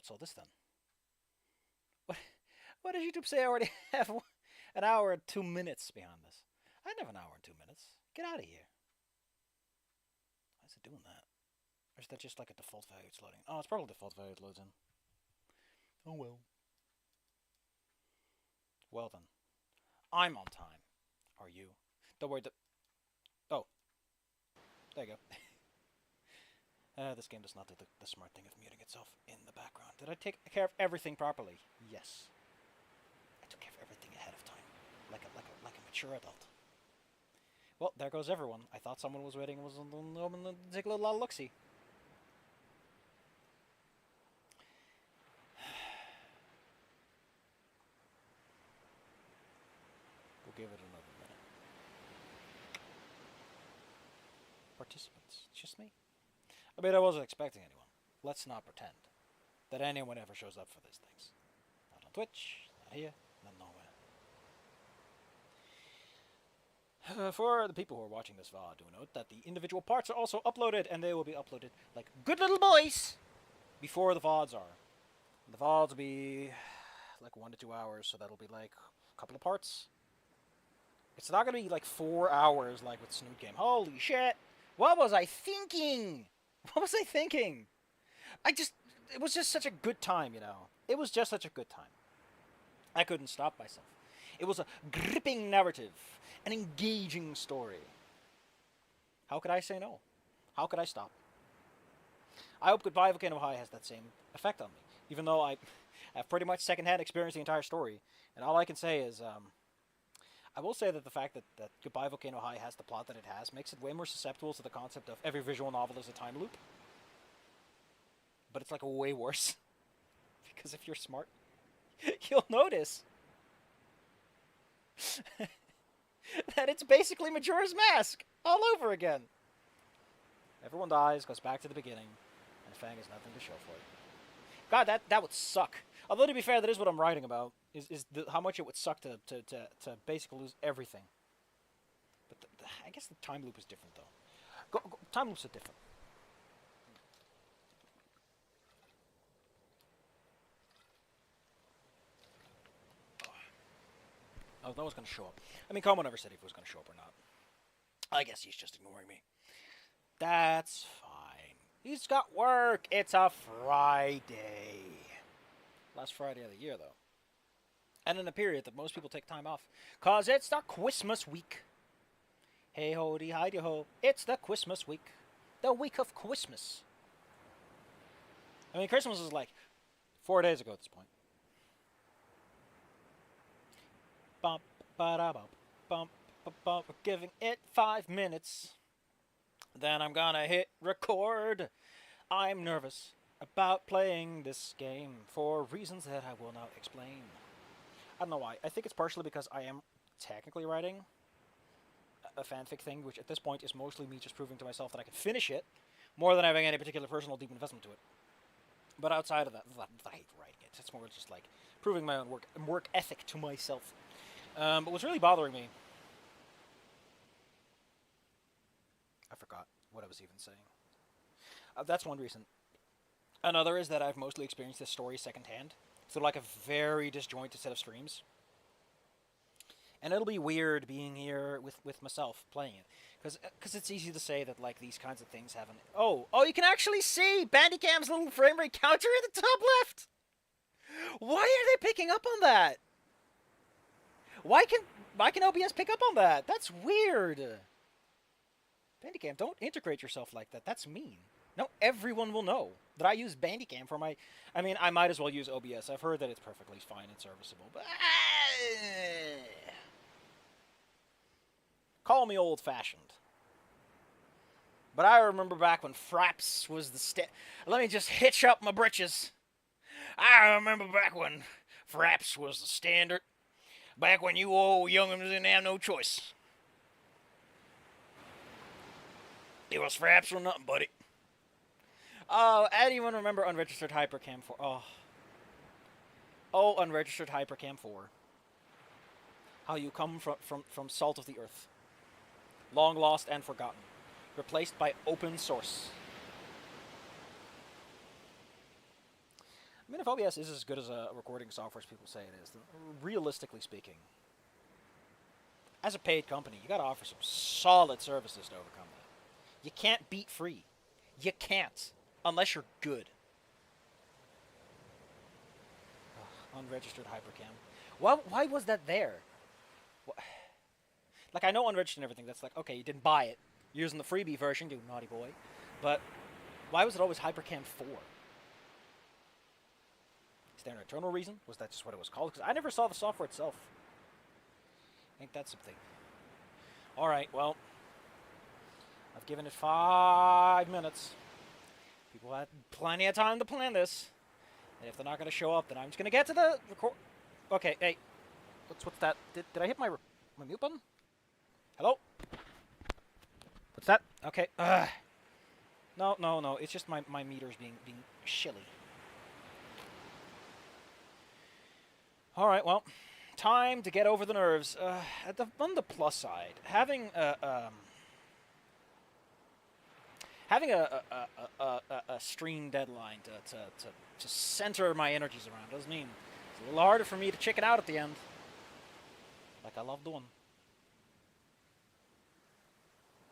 What's all this then? What? What did YouTube say I already have an hour and 2 minutes behind this? I didn't have an hour and 2 minutes. Get out of here. Why is it doing that? Or is that just like a default value it's loading? Oh, it's probably the default value it loads in. Oh well. Well then. I'm on time. Are you? Don't worry. Oh. There you go. This game does not do the smart thing of muting itself in the background. Did I take care of everything properly? Yes. I took care of everything ahead of time. Like a mature adult. Well, there goes everyone. I thought someone was waiting and was going to take a little look-see. We'll give it another minute. Participants. It's just me. I mean, I wasn't expecting anyone. Let's not pretend that anyone ever shows up for these things. Not on Twitch, not here, not nowhere. For the people who are watching this VOD, do note that the individual parts are also uploaded, and they will be uploaded like good little boys before the VODs are. The VODs will be like 1 to 2 hours, so that'll be like a couple of parts. It's not going to be like 4 hours like with Snoot Game. Holy shit! What was I thinking? What was I thinking? It was just such a good time, you know. It was just such a good time. I couldn't stop myself. It was a gripping narrative, an engaging story. How could I say no? How could I stop? I hope Goodbye Volcano High has that same effect on me, even though I have pretty much secondhand experienced the entire story. And all I can say is, I will say that the fact that Goodbye Volcano High has the plot that it has makes it way more susceptible to the concept of every visual novel is a time loop. But it's like way worse. Because if you're smart, you'll notice that it's basically Majora's Mask all over again. Everyone dies, goes back to the beginning, and Fang has nothing to show for it. God, that would suck. Although, to be fair, that is what I'm writing about, is how much it would suck to basically lose everything. But I guess the time loop is different, though. Time loops are different. Oh, no one's going to show up. I mean, Como never said if he was going to show up or not. I guess he's just ignoring me. That's fine. He's got work. It's a Friday. Last Friday of the year, though. And in a period that most people take time off. Cause it's the Christmas week. Hey ho dee hi ho. It's the Christmas week. The week of Christmas. I mean, Christmas is like 4 days ago at this point. Bump, ba-da-bump, bump, bump. We're giving it 5 minutes. Then I'm gonna hit record. I'm nervous about playing this game for reasons that I will not explain. I don't know why. I think it's partially because I am technically writing a fanfic thing, which at this point is mostly me just proving to myself that I can finish it, more than having any particular personal deep investment to it. But outside of that, I hate writing it. It's more just like proving my own work ethic to myself. But what's really bothering me... I forgot what I was even saying. That's one reason. Another is that I've mostly experienced this story secondhand, through like a very disjointed set of streams. And it'll be weird being here with myself playing it. Because it's easy to say that like these kinds of things haven't... Oh, you can actually see Bandicam's little frame rate counter at the top left! Why are they picking up on that? Why can OBS pick up on that? That's weird. Bandicam, don't integrate yourself like that. That's mean. No, everyone will know that I use Bandicam for my... I mean, I might as well use OBS. I've heard that it's perfectly fine and serviceable, but... Call me old-fashioned. But I remember back when Fraps was the Let me just hitch up my britches. I remember back when Fraps was the standard. Back when you old young'uns didn't have no choice. It was Fraps or nothing, buddy. Oh, anyone remember Unregistered Hypercam 4? Oh, Unregistered Hypercam 4. How you come from salt of the earth. Long lost and forgotten. Replaced by open source. I mean, if OBS is as good as a recording software as people say it is, then realistically speaking, as a paid company, you gotta offer some solid services to overcome that. You can't beat free. You can't. Unless you're good. Ugh, unregistered hypercam. Why was that there? Like, I know unregistered and everything. That's like, okay, you didn't buy it. You're using the freebie version, you naughty boy. But why was it always hypercam 4? Is there an internal reason? Was that just what it was called? Because I never saw the software itself. Ain't that something? Alright, well, I've given it 5 minutes. People had plenty of time to plan this. And if they're not going to show up, then I'm just going to get to the record. Okay, hey. What's that? Did I hit my mute button? Hello? What's that? Okay. No. It's just my meter's being shilly. Alright, well. Time to get over the nerves. On the plus side, having a stream deadline to center my energies around does mean it's a little harder for me to chicken out at the end, like I love doing.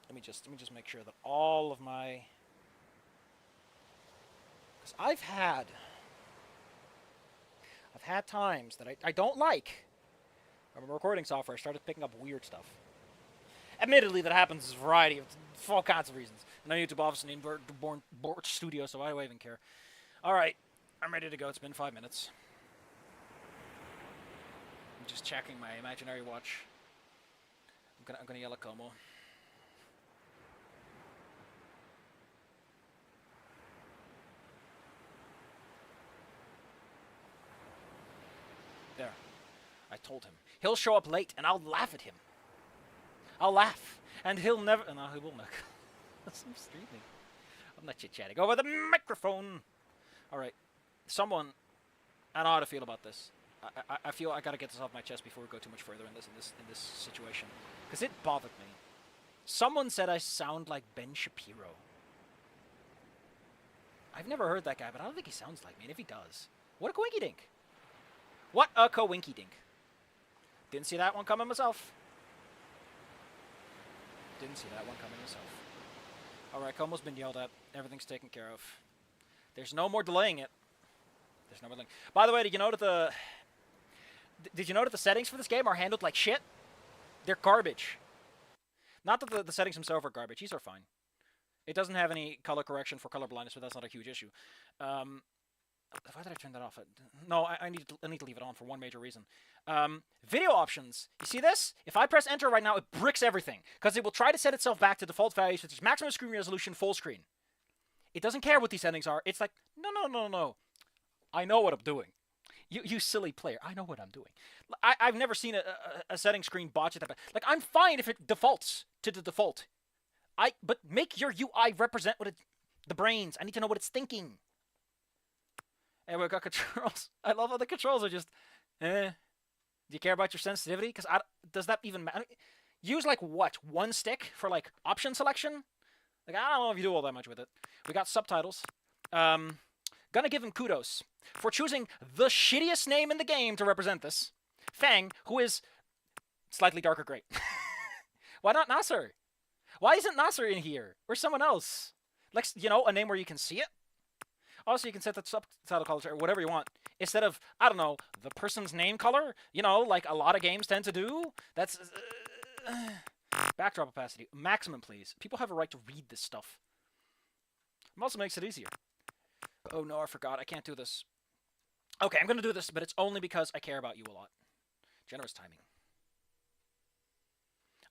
Let me just make sure that all of my, because I've had times that I don't like. From recording software, I started picking up weird stuff. Admittedly, that happens for a variety of, for all kinds of reasons. And on YouTube, obviously, in born studio, so why do I even care? Alright, I'm ready to go. It's been 5 minutes. I'm just checking my imaginary watch. I'm gonna yell at Como. There. I told him. He'll show up late, and I'll laugh at him. I'll laugh, and he'll never... No, he will not. I'm streaming. I'm not chit-chatting. Over the microphone! Alright. Someone... I know how to feel about this. I feel I gotta get this off my chest before we go too much further in this situation. Because it bothered me. Someone said I sound like Ben Shapiro. I've never heard that guy, but I don't think he sounds like me. And if he does... What a coinky-dink. What a coinky-dink. Didn't see that one coming myself. Didn't see that one coming myself. Alright, Como's been yelled at. Everything's taken care of. There's no more delaying it. There's no more delaying. By the way, did you know that the settings for this game are handled like shit? They're garbage. Not that the settings themselves are garbage. These are fine. It doesn't have any color correction for color blindness, but that's not a huge issue. Why did I turn that off? No, I need to leave it on for one major reason. Video options. You see this? If I press enter right now, it bricks everything. Because it will try to set itself back to default values, which is maximum screen resolution, full screen. It doesn't care what these settings are. It's like, no. I know what I'm doing. You silly player. I know what I'm doing. I've never seen a setting screen botch it that bad. Like, I'm fine if it defaults to the default. But make your UI represent what the brains. I need to know what it's thinking. And we've got controls. I love how the controls are just, Do you care about your sensitivity? Because does that even matter? Use, like, what? One stick for, like, option selection? Like, I don't know if you do all that much with it. We got subtitles. Gonna give him kudos for choosing the shittiest name in the game to represent this. Fang, who is slightly darker gray. Why not Nasser? Why isn't Nasser in here? Or someone else? Like, a name where you can see it? Also, you can set the subtitle color or whatever you want. Instead of, I don't know, the person's name color, like a lot of games tend to do. That's... backdrop opacity. Maximum, please. People have a right to read this stuff. It also makes it easier. Oh, no, I forgot. I can't do this. Okay, I'm going to do this, but it's only because I care about you a lot. Generous timing.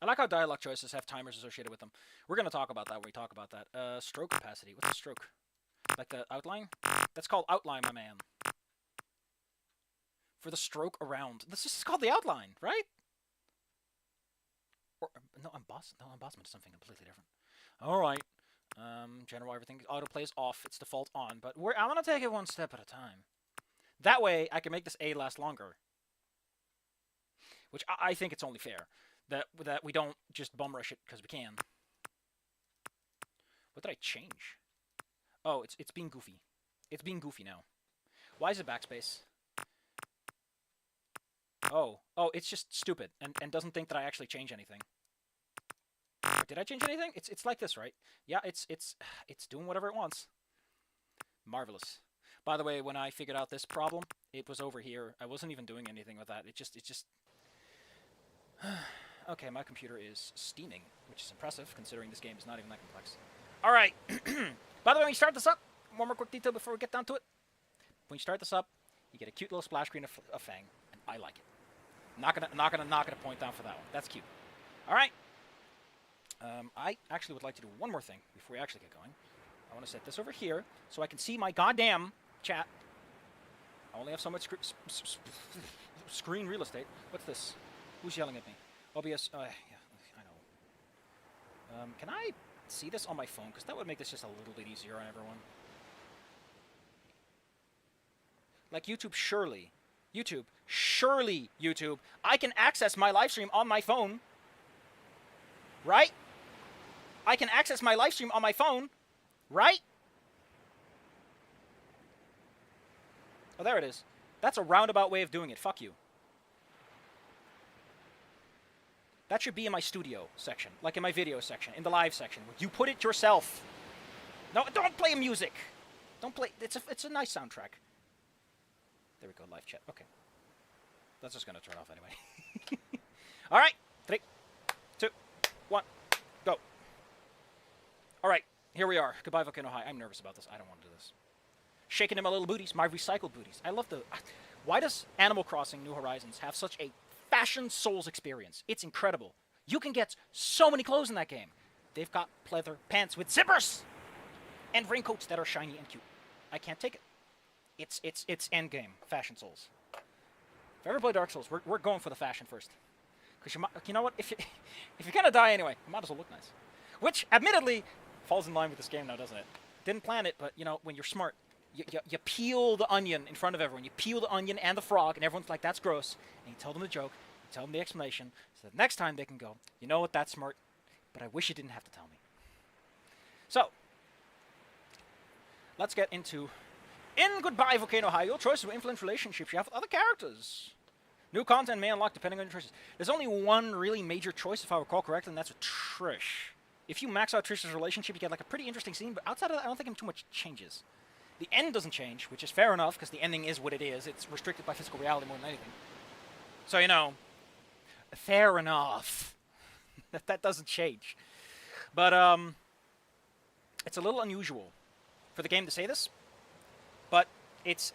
I like how dialogue choices have timers associated with them. We're going to talk about that when we talk about that. Stroke opacity. What's a stroke? Like the outline? That's called outline, my man. For the stroke around. This is called the outline, right? Or, no, embossment is something completely different. Alright. General everything. Autoplay is off. It's default on. But I'm going to take it one step at a time. That way, I can make this A last longer. Which I think it's only fair. That we don't just bum rush it because we can. What did I change? Oh, it's being goofy. It's being goofy now. Why is it backspace? Oh, it's just stupid and doesn't think that I actually change anything. Did I change anything? It's like this, right? Yeah, it's doing whatever it wants. Marvelous. By the way, when I figured out this problem, it was over here. I wasn't even doing anything with that. It just Okay, my computer is steaming, which is impressive considering this game is not even that complex. All right. By the way, when you start this up, one more quick detail before we get down to it. When you start this up, you get a cute little splash screen of Fang, and I like it. Not gonna point down for that one. That's cute. All right. I actually would like to do one more thing before we actually get going. I want to set this over here so I can see my goddamn chat. I only have so much screen real estate. What's this? Who's yelling at me? OBS. Yeah, I know. Can I see this on my phone? Because that would make this just a little bit easier on everyone. Like YouTube, surely. YouTube, I can access my live stream on my phone. Right? I can access my live stream on my phone. Right? Oh, there it is. That's a roundabout way of doing it. Fuck you. That should be in my studio section, like in my video section, in the live section. You put it yourself. No, don't play music. Don't play. It's a nice soundtrack. There we go, live chat. Okay. That's just gonna turn off anyway. All right, 3, 2, 1, go. All right, here we are. Goodbye, Volcano High. I'm nervous about this. I don't want to do this. Shaking in my little booties, my recycled booties. I love the. Why does Animal Crossing New Horizons have such a fashion souls experience? It's incredible. You can get so many clothes in that game. They've got pleather pants with zippers and raincoats that are shiny and cute. I can't take it. It's endgame fashion souls. If I ever play Dark Souls, we're going for the fashion first. Because you know what? If you're gonna die anyway, you might as well look nice. Which, admittedly, falls in line with this game now, doesn't it? Didn't plan it, but you know, when you're smart, you peel the onion in front of everyone. You peel the onion and the frog, and everyone's like, "That's gross." And you tell them the joke, you tell them the explanation, so that next time they can go, "You know what? That's smart, but I wish you didn't have to tell me." So, let's get into. In Goodbye Volcano High, your choices will influence relationships you have with other characters. New content may unlock depending on your choices. There's only one really major choice, if I recall correctly, and that's with Trish. If you max out Trish's relationship, you get like a pretty interesting scene, but outside of that, I don't think too much changes. The end doesn't change, which is fair enough, because the ending is what it is. It's restricted by physical reality more than anything. So, you know, fair enough. that doesn't change. But, it's a little unusual for the game to say this. But it's...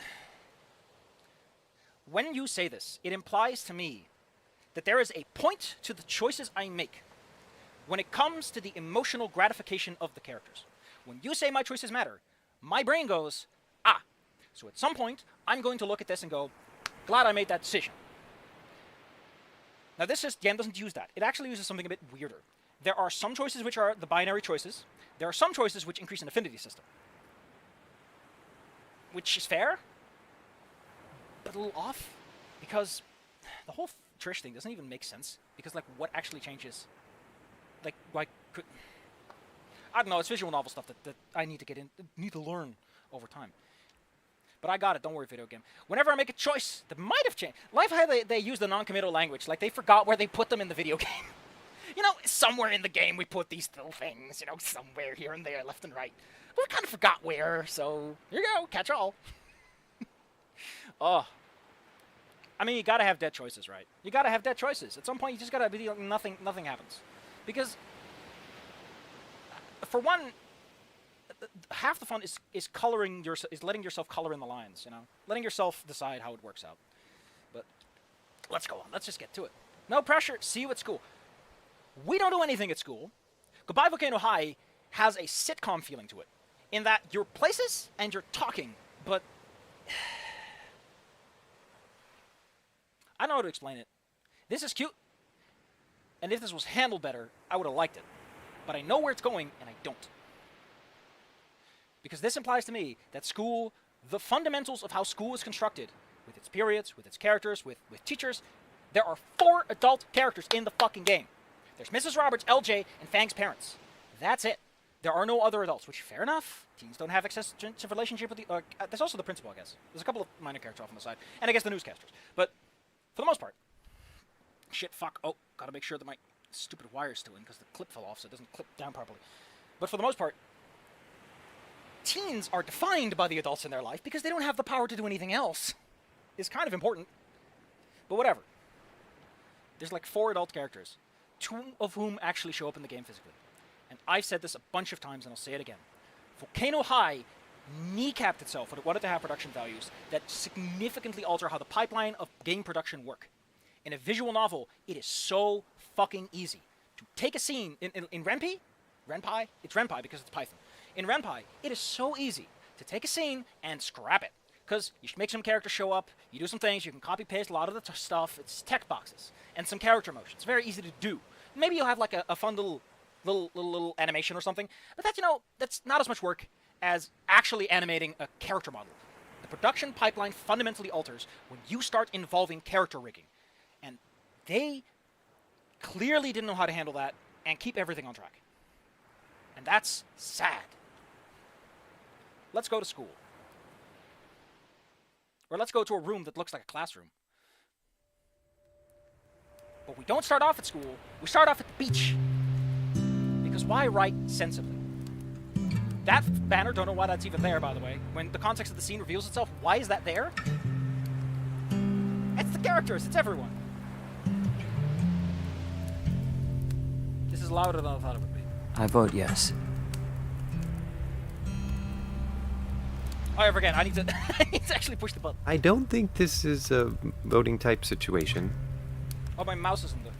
When you say this, it implies to me that there is a point to the choices I make when it comes to the emotional gratification of the characters. When you say my choices matter, my brain goes, ah, so at some point, I'm going to look at this and go, glad I made that decision. Now this game doesn't use that. It actually uses something a bit weirder. There are some choices which are the binary choices. There are some choices which increase an affinity system. Which is fair, but a little off, because the whole Trish thing doesn't even make sense, because, like, what actually changes? Like, I don't know, it's visual novel stuff that I need to learn over time. But I got it, don't worry, video game. Whenever I make a choice that might have changed, like how they use the non-committal language, like they forgot where they put them in the video game. You know, somewhere in the game we put these little things, you know, somewhere here and there, left and right. But we kind of forgot where, so here you go, catch all. Oh. I mean, you gotta have dead choices, right? You gotta have dead choices. At some point, you just gotta be nothing happens. Because, for one, half the fun is letting yourself color in the lines, you know? Letting yourself decide how it works out. But, let's go on. Let's just get to it. No pressure. See you at school. We don't do anything at school. Goodbye Volcano High has a sitcom feeling to it, in that you're places and you're talking, but I don't know how to explain it. This is cute, and if this was handled better, I would have liked it. But I know where it's going, and I don't. Because this implies to me that school, the fundamentals of how school is constructed, with its periods, with its characters, with teachers, there are 4 adult characters in the fucking game. There's Mrs. Roberts, LJ, and Fang's parents. That's it. There are no other adults, which fair enough. Teens don't have extensive relationship with the. There's also the principal, I guess. There's a couple of minor characters off on the side, and I guess the newscasters. But for the most part, shit, fuck. Oh, gotta make sure that my stupid wire's still in because the clip fell off, so it doesn't clip down properly. But for the most part, teens are defined by the adults in their life because they don't have the power to do anything else. It's kind of important, but whatever. There's like 4 adult characters, 2 of whom actually show up in the game physically. And I've said this a bunch of times, and I'll say it again. Volcano High kneecapped itself when it wanted to have production values that significantly alter how the pipeline of game production work. In a visual novel, it is so fucking easy to take a scene in Ren'Py? It's Ren'Py because it's Python. In Ren'Py, it is so easy to take a scene and scrap it. Because you make some characters show up, you do some things, you can copy-paste a lot of the stuff, it's text boxes, and some character motion. It's very easy to do. Maybe you'll have like a fun little animation or something, but that's, that's not as much work as actually animating a character model. The production pipeline fundamentally alters when you start involving character rigging. And they clearly didn't know how to handle that and keep everything on track. And that's sad. Let's go to school. Or let's go to a room that looks like a classroom. But we don't start off at school, we start off at the beach. Because why write sensibly? That banner, don't know why that's even there, by the way. When the context of the scene reveals itself, why is that there? It's the characters, it's everyone. This is louder than I thought it would be. I vote yes. Oh, I forget, I need to actually push the button. I don't think this is a voting type situation. Oh, my mouse isn't there.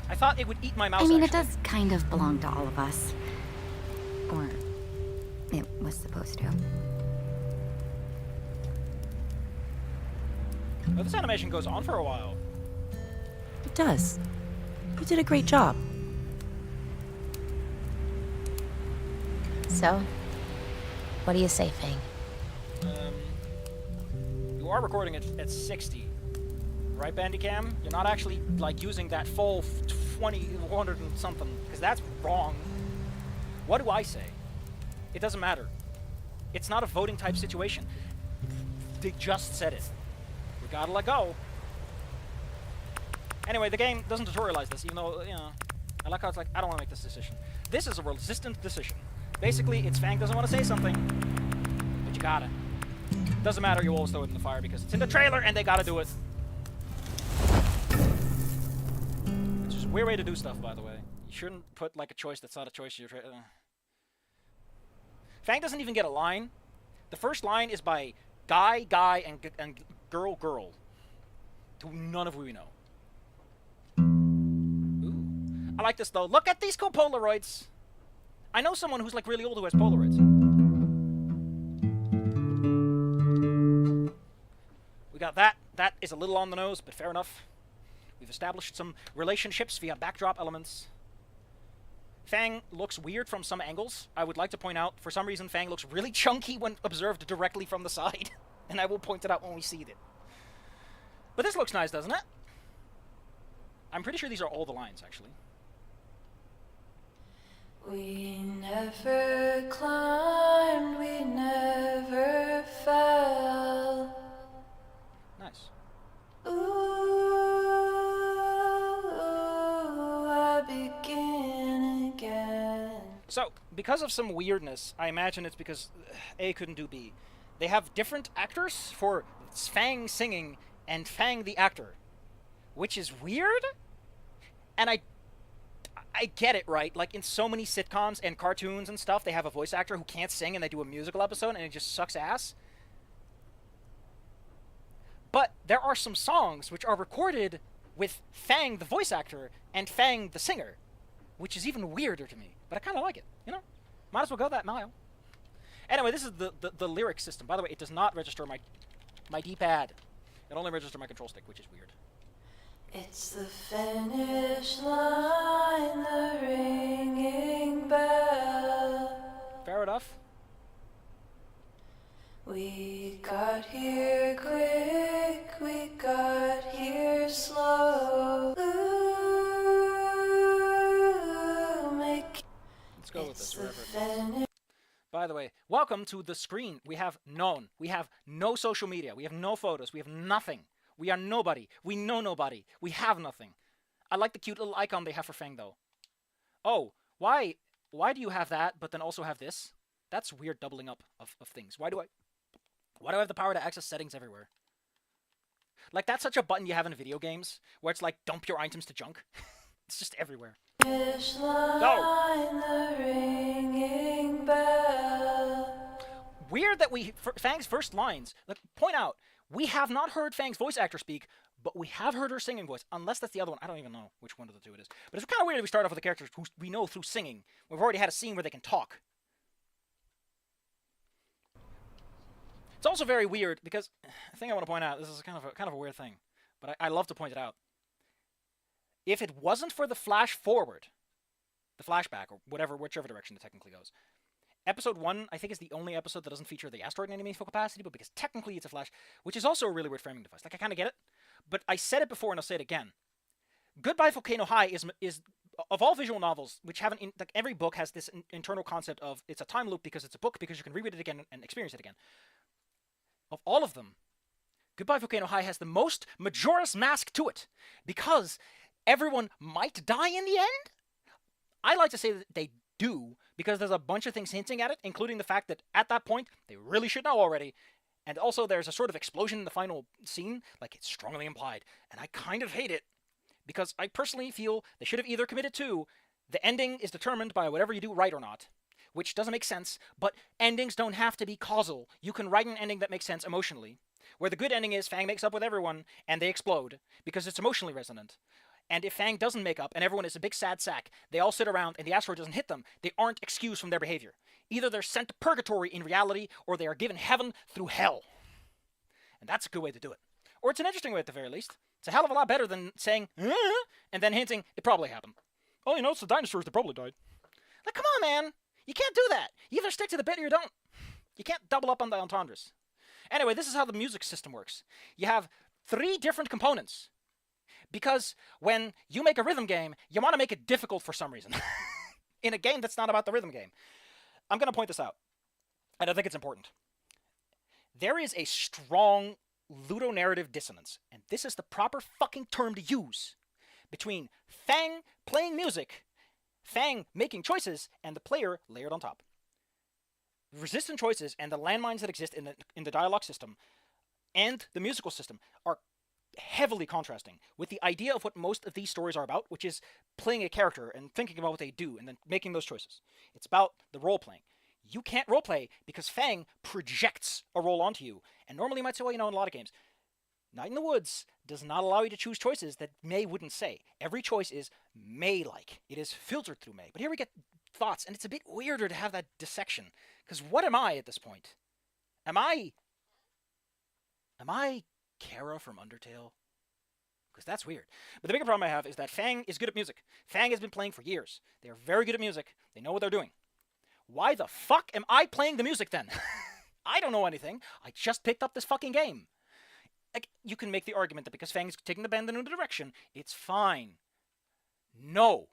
I thought it would eat my mouse, I mean, actually. it does kind of belong to all of us. Or it was supposed to. Oh, this animation goes on for a while. It does. You did a great job. So, what do you say, Fang? You are recording it at 60, right, Bandicam? You're not actually, like, using that full 100 and something, because that's wrong. What do I say? It doesn't matter. It's not a voting type situation. They just said it. We gotta let go. Anyway, the game doesn't tutorialize this, even though, I like how it's like, I don't want to make this decision. This is a resistant decision. Basically, it's Fang doesn't want to say something, but you gotta. Doesn't matter, you always throw it in the fire because it's in the trailer and they gotta do it. It's just a weird way to do stuff, by the way. You shouldn't put like a choice that's not a choice. Fang doesn't even get a line. The first line is by guy, and girl, to none of who we know. Ooh. I like this though. Look at these cool Polaroids. I know someone who's like really old who has Polaroids. We got that. That is a little on the nose, but fair enough. We've established some relationships via backdrop elements. Fang looks weird from some angles. I would like to point out, for some reason, Fang looks really chunky when observed directly from the side. And I will point it out when we see it. But this looks nice, doesn't it? I'm pretty sure these are all the lines, actually. We never climbed, we never fell. Nice. Ooh, I begin again. So, because of some weirdness, I imagine it's because A couldn't do B. They have different actors for Fang singing and Fang the actor, which is weird. And I get it, right? Like, in so many sitcoms and cartoons and stuff, they have a voice actor who can't sing and they do a musical episode and it just sucks ass. But there are some songs which are recorded with Fang the voice actor and Fang the singer, which is even weirder to me. But I kind of like it, Might as well go that mile. Anyway, this is the lyric system. By the way, it does not register my D-pad. It only registers my control stick, which is weird. It's the finish line, the ringing bell. Fair enough. We got here quick, we got here slow. Ooh, Let's go with this. last forever. By the way, welcome to the screen. We have none. We have no social media. We have no photos. We have nothing. We are nobody. We know nobody. We have nothing. I like the cute little icon they have for Fang, though. Oh, why do you have that, but then also have this? That's weird doubling up of things. Why do I have the power to access settings everywhere? Like, that's such a button you have in video games, where it's like, dump your items to junk. It's just everywhere. The ringing bell. Weird that Fang's first lines, like, point out, we have not heard Fang's voice actor speak, but we have heard her singing voice, unless that's the other one. I don't even know which one of the two it is. But it's kind of weird that we start off with a character who we know through singing. We've already had a scene where they can talk. It's also very weird because the thing I want to point out, this is kind of a weird thing, but I love to point it out. If it wasn't for the flash forward, the flashback, or whichever direction it technically goes, episode 1, I think, is the only episode that doesn't feature the asteroid in any meaningful capacity, but because technically it's a flash, which is also a really weird framing device. Like, I kind of get it, but I said it before and I'll say it again. Goodbye Volcano High is of all visual novels, which haven't, like, every book has this internal concept of it's a time loop because it's a book, because you can reread it again and experience it again. Of all of them, Goodbye Volcano High has the most Majora's Mask to it, because everyone might die in the end. I like to say that they do, because there's a bunch of things hinting at it, including the fact that at that point, they really should know already, and also there's a sort of explosion in the final scene, like it's strongly implied, and I kind of hate it, because I personally feel they should have either committed to, the ending is determined by whatever you do right or not, which doesn't make sense, but endings don't have to be causal. You can write an ending that makes sense emotionally, where the good ending is Fang makes up with everyone, and they explode, because it's emotionally resonant. And if Fang doesn't make up, and everyone is a big sad sack, they all sit around, and the asteroid doesn't hit them, they aren't excused from their behavior. Either they're sent to purgatory in reality, or they are given heaven through hell. And that's a good way to do it. Or it's an interesting way at the very least. It's a hell of a lot better than saying, and then hinting, it probably happened. Oh, it's the dinosaurs that probably died. Like, come on, man! You can't do that. You either stick to the bit or you don't. You can't double up on the entendres. Anyway, this is how the music system works. You have 3 different components. Because when you make a rhythm game, you want to make it difficult for some reason. In a game that's not about the rhythm game. I'm going to point this out. And I think it's important. There is a strong ludonarrative dissonance. And this is the proper fucking term to use. Between Fang playing music, Fang making choices, and the player layered on top. Resistant choices and the landmines that exist in the dialogue system and the musical system are heavily contrasting with the idea of what most of these stories are about, which is playing a character and thinking about what they do and then making those choices. It's about the role-playing. You can't role-play because Fang projects a role onto you. And normally you might say, well, in a lot of games, Night in the Woods does not allow you to choose choices that May wouldn't say. Every choice is May-like. It is filtered through May. But here we get thoughts, and it's a bit weirder to have that dissection. Because what am I at this point? Am I Kara from Undertale? Because that's weird. But the bigger problem I have is that Fang is good at music. Fang has been playing for years. They are very good at music. They know what they're doing. Why the fuck am I playing the music then? I don't know anything. I just picked up this fucking game. Like, you can make the argument that because Fang's taking the band in a new direction, it's fine. No.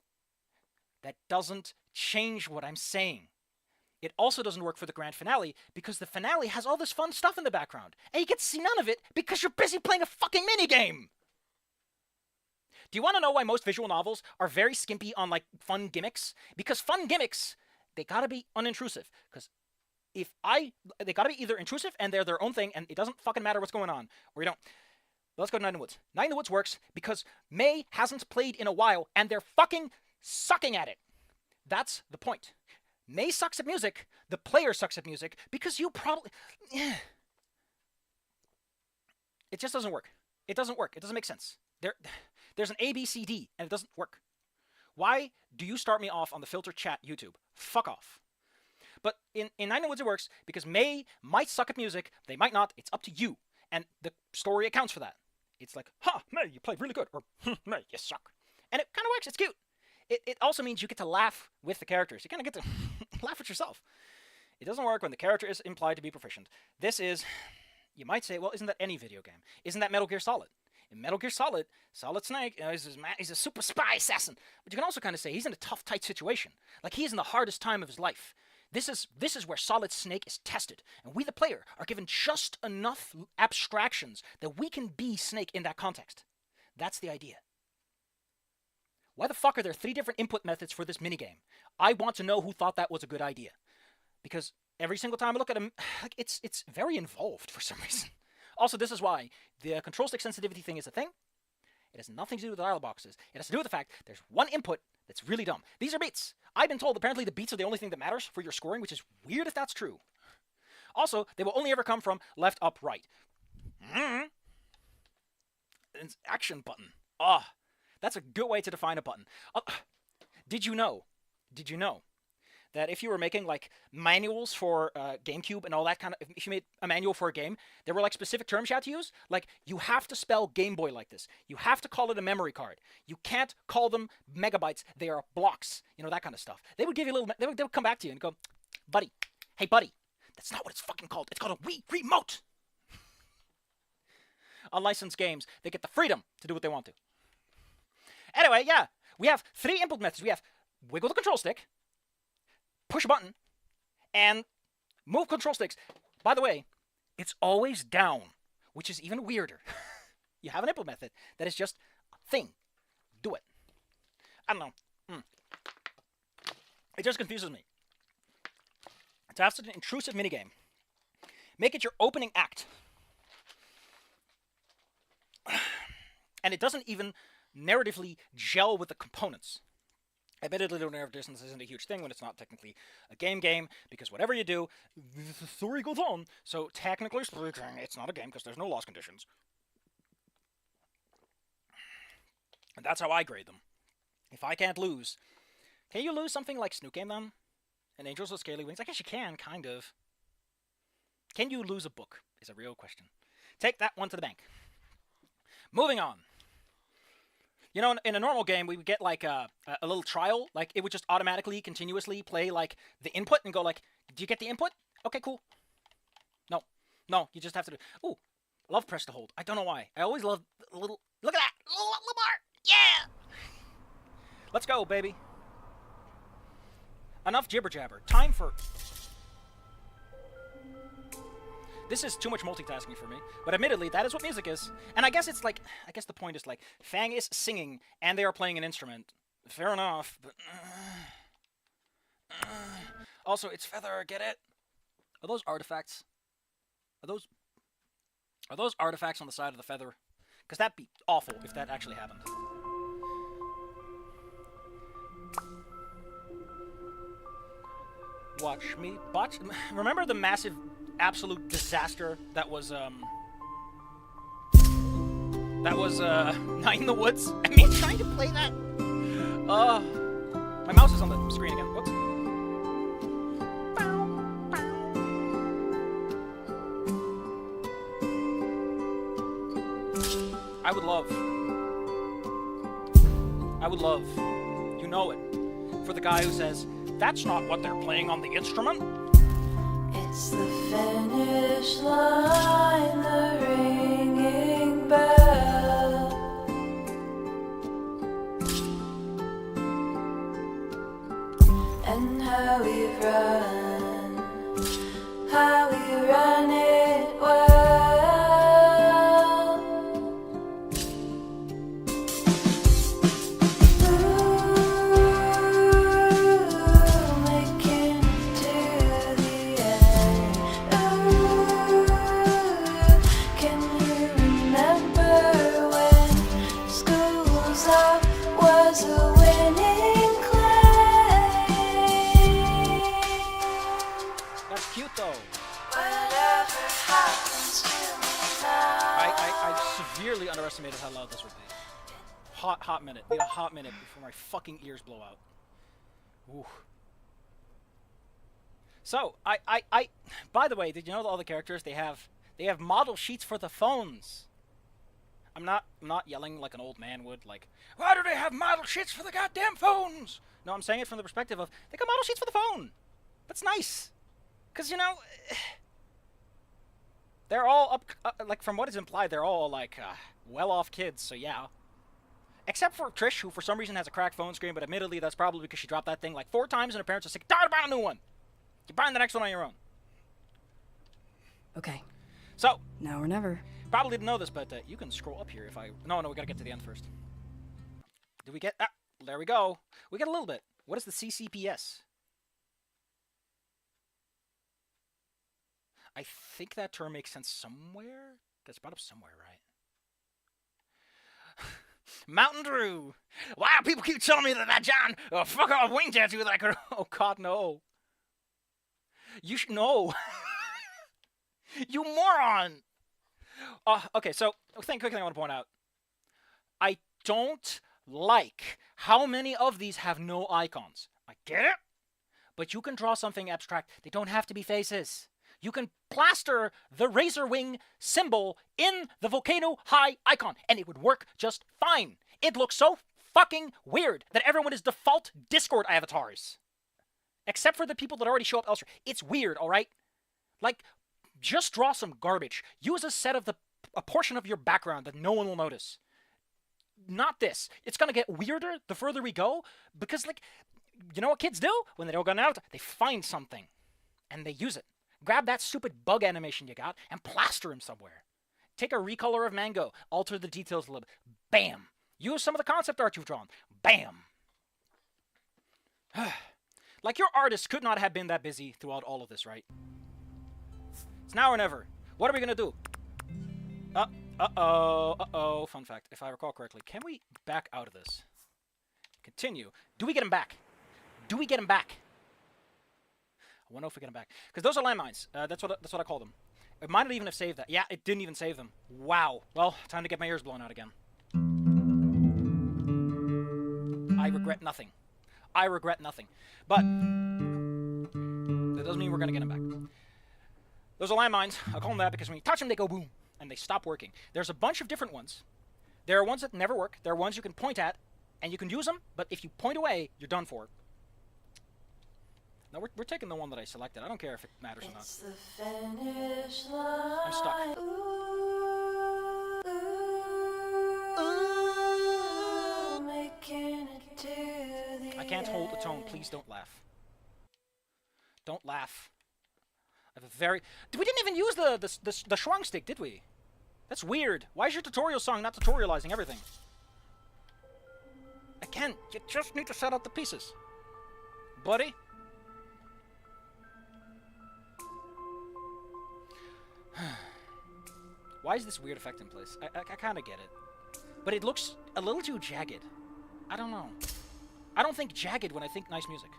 That doesn't change what I'm saying. It also doesn't work for the grand finale, because the finale has all this fun stuff in the background, and you get to see none of it because you're busy playing a fucking minigame! Do you want to know why most visual novels are very skimpy on, like, fun gimmicks? Because fun gimmicks, they gotta be unintrusive. Because they gotta be either intrusive and they're their own thing, and it doesn't fucking matter what's going on, or you don't. But let's go to Night in the Woods. Night in the Woods works because May hasn't played in a while, and they're fucking sucking at it. That's the point. May sucks at music, the player sucks at music, because you probably... It just doesn't work. It doesn't work. It doesn't make sense. There's an A, B, C, D, and it doesn't work. Why do you start me off on the filter chat YouTube? Fuck off. But in Night in the Woods it works because May might suck at music, they might not, it's up to you. And the story accounts for that. It's like, ha, May, you played really good, or May, you suck. And it kind of works, it's cute. It also means you get to laugh with the characters. You kind of get to laugh at yourself. It doesn't work when the character is implied to be proficient. This is, you might say, well, isn't that any video game? Isn't that Metal Gear Solid? In Metal Gear Solid, Solid Snake, he's a super spy assassin. But you can also kind of say he's in a tough, tight situation. Like, he's in the hardest time of his life. This is where Solid Snake is tested, and we, the player, are given just enough abstractions that we can be Snake in that context. That's the idea. Why the fuck are there 3 different input methods for this minigame? I want to know who thought that was a good idea. Because every single time I look at him, like, it's very involved for some reason. Also, this is why the control stick sensitivity thing is a thing. It has nothing to do with the dial boxes. It has to do with the fact there's one input that's really dumb. These are beats. I've been told apparently the beats are the only thing that matters for your scoring, which is weird if that's true. Also, they will only ever come from left, up, right. It's action button. That's a good way to define a button. Did you know that if you were making like manuals for GameCube and all that kind of, if you made a manual for a game, there were like specific terms you had to use? Like, you have to spell Game Boy like this. You have to call it a memory card. You can't call them megabytes. They are blocks. You know, that kind of stuff. They would give you a little, they would come back to you and go, buddy, hey buddy, that's not what it's fucking called. It's called a Wii Remote. Unlicensed games, they get the freedom to do what they want to. Anyway, yeah, we have 3 input methods. We have wiggle the control stick, push a button, and move control sticks. By the way, it's always down, which is even weirder. You have an input method that is just a thing. Do it. I don't know. It just confuses me. It's after an intrusive minigame. Make it your opening act. And it doesn't even narratively gel with the components. Admittedly, the narrative distance isn't a huge thing when it's not technically a game, because whatever you do, the story goes on. So technically speaking, it's not a game because there's no loss conditions. And that's how I grade them. If I can't lose, can you lose something like Snook Game then? And Angels with Scaly Wings? I guess you can, kind of. Can you lose a book? Is a real question. Take that one to the bank. Moving on. You know, in a normal game, we would get like a little trial. Like, it would just automatically, continuously play like the input and go like, do you get the input? Okay, cool. No, you just have to do. Ooh, love press to hold. I don't know why. I always love a little. Look at that, little bar. Yeah. Let's go, baby. Enough jibber jabber. Time for. This is too much multitasking for me, but admittedly, that is what music is. And I guess it's like, I guess the point is like, Fang is singing, and they are playing an instrument. Fair enough, but... Also, it's feather, get it? Are those artifacts? Are those artifacts on the side of the feather? Because that'd be awful if that actually happened. Watch me, remember the massive... absolute disaster that was Night in the Woods? I mean, trying to play that. My mouse is on the screen again. Whoops. I would love, you know it, for the guy who says, that's not what they're playing on the instrument. It's the finish line, the ringing bell, and how we run it well. Severely underestimated how loud this would be. Hot minute. Need a hot minute before my fucking ears blow out. Ooh. So, by the way, did you know that all the characters, they have model sheets for the phones? I'm not yelling like an old man would, like, why do they have model sheets for the goddamn phones? No, I'm saying it from the perspective of, they got model sheets for the phone. That's nice. Because, you know, They're all like, from what is implied, they're all, like, well-off kids, so yeah. Except for Trish, who for some reason has a cracked phone screen, but admittedly that's probably because she dropped that thing like 4 times and her parents are sick. Tired of buying a new one! You're buying the next one on your own. Okay. So, Now or never. probably didn't know this, but you can scroll up here if I... No, we gotta get to the end first. Do we get... Ah, there we go. We get a little bit. What is the CCPS? I think that term makes sense somewhere. That's brought up somewhere, right? Mountain Dew. Why do people keep telling me that John fuck off wing tattoo that I could... Oh, God, no. You should know. You moron. Okay, so quick thing I want to point out. I don't like how many of these have no icons. I get it, but you can draw something abstract. They don't have to be faces. You can plaster the razor wing symbol in the Volcano High icon, and it would work just fine. It looks so fucking weird that everyone is default Discord avatars. Except for the people that already show up elsewhere. It's weird, alright? Like, just draw some garbage. Use a portion of your background that no one will notice. Not this. It's gonna get weirder the further we go, because, like, you know what kids do? When they don't get out, they find something, and they use it. Grab that stupid bug animation you got, and plaster him somewhere. Take a recolor of Mango, alter the details a little bit. Bam! Use some of the concept art you've drawn. Bam! Like, your artist could not have been that busy throughout all of this, right? It's now or never. What are we gonna do? Uh-oh. Fun fact, if I recall correctly, can we back out of this? Continue. Do we get him back? Do we get him back? I wonder if we get him back. Because those are landmines. That's what I call them. It might not even have saved that. Yeah, it didn't even save them. Wow. Well, time to get my ears blown out again. I regret nothing. I regret nothing. But that doesn't mean we're going to get them back. Those are landmines. I'll call them that because when you touch them, they go boom. And they stop working. There's a bunch of different ones. There are ones that never work. There are ones you can point at, and you can use them, but if you point away, you're done for. Now, we're taking the one that I selected. I don't care if it matters or not. It's the finish line. I'm stuck. Ooh, making it to the I can't hold the tone. Please don't laugh. Don't laugh. I have a very... We didn't even use the shrunk stick, did we? That's weird. Why is your tutorial song not tutorializing everything? Again, you just need to set up the pieces. Buddy? Why is this weird effect in place? I kind of get it. But it looks a little too jagged. I don't know. I don't think jagged when I think nice music.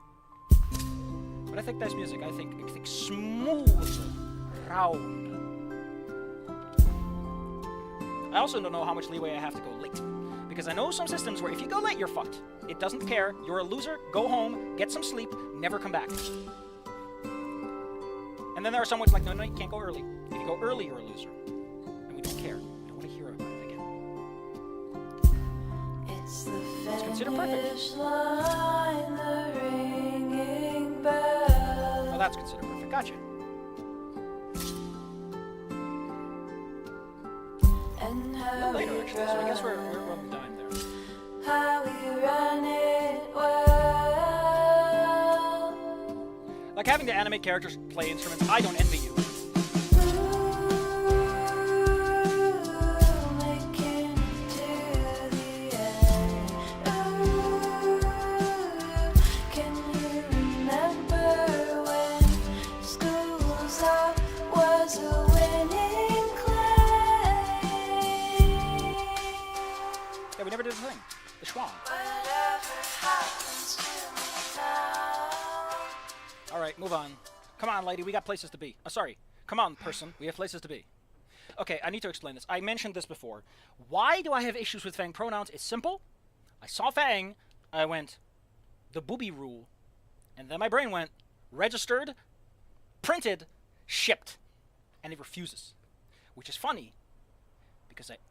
When I think nice music, I think smooth, round. I also don't know how much leeway I have to go late. Because I know some systems where if you go late, you're fucked. It doesn't care. You're a loser. Go home, get some sleep, never come back. And then there are some ones like, no, you can't go early. If you go early, you're a loser. And we don't care. We don't want to hear about it again. It's the It's considered perfect. finish line, the ringing bell. Oh, that's considered perfect. Gotcha. And A how little later, we actually, so I guess we're run, on the dime there. how we run it well. Like having to animate characters play instruments, I don't envy you. Making it to the end. Can you remember when school's out was a winning claim? Yeah, we never did the thing. The schwang. Whatever happens to me now. Alright, move on. Come on, lady, we got places to be. Sorry. Come on, person, we have places to be. Okay, I need to explain this. I mentioned this before. Why do I have issues with Fang pronouns? It's simple. I saw Fang, I went, the booby rule. And then my brain went, registered, printed, shipped. And it refuses. Which is funny, because it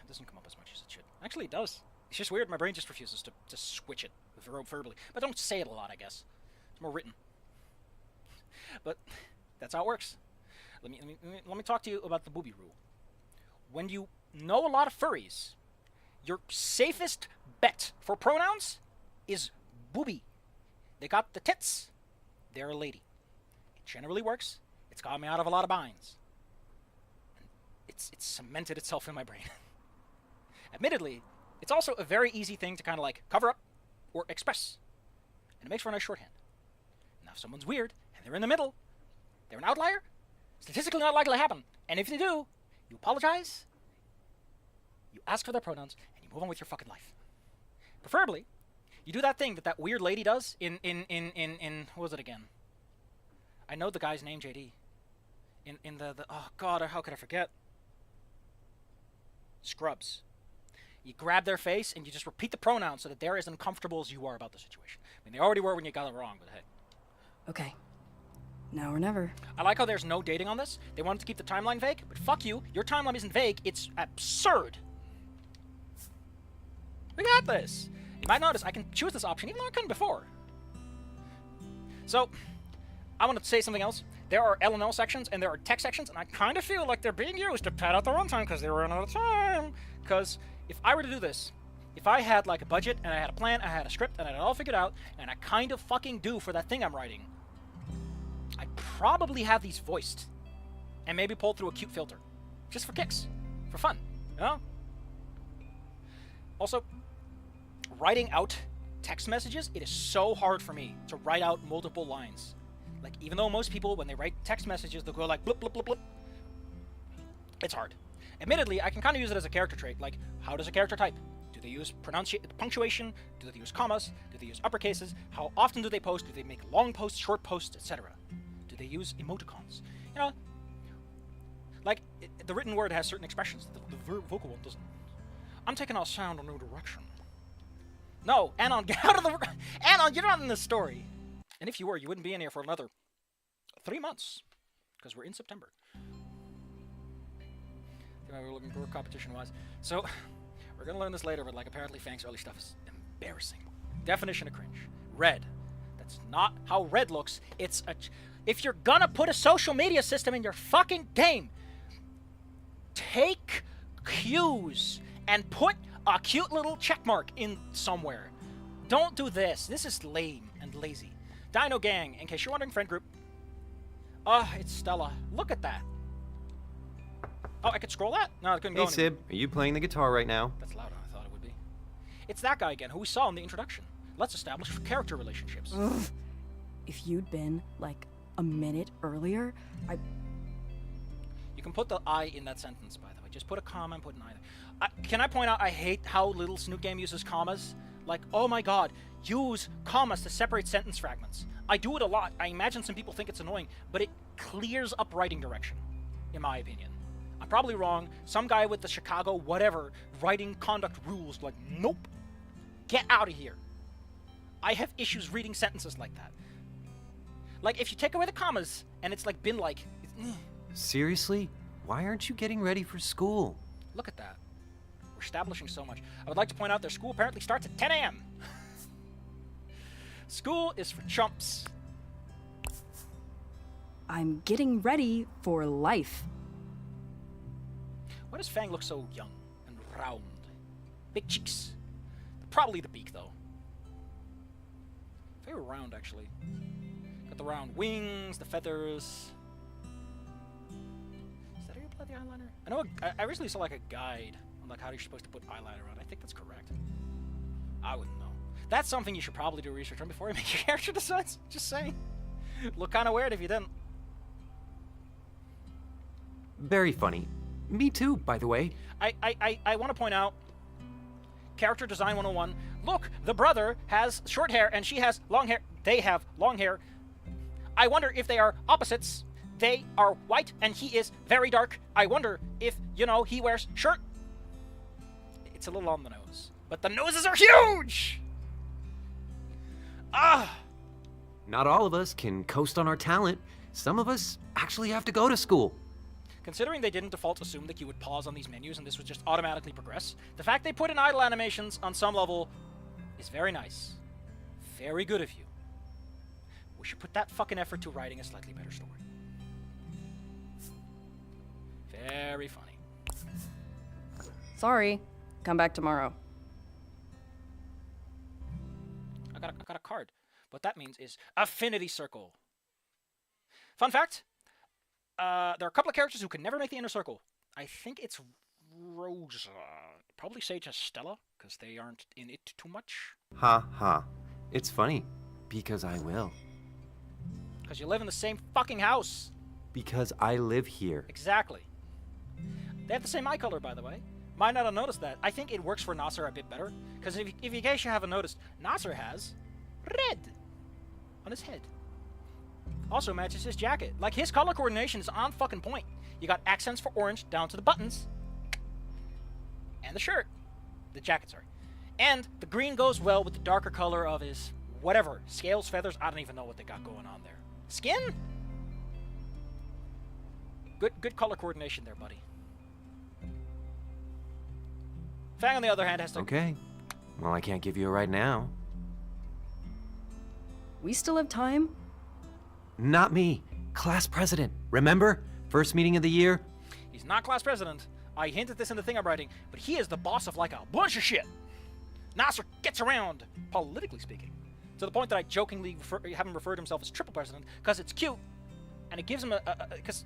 doesn't come up as much as it should. Actually, it does. It's just weird, my brain just refuses to switch it verbally. But don't say it a lot, I guess. It's more written. But that's how it works. Let me talk to you about the booby rule. When you know a lot of furries, your safest bet for pronouns is booby. They got the tits. They're a lady. It generally works. It's got me out of a lot of binds. It's cemented itself in my brain. Admittedly, it's also a very easy thing to kind of like cover up or express. And it makes for a nice shorthand. Now, if someone's weird and they're in the middle, they're an outlier, statistically not likely to happen. And if they do, you apologize, you ask for their pronouns, and you move on with your fucking life. Preferably, you do that thing that that weird lady does in what was it again? I know the guy's name, JD. In the oh god, how could I forget? Scrubs. You grab their face and you just repeat the pronouns so that they're as uncomfortable as you are about the situation. I mean, they already were when you got it wrong, but hey. Okay. Now or never. I like how there's no dating on this. They wanted to keep the timeline vague, but fuck you. Your timeline isn't vague. It's absurd. We got this. You might notice I can choose this option, even though I couldn't before. So, I want to say something else. There are L&L sections and there are text sections, and I kind of feel like they're being used to pad out the runtime because they run out of time. Because if I were to do this, if I had like a budget and I had a plan, I had a script, and I had it all figured out, and I kind of fucking do for that thing I'm writing, I'd probably have these voiced and maybe pulled through a cute filter. Just for kicks. For fun. You know? Also, writing out text messages, it is so hard for me to write out multiple lines. Like, even though most people, when they write text messages, they'll go like, blip, blip, blip, blip. It's hard. Admittedly, I can kind of use it as a character trait. Like, how does a character type? Do they use punctuation? Do they use commas? Do they use uppercases? How often do they post? Do they make long posts, short posts, etc.? Do they use emoticons? You know, like, the written word has certain expressions that the vocal one doesn't. I'm taking our sound a new direction. No, Anon, get out of the... Anon, you're not in this story. And if you were, you wouldn't be in here for another 3 months. Because we're in September. We're looking for competition-wise. So, we're going to learn this later, but like apparently Fang's early stuff is embarrassing. Definition of cringe. Red. That's not how red looks. It's a... If you're gonna put a social media system in your fucking game, take cues and put a cute little checkmark in somewhere. Don't do this. This is lame and lazy. Dino Gang, in case you're wondering, friend group. It's Stella. Look at that. Oh, I could scroll that? No, I couldn't go Hey, anywhere. Sib, are you playing the guitar right now? That's louder than I thought it would be. It's that guy again, who we saw in the introduction. Let's establish character relationships. Ugh. If you'd been, like, a minute earlier, You can put the I in that sentence, by the way. Just put a comma and put an I there. Can I point out I hate how little Snoot Game uses commas? Like, oh my god, use commas to separate sentence fragments. I do it a lot. I imagine some people think it's annoying, but it clears up writing direction, in my opinion. I'm probably wrong. Some guy with the Chicago whatever writing conduct rules, like, nope. Get out of here. I have issues reading sentences like that. Like, if you take away the commas, and it's like been like... Seriously? Why aren't you getting ready for school? Look at that. We're establishing so much. I would like to point out their school apparently starts at 10 a.m. School is for chumps. I'm getting ready for life. Why does Fang look so young and round? Big cheeks. Probably the beak, though. Very round, actually. Got the round wings, the feathers. Is that how you apply the eyeliner? I know. I recently saw like a guide on like how you're supposed to put eyeliner on. I think that's correct. I wouldn't know. That's something you should probably do research on before you make your character designs. Just saying. Look kind of weird if you didn't. Very funny. Me too, by the way. I want to point out, character design 101. Look, the brother has short hair and she has long hair. They have long hair. I wonder if they are opposites. They are white and he is very dark. I wonder if, you know, he wears shirt. It's a little on the nose. But the noses are huge! Ah! Not all of us can coast on our talent. Some of us actually have to go to school. Considering they didn't default assume that you would pause on these menus and this would just automatically progress, the fact they put in idle animations on some level is very nice. Very good of you. We should put that fucking effort to writing a slightly better story. Very funny. Sorry. Come back tomorrow. I got a card. What that means is affinity circle. Fun fact, there are a couple of characters who can never make the inner circle. I think it's Rosa. Probably Sage has Stella, because they aren't in it too much. Ha ha. It's funny, because I will. Because you live in the same fucking house. Because I live here. Exactly. They have the same eye color, by the way. Might not have noticed that. I think it works for Nasser a bit better. Because if in case you haven't noticed, Nasser has red on his head. Also matches his jacket. Like, his color coordination is on fucking point. You got accents for orange down to the buttons. And the shirt. The jacket, sorry. And the green goes well with the darker color of his whatever. Scales, feathers, I don't even know what they got going on there. Skin? Good color coordination there, buddy. Fang, on the other hand, has to... Okay. Well, I can't give you a right now. We still have time? Not me. Class president. Remember? First meeting of the year? He's not class president. I hinted this in the thing I'm writing, but he is the boss of like a bunch of shit. Nasser gets around, politically speaking, to the point that I jokingly have him refer to himself as triple president, because it's cute, and it gives him because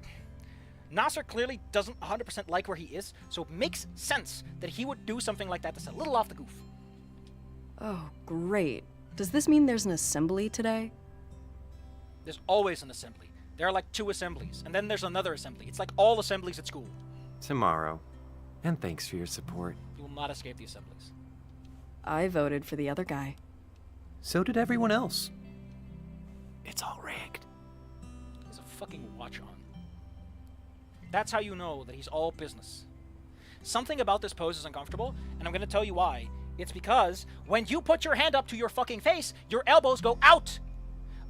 Nasser clearly doesn't 100% like where he is, so it makes sense that he would do something like that that's a little off the goof. Oh, great. Does this mean there's an assembly today? There's always an assembly. There are like 2 assemblies, and then there's another assembly. It's like all assemblies at school. Tomorrow. And thanks for your support. You will not escape the assemblies. I voted for the other guy. So did everyone else. It's all rigged. There's a fucking watch on. That's how you know that he's all business. Something about this pose is uncomfortable, and I'm gonna tell you why. It's because when you put your hand up to your fucking face, your elbows go out.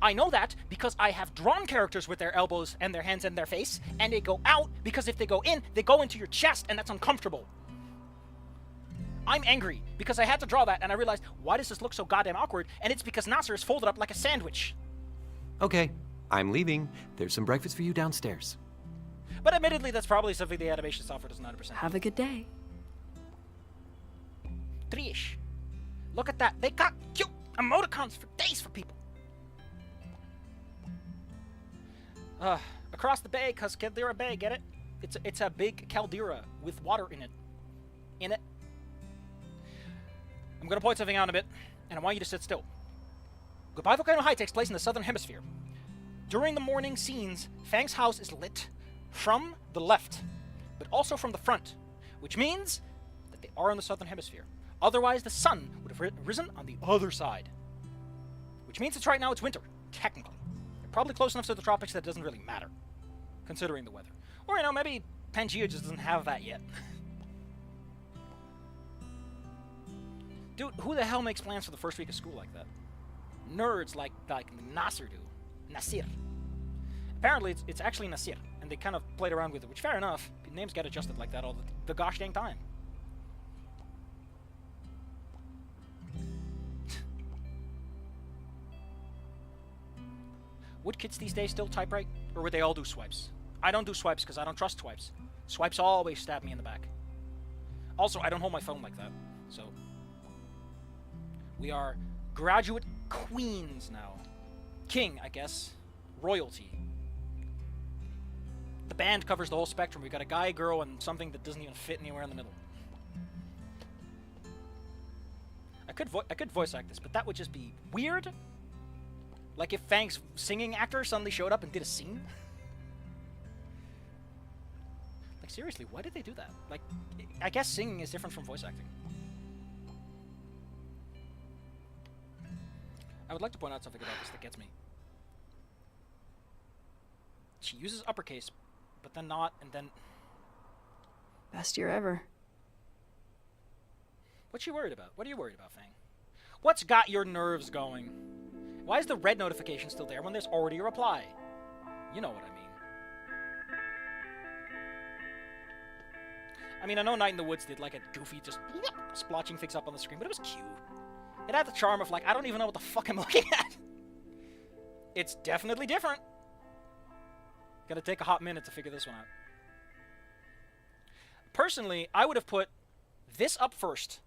I know that because I have drawn characters with their elbows and their hands and their face, and they go out because if they go in, they go into your chest, and that's uncomfortable. I'm angry because I had to draw that, and I realized, why does this look so goddamn awkward? And it's because Nasser is folded up like a sandwich. Okay, I'm leaving. There's some breakfast for you downstairs. But admittedly, that's probably something the animation software doesn't 100%. Have a good day. Trish. Look at that. They got cute emoticons for days for people. Across the bay, cause Caldera Bay, get it? It's a big caldera with water in it. I'm gonna point something out in a bit, and I want you to sit still. Goodbye Volcano High takes place in the southern hemisphere. During the morning scenes, Fang's house is lit from the left, but also from the front, which means that they are in the southern hemisphere. Otherwise, the sun would have risen on the other side. Which means right now it's winter, technically. They're probably close enough to the tropics that it doesn't really matter, considering the weather. Or, you know, maybe Pangea just doesn't have that yet. Dude, who the hell makes plans for the first week of school like that? Nerds like Nasser do. Nasir. Apparently, it's actually Nasir, and they kind of played around with it, which, fair enough. Names get adjusted like that all the gosh dang time. Would kids these days still typewrite, or would they all do swipes? I don't do swipes because I don't trust swipes. Swipes always stab me in the back. Also, I don't hold my phone like that, so... We are graduate queens now. King, I guess. Royalty. The band covers the whole spectrum. We got a guy, girl, and something that doesn't even fit anywhere in the middle. I could voice act this, but that would just be weird. Like if Fang's singing actor suddenly showed up and did a scene. Like seriously, why did they do that? Like, I guess singing is different from voice acting. I would like to point out something about this that gets me. She uses uppercase, but then not, and then... Best year ever. What's she worried about? What are you worried about, Fang? What's got your nerves going? Why is the red notification still there when there's already a reply? You know what I mean, I know Night in the Woods did like a goofy just splotching things up on the screen, but it was cute. It had the charm of like, I don't even know what the fuck I'm looking at. It's definitely different. Gonna take a hot minute to figure this one out. Personally, I would have put this up first.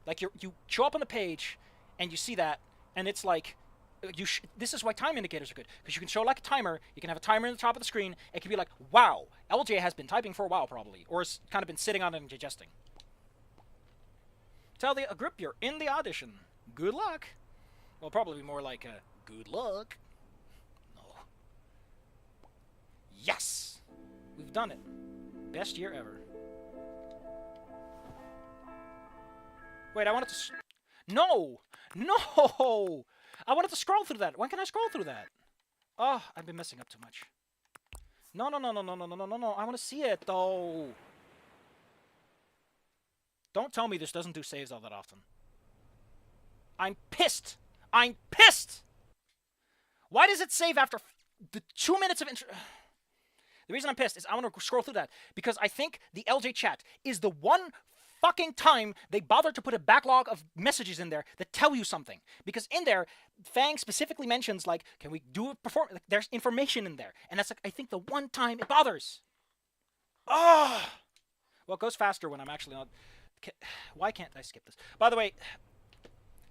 Like you show up on the page, and you see that, and it's like, this is why time indicators are good, because you can show like a timer. You can have a timer in the top of the screen. It can be like, wow, LJ has been typing for a while probably, or has kind of been sitting on it and digesting. Tell the group you're in the audition. Good luck. Well, probably be more like good luck. No. Yes, we've done it. Best year ever. Wait, I wanted to. No! No! I wanted to scroll through that. When can I scroll through that? Oh, I've been messing up too much. No, no, no, no, no, no, no, no, no, no. I want to see it, though. Don't tell me this doesn't do saves all that often. I'm pissed. I'm pissed! Why does it save after the 2 minutes of intro? The reason I'm pissed is I want to scroll through that because I think the LJ chat is the one fucking time they bother to put a backlog of messages in there that tell you something. Because in there, Fang specifically mentions, like, can we do a performance? Like, there's information in there. And that's, like, I think the one time it bothers. Ah! Oh! Well, it goes faster when I'm actually not... Why can't I skip this? By the way,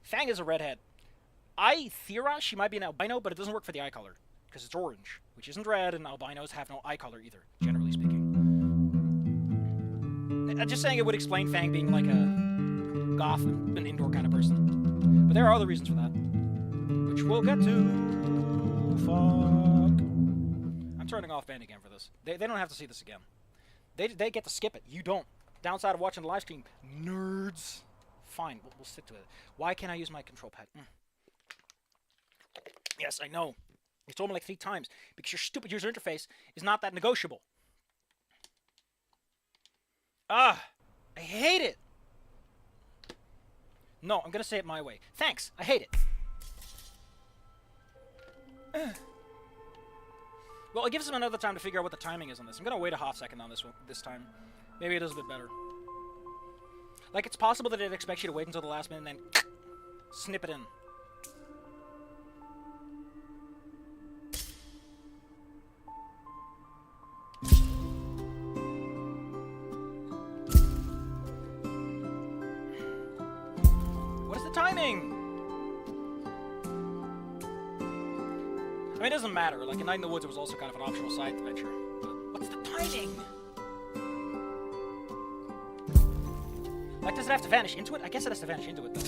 Fang is a redhead. I theorize she might be an albino, but it doesn't work for the eye color. Because it's orange, which isn't red, and albinos have no eye color either, generally speaking. I'm just saying it would explain Fang being like a goth, an indoor kind of person. But there are other reasons for that, which we'll get to. Fuck. I'm turning off Band again for this. They don't have to see this again. They get to skip it. You don't. Downside of watching the live stream, nerds. Fine, we'll stick to it. Why can't I use my control pad? Yes, I know. You told me like 3 times because your stupid user interface is not that negotiable. Ah, I hate it. No, I'm gonna say it my way. Thanks, I hate it. Well, it gives them another time to figure out what the timing is on this. I'm gonna wait a hot second on this one this time. Maybe it is a bit better. Like, it's possible that it expects you to wait until the last minute and then snip it in. What is the timing? I mean, it doesn't matter. Like, in Night in the Woods, it was also kind of an optional side adventure. But what's the timing? Like, does it have to vanish into it? I guess it has to vanish into it, though.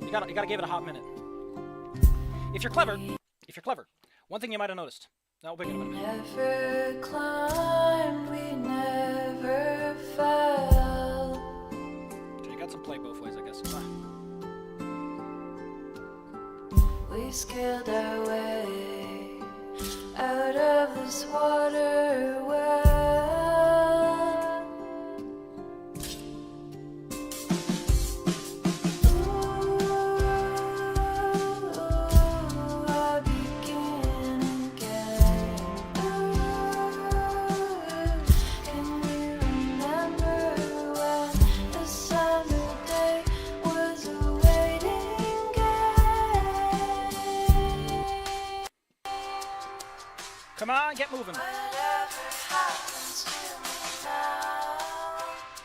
You gotta give it a hot minute. If you're clever, one thing you might have noticed. That'll be in a minute. Never climbed, we never fell. So you got some play both ways, I guess. We scaled our way out of this water well. I begin again. Can you remember when the summer day was a waiting game? Come on, get moving. Whatever happens to me now.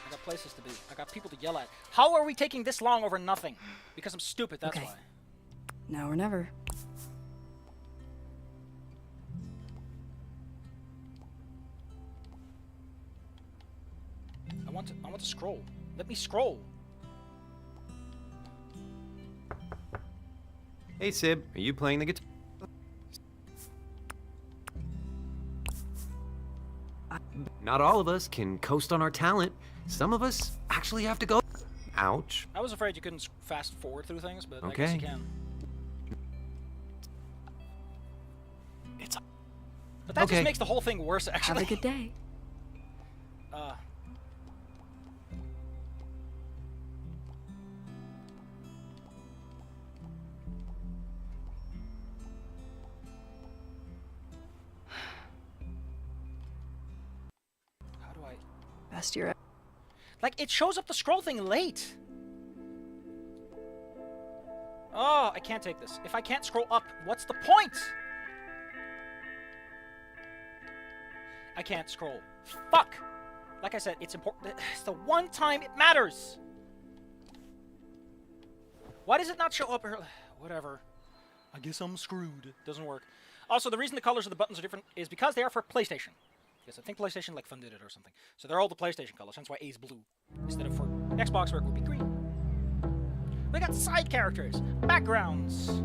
I got places to be. I got people to yell at. How are we taking this long over nothing? Because I'm stupid, that's Okay. why. Now or never. I want to scroll. Let me scroll. Hey, Sib, are you playing the guitar? Not all of us can coast on our talent. Some of us actually have to go. Ouch. I was afraid you couldn't fast forward through things, but I guess you Okay. can. It's But that Okay. just makes the whole thing worse, Have actually. a good day. How do I... Best year. Like, it shows up the scroll thing late. Oh, I can't take this. If I can't scroll up, what's the point? I can't scroll. Fuck! Like I said, it's important. It's the one time it matters. Why does it not show up early? Whatever. I guess I'm screwed. Doesn't work. Also, the reason the colors of the buttons are different is because they are for PlayStation. Yes, I think PlayStation like funded it or something. So they're all the PlayStation colors. Hence why A is blue instead of for Xbox where it would be green. We got side characters, backgrounds,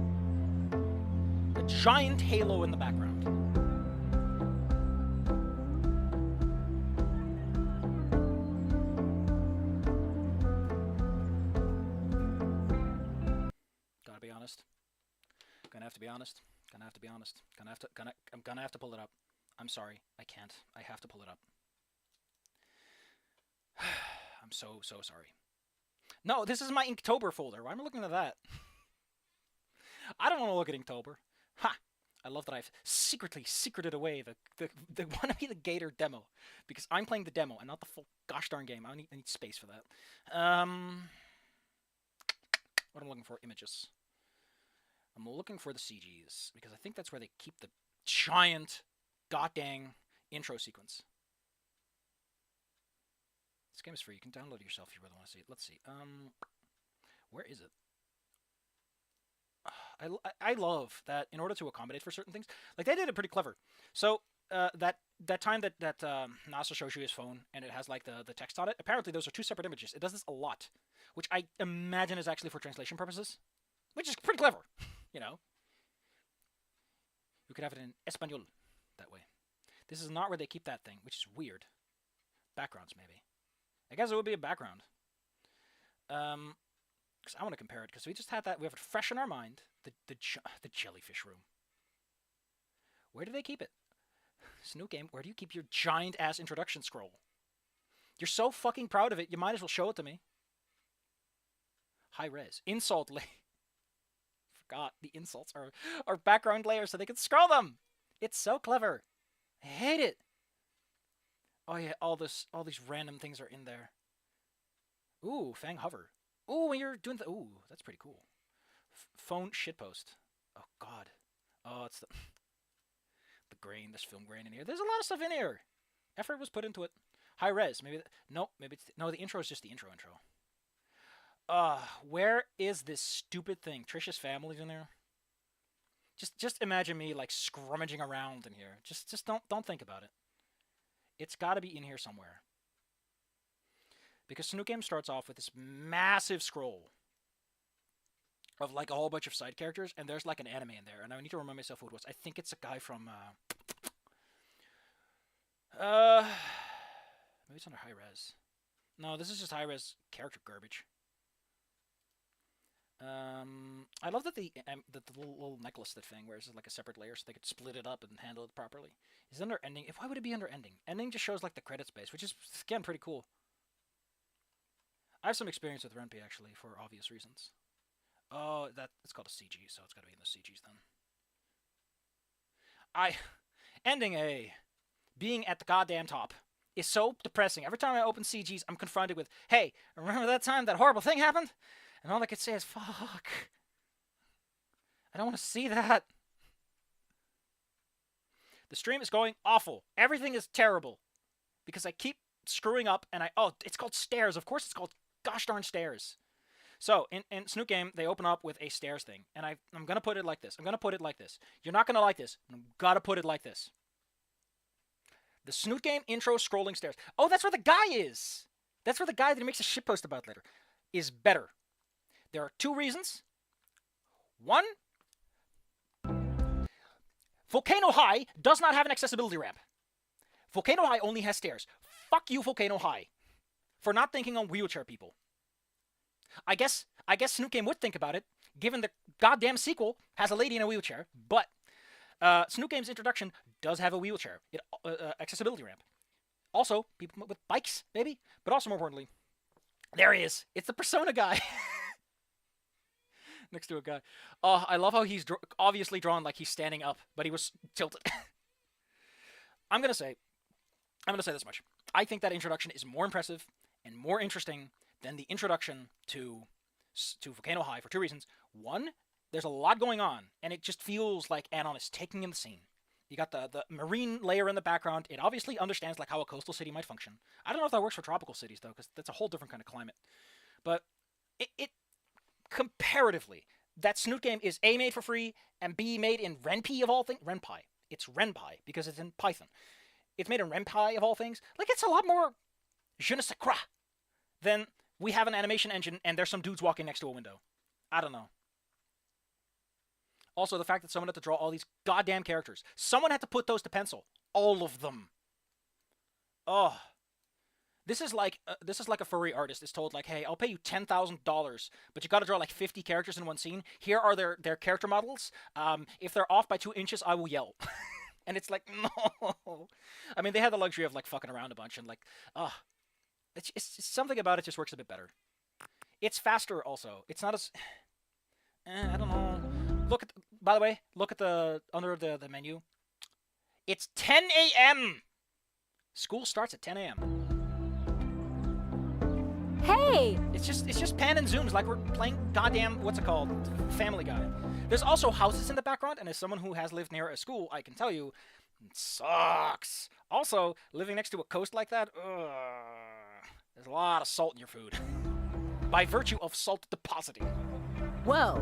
a giant halo in the background. Gotta be honest. Gonna have to be honest. Gonna have to be honest. I'm gonna have to pull it up. I'm sorry. I can't. I have to pull it up. I'm so sorry. No, this is my Inktober folder. Why am I looking at that? I don't want to look at Inktober. Ha! I love that I've secreted away the wanna be the Gator demo. Because I'm playing the demo and not the full gosh darn game. I need space for that. What am I looking for? Images. I'm looking for the CGs, because I think that's where they keep the giant goddamn intro sequence. This game is free. You can download it yourself if you really want to see it. Let's see. Where is it? I love that in order to accommodate for certain things, like they did it pretty clever. So that time that NASA shows you his phone and it has like the text on it, apparently those are two separate images. It does this a lot, which I imagine is actually for translation purposes, which is pretty clever. You know, you could have it in Espanol that way. This is not where they keep that thing, which is weird. Backgrounds, maybe. I guess it would be a background. Because I want to compare it, because we just had that. We have it fresh in our mind. The jellyfish room. Where do they keep it? Snook Game, where do you keep your giant ass introduction scroll? You're so fucking proud of it, you might as well show it to me. High res. Insult layer. Forgot the insults are background layers so they can scroll them. It's so clever. I hate it. Oh yeah, all these random things are in there. Ooh, Fang Hover. Ooh, when you're doing the ooh, that's pretty cool. Phone shitpost. Oh god. Oh, it's the grain. There's film grain in here. There's a lot of stuff in here. Effort was put into it. High res. Maybe maybe it's no. The intro is just the intro. Where is this stupid thing? Trish's family's in there. Just imagine me like scrummaging around in here. Just don't think about it. It's got to be in here somewhere. Because Snook Game starts off with this massive scroll of like a whole bunch of side characters, and there's like an anime in there, and I need to remind myself who it was. I think it's a guy from maybe it's under high res. No, this is just high res character garbage. I love that the little necklace thing, where it's like a separate layer, so they could split it up and handle it properly. Is it under ending? Why would it be under ending? Ending just shows like the credits base, which is again pretty cool. I have some experience with Renpy actually, for obvious reasons. Oh, it's called a CG, so it's got to be in the CGs then. Ending A, being at the goddamn top, is so depressing. Every time I open CGs, I'm confronted with, hey, remember that time that horrible thing happened? And all I could say is, fuck. I don't want to see that. The stream is going awful. Everything is terrible. Because I keep screwing up, and it's called stairs. Of course it's called gosh darn stairs. So, in Snook Game, they open up with a stairs thing. And I'm going to put it like this. You're not going to like this. I'm going to put it like this. The Snook Game intro scrolling stairs. Oh, that's where the guy is. That's where the guy that he makes a shitpost about later is better. There are two reasons. One, Volcano High does not have an accessibility ramp. Volcano High only has stairs. Fuck you, Volcano High, for not thinking on wheelchair people. I guess Snook Game would think about it, given the goddamn sequel has a lady in a wheelchair, but Snook Game's introduction does have a wheelchair accessibility ramp. Also, people with bikes, maybe, but also more importantly, there he is. It's the Persona guy. Next to a guy. Oh, I love how he's obviously drawn like he's standing up, but he was tilted. I'm gonna say this much. I think that introduction is more impressive and more interesting than the introduction to Volcano High for two reasons. One, there's a lot going on, and it just feels like Anon is taking in the scene. You got the marine layer in the background. It obviously understands like how a coastal city might function. I don't know if that works for tropical cities though, because that's a whole different kind of climate. But it comparatively, that Snoot game is A, made for free, and B, made in RenPy of all things. RenPy. It's RenPy because it's in Python. It's made in RenPy of all things. Like, it's a lot more je ne sais quoi than we have an animation engine and there's some dudes walking next to a window. I don't know. Also, the fact that someone had to draw all these goddamn characters. Someone had to put those to pencil. All of them. Oh. This is like a furry artist is told, like, hey, I'll pay you $10,000, but you got to draw like 50 characters in one scene. Here are their character models. If they're off by 2 inches, I will yell. And it's like, no. I mean, they had the luxury of like fucking around a bunch and like, it's something about it just works a bit better. It's faster also. It's not as, I don't know. By the way, look at the under the menu. It's 10 a.m. School starts at 10 a.m. Hey! It's just pan and zooms like we're playing goddamn, what's it called? Family Guy. There's also houses in the background, and as someone who has lived near a school, I can tell you, it sucks. Also, living next to a coast like that, there's a lot of salt in your food. By virtue of salt depositing. Whoa.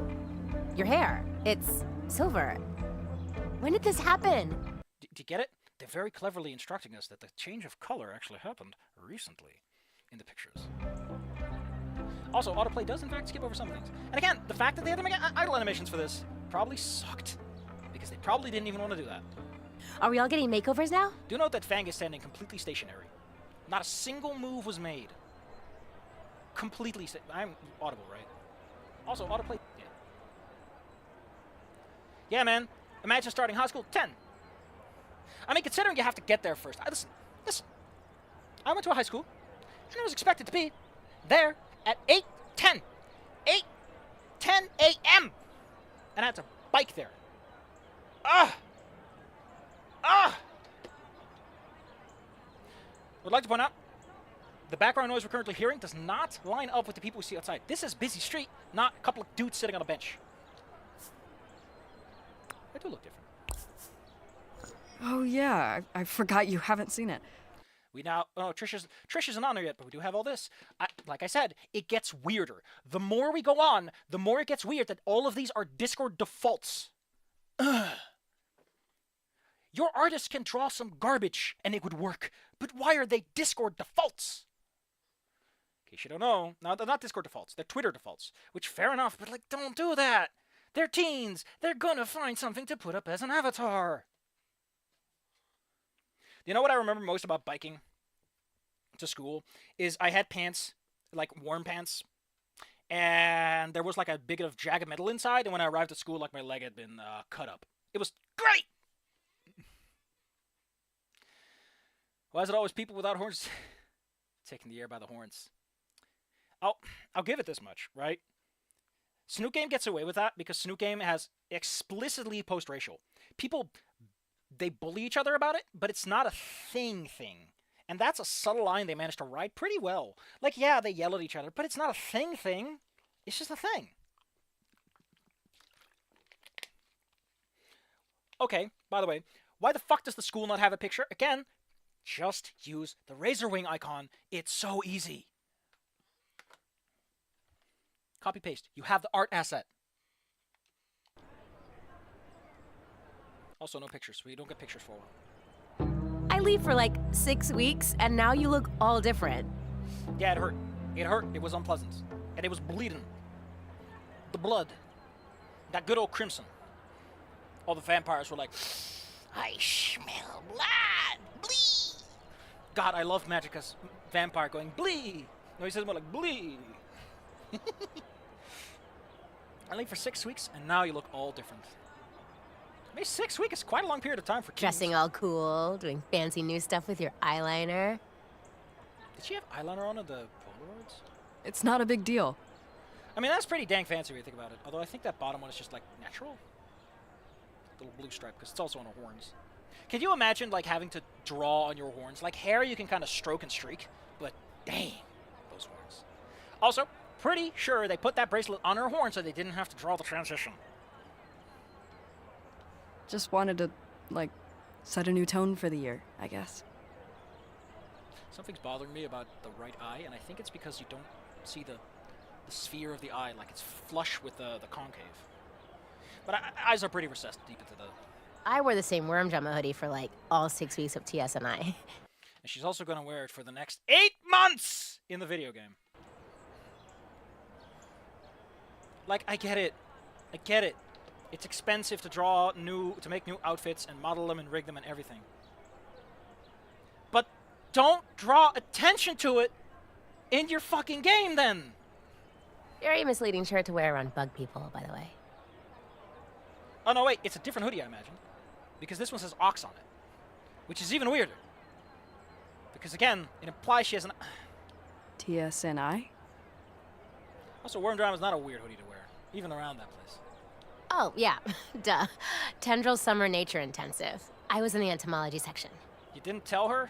Your hair. It's silver. When did this happen? Do you get it? They're very cleverly instructing us that the change of color actually happened recently in the pictures. Also, autoplay does in fact skip over some things. And again, the fact that they had to make idle animations for this probably sucked. Because they probably didn't even want to do that. Are we all getting makeovers now? Do note that Fang is standing completely stationary. Not a single move was made. Completely I'm audible, right? Also, autoplay... Yeah. Yeah, man. Imagine starting high school at 10. I mean, considering you have to get there first. Listen. I went to a high school, and I was expected to be there at 8:10. 8:10 a.m. And I had to bike there. Would like to point out, the background noise we're currently hearing does not line up with the people we see outside. This is busy street, not a couple of dudes sitting on a bench. They do look different. Oh yeah, I forgot you haven't seen it. We now, Trish isn't on there yet, but we do have all this. Like I said, it gets weirder. The more we go on, the more it gets weird that all of these are Discord defaults. Ugh. Your artist can draw some garbage and it would work, but why are they Discord defaults? In case you don't know, no, they're not Discord defaults, they're Twitter defaults, which fair enough, but like, don't do that. They're teens. They're gonna find something to put up as an avatar. You know what I remember most about biking to school is I had pants, like warm pants, and there was like a bit of jagged metal inside, and when I arrived at school, like my leg had been cut up. It was great! Why is it always people without horns taking the air by the horns? I'll give it this much, right? Snoot Game gets away with that because Snoot Game has explicitly post-racial. People, they bully each other about it, but it's not a thing. And that's a subtle line they managed to ride pretty well. Like, yeah, they yell at each other, but it's not a thing. It's just a thing. Okay, by the way, why the fuck does the school not have a picture? Again, just use the razor wing icon. It's so easy. Copy paste. You have the art asset. Also, no pictures. We don't get pictures for a while. I leave for like 6 weeks, and now you look all different. Yeah, it hurt. It hurt. It was unpleasant. And it was bleeding. The blood. That good old crimson. All the vampires were like, I smell blood. Bleed. God, I love Magica's vampire going, bleed. No, he says more like, bleed. I leave for 6 weeks, and now you look all different. I mean, 6 weeks is quite a long period of time for kids. Dressing all cool, doing fancy new stuff with your eyeliner. Did she have eyeliner on in the Polaroids? It's not a big deal. I mean, that's pretty dang fancy when you think about it. Although I think that bottom one is just, like, natural. Little blue stripe, because it's also on her horns. Can you imagine, like, having to draw on your horns? Like, hair you can kind of stroke and streak, but dang, those horns. Also, pretty sure they put that bracelet on her horn so they didn't have to draw the transition. Just wanted to, like, Set a new tone for the year, I guess. Something's bothering me about the right eye, and I think it's because you don't see the sphere of the eye, like it's flush with the concave. But eyes are pretty recessed deep into the... I wore the same worm drama hoodie for like all 6 weeks of TSNI. And she's also going to wear it for the next 8 months in the video game. Like, I get it. I get it. It's expensive to make new outfits and model them and rig them and everything. But don't draw attention to it in your fucking game then. Very misleading shirt to wear around bug people, by the way. Oh no, wait, it's a different hoodie, I imagine. Because this one says Ox on it. Which is even weirder. Because again, it implies she has an... TSNI? Also, Worm Drama is not a weird hoodie to wear, even around that place. Oh, yeah. Duh. Tendril Summer Nature Intensive. I was in the entomology section. You didn't tell her?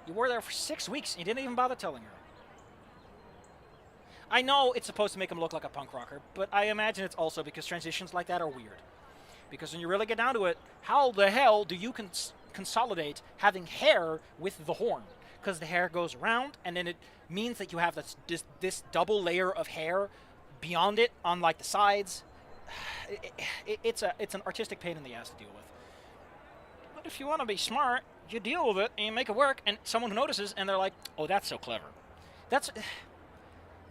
You were there for 6 weeks and you didn't even bother telling her. I know it's supposed to make him look like a punk rocker, but I imagine it's also because transitions like that are weird. Because when you really get down to it, how the hell do you consolidate having hair with the horn? Because the hair goes around, and then it means that you have this double layer of hair beyond it on like the sides. It's an artistic pain in the ass to deal with. But if you want to be smart, you deal with it and you make it work, and someone who notices, and they're like, "Oh, that's so clever." That's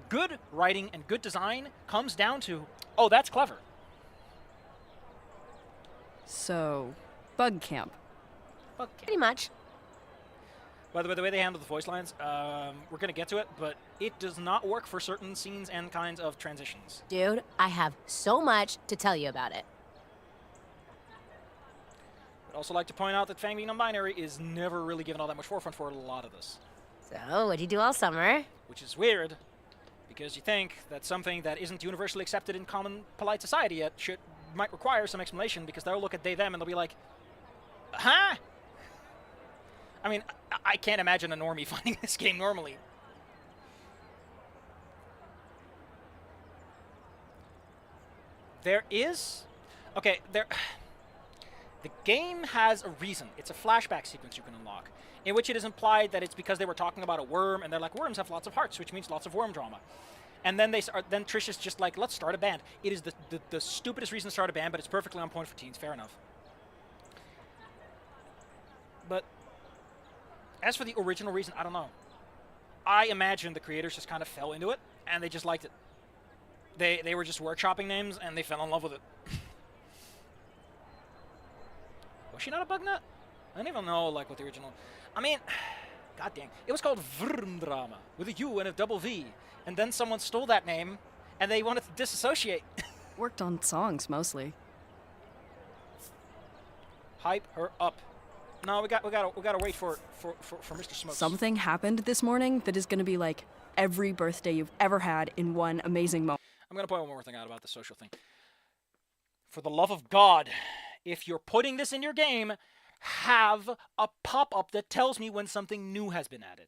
good writing and good design comes down to, "Oh, that's clever." So, bug camp. Pretty much. By the way, the way they handle the voice lines, we're going to get to it, but it does not work for certain scenes and kinds of transitions. Dude, I have so much to tell you about it. I'd also like to point out that Fang being non-binary is never really given all that much forefront for a lot of this. So, what'd you do all summer? Which is weird, because you think that something that isn't universally accepted in common polite society yet might require some explanation, because they'll look at they, them, and they'll be like, huh? I mean, I can't imagine a normie finding this game normally. There is... Okay, the game has a reason. It's a flashback sequence you can unlock, in which it is implied that it's because they were talking about a worm, and they're like, worms have lots of hearts, which means lots of worm drama. And then then Trish is just like, let's start a band. It is the stupidest reason to start a band, but it's perfectly on point for teens. Fair enough. But as for the original reason, I don't know. I imagine the creators just kind of fell into it, and they just liked it. They were just workshopping names, and they fell in love with it. Was she not a bug nut? I don't even know, like, what the original... I mean, god dang. It was called Vrmdrama, with a U and a double V. And then someone stole that name, and they wanted to disassociate. Worked on songs, mostly. Hype her up. No, we gotta wait for Mr. Smokes. Something happened this morning that is gonna be like every birthday you've ever had in one amazing moment. I'm gonna point one more thing out about the social thing. For the love of God, if you're putting this in your game, have a pop-up that tells me when something new has been added.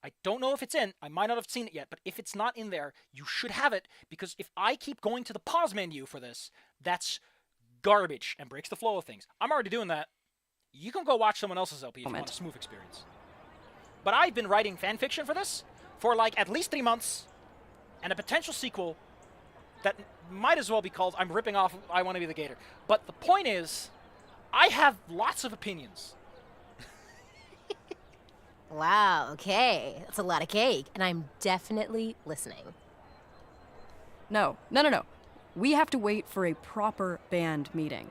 I don't know if it's in. I might not have seen it yet, but if it's not in there, you should have it, because if I keep going to the pause menu for this, that's garbage and breaks the flow of things. I'm already doing that. You can go watch someone else's LP if you want a smooth experience. But I've been writing fan fiction for this for like at least 3 months, and a potential sequel that might as well be called I'm ripping off I Want to Be the Gator. But the point is, I have lots of opinions. Wow, okay. That's a lot of cake, and I'm definitely listening. No. We have to wait for a proper band meeting.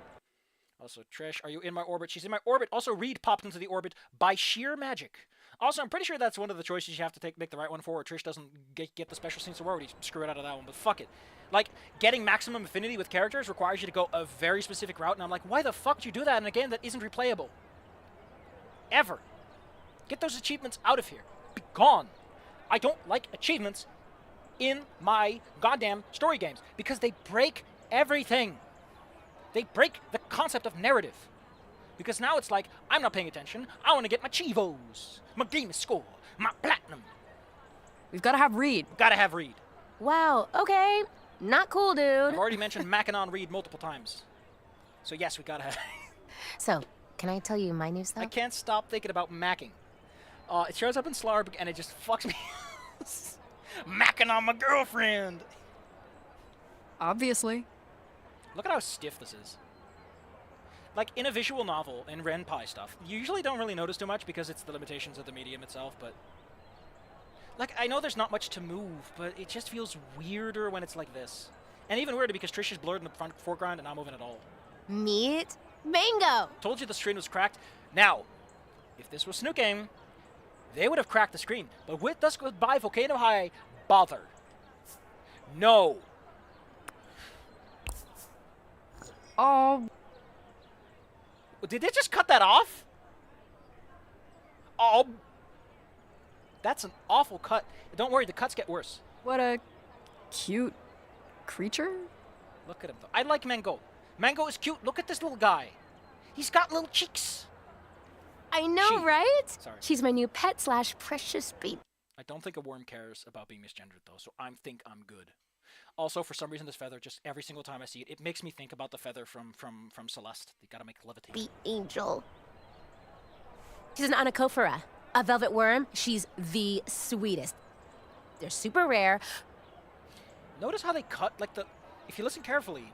Also, Trish, are you in my orbit? She's in my orbit. Also, Reed popped into the orbit by sheer magic. Also, I'm pretty sure that's one of the choices you have to make the right one for, or Trish doesn't get the special scene sorority. Screw it out of that one, but fuck it. Like, getting maximum affinity with characters requires you to go a very specific route, and I'm like, why the fuck do you do that in a game that isn't replayable? Ever. Get those achievements out of here. Be gone. I don't like achievements in my goddamn story games, because they break everything. They break the concept of narrative. Because now it's like, I'm not paying attention. I want to get my Chivos, my gamer score, my platinum. We've got to have Reed. Gotta have Reed. Wow, okay. Not cool, dude. I've already mentioned Mackinac Reed multiple times. So yes, we gotta have... So, Can I tell you my new stuff? I can't stop thinking about macking. It shows up in Slarb and it just fucks me. Macking on my girlfriend. Obviously. Look at how stiff this is. Like, in a visual novel, in Renpai stuff, you usually don't really notice too much because it's the limitations of the medium itself, but... Like, I know there's not much to move, but it just feels weirder when it's like this. And even weirder because Trish is blurred in the foreground and not moving at all. Meet Mango! Told you the screen was cracked. Now, if this was Snook Game, they would have cracked the screen. But with Dusk Goodbye, Volcano High, bother. No. Oh, Did they just cut that off? Oh. That's an awful cut. Don't worry, the cuts get worse. what a cute creature. Look at him, though. I like Mango. Mango is cute. Look at this little guy. He's got little cheeks. I know, She. right? Sorry. She's my new pet / precious baby. I don't think a worm cares about being misgendered, though, so I think I'm good. Also, for some reason, this feather, just every single time I see it, it makes me think about the feather from Celeste. They gotta make levitate. Angel. She's an onychophora, a velvet worm. She's the sweetest. They're super rare. Notice how they cut, like if you listen carefully,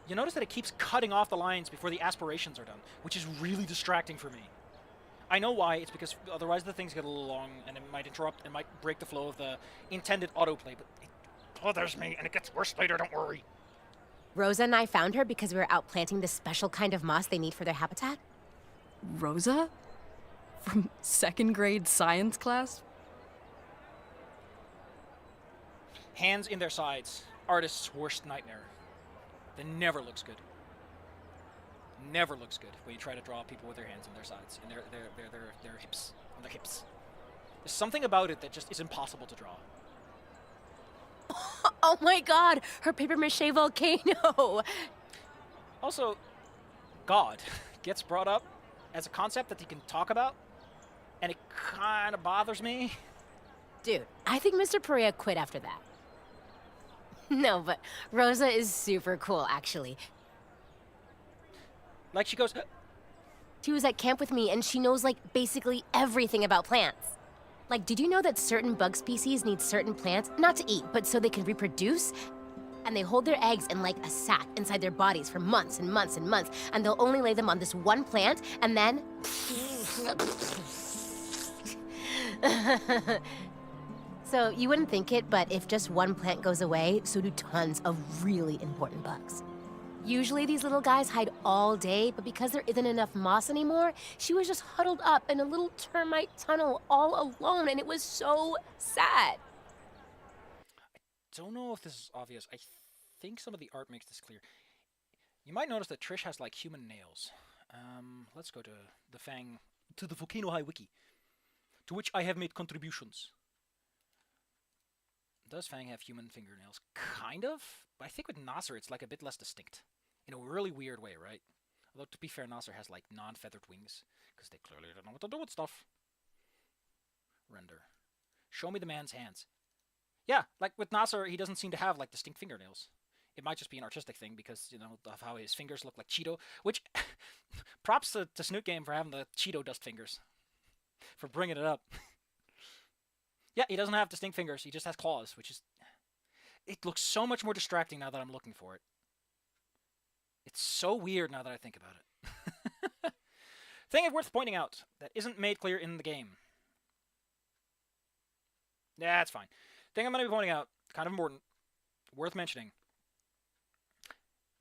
you notice that it keeps cutting off the lines before the aspirations are done, which is really distracting for me. I know why, it's because otherwise the things get a little long and it might interrupt and might break the flow of the intended autoplay, but it bothers me and it gets worse later, don't worry. Rosa and I found her because we were out planting this special kind of moss they need for their habitat. Rosa? From 2nd grade science class? Hands in their sides. Artist's worst nightmare. That never looks good. Never looks good when you try to draw people with their hands in their sides, in their hips, on their hips. There's something about it that just is impossible to draw. Oh my god, her paper mache volcano! Also, God gets brought up as a concept that he can talk about, and it kind of bothers me. Dude, I think Mr. Perea quit after that. No, but Rosa is super cool, actually. Like she goes, She was at camp with me, and she knows, like, basically everything about plants. Like, did you know that certain bug species need certain plants, not to eat, but so they can reproduce? And they hold their eggs in, like, a sack inside their bodies for months and months and months, and they'll only lay them on this one plant, and then... So, you wouldn't think it, but if just one plant goes away, so do tons of really important bugs. Usually these little guys hide all day, but because there isn't enough moss anymore, she was just huddled up in a little termite tunnel all alone, and it was so sad. don't know if this is obvious. I think some of the art makes this clear. You might notice that Trish has, like, human nails. Let's go to the Volcano High wiki, to which I have made contributions. Does Fang have human fingernails? Kind of. But I think with Nasser it's like a bit less distinct. In a really weird way, right? Although to be fair, Nasser has like non-feathered wings, because they clearly don't know what to do with stuff. Render. Show me the man's hands. Yeah, like with Nasser, he doesn't seem to have like distinct fingernails. It might just be an artistic thing because, you know, of how his fingers look like Cheeto, which props to Snoot Game for having the Cheeto dust fingers. For bringing it up. Yeah, he doesn't have distinct fingers. He just has claws, which is... It looks so much more distracting now that I'm looking for it. It's so weird now that I think about it. Thing worth pointing out that isn't made clear in the game. Yeah, that's fine. Thing I'm going to be pointing out, kind of important, worth mentioning.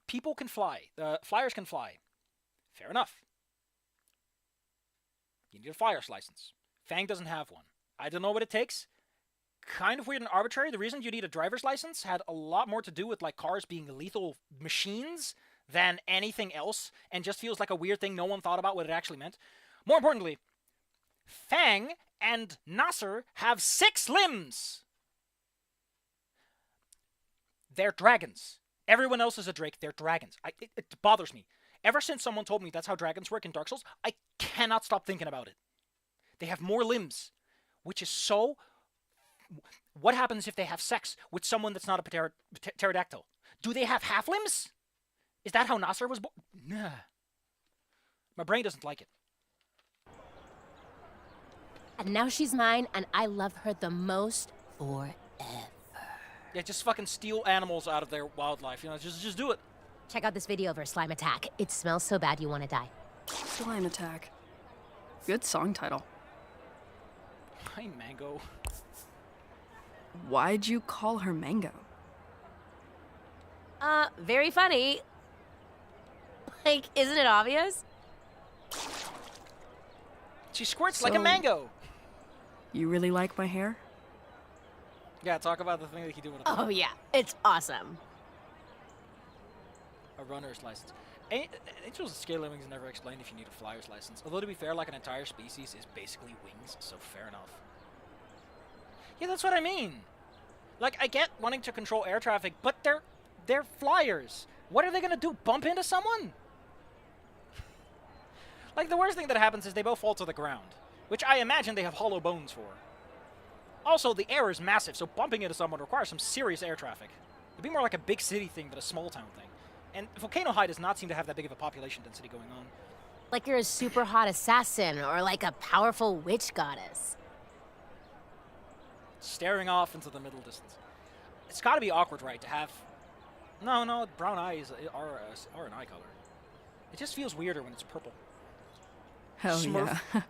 People can fly. Flyers can fly. Fair enough. You need a flyer's license. Fang doesn't have one. I don't know what it takes. Kind of weird and arbitrary. The reason you need a driver's license had a lot more to do with like cars being lethal machines than anything else, and just feels like a weird thing no one thought about what it actually meant. More importantly, Fang and Nasser have 6 limbs. They're dragons. Everyone else is a drake. They're dragons. It bothers me. Ever since someone told me that's how dragons work in Dark Souls, I cannot stop thinking about it. They have more limbs, which is so... What happens if they have sex with someone that's not a pterodactyl? Do they have half limbs? Is that how Nasser was born? Nah. My brain doesn't like it. And now she's mine, and I love her the most forever. Yeah, just fucking steal animals out of their wildlife. You know, just do it. Check out this video of her slime attack. It smells so bad you want to die. Slime attack. Good song title. Hi, Mango. Why'd you call her Mango? Very funny. Like, isn't it obvious? She squirts like a So- mango. You really like my hair? Yeah, talk about the thing that you do with a, Oh yeah, it's awesome. a runner's license. Angels and Scaly Wings never explain if you need a flyer's license. Although, to be fair, like an entire species is basically wings, so fair enough. Yeah, that's what I mean. Like, I get wanting to control air traffic, but they're flyers. What are they gonna do? Bump into someone? Like, the worst thing that happens is they both fall to the ground, which I imagine they have hollow bones for. Also, the air is massive, so bumping into someone requires some serious air traffic. It'd be more like a big city thing than a small town thing. And Volcano High does not seem to have that big of a population density going on. Like you're a super hot assassin or like a powerful witch goddess. Staring off into the middle distance. It's gotta be awkward, right, to have... No, brown eyes are an eye color. It just feels weirder when it's purple. Hell Smurf. yeah.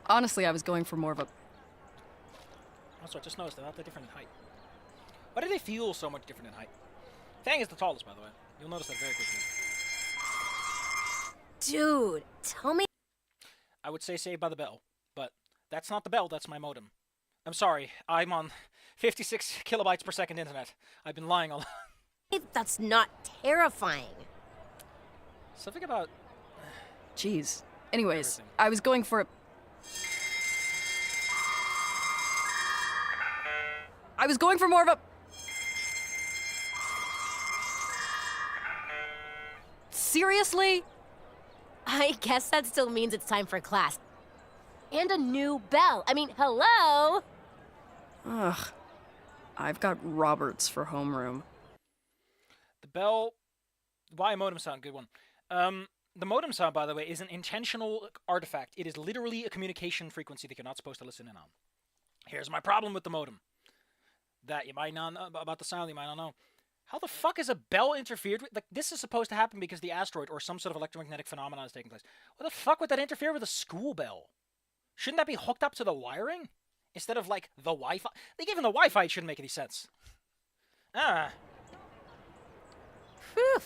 Honestly, I was going for more of a... Also, I just noticed they're not that different in height. Why do they feel so much different in height? Fang is the tallest, by the way. You'll notice that very quickly. Dude, tell me. I would say Saved by the Bell, but that's not the bell, that's my modem. I'm sorry, I'm on 56 kilobytes per second internet. I've been lying a lot. That's not terrifying. Something about... Jeez. Anyways, Everything. I was going for a... I was going for more of a... Seriously? I guess that still means it's time for class. And a new bell. I mean, hello? Ugh. I've got Roberts for homeroom. The bell... Why modem sound? Good one. The modem sound, by the way, is an intentional artifact. It is literally a communication frequency that you're not supposed to listen in on. Here's my problem with the modem. That you might not know about the sound, you might not know. How the fuck is a bell interfered with? Like, this is supposed to happen because the asteroid or some sort of electromagnetic phenomenon is taking place. What the fuck would that interfere with a school bell? Shouldn't that be hooked up to the wiring? Instead of, like, the Wi-Fi? Like, even the Wi-Fi shouldn't make any sense. Whew.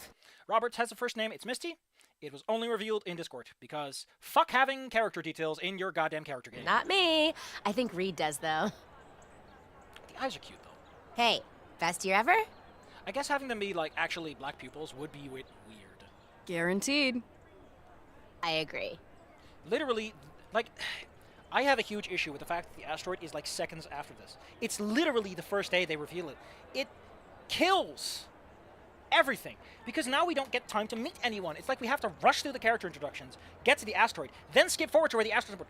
Roberts has a first name. It's Misty. It was only revealed in Discord, because fuck having character details in your goddamn character game. Not me. I think Reed does, though. The eyes are cute, though. Hey, best year ever? I guess having them be, like, actually black pupils would be weird. Guaranteed. I agree. Literally, like, I have a huge issue with the fact that the asteroid is, like, seconds after this. It's literally the first day they reveal it. It kills everything, because now we don't get time to meet anyone. It's like we have to rush through the character introductions, get to the asteroid, then skip forward to where the asteroid...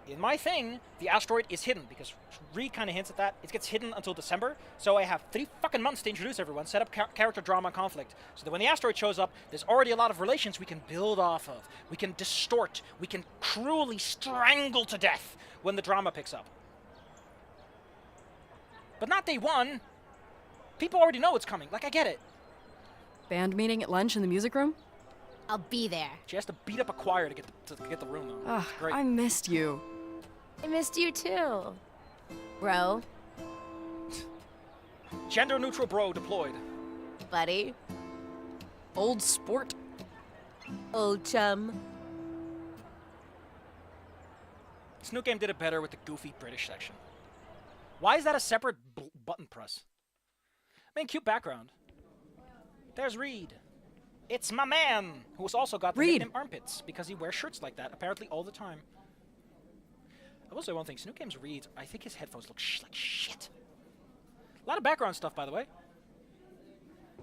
In my thing, the asteroid is hidden, because Reed kind of hints at that. It gets hidden until December, so I have 3 fucking months to introduce everyone, set up character drama and conflict, so that when the asteroid shows up, there's already a lot of relations we can build off of. We can distort, we can cruelly strangle to death when the drama picks up. But not day one. People already know it's coming. Like, I get it. Band meeting at lunch in the music room? I'll be there. She has to beat up a choir to get the room, though. Ugh, Great. I missed you. I missed you, too. Bro, Gender-neutral bro deployed. buddy, Old sport. old chum. Snook Game did it better with the goofy British section. Why is that a separate button press? I mean, cute background. There's Reed. It's my man, who's also got the Reed. nickname Armpits, because he wears shirts like that, apparently all the time. I will say one thing, Snook Game's Reed, I think his headphones look like shit. A lot of background stuff, by the way.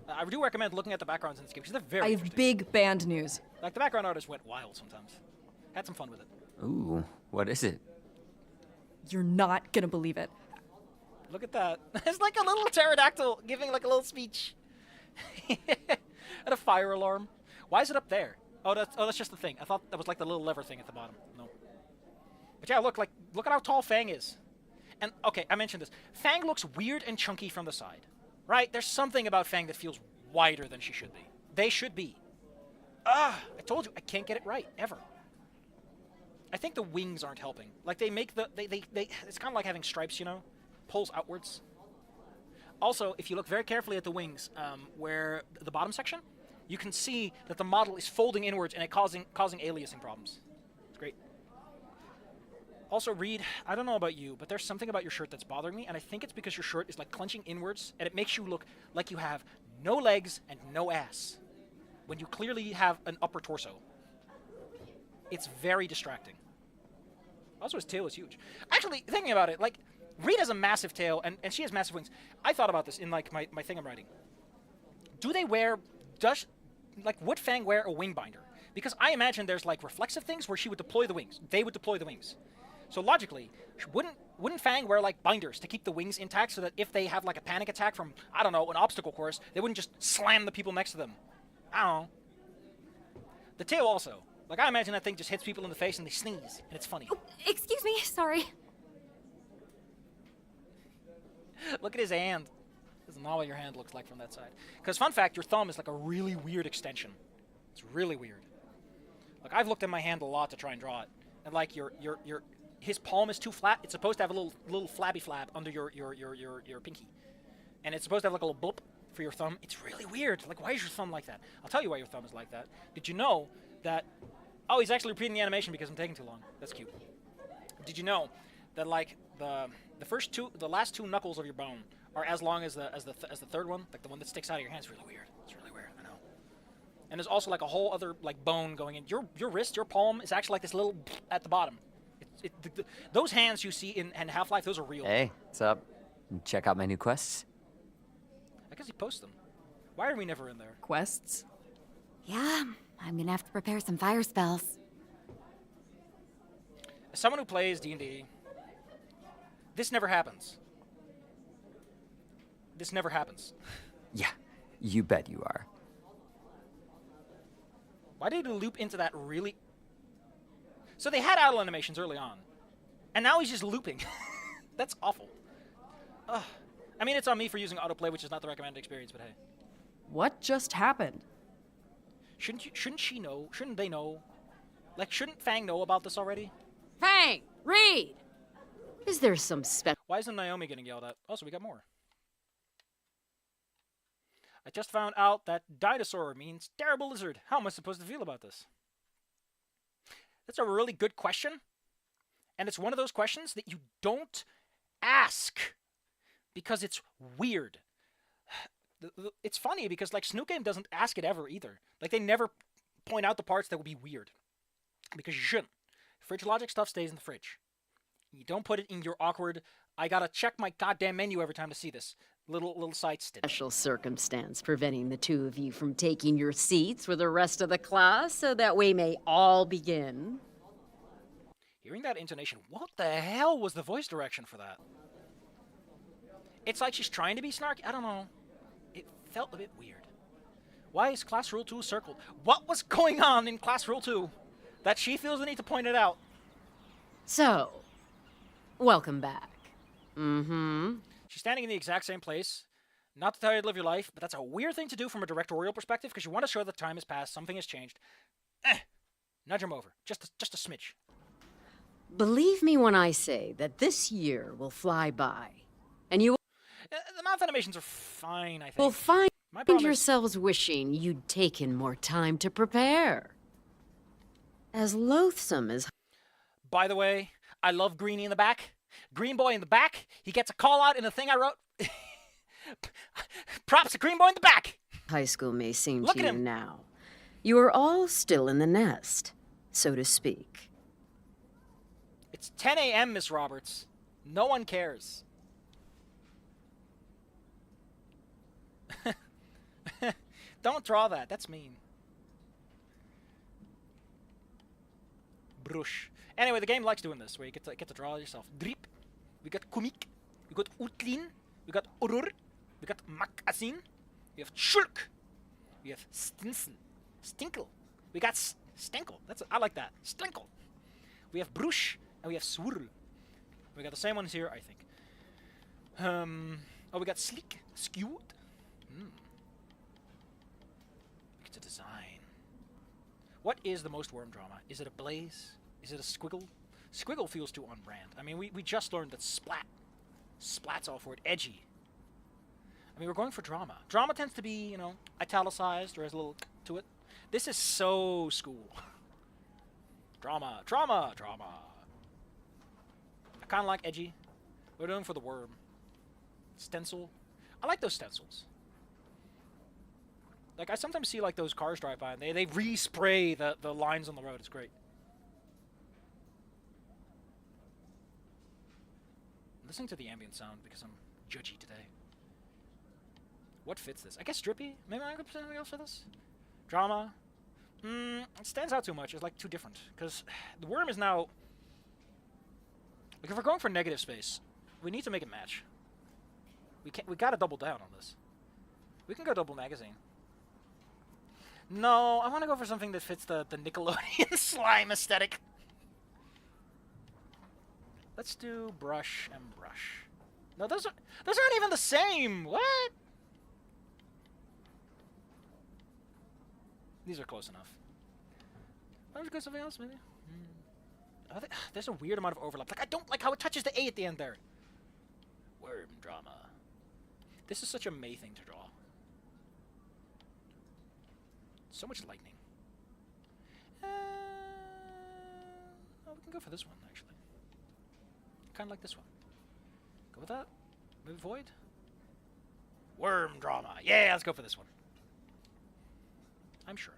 I do recommend looking at the backgrounds in this game, because they're very I have interesting. big band news. Like, the background artists went wild sometimes. Had some fun with it. Ooh, what is it? You're not gonna believe it. Look at that. It's like a little pterodactyl giving like a little speech. And a fire alarm. Why is it up there? Oh, that's just the thing. I thought that was like the little lever thing at the bottom. No. But yeah, look at how tall Fang is. And okay, I mentioned this. Fang looks weird and chunky from the side, right? There's something about Fang that feels wider than she should be. They should be. I told you I can't get it right ever. I think the wings aren't helping. Like they make the they it's kind of like having stripes, you know, pulls outwards. Also, if you look very carefully at the wings, where the bottom section, you can see that the model is folding inwards and it causing aliasing problems. It's great. Also, Reed, I don't know about you, but there's something about your shirt that's bothering me, and I think it's because your shirt is like clenching inwards, and it makes you look like you have no legs and no ass, when you clearly have an upper torso. It's very distracting. Also, his tail is huge. Actually, thinking about it, like, Reed has a massive tail, and she has massive wings. I thought about this in, like, my thing I'm writing. Would Fang wear a wing binder? Because I imagine there's, like, reflexive things where she would deploy the wings. They would deploy the wings. So logically, wouldn't Fang wear, like, binders to keep the wings intact so that if they have, like, a panic attack from, I don't know, an obstacle course, they wouldn't just slam the people next to them? I don't know. The tail also. Like, I imagine that thing just hits people in the face and they sneeze, and it's funny. Oh, excuse me, sorry. Look at his hand. This is not what your hand looks like from that side. Because, fun fact, your thumb is like a really weird extension. It's really weird. Like, I've looked at my hand a lot to try and draw it. And, like, his palm is too flat. It's supposed to have a little flabby flab under your pinky. And it's supposed to have, like, a little blip for your thumb. It's really weird. Like, why is your thumb like that? I'll tell you why your thumb is like that. Did you know that... Oh, he's actually repeating the animation because I'm taking too long. That's cute. Did you know that, like, the last two knuckles of your bone are as long as the third one, like the one that sticks out of your hand? It's really weird. It's really weird. I know. And there's also like a whole other like bone going in your wrist. Your palm is actually like this little at the bottom. Those hands you see in Half-Life, those are real. Hey, what's up? Check out my new quests? I guess he posts them. Why are we never in there? Quests? Yeah, I'm gonna have to prepare some fire spells. As someone who plays D&D, this never happens. This never happens. Yeah, you bet you are. Why did he loop into that really... So they had idle animations early on, and now he's just looping. That's awful. Ugh. I mean, it's on me for using autoplay, which is not the recommended experience, but hey. What just happened? Shouldn't she know? Shouldn't they know? Like, shouldn't Fang know about this already? Fang! Reed! Is there some Why isn't Naomi getting yelled at? Also, we got more. I just found out that dinosaur means terrible lizard. How am I supposed to feel about this? That's a really good question. And it's one of those questions that you don't ask because it's weird. It's funny because, like, Snook Game doesn't ask it ever either. Like, they never point out the parts that would be weird. Because you shouldn't. Fridge logic stuff stays in the fridge. You don't put it in your awkward, I gotta check my goddamn menu every time to see this, little side stitch. special circumstance preventing the two of you from taking your seats for the rest of the class so that we may all begin? Hearing that intonation, what the hell was the voice direction for that? It's like she's trying to be snarky. I don't know. It felt a bit weird. Why is Class Rule 2 circled? What was going on in Class Rule 2 that she feels the need to point it out? So, welcome back. Mm-hmm. She's standing in the exact same place. Not to tell you to live your life, but that's a weird thing to do from a directorial perspective because you want to show that time has passed, something has changed. Nudge him over. Just a smidge. Believe me when I say that this year will fly by, and you The mouth animations are fine, I think. will find My problem is- yourselves wishing you'd taken more time to prepare. As loathsome as By the way, I love Greenie in the back. Green Boy in the back. He gets a call out in the thing I wrote. Props to Green Boy in the back. high school may seem Look to at you him. now, you are all still in the nest, so to speak. It's 10 a.m., Miss Roberts. No one cares. Don't draw that. That's mean. Brush. Anyway, the game likes doing this, where you get to draw it yourself. Drip. We got Kumik. We got Utlin. We got Urur. We got Makasin. We have Shulk. We have Stinsen. Stinkle. We We got Stenkel. I like that. Stenkel. We have Brush and we have Swirl. We got the same ones here, I think. Oh, we got Sleek, Skewed. Look at the design. What is the most worm drama? Is it a blaze? Is it a squiggle? Squiggle feels too on brand. I mean, we just learned that Splat's all for it. Edgy. I mean, we're going for drama. Drama tends to be, you know, italicized or has a little to it. This is so school. Drama, drama, drama. I kind of like edgy. We're doing for the worm. Stencil. I like those stencils. Like, I sometimes see, like, those cars drive by and they re-spray the lines on the road. It's great. I'm listening to the ambient sound because I'm judgy today. What fits this? I guess drippy? Maybe I could put something else for this? Drama. It stands out too much. It's like too different. Because the worm is now... Like, if we're going for negative space, we need to make it match. We gotta double down on this. We can go double magazine. No, I want to go for something that fits the Nickelodeon slime aesthetic. Let's do brush and brush. No, those aren't even the same. What? These are close enough. Why don't we go something else, maybe? There's a weird amount of overlap. Like, I don't like how it touches the A at the end there. Worm drama. This is such a May thing to draw. So much lightning. Oh, we can go for this one, actually. Kind of like this one. Go with that. Maybe void. Worm drama. Yeah, let's go for this one. I'm sure.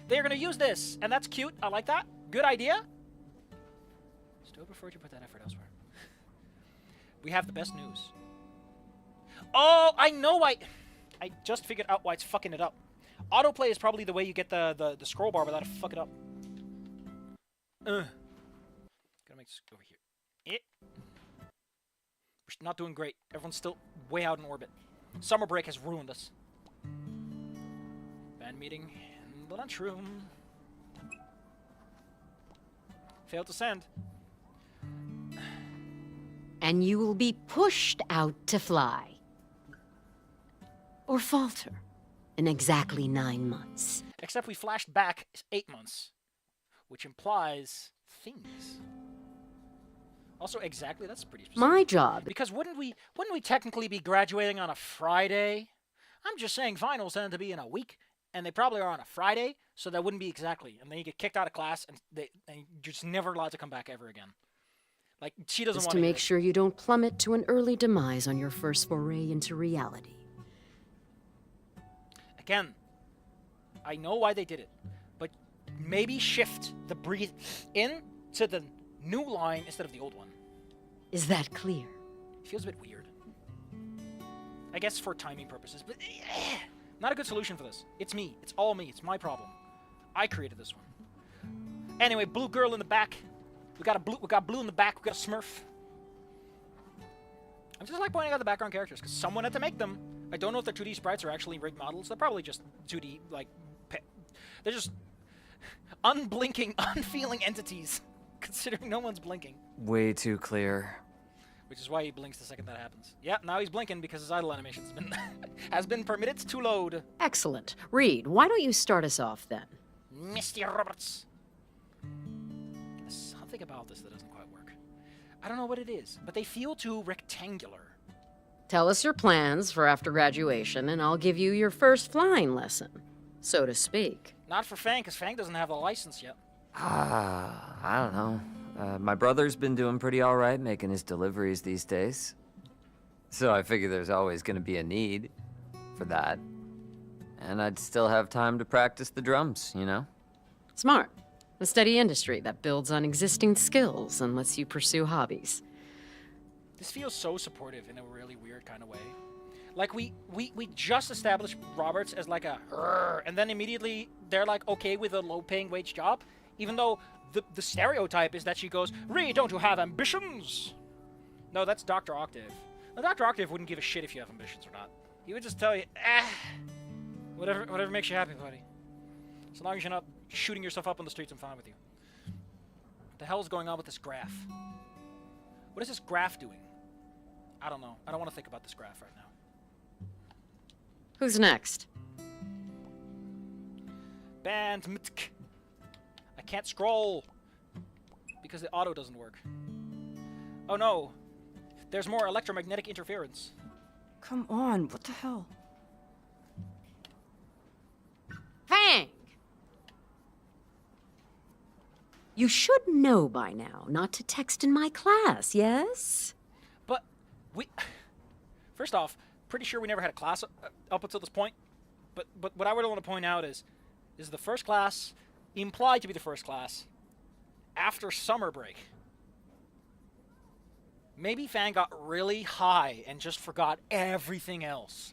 They're gonna use this, and that's cute. I like that. Good idea. Still prefer to put that effort elsewhere. We have the best news. Oh, I know why. I just figured out why it's fucking it up. Autoplay is probably the way you get the scroll bar without fuck it up. Gotta make this over here. We're not doing great. Everyone's still way out in orbit. Summer break has ruined us. Band meeting in the lunchroom. Failed to send. And you will be pushed out to fly. Or falter in exactly 9 months. Except we flashed back 8 months, which implies things. Also, exactly, that's pretty specific. My job. Because wouldn't we technically be graduating on a Friday? I'm just saying finals tend to be in a week, and they probably are on a Friday, so that wouldn't be exactly. And then you get kicked out of class, and you're just never allowed to come back ever again. Like, she doesn't Just want to make sure you don't plummet to an early demise on your first foray into reality. Again, I know why they did it, but maybe shift the breathe in to the new line instead of the old one. Is that clear? It feels a bit weird. I guess for timing purposes, but not a good solution for this. It's me. It's all me. It's my problem. I created this one. Anyway, blue girl in the back. We got blue in the back. We got a Smurf. I'm just like pointing out the background characters because someone had to make them. I don't know if they're 2D sprites or actually rigged models. They're probably just 2D, like, they're just unblinking, unfeeling entities, considering no one's blinking. Way too clear. Which is why he blinks the second that happens. Yeah, now he's blinking because his idle animation has been permitted to load. Excellent. Reed, why don't you start us off then? Mr. Roberts. There's something about this that doesn't quite work. I don't know what it is, but they feel too rectangular. Tell us your plans for after graduation, and I'll give you your first flying lesson, so to speak. Not for Fang, because Fang doesn't have the license yet. I don't know. My brother's been doing pretty all right making his deliveries these days. So I figure there's always going to be a need for that. And I'd still have time to practice the drums, you know? Smart. A steady industry that builds on existing skills and lets you pursue hobbies. This feels so supportive in a really weird kind of way. Like, we just established Roberts as like a and then immediately they're like okay with a low-paying wage job, even though the stereotype is that she goes, Reed, don't you have ambitions? No, that's Dr. Octave. Now, Dr. Octave wouldn't give a shit if you have ambitions or not. He would just tell you, whatever makes you happy, buddy. So long as you're not shooting yourself up on the streets, I'm fine with you. What the hell's going on with this graph? What is this graph doing? I don't know. I don't want to think about this graph right now. Who's next? Band. I can't scroll because the auto doesn't work. Oh no. There's more electromagnetic interference. Come on, what the hell? Fang! You should know by now not to text in my class, yes? But we... First off, pretty sure we never had a class up until this point. But what I would want to point out is the first class implied to be the first class after summer break. Maybe Fang got really high and just forgot everything else.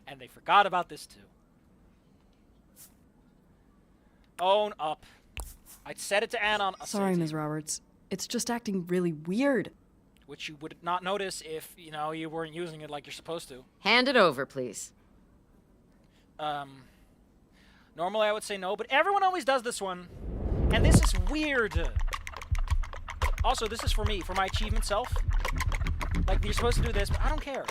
And they forgot about this too. Own up. I'd set it to Anon. Sorry, Ms. Roberts. It's just acting really weird. Which you would not notice if, you know, you weren't using it like you're supposed to. Hand it over, please. Normally I would say no, but everyone always does this one. And this is weird. Also, this is for me, for my achievement self. Like, you're supposed to do this, but I don't care.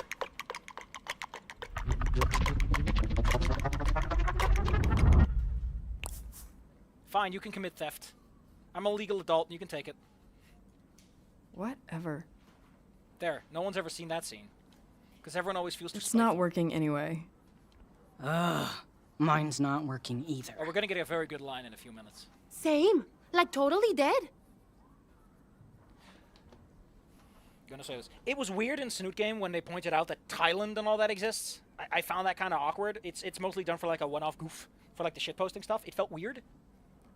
Fine, you can commit theft. I'm a legal adult, and you can take it. Whatever. There, no one's ever seen that scene. Because everyone always feels too It's spiteful. not working anyway. Ugh, mine's not working either. Oh, we're gonna get a very good line in a few minutes. Same. Like, totally dead. Gonna say this. It was weird in Snoot Game when they pointed out that Thailand and all that exists. I found that kind of awkward. It's mostly done for like a one-off goof for like the shitposting stuff. It felt weird.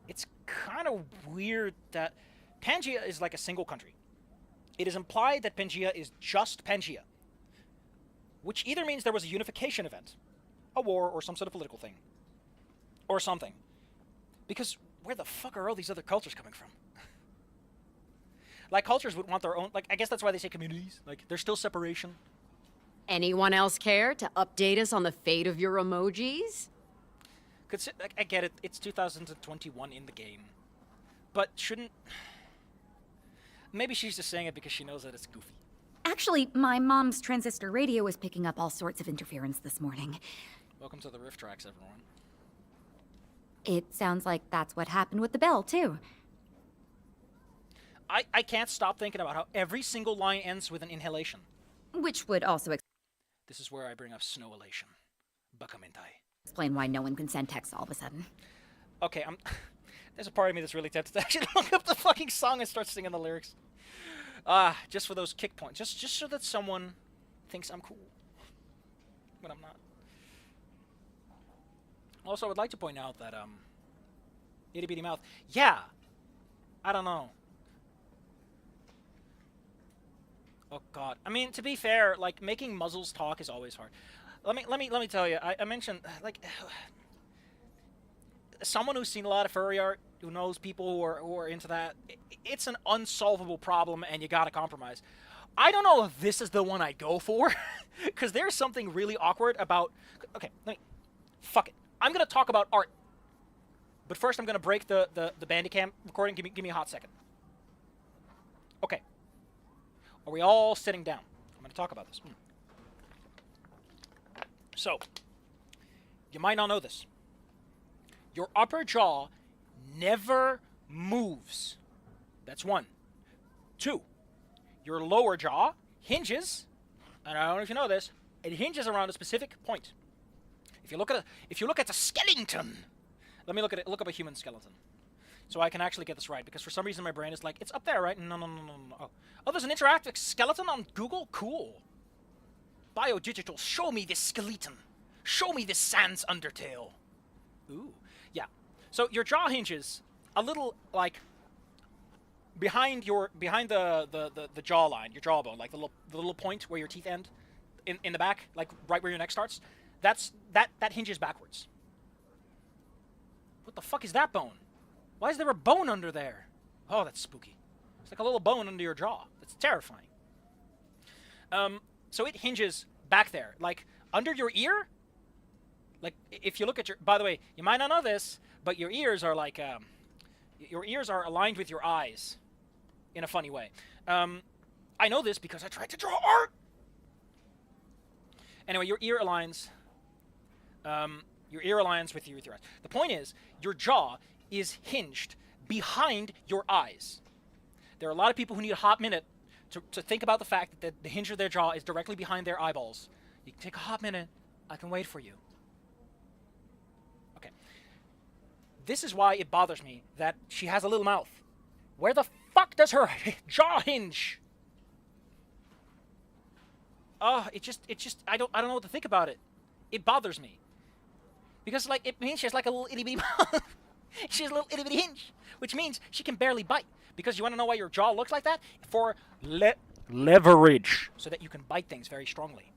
It's kind of weird that Pangaea is like a single country. It is implied that Pangaea is just Pangaea, which either means there was a unification event, a war, or some sort of political thing, or something. Because where the fuck are all these other cultures coming from? Like, cultures would want their own... Like, I guess that's why they say communities. Like, there's still separation. Anyone else care to update us on the fate of your emojis? I get it. It's 2021 in the game. But shouldn't... Maybe she's just saying it because she knows that it's goofy. Actually, my mom's transistor radio was picking up all sorts of interference this morning. Welcome to the rifftracks, everyone. It sounds like that's what happened with the bell, too. I can't stop thinking about how every single line ends with an inhalation. Which would also This is where I bring up snow-elation. Bakamintai. explain why no one can send texts all of a sudden. Okay, there's a part of me that's really tempted to actually look up the fucking song and start singing the lyrics. Just for those kick points. Just so that someone thinks I'm cool. But I'm not. Also, I would like to point out that, itty bitty mouth. Yeah! I don't know. Oh god. I mean, to be fair, like, making muzzles talk is always hard. Let me tell you, I mentioned, like, someone who's seen a lot of furry art, who knows people who are into that, it's an unsolvable problem and you gotta compromise. I don't know if this is the one I'd go for, because there's something really awkward about... Okay, fuck it. I'm gonna talk about art. But first I'm gonna break the Bandicam recording. Give me a hot second. Okay. Are we all sitting down? I'm gonna talk about this. So, you might not know this. Your upper jaw never moves. That's one. Two, your lower jaw hinges, and I don't know if you know this, it hinges around a specific point. If you look at a skeleton, let me look up a human skeleton, so I can actually get this right. Because for some reason my brain is like, it's up there, right? No. Oh, there's an interactive skeleton on Google. Cool. Biodigital. Show me this skeleton. Show me this sans undertale. Ooh, yeah. So your jaw hinges a little like behind the jawline, your jawbone, like the little point where your teeth end in the back, like right where your neck starts. That hinges backwards. What the fuck is that bone? Why is there a bone under there? Oh, that's spooky. It's like a little bone under your jaw. That's terrifying. So it hinges back there, like under your ear, Like, if you look at your... By the way, you might not know this, but your ears are like... your ears are aligned with your eyes in a funny way. I know this because I tried to draw art! Anyway, your ear aligns... your ear aligns with your eyes. The point is, your jaw is hinged behind your eyes. There are a lot of people who need a hot minute to think about the fact that the hinge of their jaw is directly behind their eyeballs. You can take a hot minute. I can wait for you. Okay. This is why it bothers me that she has a little mouth. Where the fuck does her jaw hinge? Oh, it just I don't know what to think about it. It bothers me. Because like it means she has like a little itty bitty mouth. She has a little itty bitty hinge, which means she can barely bite. Because you want to know why your jaw looks like that? For leverage, so that you can bite things very strongly.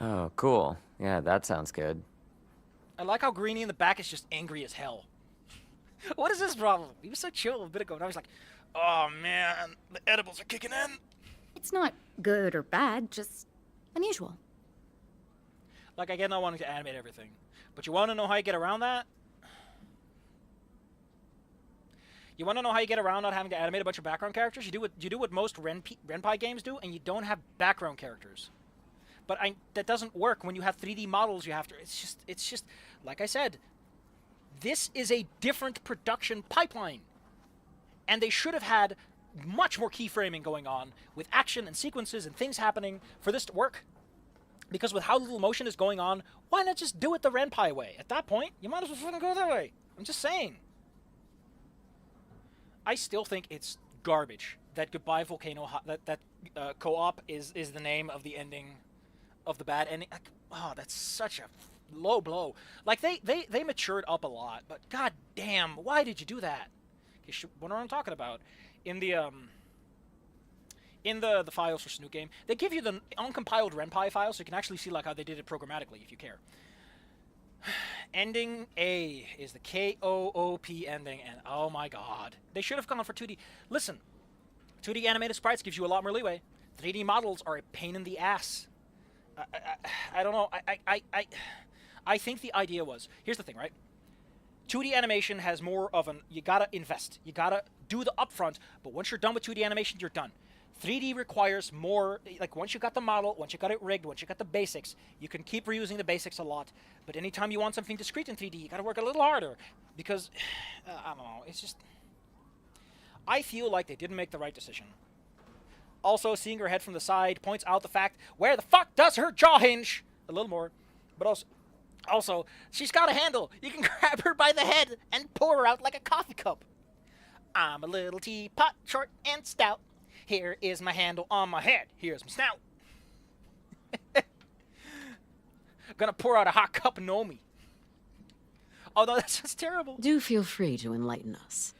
Oh, cool. Yeah, that sounds good. I like how Greenie in the back is just angry as hell. What is his problem? He was so chill a bit ago, and I was like, oh man, the edibles are kicking in. It's not good or bad, just unusual. Like, I get not wanting to animate everything. But you want to know how you get around that? You want to know how you get around not having to animate a bunch of background characters? You do what most Ren'Py games do, and you don't have background characters. But that doesn't work when you have 3D models. You have to. It's just like I said. This is a different production pipeline, and they should have had much more keyframing going on with action and sequences and things happening for this to work. Because with how little motion is going on, why not just do it the Ren'Py way? At that point, you might as well fucking go that way. I'm just saying. I still think it's garbage that Goodbye Volcano High, that co-op is the name of the ending of the bad ending. Oh, that's such a low blow. Like they matured up a lot, but god damn, why did you do that? You wonder what I'm talking about. In the files for Snoot Game, they give you the uncompiled Ren'Py file, so you can actually see like how they did it programmatically if you care. Ending A is the K-O-O-P ending, and oh my god. They should have gone for 2D. Listen, 2D animated sprites gives you a lot more leeway. 3D models are a pain in the ass. I don't know. I think the idea was, here's the thing, right? 2D animation has more of an, you gotta invest. You gotta do the upfront, but once you're done with 2D animation, you're done. 3D requires more, like once you got the model, once you got it rigged, once you got the basics, you can keep reusing the basics a lot. But anytime you want something discrete in 3D, you gotta work a little harder. Because, I don't know, it's just, I feel like they didn't make the right decision. Also, seeing her head from the side points out the fact, where the fuck does her jaw hinge? A little more. But also, she's got a handle. You can grab her by the head and pour her out like a coffee cup. I'm a little teapot, short and stout. Here is my handle on my head. Here's my snout. Gonna pour out a hot cup of Nomi. Oh, no, that's just terrible. Do feel free to enlighten us.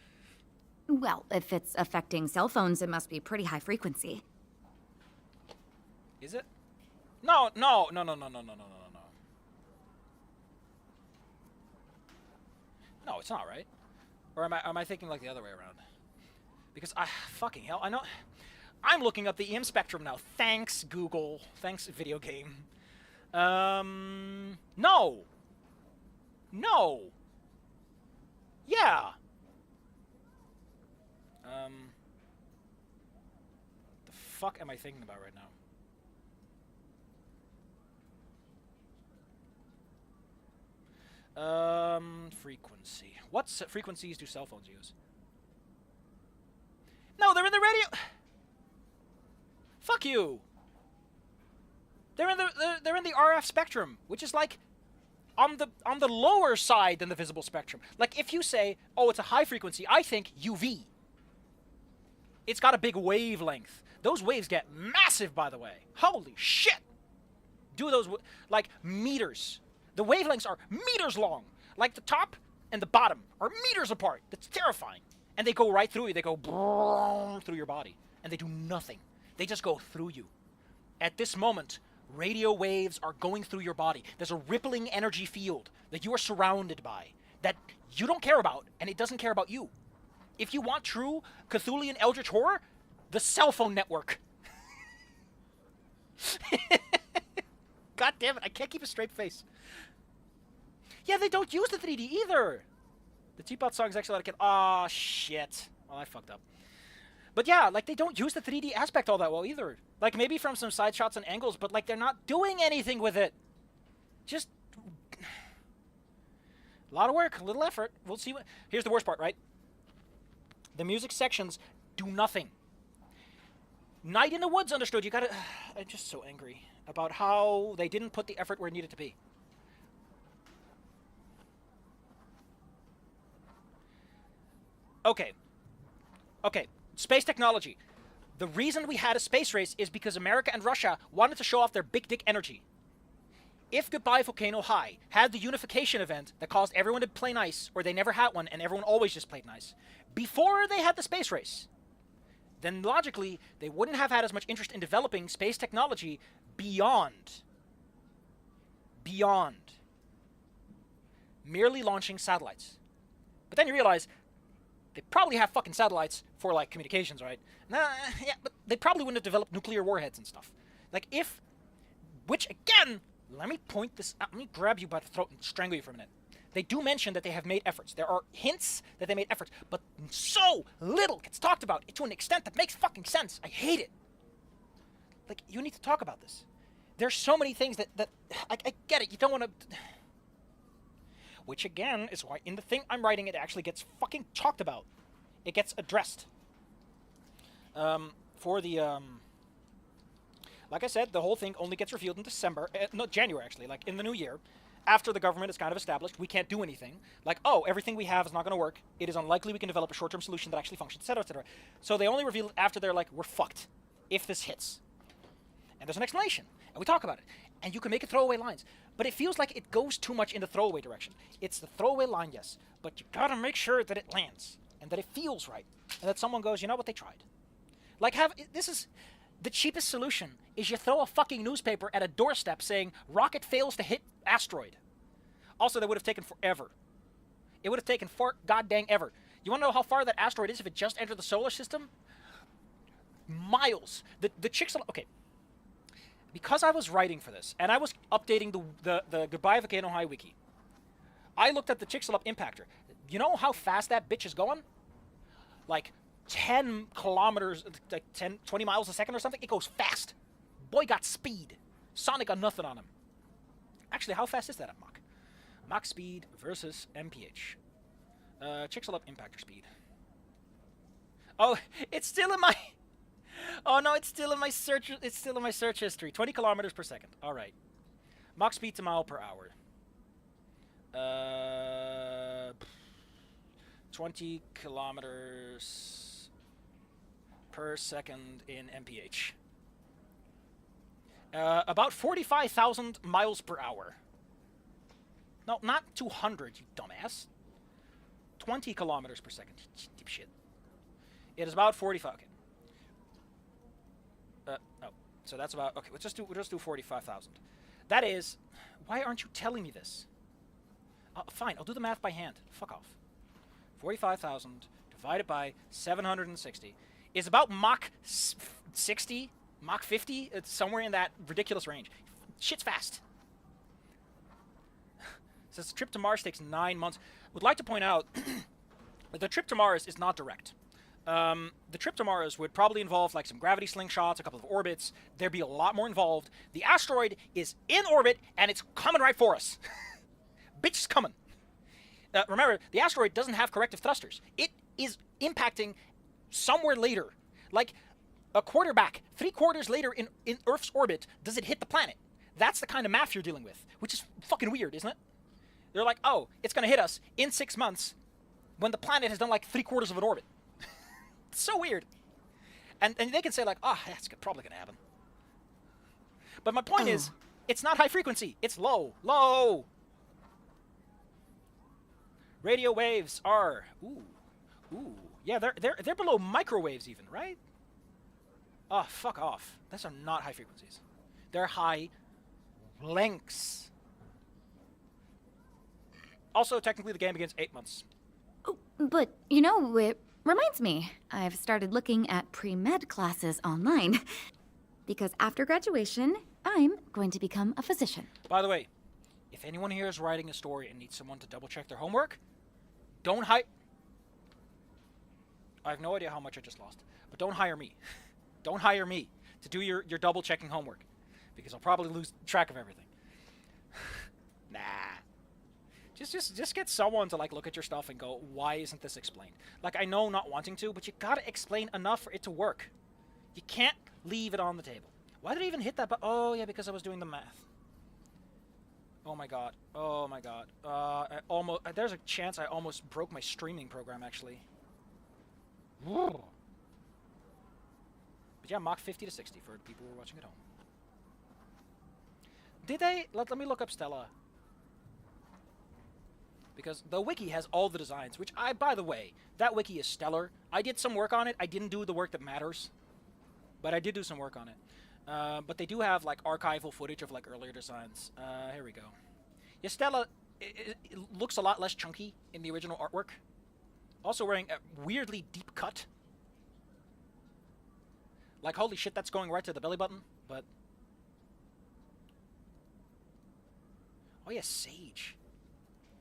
Well, if it's affecting cell phones, it must be pretty high frequency. Is it? No. No, it's not, right? Or am I thinking like the other way around? Because fucking hell, I know. I'm looking up the EM spectrum now. Thanks, Google. Thanks, video game. No. Yeah. The fuck am I thinking about right now? Frequency. What frequencies do cell phones use? No, they're in the radio. Fuck you. They're in the RF spectrum, which is like on the lower side than the visible spectrum. Like if you say, "Oh, it's a high frequency," I think UV. It's got a big wavelength. Those waves get massive, by the way. Holy shit. Do those like meters. The wavelengths are meters long. Like the top and the bottom are meters apart. That's terrifying. And they go right through you. They go through your body. And they do nothing. They just go through you. At this moment, radio waves are going through your body. There's a rippling energy field that you are surrounded by that you don't care about, and it doesn't care about you. If you want true Cthulhian Eldritch horror, the cell phone network. God damn it, I can't keep a straight face. Yeah, they don't use the 3D either. The Teapot song is actually like, ah, shit. Oh, I fucked up. But yeah, like, they don't use the 3D aspect all that well either. Like, maybe from some side shots and angles, but, like, they're not doing anything with it. Just... a lot of work, a little effort. We'll see what... Here's the worst part, right? The music sections do nothing. Night in the Woods understood. You gotta... I'm just so angry about how they didn't put the effort where it needed to be. Okay. Okay. Space technology. The reason we had a space race is because America and Russia wanted to show off their big dick energy. If Goodbye Volcano High had the unification event that caused everyone to play nice, or they never had one and everyone always just played nice, before they had the space race, then logically they wouldn't have had as much interest in developing space technology beyond merely launching satellites. But then you realize they probably have fucking satellites for, like, communications, right? Nah, yeah, but they probably wouldn't have developed nuclear warheads and stuff. Like, if... Which, again, let me point this out. Let me grab you by the throat and strangle you for a minute. They do mention that they have made efforts. There are hints that they made efforts, but so little gets talked about to an extent that makes fucking sense. I hate it. Like, you need to talk about this. There's so many things that I get it. You don't want to... Which, again, is why in the thing I'm writing, it actually gets fucking talked about. It gets addressed. For the, like I said, the whole thing only gets revealed in December. No, January, actually. Like, in the new year. After the government is kind of established, we can't do anything. Like, oh, everything we have is not going to work. It is unlikely we can develop a short-term solution that actually functions, etc., etc. So they only reveal it after they're like, we're fucked if this hits. And there's an explanation. And we talk about it. And you can make it throwaway lines. But it feels like it goes too much in the throwaway direction. It's the throwaway line, yes. But you gotta make sure that it lands. And that it feels right. And that someone goes, you know what, they tried. Like, this is... The cheapest solution is you throw a fucking newspaper at a doorstep saying, rocket fails to hit asteroid. Also, that would have taken forever. It would have taken goddamn ever. You want to know how far that asteroid is if it just entered the solar system? Miles. The chicks... Okay. Because I was writing for this, and I was updating the Goodbye Volcano High wiki, I looked at the Chicxulub impactor. You know how fast that bitch is going? Like 10 kilometers, like 20 miles a second or something? It goes fast. Boy got speed. Sonic got nothing on him. Actually, how fast is that at Mach? Mach speed versus MPH. Chicxulub impactor speed. Oh, it's still in my... Oh no, it's still in my search. It's still in my search history. 20 kilometers per second. All right. Mach speed to mile per hour. 20 kilometers per second in mph. About 45,000 miles per hour. No, not 200, you dumbass. 20 kilometers per second. Deep shit. It is about 45. Okay. No. So that's about... Okay, we'll just do 45,000. That is... Why aren't you telling me this? Fine, I'll do the math by hand. Fuck off. 45,000 divided by 760 is about Mach 60, Mach 50. It's somewhere in that ridiculous range. Shit's fast. Says the trip to Mars takes 9 months. Would like to point out that the trip to Mars is not direct. The trip to Mars would probably involve like some gravity slingshots, a couple of orbits. There'd be a lot more involved. The asteroid is in orbit and it's coming right for us. Bitch is coming. Remember, the asteroid doesn't have corrective thrusters. It is impacting somewhere later. Like a quarter back, 3 quarters later in Earth's orbit, does it hit the planet. That's the kind of math you're dealing with, which is fucking weird, isn't it? They're like, oh, it's going to hit us in 6 months when the planet has done like 3 quarters of an orbit. It's so weird. And they can say like, oh, that's probably going to happen. But my point is, it's not high frequency. It's low. Low. Radio waves are, yeah, they're below microwaves even, right? Oh, fuck off. Those are not high frequencies. They're high lengths. Also, technically, the game begins 8 months. Oh, but, you know, it reminds me. I've started looking at pre-med classes online. Because after graduation, I'm going to become a physician. By the way, if if anyone here is writing a story and needs someone to double check their homework, don't hire. I have no idea how much I just lost, but don't hire me. Don't hire me to do your double checking homework, because I'll probably lose track of everything. Nah. Just get someone to like look at your stuff and go, why isn't this explained? Like, I know not wanting to, but you gotta explain enough for it to work. You can't leave it on the table. Why did I even hit that button? Oh yeah, because I was doing the math. Oh my god. Oh my god. There's a chance I almost broke my streaming program actually. But yeah, Mach 50 to 60 for people who are watching at home. Did they? Let me look up Stella. Because the wiki has all the designs, which by the way, that wiki is stellar. I did some work on it. I didn't do the work that matters, but I did do some work on it. But they do have like archival footage of like earlier designs. Here we go. Yeah, Stella it looks a lot less chunky in the original artwork. Also wearing a weirdly deep cut. Like, holy shit, that's going right to the belly button, but... Oh yeah, Sage.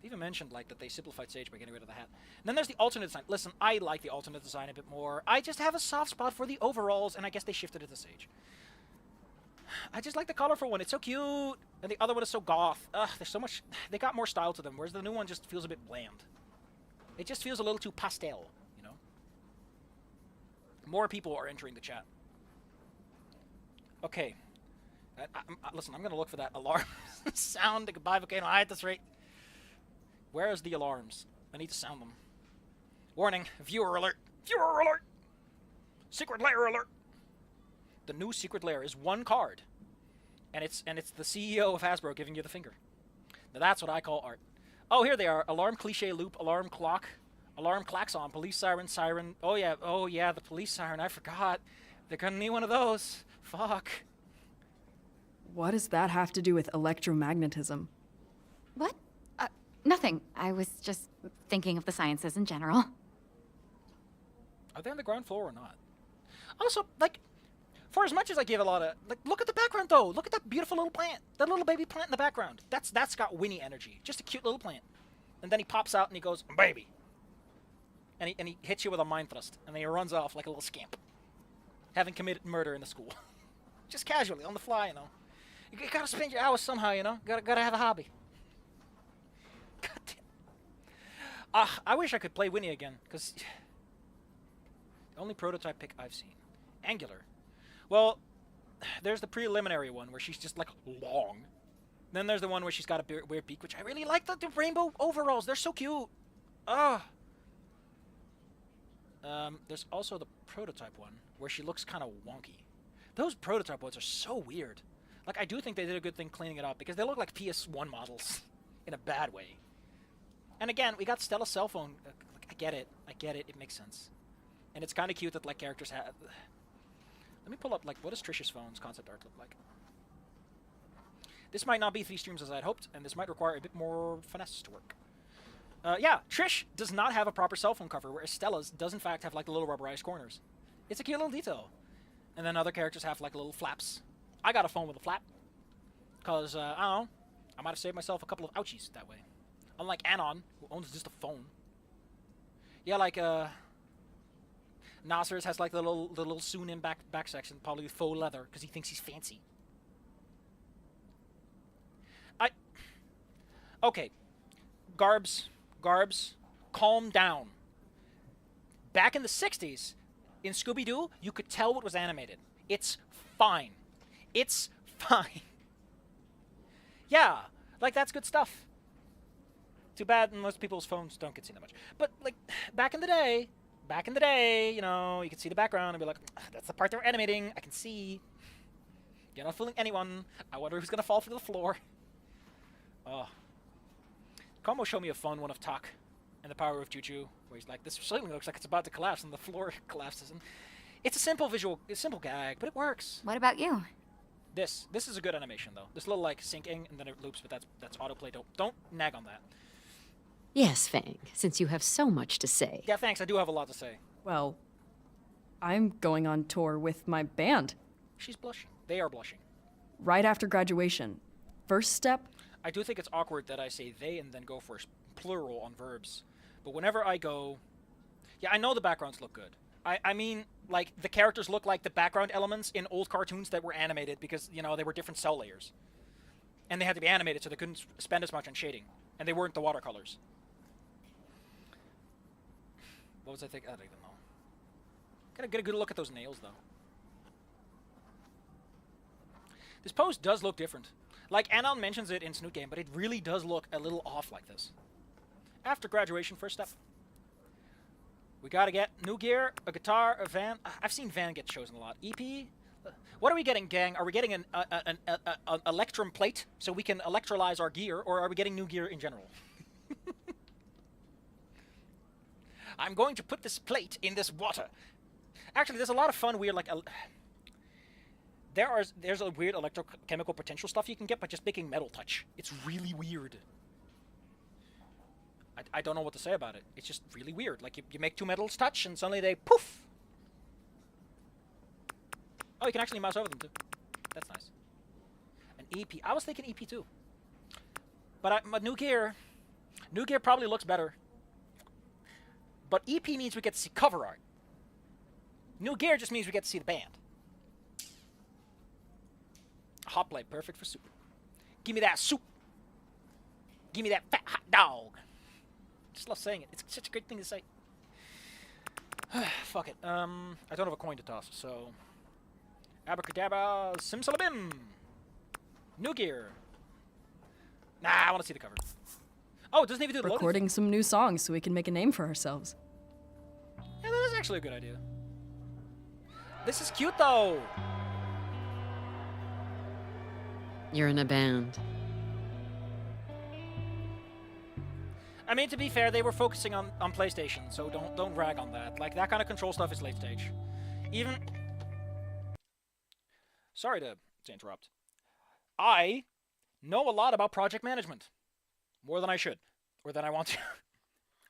They even mentioned, like, that they simplified Sage by getting rid of the hat. And then there's the alternate design. Listen, I like the alternate design a bit more. I just have a soft spot for the overalls, and I guess they shifted it to Sage. I just like the colorful one. It's so cute. And the other one is so goth. Ugh, there's so much... They got more style to them, whereas the new one just feels a bit bland. It just feels a little too pastel, you know? More people are entering the chat. Okay. Listen, I'm going to look for that alarm sound. Goodbye, Volcano High at this rate. Where is the alarms? I need to sound them. Warning, viewer alert. Viewer alert! Secret lair alert! The new secret lair is one card. And it's the CEO of Hasbro giving you the finger. Now that's what I call art. Oh, here they are. Alarm cliche loop, alarm clock, alarm klaxon, police siren, siren. Oh yeah, the police siren. I forgot. They're gonna need one of those. Fuck. What does that have to do with electromagnetism? What? Nothing. I was just thinking of the sciences in general. Are they on the ground floor or not? Also, like, for as much as I give a lot of... Like, look at the background, though. Look at that beautiful little plant. That little baby plant in the background. That's got Winnie energy. Just a cute little plant. And then he pops out and he goes, baby. And he hits you with a mind thrust. And then he runs off like a little scamp. Having committed murder in the school. Just casually, on the fly, you know. You gotta spend your hours somehow, you know. Gotta have a hobby. God damn. I wish I could play Winnie again, because... The only prototype pick I've seen. Angular. Well, there's the preliminary one where she's just, like, long. Then there's the one where she's got a weird beak, which I really like. The rainbow overalls. They're so cute. There's also the prototype one where she looks kind of wonky. Those prototype ones are so weird. Like, I do think they did a good thing cleaning it up because they look like PS1 models in a bad way. And again, we got Stella's cell phone. I get it. It makes sense. And it's kind of cute that, like, characters have... Let me pull up, like, what does Trish's phone's concept art look like? This might not be 3 streams as I had hoped, and this might require a bit more finesse to work. Yeah, Trish does not have a proper cell phone cover, whereas Stella's does, in fact, have, like, the little rubberized corners. It's a cute little detail. And then other characters have, like, little flaps. I got a phone with a flap. Because, I don't know, I might have saved myself a couple of ouchies that way. Unlike Anon, who owns just a phone. Yeah, like, Nasser's has, like, the little sewn-in back section, probably with faux leather, because he thinks he's fancy. Okay. Garbs, calm down. Back in the 60s, in Scooby-Doo, you could tell what was animated. It's fine. It's fine. Yeah, like, that's good stuff. Too bad most people's phones don't get seen that much. But, like, back in the day, you know, you could see the background and be like, that's the part they were animating. I can see. You're not fooling anyone. I wonder who's gonna fall through the floor. Oh. Como showed me a fun one of Tak and the Power of Choo-Choo, where he's like, this certainly looks like it's about to collapse, and the floor collapses. And it's a simple gag, but it works. What about you? This is a good animation, though. This little, like, syncing, and then it loops, but that's autoplay. Don't nag on that. Yes, Fang, since you have so much to say. Yeah, thanks. I do have a lot to say. Well, I'm going on tour with my band. She's blushing. They are blushing. Right after graduation. First step, I do think it's awkward that I say they and then go for plural on verbs. But whenever I go... Yeah, I know the backgrounds look good. I mean, like, the characters look like the background elements in old cartoons that were animated because, you know, they were different cell layers. And they had to be animated so they couldn't spend as much on shading. And they weren't the watercolors. What was I thinking? I don't even know. Gotta get a good look at those nails, though. This pose does look different. Like, Anon mentions it in Snoot Game, but it really does look a little off like this. After graduation, first step. We gotta get new gear, a guitar, a van. I've seen van get chosen a lot. EP? What are we getting, gang? Are we getting an electrum plate so we can electrolyze our gear, or are we getting new gear in general? I'm going to put this plate in this water. Actually, there's a lot of fun, weird, like... There's a weird electrochemical potential stuff you can get by just making metal touch. It's really weird. I don't know what to say about it. It's just really weird. Like, you make two metals touch, and suddenly they poof! Oh, you can actually mouse over them, too. That's nice. An EP. I was thinking EP, too. But new gear probably looks better. But EP means we get to see cover art. New gear just means we get to see the band. Hot plate, perfect for soup. Give me that soup. Give me that fat hot dog. Just love saying it. It's such a great thing to say. Fuck it. I don't have a coin to toss, so... Abracadabra, simsalabim! New gear. Nah, I want to see the cover. Oh, it doesn't even do the loading. Recording some new songs so we can make a name for ourselves. Yeah, that is actually a good idea. This is cute, though! You're in a band. I mean, to be fair, they were focusing on PlayStation, so don't rag on that. Like, that kind of control stuff is late stage. Even... Sorry to interrupt. I know a lot about project management. More than I should. Or than I want to.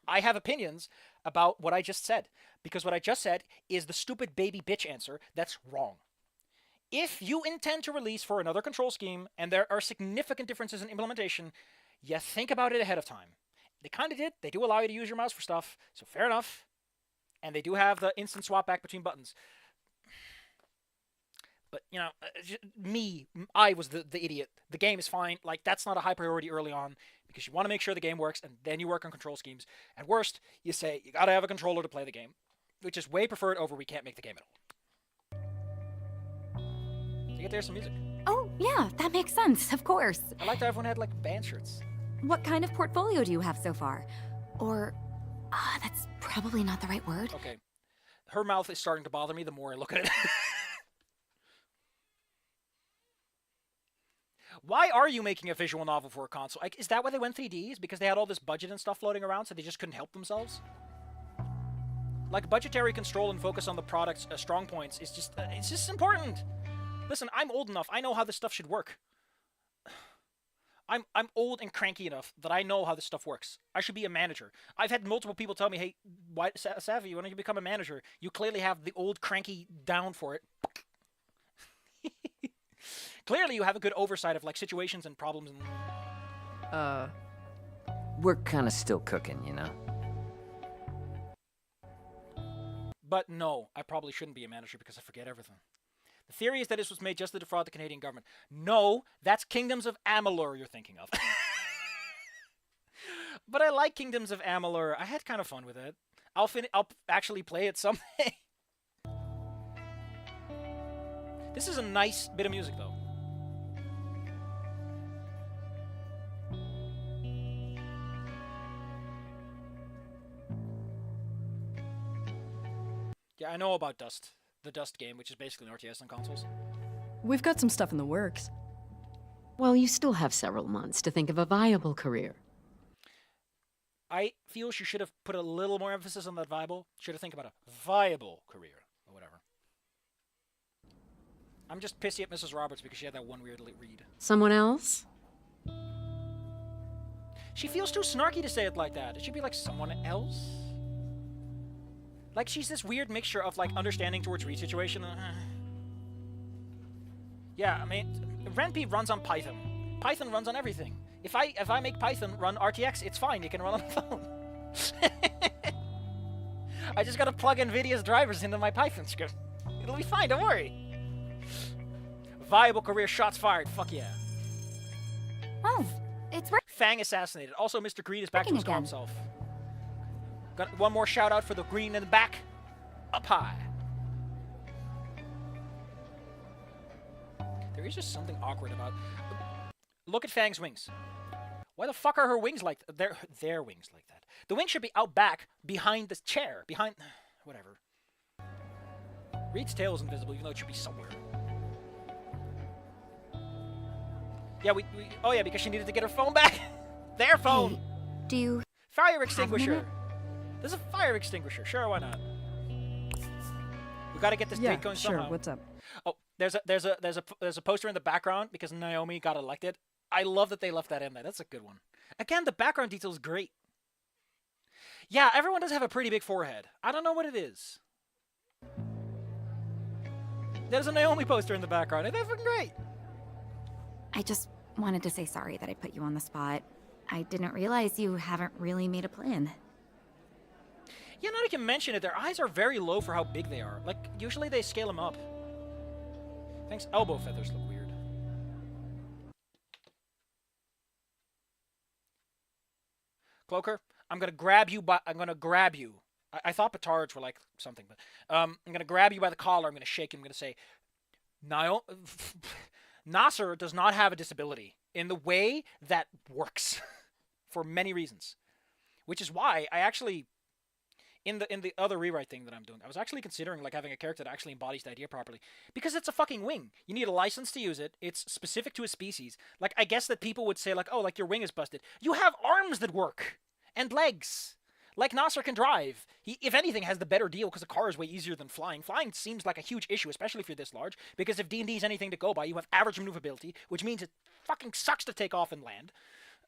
I have opinions about what I just said. Because what I just said is the stupid baby bitch answer that's wrong. If you intend to release for another control scheme, and there are significant differences in implementation, you think about it ahead of time. They kind of did. They do allow you to use your mouse for stuff, so fair enough. And they do have the instant swap back between buttons. But, you know, I was the idiot. The game is fine. Like, that's not a high priority early on, because you want to make sure the game works, and then you work on control schemes. At worst, you say, you gotta have a controller to play the game, which is way preferred over we can't make the game at all. So you get there some music. Oh, yeah, that makes sense, of course. I liked how everyone had, like, band shirts. What kind of portfolio do you have so far? Or, that's probably not the right word. Okay. Her mouth is starting to bother me the more I look at it. Why are you making a visual novel for a console? Like, is that why they went 3D? Is because they had all this budget and stuff floating around, so they just couldn't help themselves? Like, budgetary control and focus on the product's strong points is just, it's just important. Listen, I'm old enough. I know how this stuff should work. I'm old and cranky enough that I know how this stuff works. I should be a manager. I've had multiple people tell me, hey, why, Savvy, why don't you become a manager? You clearly have the old cranky down for it. Clearly you have a good oversight of, like, situations and problems and... We're kind of still cooking, you know? But no, I probably shouldn't be a manager because I forget everything. The theory is that this was made just to defraud the Canadian government. No, that's Kingdoms of Amalur you're thinking of. But I like Kingdoms of Amalur. I had kind of fun with it. I'll actually play it someday. This is a nice bit of music, though. Yeah, I know about Dust. The Dust game, which is basically an RTS on consoles. We've got some stuff in the works. Well, you still have several months to think of a viable career. I feel she should have put a little more emphasis on that viable. Should have think about a viable career, or whatever. I'm just pissy at Mrs. Roberts because she had that one weird read. Someone else? She feels too snarky to say it like that. It should be like someone else. Like, she's this weird mixture of, like, understanding towards Reed situation. Yeah, I mean, RenP runs on Python. Python runs on everything. If I make Python run RTX, it's fine. It can run on the phone. I just gotta plug NVIDIA's drivers into my Python script. It'll be fine. Don't worry. Viable career, shots fired. Fuck yeah. Oh, it's working Fang assassinated. Also, Mr. Green is back to his calm again. self. Got one more shout out for the green in the back. Up high. There is just something awkward about. Look at Fang's wings. Why the fuck are her wings like their wings like that? The wings should be out back behind this chair. Behind whatever. Reed's tail is invisible, even though it should be somewhere. Yeah, oh yeah, because she needed to get her phone back. Their phone. Hey, do you Fire have a extinguisher. minute? There's a fire extinguisher. Sure, why not? We gotta get this Yeah, date going sure. somehow. What's up? Oh, there's a poster in the background because Naomi got elected. I love that they left that in there. That's a good one. Again, the background detail is great. Yeah, everyone does have a pretty big forehead. I don't know what it is. There's a Naomi poster in the background. That's fucking great. I just wanted to say sorry that I put you on the spot. I didn't realize you haven't really made a plan. Yeah, now that you can mention it, their eyes are very low for how big they are. Like, usually they scale them up. Thanks, elbow feathers look weird. Cloaker, I'm gonna grab you. I thought petards were like something, but I'm gonna grab you by the collar. I'm gonna shake you. I'm gonna say, Nasser does not have a disability in the way that works for many reasons, which is why I actually, in the other rewrite thing that I'm doing, I was actually considering like having a character that actually embodies the idea properly, because it's a fucking wing. You need a license to use it. It's specific to a species. Like, I guess that people would say like, oh, like your wing is busted. You have arms that work and legs. Like Nasser can drive. He, if anything, has the better deal because a car is way easier than flying. Flying seems like a huge issue, especially if you're this large, because if D&D is anything to go by, you have average maneuverability, which means it fucking sucks to take off and land.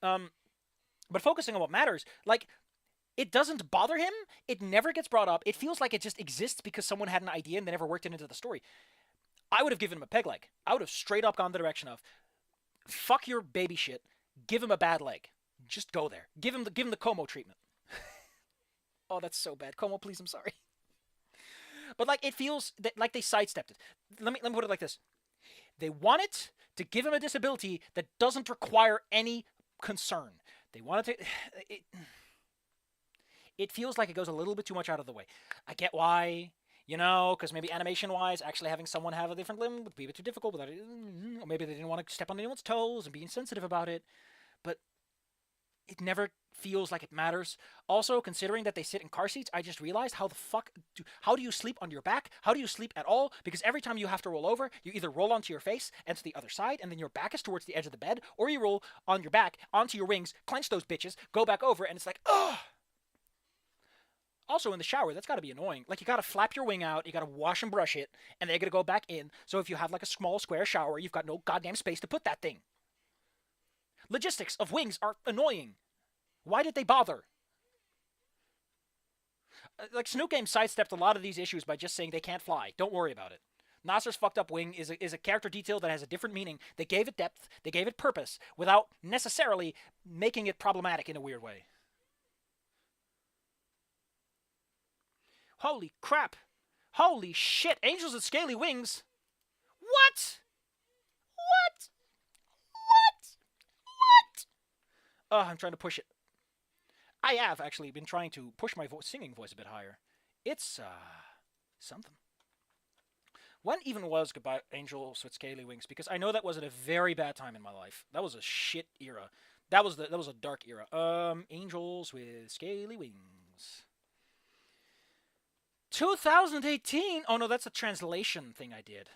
But focusing on what matters, like, it doesn't bother him. It never gets brought up. It feels like it just exists because someone had an idea and they never worked it into the story. I would have given him a peg leg. I would have straight up gone the direction of, fuck your baby shit, give him a bad leg. Just go there. Give him the Como treatment. Oh, that's so bad. Como, please, I'm sorry. But like, it feels that, like they sidestepped it. Let me put it like this. They wanted to give him a disability that doesn't require any concern. They wanted to... It feels like it goes a little bit too much out of the way. I get why, you know, because maybe animation-wise, actually having someone have a different limb would be a bit too difficult. Or maybe they didn't want to step on anyone's toes and be insensitive about it. But it never feels like it matters. Also, considering that they sit in car seats, I just realized how do you sleep on your back? How do you sleep at all? Because every time you have to roll over, you either roll onto your face and to the other side, and then your back is towards the edge of the bed, or you roll on your back, onto your wings, clench those bitches, go back over, and it's like, ugh! Also, in the shower, that's got to be annoying. Like, you got to flap your wing out, you got to wash and brush it, and then you got to go back in. So if you have, like, a small square shower, you've got no goddamn space to put that thing. Logistics of wings are annoying. Why did they bother? Like, Snook Game sidestepped a lot of these issues by just saying they can't fly. Don't worry about it. Nasser's fucked up wing is a character detail that has a different meaning. They gave it depth, they gave it purpose, without necessarily making it problematic in a weird way. Holy crap. Holy shit. Angels with scaly wings. What? What? What? What? Oh, I'm trying to push it. I have actually been trying to push my singing voice a bit higher. It's, something. When even was Goodbye Angels with Scaly Wings? Because I know that was at a very bad time in my life. That was a shit era. That was a dark era. Angels with Scaly Wings. 2018? Oh no, that's a translation thing I did.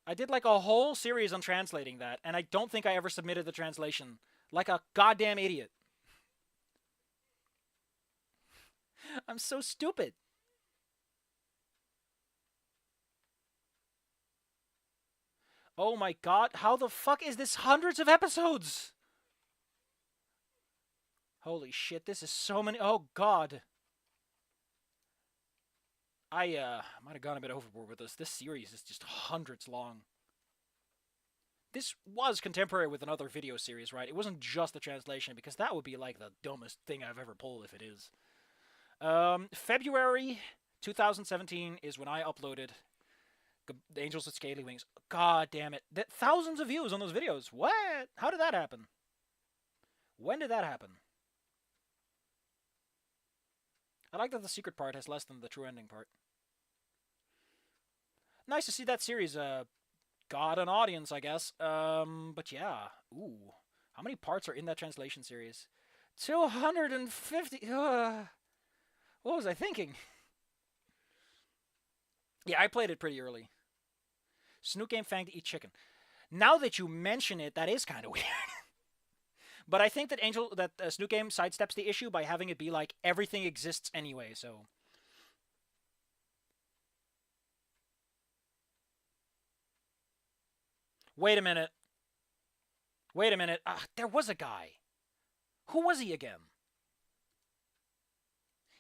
I did like a whole series on translating that, and I don't think I ever submitted the translation. Like a goddamn idiot. I'm so stupid. Oh my god, how the fuck is this hundreds of episodes? Holy shit, this is so many. Oh god. I might have gone a bit overboard with this. This series is just hundreds long. this was contemporary with another video series, right? It wasn't just the translation, because that would be like the dumbest thing I've ever pulled if it is. February 2017 is when I uploaded The Angels with Scaly Wings. God damn it. Thousands of views on those videos. What? How did that happen? When did that happen? I like that the secret part has less than the true ending part. Nice to see that series got an audience, I guess. But yeah. Ooh. How many parts are in that translation series? 250. What was I thinking? Yeah, I played it pretty early. Snook Game Fang to eat chicken. Now that you mention it, that is kind of weird. But I think that Snook Game sidesteps the issue by having it be like everything exists anyway, so. Wait a minute. Wait a minute. There was a guy. Who was he again?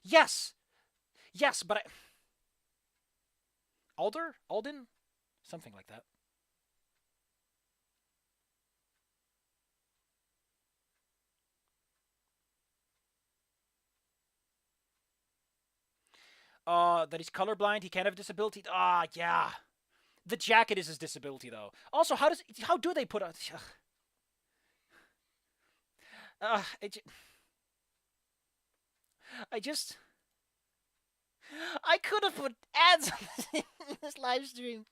Yes. Yes, but Alden? Something like that. That he's colorblind, he can't have a disability. Yeah. The jacket is his disability, though. Also, how do they put a... I could have put ads on this live stream.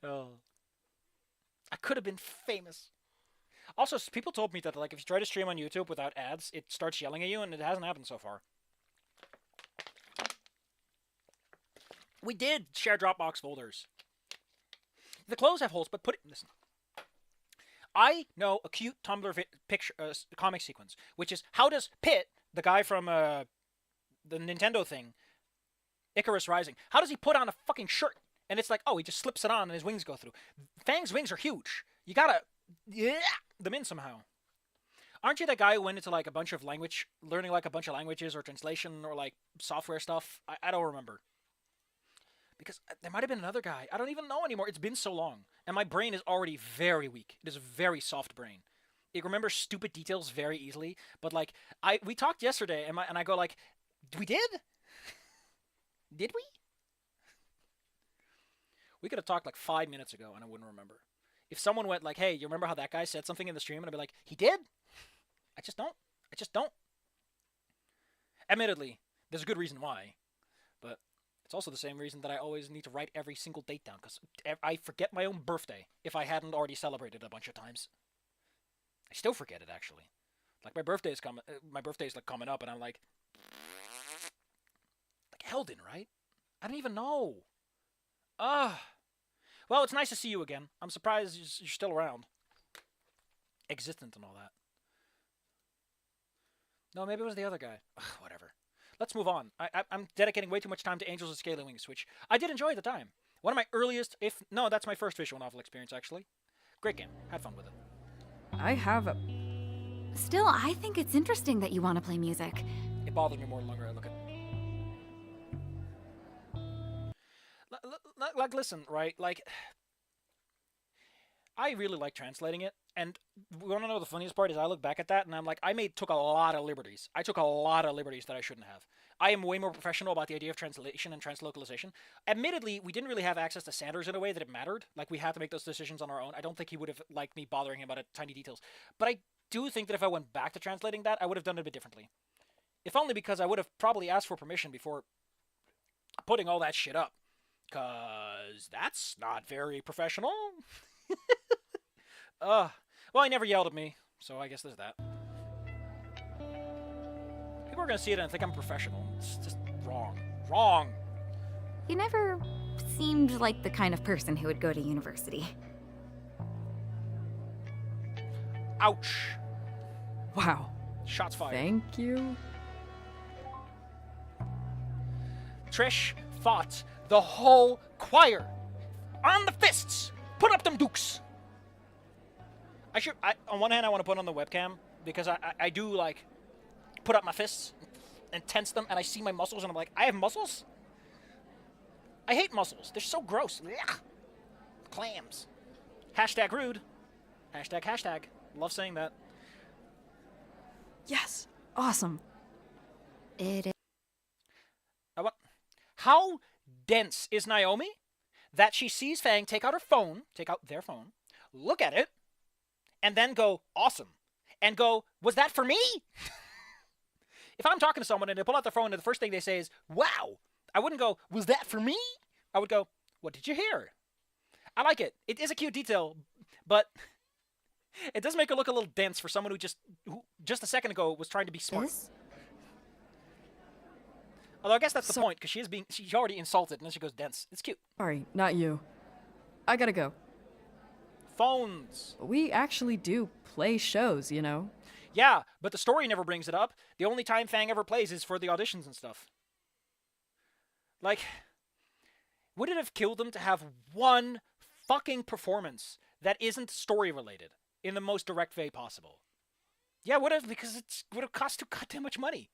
Oh. I could have been famous. Also, people told me that, like, if you try to stream on YouTube without ads, it starts yelling at you, and it hasn't happened so far. We did share Dropbox folders. The clothes have holes, but listen. I know a cute Tumblr comic sequence, which is how does Pit, the guy from the Nintendo thing, Icarus Rising, how does he put on a fucking shirt? And it's like, oh, he just slips it on and his wings go through. Fang's wings are huge. You gotta them in somehow. Aren't you that guy who went into like a bunch of learning like a bunch of languages or translation or like software stuff? I don't remember. Because there might have been another guy. I don't even know anymore. It's been so long. And my brain is already very weak. It is a very soft brain. It remembers stupid details very easily. But like, we talked yesterday and I go like, we did? Did we? We could have talked like 5 minutes ago and I wouldn't remember. If someone went like, hey, you remember how that guy said something in the stream? And I'd be like, he did? I just don't. Admittedly, there's a good reason why. But it's also the same reason that I always need to write every single date down, because I forget my own birthday if I hadn't already celebrated a bunch of times. I still forget it, actually. Like, my birthday's like coming up, and I'm like Eldon, right? I don't even know. Well, it's nice to see you again. I'm surprised you're still around. Existent and all that. No, maybe it was the other guy. Whatever. Let's move on. I'm dedicating way too much time to Angels with Scaly Wings, which I did enjoy at the time. One of my earliest, that's my first visual novel experience, actually. Great game. Had fun with it. I have a... Still, I think it's interesting that you want to play music. It bothers me more the longer I look at it. Like, listen, right? Like, I really like translating it, and you want to know the funniest part is I look back at that, and I'm like, took a lot of liberties. I took a lot of liberties that I shouldn't have. I am way more professional about the idea of translation and translocalization. Admittedly, we didn't really have access to Sanders in a way that it mattered. Like, we had to make those decisions on our own. I don't think he would have liked me bothering him about tiny details. But I do think that if I went back to translating that, I would have done it a bit differently. If only because I would have probably asked for permission before putting all that shit up. Because that's not very professional. Well, he never yelled at me, so I guess there's that. People are gonna see it and think I'm professional. It's just wrong. Wrong! You never seemed like the kind of person who would go to university. Ouch! Wow. Shots fired. Thank you. Trish fought the whole choir. On the fists! Put up them dukes! On one hand, I want to put on the webcam, because I do, like, put up my fists and tense them, and I see my muscles, and I'm like, I have muscles? I hate muscles. They're so gross. Ugh. clams. Hashtag rude. Hashtag. Love saying that. Yes. Awesome. It is. How dense is Naomi that she sees Fang take out their phone, look at it, and then go, awesome, and go, was that for me? If I'm talking to someone and they pull out their phone and the first thing they say is, wow, I wouldn't go, was that for me? I would go, what did you hear? I like it. It is a cute detail, but it does make her look a little dense for someone who just a second ago was trying to be smart. Although I guess that's the point, because she's already insulted, and then she goes dense. It's cute. Sorry, not you. I gotta go. Phones. We actually do play shows, you know? Yeah, but the story never brings it up. The only time Fang ever plays is for the auditions and stuff. Like, would it have killed them to have one fucking performance that isn't story related in the most direct way possible? Yeah, would have, because it would have cost too goddamn much money.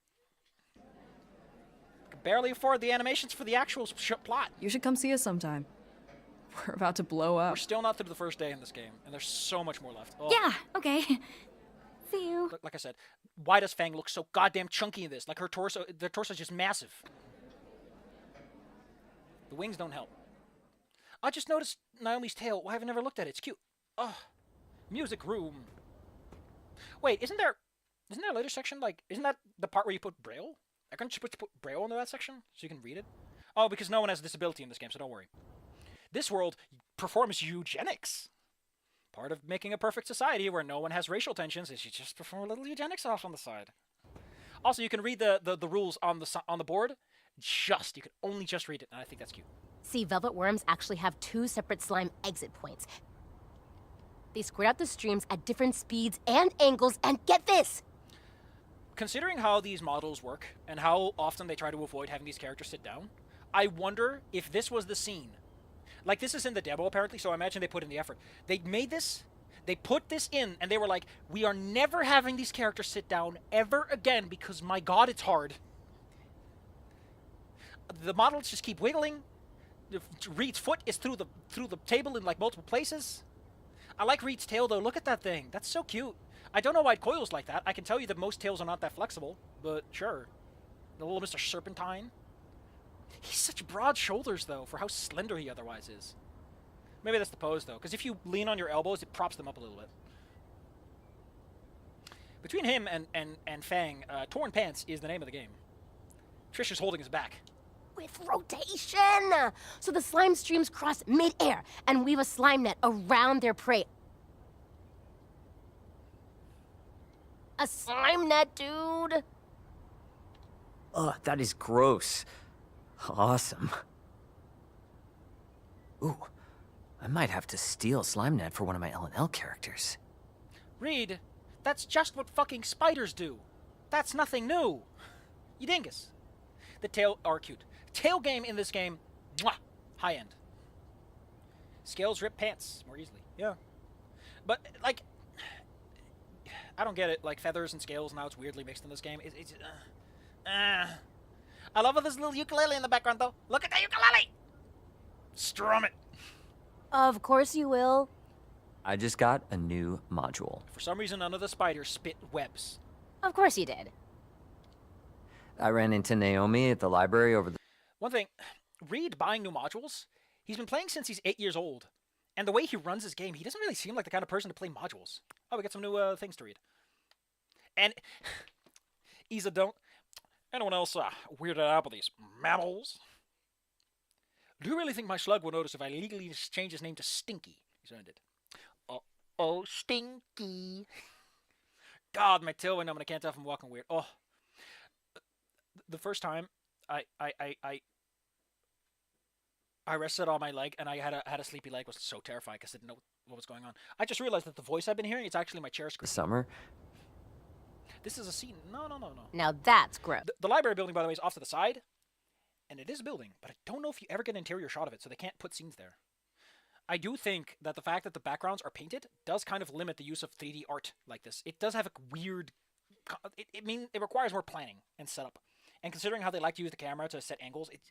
Could barely afford the animations for the actual plot. You should come see us sometime. We're about to blow up. We're still not through the first day in this game, and there's so much more left. Oh. Yeah, okay. See you. Like I said, why does Fang look so goddamn chunky in this? Like their torso's just massive. The wings don't help. I just noticed Naomi's tail. Why have I never looked at it? It's cute. Oh, music room. Wait, isn't there a later section? Like, isn't that the part where you put Braille? I can't you put Braille into that section so you can read it? Oh, because no one has a disability in this game, so don't worry. This world performs eugenics. Part of making a perfect society where no one has racial tensions is you just perform a little eugenics off on the side. Also, you can read the rules on the board. You can only just read it, and I think that's cute. See, velvet worms actually have 2 separate slime exit points. They squirt out the streams at different speeds and angles, and get this! Considering how these models work, and how often they try to avoid having these characters sit down, I wonder if this was the scene. Like, this is in the demo, apparently, so I imagine they put in the effort. They made this, they put this in, and they were like, we are never having these characters sit down ever again, because, my god, it's hard. The models just keep wiggling. Reed's foot is through the table in, like, multiple places. I like Reed's tail, though. Look at that thing. That's so cute. I don't know why it coils like that. I can tell you that most tails are not that flexible, but sure. The little Mr. Serpentine. He's such broad shoulders, though, for how slender he otherwise is. Maybe that's the pose, though, because if you lean on your elbows, it props them up a little bit. Between him and Fang, Torn Pants is the name of the game. Trish is holding his back. With rotation! So the slime streams cross mid-air and weave a slime net around their prey. A slime net, dude! Ugh, that is gross. Awesome. Ooh, I might have to steal SlimeNet for one of my L&L characters. Reed, that's just what fucking spiders do. That's nothing new. You dingus. The tail are cute. Tail game in this game, mwah, high end. Scales rip pants more easily. Yeah. But, like, I don't get it. Like, feathers and scales now it's weirdly mixed in this game. I love this little ukulele in the background, though. Look at that ukulele! Strum it. Of course you will. I just got a new module. For some reason, none of the spiders spit webs. Of course you did. I ran into Naomi at the library over the... One thing, Reed buying new modules, he's been playing since he's 8 years old. And the way he runs his game, he doesn't really seem like the kind of person to play modules. Oh, we got some new things to read. And, Isa, don't... Anyone else weirded out with these mammals? Do you really think my slug will notice if I legally just change his name to Stinky? He's earned it. Oh, Stinky. God, my tail went numb and I can't tell if I'm walking weird. Oh. The first time, I rested on my leg and I had a sleepy leg. I was so terrified because I didn't know what was going on. I just realized that the voice I've been hearing, it's actually my chair screen. Summer. This is a scene. No. Now that's gross. The library building, by the way, is off to the side. And it is a building, but I don't know if you ever get an interior shot of it, so they can't put scenes there. I do think that the fact that the backgrounds are painted does kind of limit the use of 3D art like this. It does have a weird... it requires more planning and setup. And considering how they like to use the camera to set angles, it...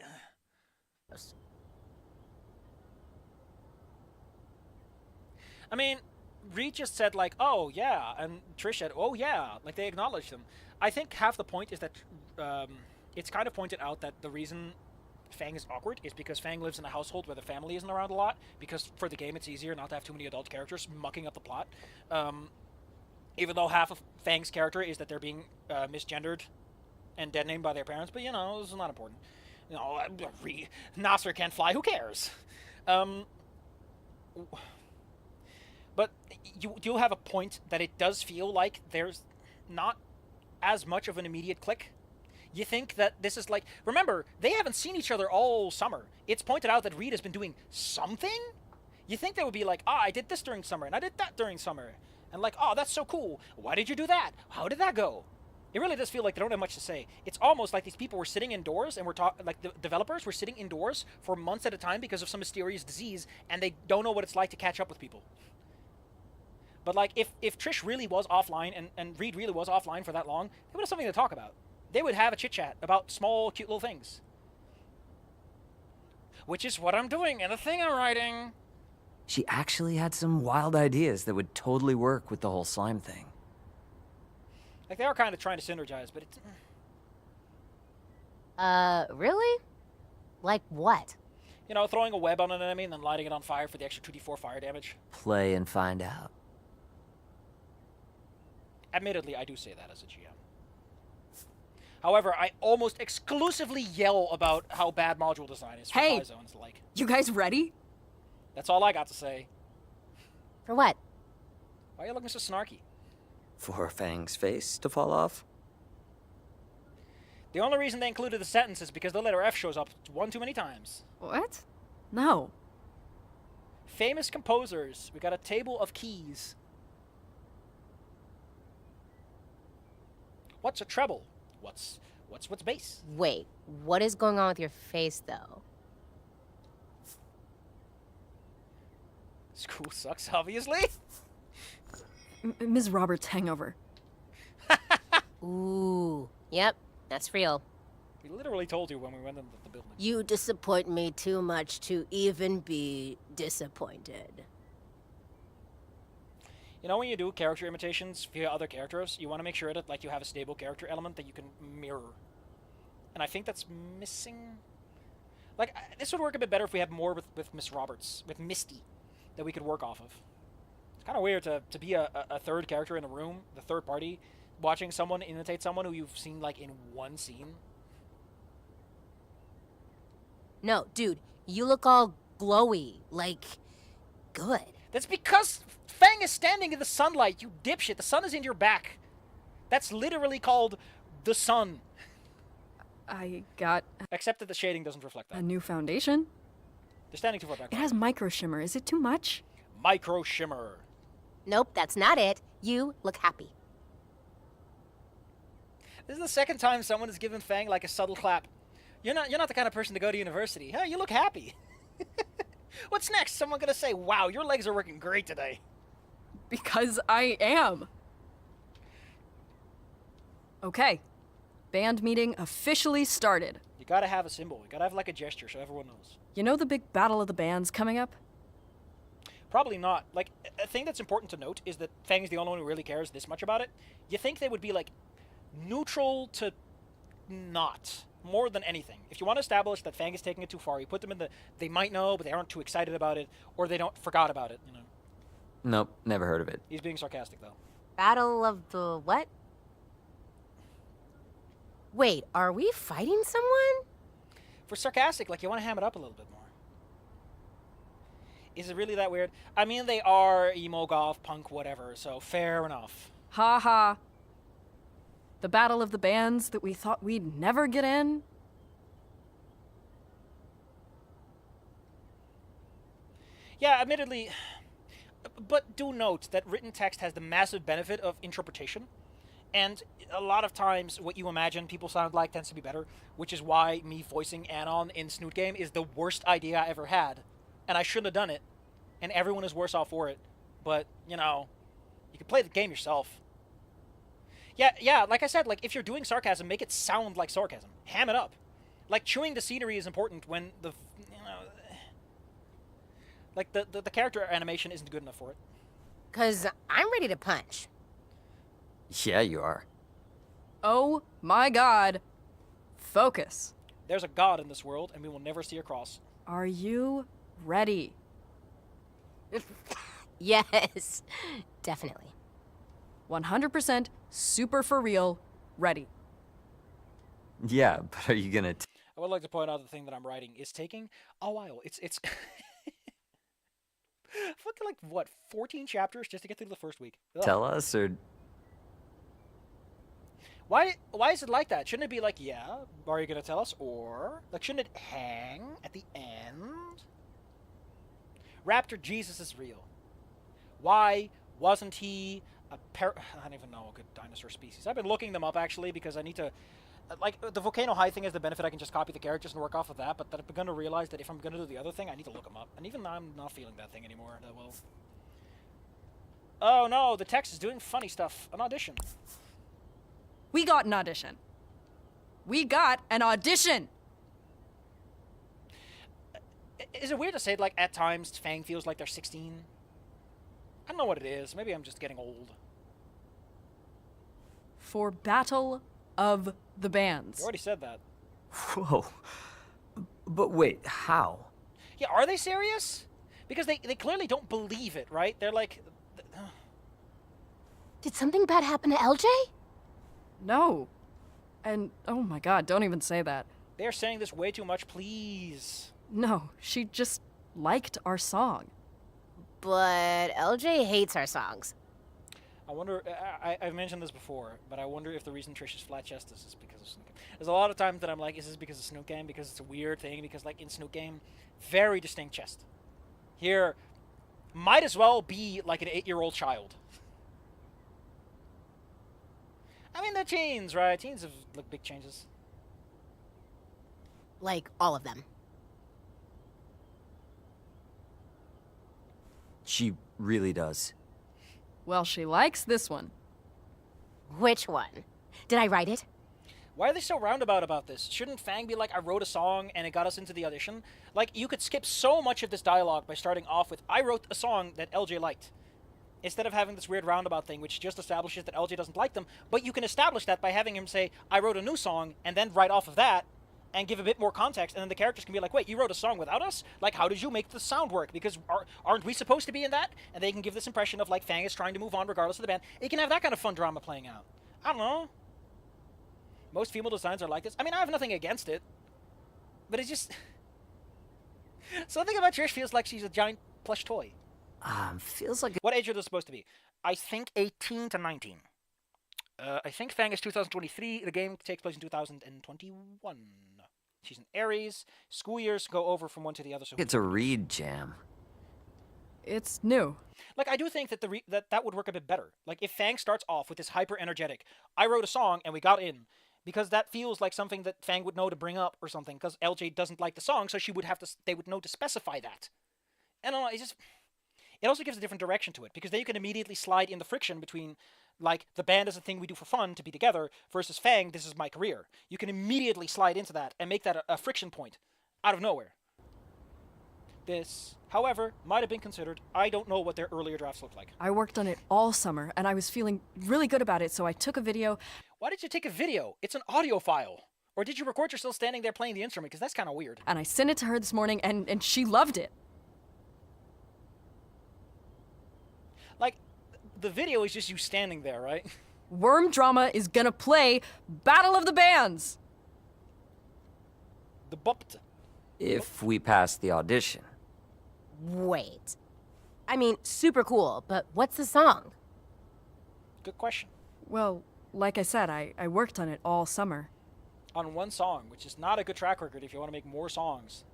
I mean, Reed just said like, "Oh yeah," and Trish said, "Oh yeah," like they acknowledged him. I think half the point is that it's kind of pointed out that the reason Fang is awkward is because Fang lives in a household where the family isn't around a lot, because for the game it's easier not to have too many adult characters mucking up the plot. Even though half of Fang's character is that they're being misgendered and dead named by their parents, but you know, this is not important. You know, Nasser can't fly, who cares? But you do have a point that it does feel like there's not as much of an immediate click. You think that this is like... Remember, they haven't seen each other all summer. It's pointed out that Reed has been doing something? You think they would be like, I did this during summer, and I did that during summer. And like, oh, that's so cool. Why did you do that? How did that go? It really does feel like they don't have much to say. It's almost like these people were sitting indoors, and like the developers were sitting indoors for months at a time because of some mysterious disease, and they don't know what it's like to catch up with people. But like, if Trish really was offline and Reed really was offline for that long, they would have something to talk about. They would have a chit-chat about small, cute little things. Which is what I'm doing in the thing I'm writing. She actually had some wild ideas that would totally work with the whole slime thing. Like, they are kind of trying to synergize, but it's... Really? Like what? You know, throwing a web on an enemy and then lighting it on fire for the extra 2d4 fire damage. Play and find out. Admittedly, I do say that as a GM. However, I almost exclusively yell about how bad module design is for Hey! zones like. You guys ready? That's all I got to say. For what? Why are you looking so snarky? For Fang's face to fall off? The only reason they included the sentence is because the letter F shows up one too many times. What? No. Famous composers. We got a table of keys. What's a treble? What's bass? Wait, what is going on with your face, though? School sucks, obviously. Ms. Roberts' hangover. Ooh, yep, that's real. We literally told you when we went into the building. You disappoint me too much to even be disappointed. You know, when you do character imitations via other characters, you want to make sure that like you have a stable character element that you can mirror. And I think that's missing. Like, this would work a bit better if we had more with Miss Roberts, with Misty, that we could work off of. It's kind of weird to be a third character in a room, the third party, watching someone imitate someone who you've seen like in one scene. No, dude, you look all glowy, like, good. That's because Fang is standing in the sunlight, you dipshit. The sun is in your back. That's literally called the sun. I got Except that the shading doesn't reflect a that. new foundation. They're standing too far back. It has micro shimmer. Is it too much? Micro shimmer. Nope, that's not it. You look happy. This is the second time someone has given Fang like a subtle clap. You're not the kind of person to go to university. Huh, you look happy. What's next? Someone gonna say, wow, your legs are working great today. Because I am. Okay. Band meeting officially started. You gotta have a symbol. You gotta have like a gesture so everyone knows. You know the big battle of the bands coming up? Probably not. Like, a thing that's important to note is that Fang is the only one who really cares this much about it. You think they would be like neutral to not, more than anything. If you want to establish that Fang is taking it too far, you put them in the they might know, but they aren't too excited about it, or they don't forgot about it, you know. Nope, never heard of it. He's being sarcastic though. Battle of the what? Wait, are we fighting someone? For sarcastic, like you want to ham it up a little bit more. Is it really that weird? I mean, they are emo, goth, punk, whatever, so fair enough. Ha ha. The battle of the bands that we thought we'd never get in? Yeah, admittedly, but do note that written text has the massive benefit of interpretation. And a lot of times what you imagine people sound like tends to be better, which is why me voicing Anon in Snoot Game is the worst idea I ever had. And I shouldn't have done it. And everyone is worse off for it. But, you know, you can play the game yourself. Yeah, like I said, like if you're doing sarcasm, make it sound like sarcasm. Ham it up. Like chewing the scenery is important when the, you know, like the character animation isn't good enough for it. Because I'm ready to punch. Yeah, you are. Oh my god. Focus. There's a god in this world, and we will never see a cross. Are you ready? Yes, definitely. 100% super for real, ready. Yeah, but are you gonna... I would like to point out the thing that I'm writing is taking a while. It's fucking like what, 14 chapters just to get through the first week. Ugh. tell us, or... Why is it like that? Shouldn't it be like, yeah, are you gonna tell us, or like shouldn't it hang at the end? Raptor Jesus is real. Why wasn't he a I don't even know a good dinosaur species. I've been looking them up actually because I need to, like, the Volcano High thing is the benefit. I can just copy the characters and work off of that, but I've begun to realize that if I'm gonna do the other thing, I need to look them up. And even I'm not feeling that thing anymore that well. Oh no, the text is doing funny stuff. An audition. We got an audition. We got an audition! Is it weird to say, like, at times Fang feels like they're 16? I don't know what it is. Maybe I'm just getting old. For Battle of the Bands. You already said that. Whoa. But wait, how? Yeah, are they serious? Because they clearly don't believe it, right? They're like... Did something bad happen to LJ? No. And, oh my god, don't even say that. They're saying this way too much, please. No, she just liked our song. But LJ hates our songs. I wonder... I've mentioned this before, but I wonder if the reason Trish is flat-chested is because of Snook Game. There's a lot of times that I'm like, is this because of Snook Game? Because it's a weird thing, because, like, in Snook Game, very distinct chest. Here, might as well be like an 8-year-old child. I mean, they're teens, right? Teens have, like, big changes. Like, all of them. She really does. Well, she likes this one. Which one? Did I write it? Why are they so roundabout about this? Shouldn't Fang be like, I wrote a song and it got us into the audition? Like, you could skip so much of this dialogue by starting off with, I wrote a song that LJ liked. Instead of having this weird roundabout thing, which just establishes that LJ doesn't like them. But you can establish that by having him say, I wrote a new song, and then write off of that, and give a bit more context, and then the characters can be like, wait, you wrote a song without us? Like, how did you make the sound work? Because aren't we supposed to be in that? And they can give this impression of, like, Fang is trying to move on regardless of the band. It can have that kind of fun drama playing out. I don't know. Most female designs are like this. I mean, I have nothing against it. But it's just... something about Trish feels like she's a giant plush toy. Feels like... What age are they supposed to be? I think 18 to 19. I think Fang is 2023. The game takes place in 2021. She's an Aries. School years go over from one to the other. So It's a read jam. It's new. like, I do think that that would work a bit better. Like, if Fang starts off with this hyper energetic, I wrote a song and we got in, because that feels like something that Fang would know to bring up or something. Because LJ doesn't like the song, so she would have to. They would know to specify that. And I don't know, it's just. It also gives a different direction to it, because then you can immediately slide in the friction between, like, the band is a thing we do for fun to be together, versus Fang, this is my career. You can immediately slide into that and make that a friction point out of nowhere. This, however, might have been considered. I don't know what their earlier drafts looked like. I worked on it all summer, and I was feeling really good about it, so I took a video. Why did you take a video? It's an audio file. Or did you record yourself standing there playing the instrument? Because that's kind of weird. And I sent it to her this morning, and she loved it. Like, the video is just you standing there, right? Worm Drama is gonna play Battle of the Bands! The bupt. If we pass the audition. Wait. I mean, super cool, but what's the song? Good question. Well, like I said, I worked on it all summer. On one song, which is not a good track record if you want to make more songs.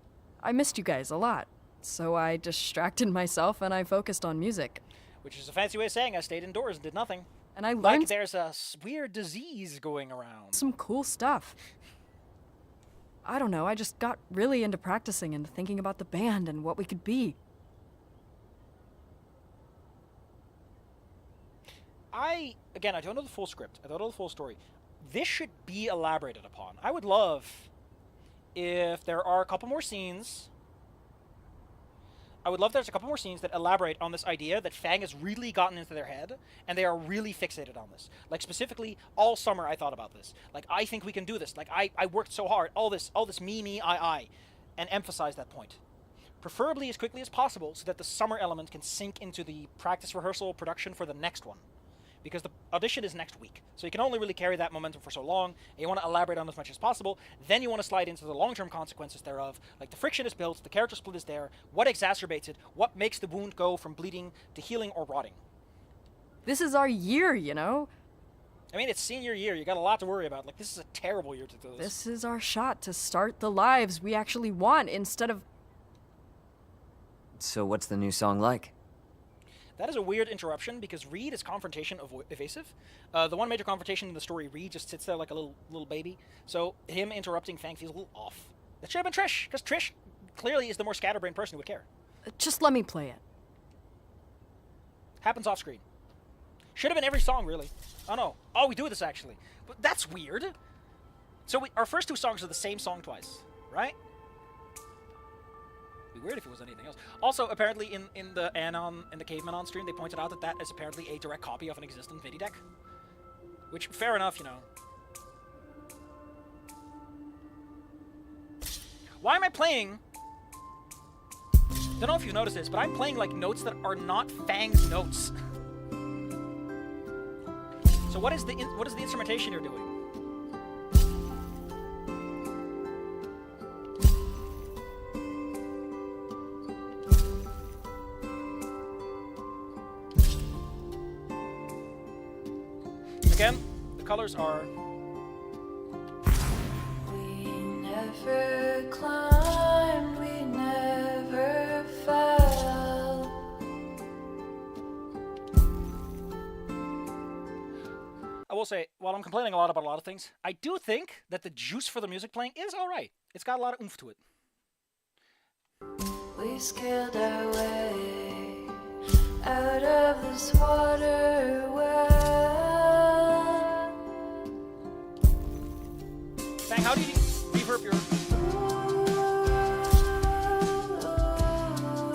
I missed you guys a lot, so I distracted myself and I focused on music. Which is a fancy way of saying I stayed indoors and did nothing. And I Like learned there's a weird disease going around. some cool stuff. I don't know, I just got really into practicing and thinking about the band and what we could be. Again, I don't know the full script. I don't know the full story. This should be elaborated upon. I would love if there are a couple more scenes. I would love there's a couple more scenes that elaborate on this idea that Fang has really gotten into their head, and they are really fixated on this. Like, specifically, all summer I thought about this. Like, I think we can do this. Like, I worked so hard. All this me, I. And emphasize that point. Preferably as quickly as possible, so that the summer element can sink into the practice, rehearsal, production for the next one. Because the audition is next week. So you can only really carry that momentum for so long, and you want to elaborate on as much as possible. Then you want to slide into the long-term consequences thereof. Like, the friction is built, the character split is there, what exacerbates it, what makes the wound go from bleeding to healing or rotting. This is our year, you know? I mean, it's senior year, you got a lot to worry about. Like, this is a terrible year to do this. This is our shot to start the lives we actually want instead of... So what's the new song like? That is a weird interruption, because Reed is confrontation evasive. The one major confrontation in the story, Reed just sits there like a little baby. So him interrupting Fang feels a little off. That should have been Trish, because Trish clearly is the more scatterbrained person who would care. Just let me play it. Happens off screen. Should have been every song, really. Oh no. Oh, we do this actually. But that's weird. So our first two songs are the same song twice, right? Be weird if it was anything else. Also, apparently in the Anon and the Caveman on stream, they pointed out that that is apparently a direct copy of an existing MIDI deck. Which, fair enough, you know. Why am I playing? Don't know if you've noticed this, but I'm playing like notes that are not Fang's notes. So what is the instrumentation you're doing? Again, the colors are... We never climbed, we never fell. I will say, while I'm complaining a lot about a lot of things, I do think that the juice for the music playing is alright. It's got a lot of oomph to it. We scaled our way out of this water well. Fang, how do you reverb your...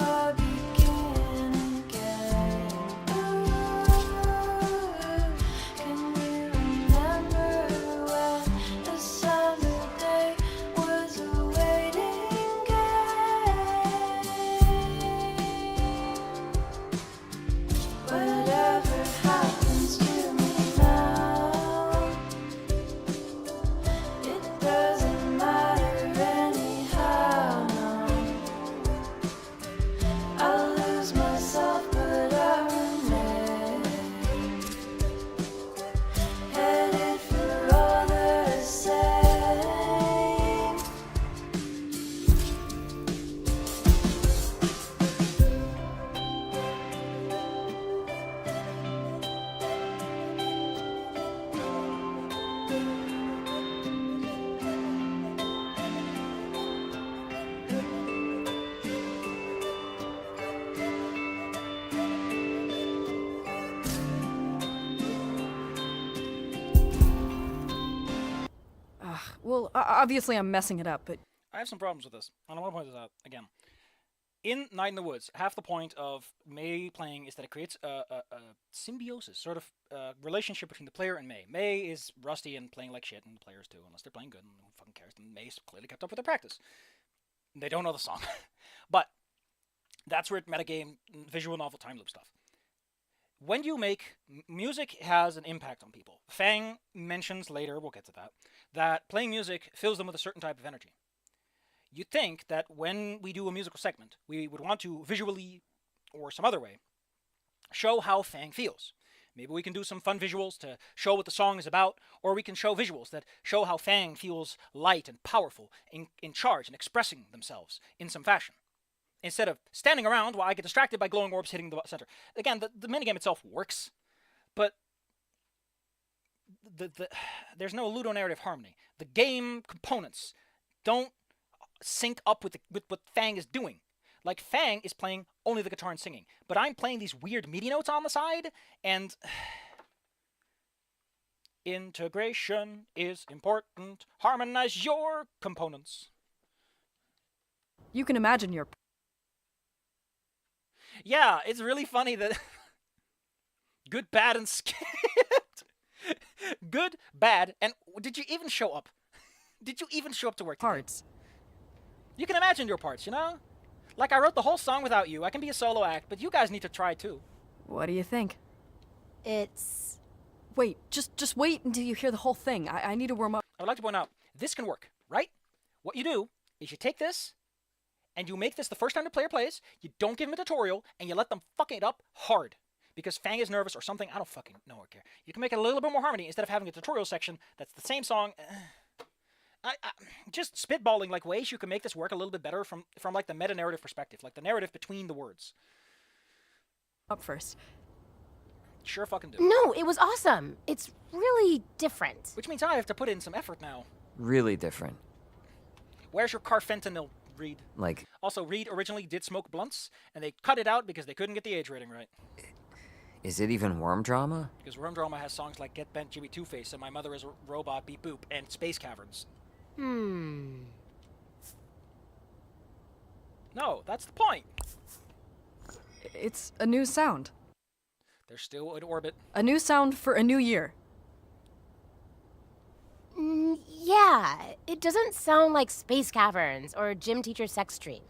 I begin again. Can you remember when the summer day was a waiting game? Whatever happens to me now, it doesn't matter anyhow, no. I lose myself, but I remain headed for all the same. Well, obviously I'm messing it up, but I have some problems with this, and I want to point this out again. In Night in the Woods, half the point of May playing is that it creates a symbiosis, sort of relationship between the player and May. May is rusty and playing like shit, and the players too, unless they're playing good, and who fucking cares? And May's clearly kept up with their practice. They don't know the song. But that's where it metagame, visual novel time loop stuff. When you make music has an impact on people. Fang mentions later, we'll get to that playing music fills them with a certain type of energy. You'd think that when we do a musical segment, we would want to visually, or some other way, show how Fang feels. Maybe we can do some fun visuals to show what the song is about, or we can show visuals that show how Fang feels light and powerful, in charge, and expressing themselves in some fashion. Instead of standing around while I get distracted by glowing orbs hitting the center. Again, the minigame itself works, but there's no ludonarrative harmony. The game components don't sync up with what Fang is doing. Like, Fang is playing only the guitar and singing, but I'm playing these weird MIDI notes on the side, and... Integration is important. Harmonize your components. you can imagine your Yeah, it's really funny that good, bad, and skipped. Good, bad, and did you even show up? Did you even show up to work today? Parts. You can imagine your parts, you know? Like, I wrote the whole song without you. I can be a solo act, but you guys need to try too. What do you think? It's... Wait, just wait until you hear the whole thing. I need to warm up. I would like to point out, this can work, right? What you do is you take this, and you make this the first time the player plays, you don't give them a tutorial, and you let them fuck it up hard. Because Fang is nervous or something, I don't fucking know or care. You can make it a little bit more harmony instead of having a tutorial section that's the same song. I just spitballing like ways you can make this work a little bit better from like the meta-narrative perspective, like the narrative between the words. Up first. Sure fucking do. No, it was awesome. It's really different. Which means I have to put in some effort now. Really different. Where's your carfentanil, Reed? Like, Also, Reed originally did smoke blunts, and they cut it out because they couldn't get the age rating right. is it even worm drama? Because Worm Drama has songs like Get Bent, Jimmy Two-Face, and My Mother is a Robot, Beep Boop, and Space Caverns. No, that's the point. It's a new sound. They're still in orbit. A new sound for a new year. Yeah, it doesn't sound like Space Caverns or Gym Teacher Sex Dream.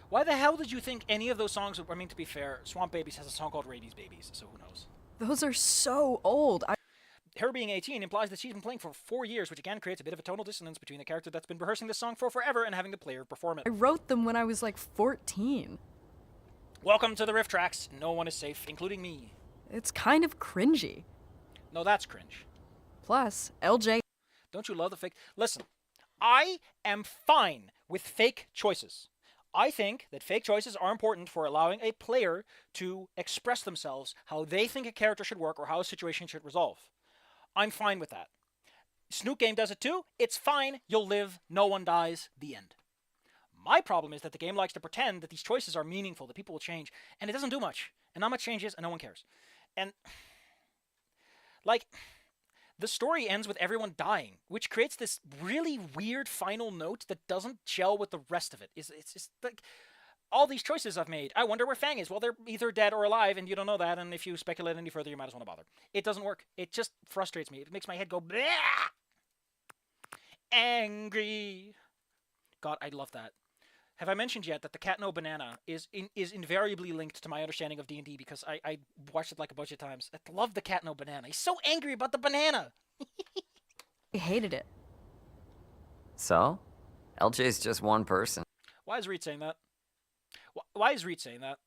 Why the hell did you think any of those songs, I mean, to be fair, Swamp Babies has a song called Rabies Babies, so who knows? Those are so old. Her being 18 implies that she's been playing for 4 years, which again creates a bit of a tonal dissonance between the character that's been rehearsing this song for forever and having the player perform it. I wrote them when I was like 14. Welcome to the rifftracks. No one is safe, including me. It's kind of cringy. No, that's cringe. Plus, LJ. Don't you love the fake? Listen, I am fine with fake choices. I think that fake choices are important for allowing a player to express themselves how they think a character should work or how a situation should resolve. I'm fine with that. Snook Game does it too. It's fine. You'll live. No one dies. The end. My problem is that the game likes to pretend that these choices are meaningful, that people will change, and it doesn't do much. And not much changes, and no one cares. And, like, the story ends with everyone dying, which creates this really weird final note that doesn't gel with the rest of it. It's just like all these choices I've made. I wonder where Fang is. Well, they're either dead or alive, and you don't know that, and if you speculate any further, you might as well not bother. It doesn't work. It just frustrates me. It makes my head go, bleh! Angry. God, I love that. Have I mentioned yet that the cat no banana is invariably linked to my understanding of D&D because I watched it like a bunch of times. I love the cat no banana. He's so angry about the banana. I hated it. So? LJ's just one person. Why is Reed saying that? Why is Reed saying that?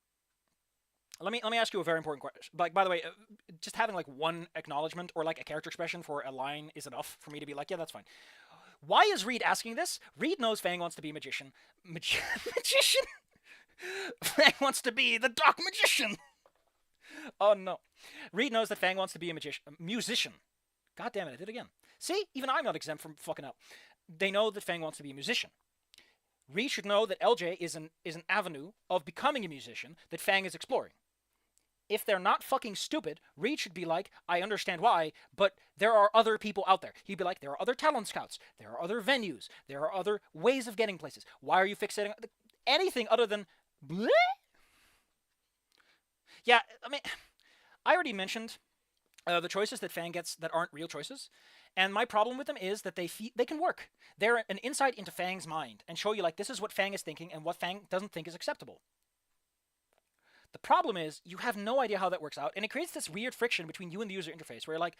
Let me ask you a very important question. Like, by the way, just having like one acknowledgement or like a character expression for a line is enough for me to be like, yeah, that's fine. Why is Reed asking this? Reed knows Fang wants to be a magician. Magician? Fang wants to be the Dark Magician. Oh no. Reed knows that Fang wants to be a musician. God damn it, I did it again. See? Even I'm not exempt from fucking up. They know that Fang wants to be a musician. Reed should know that LJ is an avenue of becoming a musician that Fang is exploring. If they're not fucking stupid, Reed should be like, I understand why, but there are other people out there. He'd be like, there are other talent scouts. There are other venues. There are other ways of getting places. Why are you fixating on anything other than bleh? Yeah, I mean, I already mentioned the choices that Fang gets that aren't real choices. And my problem with them is that they can work. They're an insight into Fang's mind and show you, like, this is what Fang is thinking and what Fang doesn't think is acceptable. The problem is, you have no idea how that works out, and it creates this weird friction between you and the user interface, where you're like,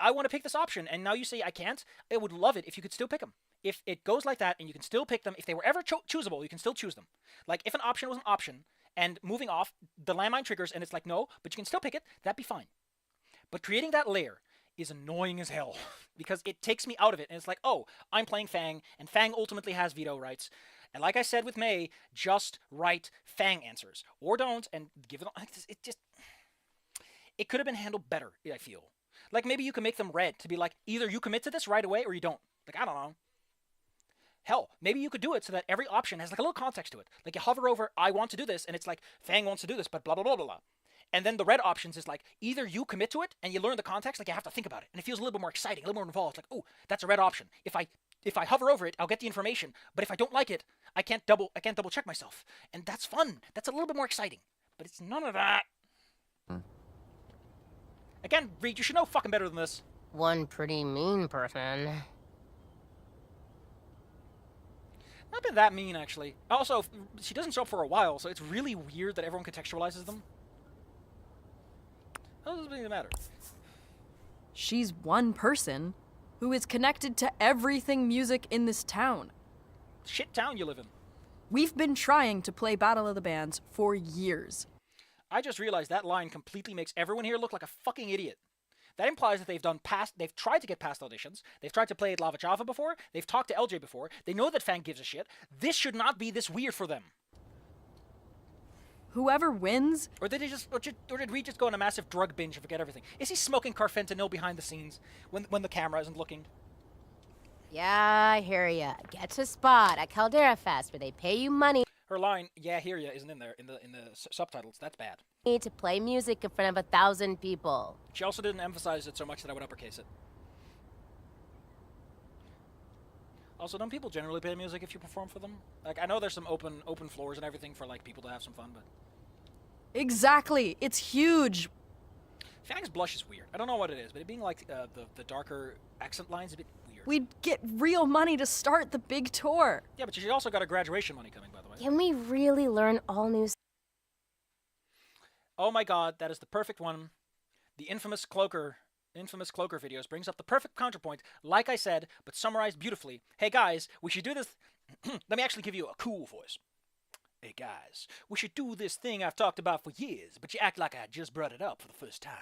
I want to pick this option, and now you say I can't. I would love it if you could still pick them. If it goes like that, and you can still pick them, if they were ever choosable, you can still choose them. Like, if an option was an option, and moving off, the landmine triggers, and it's like, no, but you can still pick it, that'd be fine. But creating that layer is annoying as hell, because it takes me out of it, and it's like, oh, I'm playing Fang, and Fang ultimately has veto rights. And like I said with May, just write Fang answers. Or don't, and give it... It could have been handled better, I feel. Like, maybe you can make them red to be like, either you commit to this right away or you don't. Like, I don't know. Hell, maybe you could do it so that every option has like a little context to it. Like, you hover over, I want to do this, and it's like, Fang wants to do this, but blah, blah, blah, blah, blah. And then the red options is like, either you commit to it and you learn the context, like you have to think about it. And it feels a little bit more exciting, a little more involved. Like, oh, that's a red option. If I if I hover over it, I'll get the information. But if I don't like it, I can't double check myself. And that's fun. That's a little bit more exciting. But it's none of that. Again, Reed, you should know fucking better than this. One pretty mean person. Not been that mean, actually. Also, she doesn't show up for a while, so it's really weird that everyone contextualizes them. How does it even matter? She's one person who is connected to everything music in this town. Shit town you live in. We've been trying to play Battle of the Bands for years. I just realized that line completely makes everyone here look like a fucking idiot. That implies that they've tried to get past auditions, they've tried to play at Lava Java before, they've talked to LJ before, they know that Fang gives a shit. This should not be this weird for them. Whoever wins... Or did we just go on a massive drug binge and forget everything? Is he smoking carfentanil behind the scenes when the camera isn't looking? Yeah, I hear ya. Get to spot at Caldera Fest where they pay you money Her line, "Yeah, hear ya," isn't in there in the subtitles. That's bad. to play music in front of 1,000 people. She also didn't emphasize it so much that I would uppercase it. Also, don't people generally pay music if you perform for them? Like, I know there's some open floors and everything for like people to have some fun, but Exactly! It's huge! Fang's blush is weird. I don't know what it is, but it being like the darker accent line's a bit weird. We'd get real money to start the big tour. Yeah, but she also got a graduation money coming, by the way. Can we really learn all new Oh my god, that is the perfect one. The infamous Cloaker videos brings up the perfect counterpoint, like I said, but summarized beautifully. Hey guys, we should do this. Let me actually give you a cool voice. Hey guys, we should do this thing I've talked about for years, but you act like I just brought it up for the first time.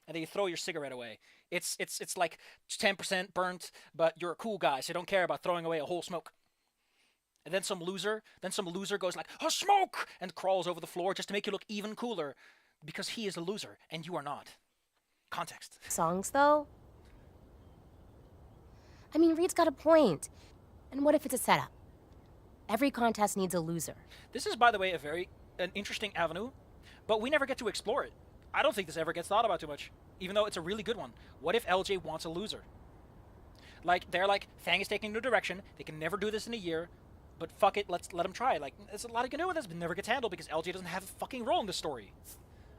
And then you throw your cigarette away. It's like 10% burnt, but you're a cool guy, so you don't care about throwing away a whole smoke. And then some loser goes like, "A smoke!" and crawls over the floor just to make you look even cooler, because he is a loser and you are not. Context. songs, though? I mean, Reed's got a point. And what if it's a setup? Every contest needs a loser. This is, by the way, an interesting avenue, but we never get to explore it. I don't think this ever gets thought about too much, even though it's a really good one. What if LJ wants a loser? Like, they're like, Fang is taking a new direction, they can never do this in a year, but fuck it, let's let him try. Like, there's a lot he can do with this, but never gets handled because LJ doesn't have a fucking role in this story.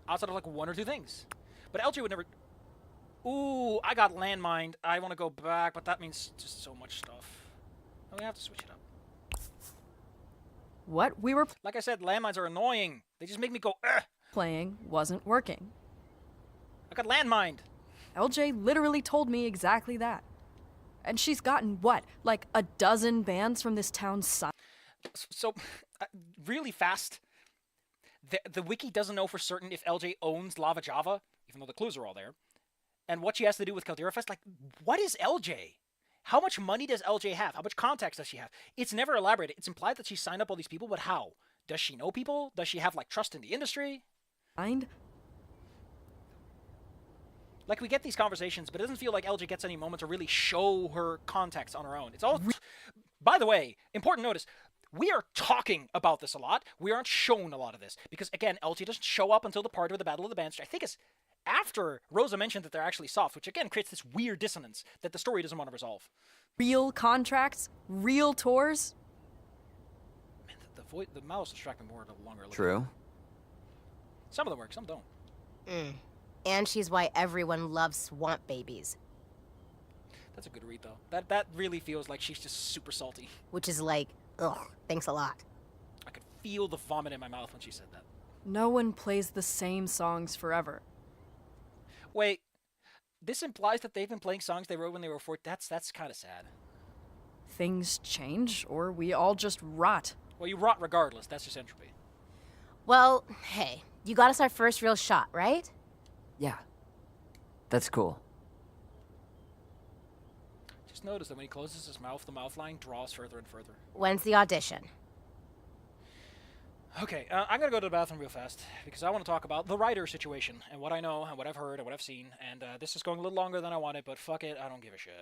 Outside of like one or two things. But LJ would never... Ooh, I got landmined. I want to go back, but that means just so much stuff. We have to switch it up. What we were Like I said, landmines are annoying. They just make me go, ugh. playing wasn't working. I got landmined. LJ literally told me exactly that. And she's gotten, what, like a dozen bands from this town's side? So, really fast, the wiki doesn't know for certain if LJ owns Lava Java, even though the clues are all there, and what she has to do with Caldera Fest. Like, what is LJ? How much money does LJ have? How much contacts does she have? It's never elaborated. It's implied that she signed up all these people, but how? Does she know people? Does she have, like, trust in the industry? Like, we get these conversations, but it doesn't feel like LJ gets any moment to really show her contacts on her own. It's all... By the way, important notice, we are talking about this a lot. We aren't shown a lot of this. Because, again, LJ doesn't show up until the part where the Battle of the Bands, I think is after Rosa mentioned that they're actually soft, which, again, creates this weird dissonance that the story doesn't want to resolve. Real contracts? Real tours? Man, the mouse distract me more the longer I look. True. Some of them work, some don't. And she's why everyone loves swamp babies. That's a good read, though. That really feels like she's just super salty. Which is like, ugh, thanks a lot. I could feel the vomit in my mouth when she said that. No one plays the same songs forever. Wait, this implies that they've been playing songs they wrote when they were 14. That's kind of sad. Things change, or we all just rot. Well, you rot regardless. That's just entropy. Well, hey, you got us our first real shot, right? Yeah. That's cool. Just notice that when he closes his mouth, the mouth line draws further and further. When's the audition? Okay, I'm gonna go to the bathroom real fast, because I want to talk about the writer situation, and what I know, and what I've heard, and what I've seen, and this is going a little longer than I wanted, but fuck it, I don't give a shit.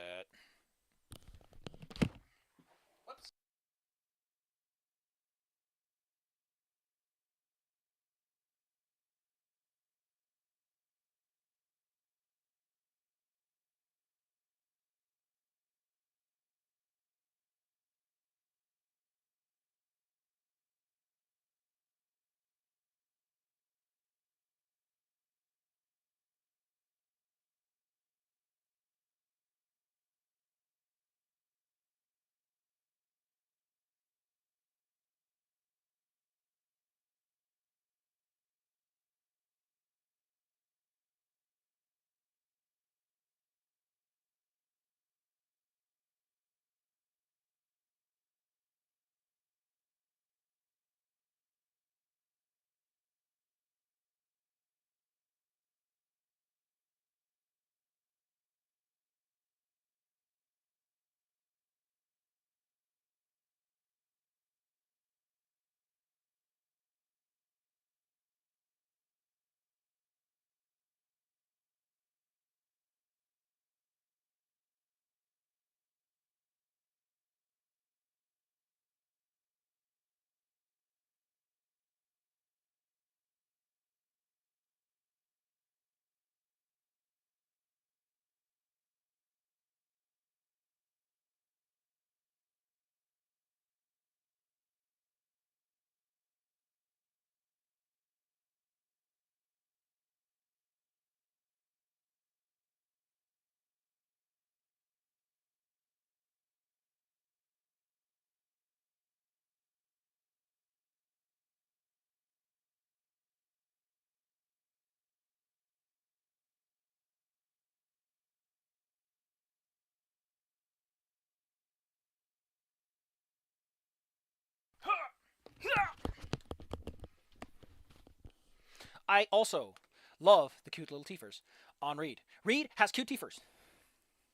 I also love the cute little teethers on Reed. Reed has cute teethers.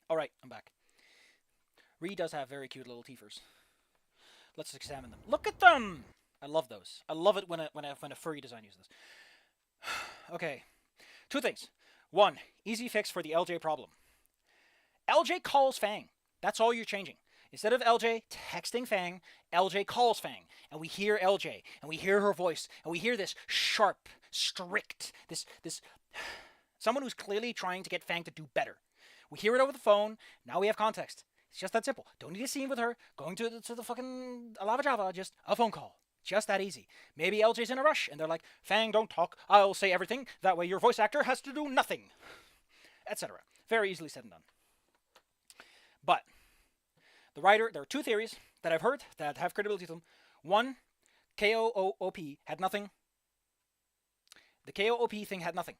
All right, I'm back. Reed does have very cute little teethers. Let's examine them. Look at them! I love those. I love it when a furry design uses this. Okay, 2 things. 1, easy fix for the LJ problem. LJ calls Fang. That's all you're changing. Instead of LJ texting Fang, LJ calls Fang. And we hear LJ, and we hear her voice, and we hear this sharp, strict, this someone who's clearly trying to get Fang to do better. We hear it over the phone, now we have context. It's just that simple. Don't need a scene with her, going to the fucking Lava Java, just a phone call. Just that easy. Maybe LJ's in a rush, and they're like, Fang, don't talk, I'll say everything, that way your voice actor has to do nothing. Etc. Very easily said and done. But the writer, there are 2 theories that I've heard that have credibility to them. 1, KOOP had nothing. The KOOP thing had nothing.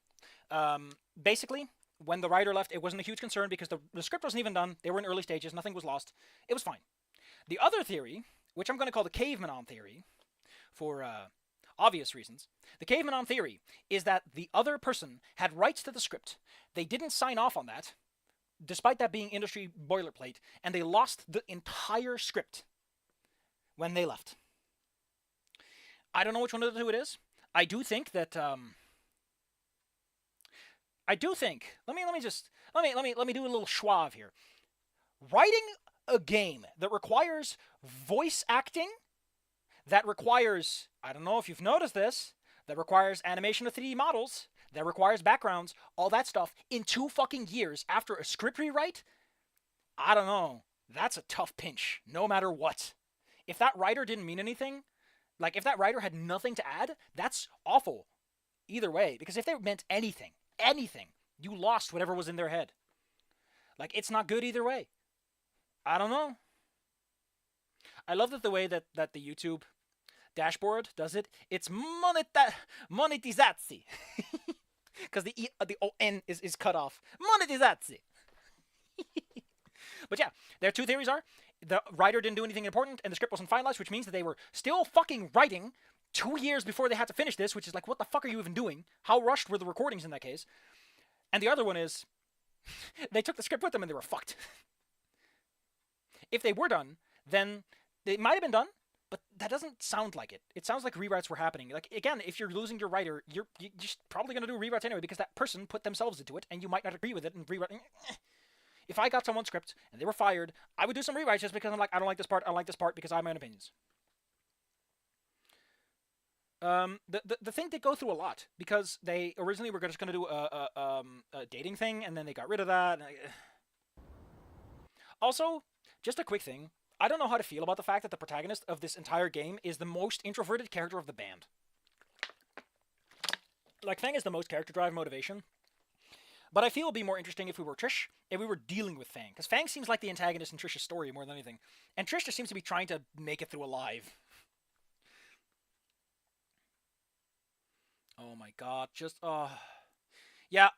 Basically, when the writer left, it wasn't a huge concern because the script wasn't even done. They were in early stages. Nothing was lost. It was fine. The other theory, which I'm going to call the caveman-on theory, for obvious reasons, the caveman-on theory is that the other person had rights to the script. They didn't sign off on that, despite that being industry boilerplate, and they lost the entire script when they left. I don't know which one of the 2 it is. I do think that let me do a little schwab here. Writing a game that requires voice acting, that requires, I don't know if you've noticed this, that requires animation of 3D models, that requires backgrounds, all that stuff, in 2 fucking years after a script rewrite, I don't know. That's a tough pinch, no matter what. If that writer didn't mean anything, like if that writer had nothing to add, that's awful. Either way, because if they meant anything, you lost whatever was in their head. Like, it's not good either way. I don't know. I love that the way that the YouTube dashboard does it. It's monetizatsi. Because the O-N is cut off. Monetizatsi. But yeah, their 2 theories are the writer didn't do anything important and the script wasn't finalized, which means that they were still fucking writing 2 years before they had to finish this, which is like, what the fuck are you even doing? How rushed were the recordings in that case? And the other one is, they took the script with them and they were fucked. If they were done, then they might have been done, but that doesn't sound like it. It sounds like rewrites were happening. Like, again, if you're losing your writer, you're just probably going to do rewrites anyway because that person put themselves into it and you might not agree with it and rewrite. If I got someone's script and they were fired, I would do some rewrites just because I'm like, I don't like this part, I don't like this part because I have my own opinions. The thing did go through a lot because they originally were just going to do a dating thing and then they got rid of that. Also, just a quick thing. I don't know how to feel about the fact that the protagonist of this entire game is the most introverted character of the band. Like, Fang is the most character-driven motivation. But I feel it would be more interesting if we were Trish, if we were dealing with Fang. Because Fang seems like the antagonist in Trish's story more than anything. And Trish just seems to be trying to make it through alive. Oh my god, just, yeah,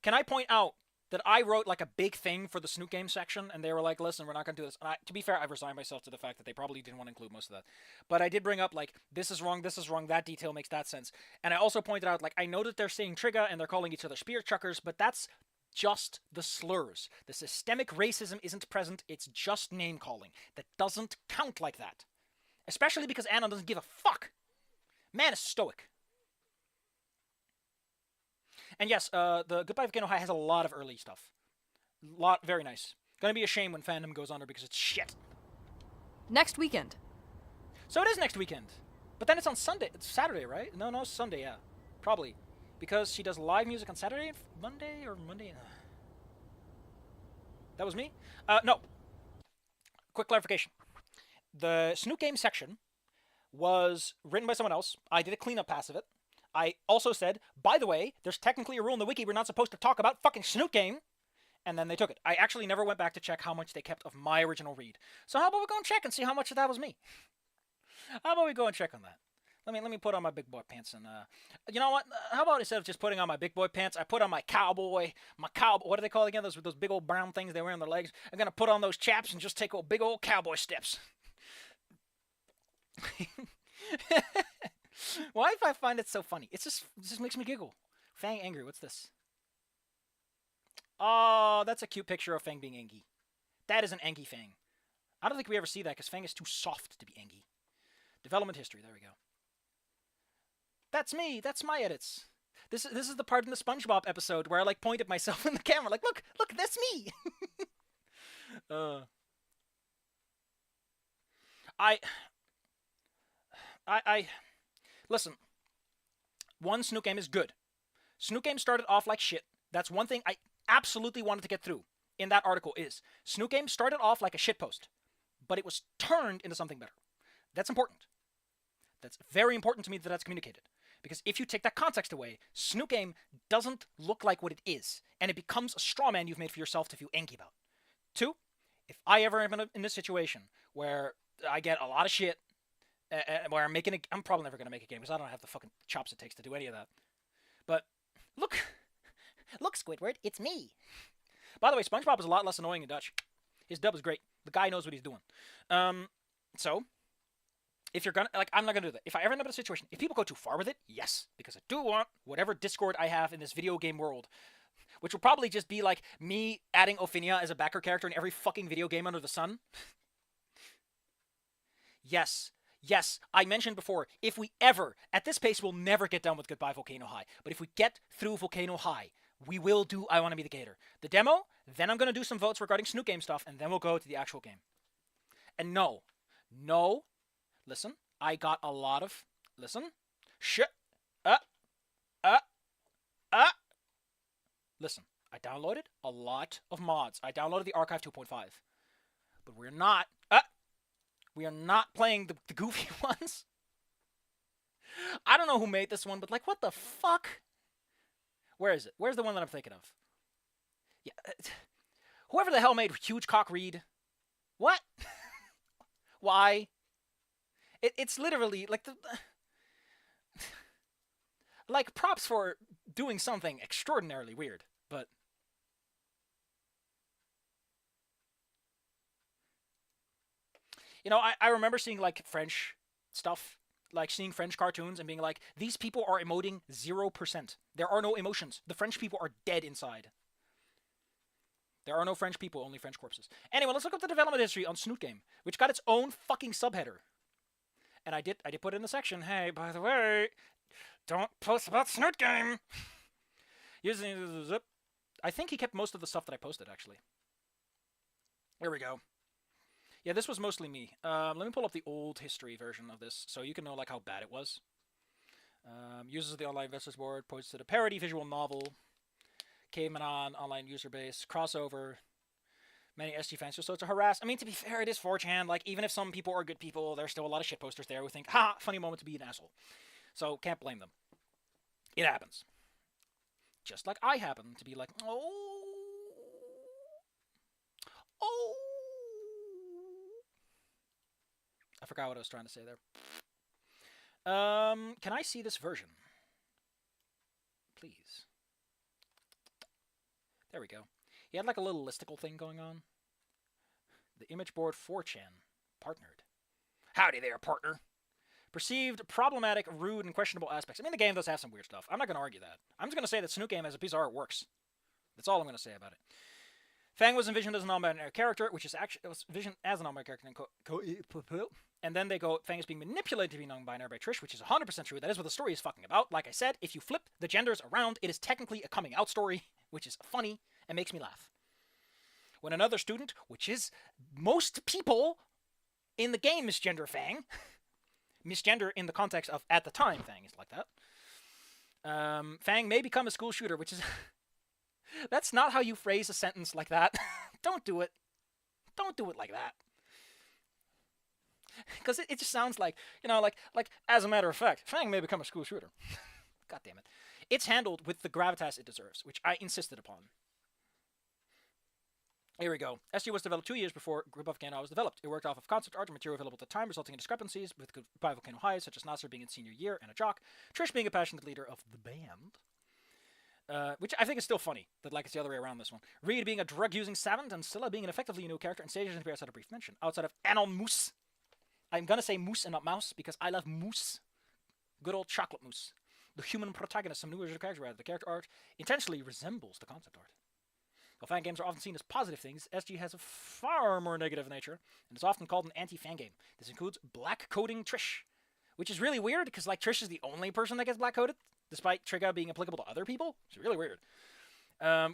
can I point out that I wrote, like, a big thing for the Snoot Game section, and they were like, listen, we're not going to do this. And to be fair, I've resigned myself to the fact that they probably didn't want to include most of that. But I did bring up, like, this is wrong, that detail makes that sense. And I also pointed out, like, I know that they're saying trigger, and they're calling each other spear chuckers, but that's just the slurs. The systemic racism isn't present, it's just name-calling. That doesn't count like that. Especially because Anna doesn't give a fuck. Man is stoic. And yes, the Goodbye Volcano High has a lot of early stuff. Very nice. Gonna be a shame when fandom goes under because it's shit. Next weekend. So it is next weekend. But then it's on Sunday. It's Saturday, right? No, it's Sunday, yeah. Probably. Because she does live music on Saturday, Monday. That was me? No. Quick clarification. The Snoot Game section was written by someone else. I did a cleanup pass of it. I also said, by the way, there's technically a rule in the wiki we're not supposed to talk about fucking Snoot Game. And then they took it. I actually never went back to check how much they kept of my original read. So how about we go and check and see how much of that was me? How about we go and check on that? Let me put on my big boy pants and, you know what? How about instead of just putting on my big boy pants, I put on my cowboy, what do they call it again? Those big old brown things they wear on their legs. I'm going to put on those chaps and just take big old cowboy steps. Why do I find it so funny? It just makes me giggle. Fang angry. What's this? Oh, that's a cute picture of Fang being angry. That is an angry Fang. I don't think we ever see that because Fang is too soft to be angry. Development history. There we go. That's me. That's my edits. This is the part in the SpongeBob episode where I like point at myself in the camera, like, look, that's me. Listen. One, Snook Game is good. Snook Game started off like shit. That's one thing I absolutely wanted to get through in that article is Snook Game started off like a shitpost, but it was turned into something better. That's important. That's very important to me that that's communicated. Because if you take that context away, Snook Game doesn't look like what it is, and it becomes a straw man you've made for yourself to feel angry about. 2, if I ever am in a situation where I get a lot of shit, where I'm probably never going to make a game because I don't have the fucking chops it takes to do any of that. But look, Squidward, it's me. By the way, SpongeBob is a lot less annoying in Dutch. His dub is great. The guy knows what he's doing. So, if you're gonna, like, I'm not gonna do that. If I ever end up in a situation, if people go too far with it, yes, because I do want whatever Discord I have in this video game world, which will probably just be like me adding Ophinia as a backer character in every fucking video game under the sun. Yes, I mentioned before, if we ever, at this pace, we'll never get done with Goodbye Volcano High, but if we get through Volcano High, we will do I Want to Be the Gator. The demo, then I'm going to do some votes regarding Snook Game stuff, and then we'll go to the actual game. And no, listen, I got a lot of, listen, listen, I downloaded a lot of mods. I downloaded the Archive 2.5, but we are not playing the goofy ones. I don't know who made this one, but like, what the fuck? Where is it? Where's the one that I'm thinking of? Yeah, whoever the hell made Huge Cock Read. What? Why? It's literally like like props for doing something extraordinarily weird, but you know, I remember seeing like French stuff, like seeing French cartoons and being like, these people are emoting 0%. There are no emotions. The French people are dead inside. There are no French people, only French corpses. Anyway, let's look up the development history on Snook Game, which got its own fucking subheader. And I did put in the section, hey, by the way, don't post about Snook Game. I think he kept most of the stuff that I posted, actually. Here we go. Yeah, this was mostly me. Let me pull up the old history version of this so you can know like how bad it was. Uses the online investors board, posted a parody visual novel, came on online user base, crossover, many SG fans. So it's a harass. I mean, to be fair, it is 4chan. Like, even if some people are good people, there's still a lot of shit posters there who think, ha, funny moment to be an asshole. So, can't blame them. It happens. Just like I happen to be like, I forgot what I was trying to say there. Can I see this version? Please. There we go. He had like a little listicle thing going on. The image board 4chan. Partnered. Howdy there, partner. Perceived problematic, rude, and questionable aspects. I mean, the game does have some weird stuff. I'm not going to argue that. I'm just going to say that Snook Game as a piece of art works. That's all I'm going to say about it. Fang was envisioned as a non-binary character, which is actually it was envisioned as a non-binary character. And then they go, Fang is being manipulated to be non-binary by Trish, which is 100% true. That is what the story is fucking about. Like I said, if you flip the genders around, it is technically a coming out story, which is funny and makes me laugh. When another student, which is most people in the game misgender Fang, misgender in the context of at the time Fang is like that. Fang may become a school shooter, which is... That's not how you phrase a sentence like that. Don't do it. Don't do it like that. Because it just sounds like, you know, like as a matter of fact, Fang may become a school shooter. God damn it. It's handled with the gravitas it deserves, which I insisted upon. Here we go. SG was developed 2 years before Group of Volcano was developed. It worked off of concept art and material available at the time, resulting in discrepancies with Goodbye Volcano High, such as Nasser being in senior year and a jock, Trish being a passionate leader of the band. Which I think is still funny, that like it's the other way around this one. Reed being a drug-using savant, and Scylla being an effectively new character, and Stages appears outside a brief mention. Outside of Anon Moose. I'm gonna say moose and not mouse, because I love moose. good old chocolate mousse. The human protagonist, some new original character art. The character art intentionally resembles the concept art. While fan games are often seen as positive things, SG has a far more negative nature, and is often called an anti-fan game. This includes black coding Trish, which is really weird, because like Trish is the only person that gets black coded, despite Trigger being applicable to other people. It's really weird.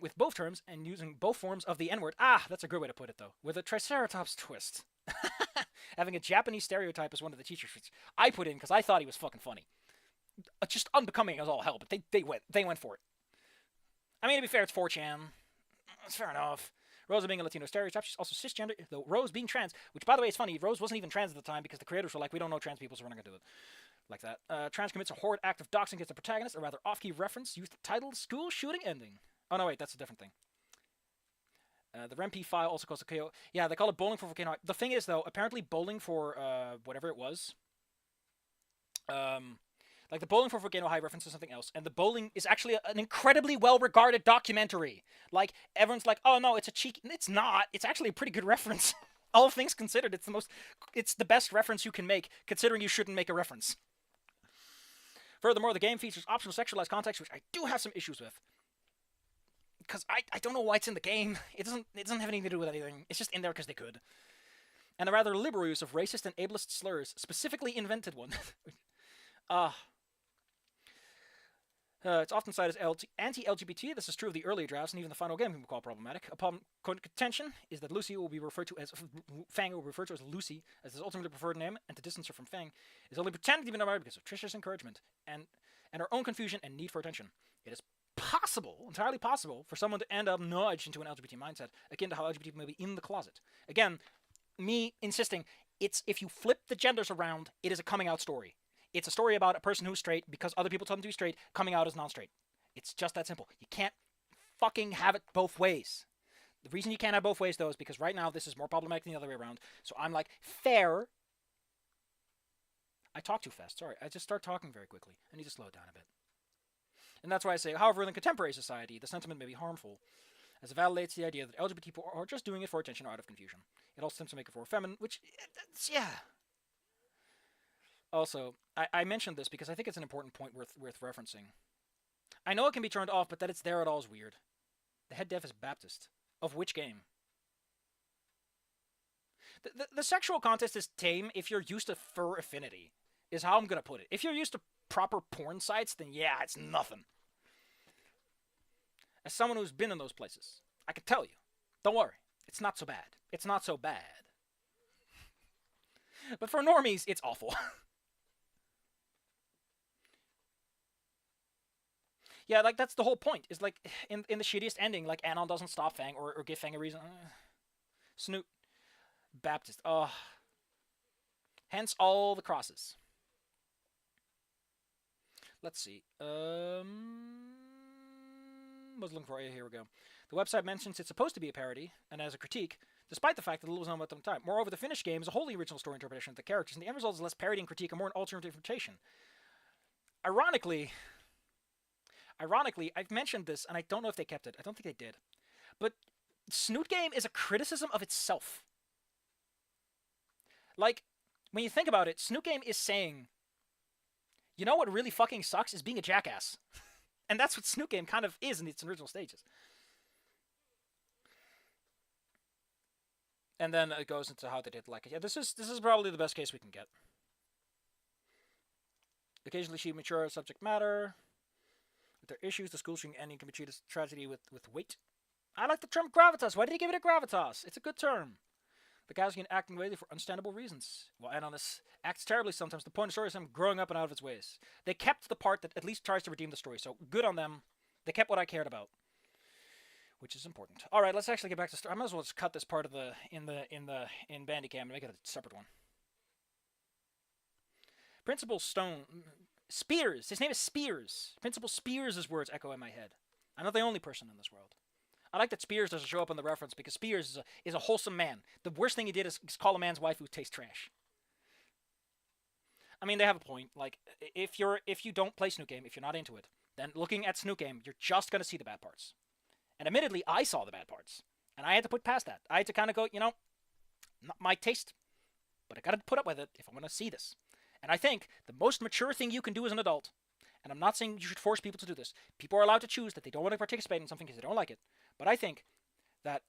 With both terms, and using both forms of the N-word. Ah, that's a good way to put it, though. With a Triceratops twist. Having a Japanese stereotype as one of the teacher traits. I put in because I thought he was fucking funny. Just unbecoming as all hell, but they went for it. I mean, to be fair, it's 4chan. That's fair enough. Rose being a Latino stereotype, she's also cisgender, though Rose being trans, which, by the way, is funny. Rose wasn't even trans at the time because the creators were like, we don't know trans people, so we're not going to do it. Like that. Trans commits a horrid act of doxing against the protagonist, a rather off-key reference, used the title school shooting ending. Oh, no, wait, that's a different thing. The REMP file also calls it KO. Yeah, they call it bowling for Volcano High. The thing is, though, apparently bowling for whatever it was, like the bowling for Volcano High references something else, and the bowling is actually an incredibly well-regarded documentary. Like, everyone's like, oh no, it's a cheeky... It's not. It's actually a pretty good reference. All things considered, it's the best reference you can make, considering you shouldn't make a reference. Furthermore, the game features optional sexualized context, which I do have some issues with. Because I don't know why it's in the game. It doesn't have anything to do with anything. It's just in there because they could. And a rather liberal use of racist and ableist slurs, specifically invented one. It's often cited as anti-LGBT. This is true of the earlier drafts, and even the final game can be called problematic. A problem contention is that Lucy will be referred to as Fang will be referred to as Lucy as his ultimately preferred name, and to distance her from Fang is only pretending to be married because of Trish's encouragement and her own confusion and need for attention. It is possible, entirely possible, for someone to end up nudged into an LGBT mindset, akin to how LGBT people may be in the closet. Again, me insisting, it's if you flip the genders around, it is a coming out story. It's a story about a person who's straight because other people tell them to be straight, coming out as non-straight. It's just that simple. You can't fucking have it both ways. The reason you can't have both ways, though, is because right now this is more problematic than the other way around. So I'm like, fair. I talk too fast. Sorry, I just start talking very quickly. I need to slow it down a bit. And that's why I say, however, in contemporary society, the sentiment may be harmful, as it validates the idea that LGBT people are just doing it for attention or out of confusion. It also tends to make it more feminine, which, yeah. Also, I mentioned this because I think it's an important point worth referencing. I know it can be turned off, but that it's there at all is weird. The head dev is Baptist. Of which game? The sexual contest is tame if you're used to fur affinity, is how I'm going to put it. If you're used to proper porn sites, then yeah, it's nothing. As someone who's been in those places, I can tell you, don't worry, it's not so bad. It's not so bad. But for normies, it's awful. Yeah, like, that's the whole point, is like, in the shittiest ending, like, Anon doesn't stop Fang, or give Fang a reason. Snoot. Baptist. Hence all the crosses. Let's see. Was looking for it. Here we go. The website mentions it's supposed to be a parody, and as a critique, despite the fact that little was known about them at the time. Moreover, the finished game is a wholly original story interpretation of the characters, and the end result is less parody and critique and more an alternative interpretation. Ironically, I've mentioned this, and I don't know if they kept it. I don't think they did. But Snoot Game is a criticism of itself. Like, when you think about it, Snoot Game is saying, you know what really fucking sucks is being a jackass. And that's what Snoot Game kind of is in its original stages. And then it goes into how they did like it. Yeah, this is probably the best case we can get. Occasionally she mature subject matter. With their issues, the school shooting ending can be treated as tragedy with weight. I like the term gravitas. Why did he give it a gravitas? It's a good term. The guys can act in ways for understandable reasons. While Anon acts terribly sometimes, the point of the story is him growing up and out of his ways. They kept the part that at least tries to redeem the story, so good on them. They kept what I cared about, which is important. All right, let's actually get back to the story. I might as well just cut this part of in Bandicam and make it a separate one. Principal Spears. His name is Spears. Principal Spears' words echo in my head. I'm not the only person in this world. I like that Spears doesn't show up in the reference because Spears is a wholesome man. The worst thing he did is call a man's wife who tastes trash. I mean, they have a point. Like, if you don't play Snoot Game, if you're not into it, then looking at Snoot Game, you're just going to see the bad parts. And admittedly, I saw the bad parts. And I had to put past that. I had to kind of go, not my taste, but I got to put up with it if I want to see this. And I think the most mature thing you can do as an adult, and I'm not saying you should force people to do this. People are allowed to choose that they don't want to participate in something because they don't like it. But I think that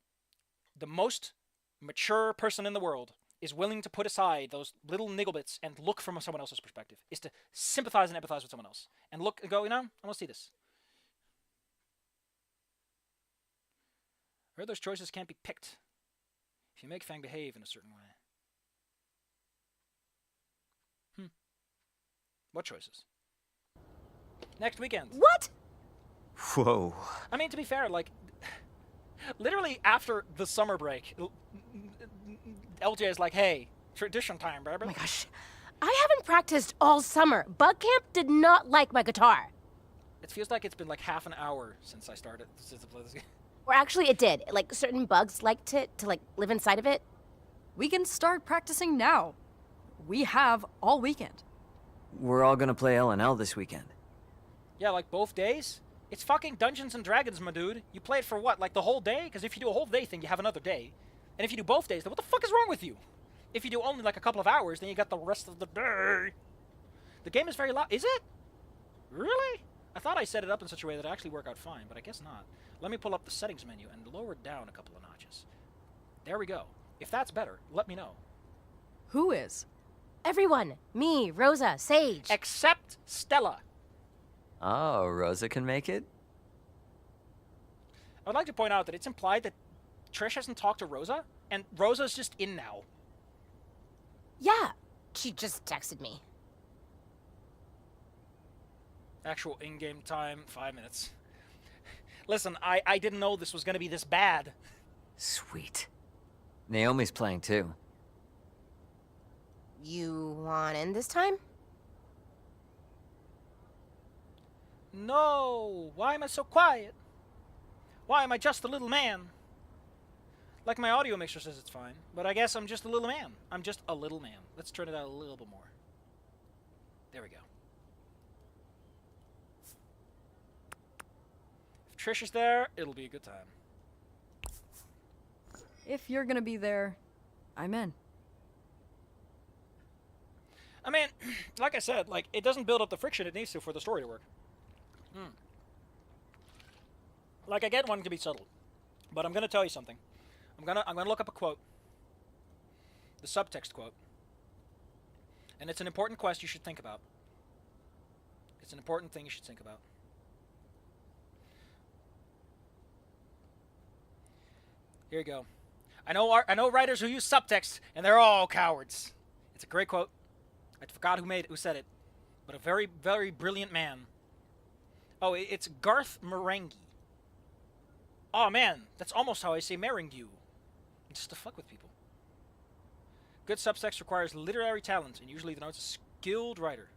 the most mature person in the world is willing to put aside those little niggle bits and look from someone else's perspective, is to sympathize and empathize with someone else. And look and go, I want to see this. Or those choices can't be picked if you make Fang behave in a certain way. What choices? Next weekend. What? Whoa. I mean, to be fair, like, literally after the summer break, LJ is like, hey, tradition time, baby. Oh my gosh. I haven't practiced all summer. Bug camp did not like my guitar. It feels like it's been like half an hour since I started to play this game. Or actually, it did. Like, certain bugs liked it to, like, live inside of it. We can start practicing now. We have all weekend. We're all gonna play L&L this weekend. Yeah, like both days? It's fucking Dungeons and Dragons, my dude. You play it for what, like the whole day? Because if you do a whole day thing, you have another day. And if you do both days, then what the fuck is wrong with you? If you do only like a couple of hours, then you got the rest of the day. The game is very loud. Is it? Really? I thought I set it up in such a way that it actually worked out fine, but I guess not. Let me pull up the settings menu and lower it down a couple of notches. There we go. If that's better, let me know. Who is? Everyone. Me, Rosa, Sage. Except Stella. Oh, Rosa can make it? I would like to point out that it's implied that Trish hasn't talked to Rosa, and Rosa's just in now. Yeah. She just texted me. Actual in-game time, 5 minutes. Listen, I didn't know this was going to be this bad. Sweet. Naomi's playing too. You want in this time? No! Why am I so quiet? Why am I just a little man? Like my audio mixer says it's fine, but I guess I'm just a little man. I'm just a little man. Let's turn it out a little bit more. There we go. If Trish is there, it'll be a good time. If you're gonna be there, I'm in. I mean, like I said, like it doesn't build up the friction it needs to for the story to work. Like I get wanting to be subtle, but I'm gonna tell you something. I'm gonna look up a quote, the subtext quote, and it's an important quest you should think about. It's an important thing you should think about. Here you go. I know writers who use subtext, and they're all cowards. It's a great quote. I forgot who said it, but a very, very brilliant man. Oh, it's Garth Marenghi. Oh man, that's almost how I say Marenghi. Just to fuck with people. Good subtext requires literary talent and usually denotes a skilled writer.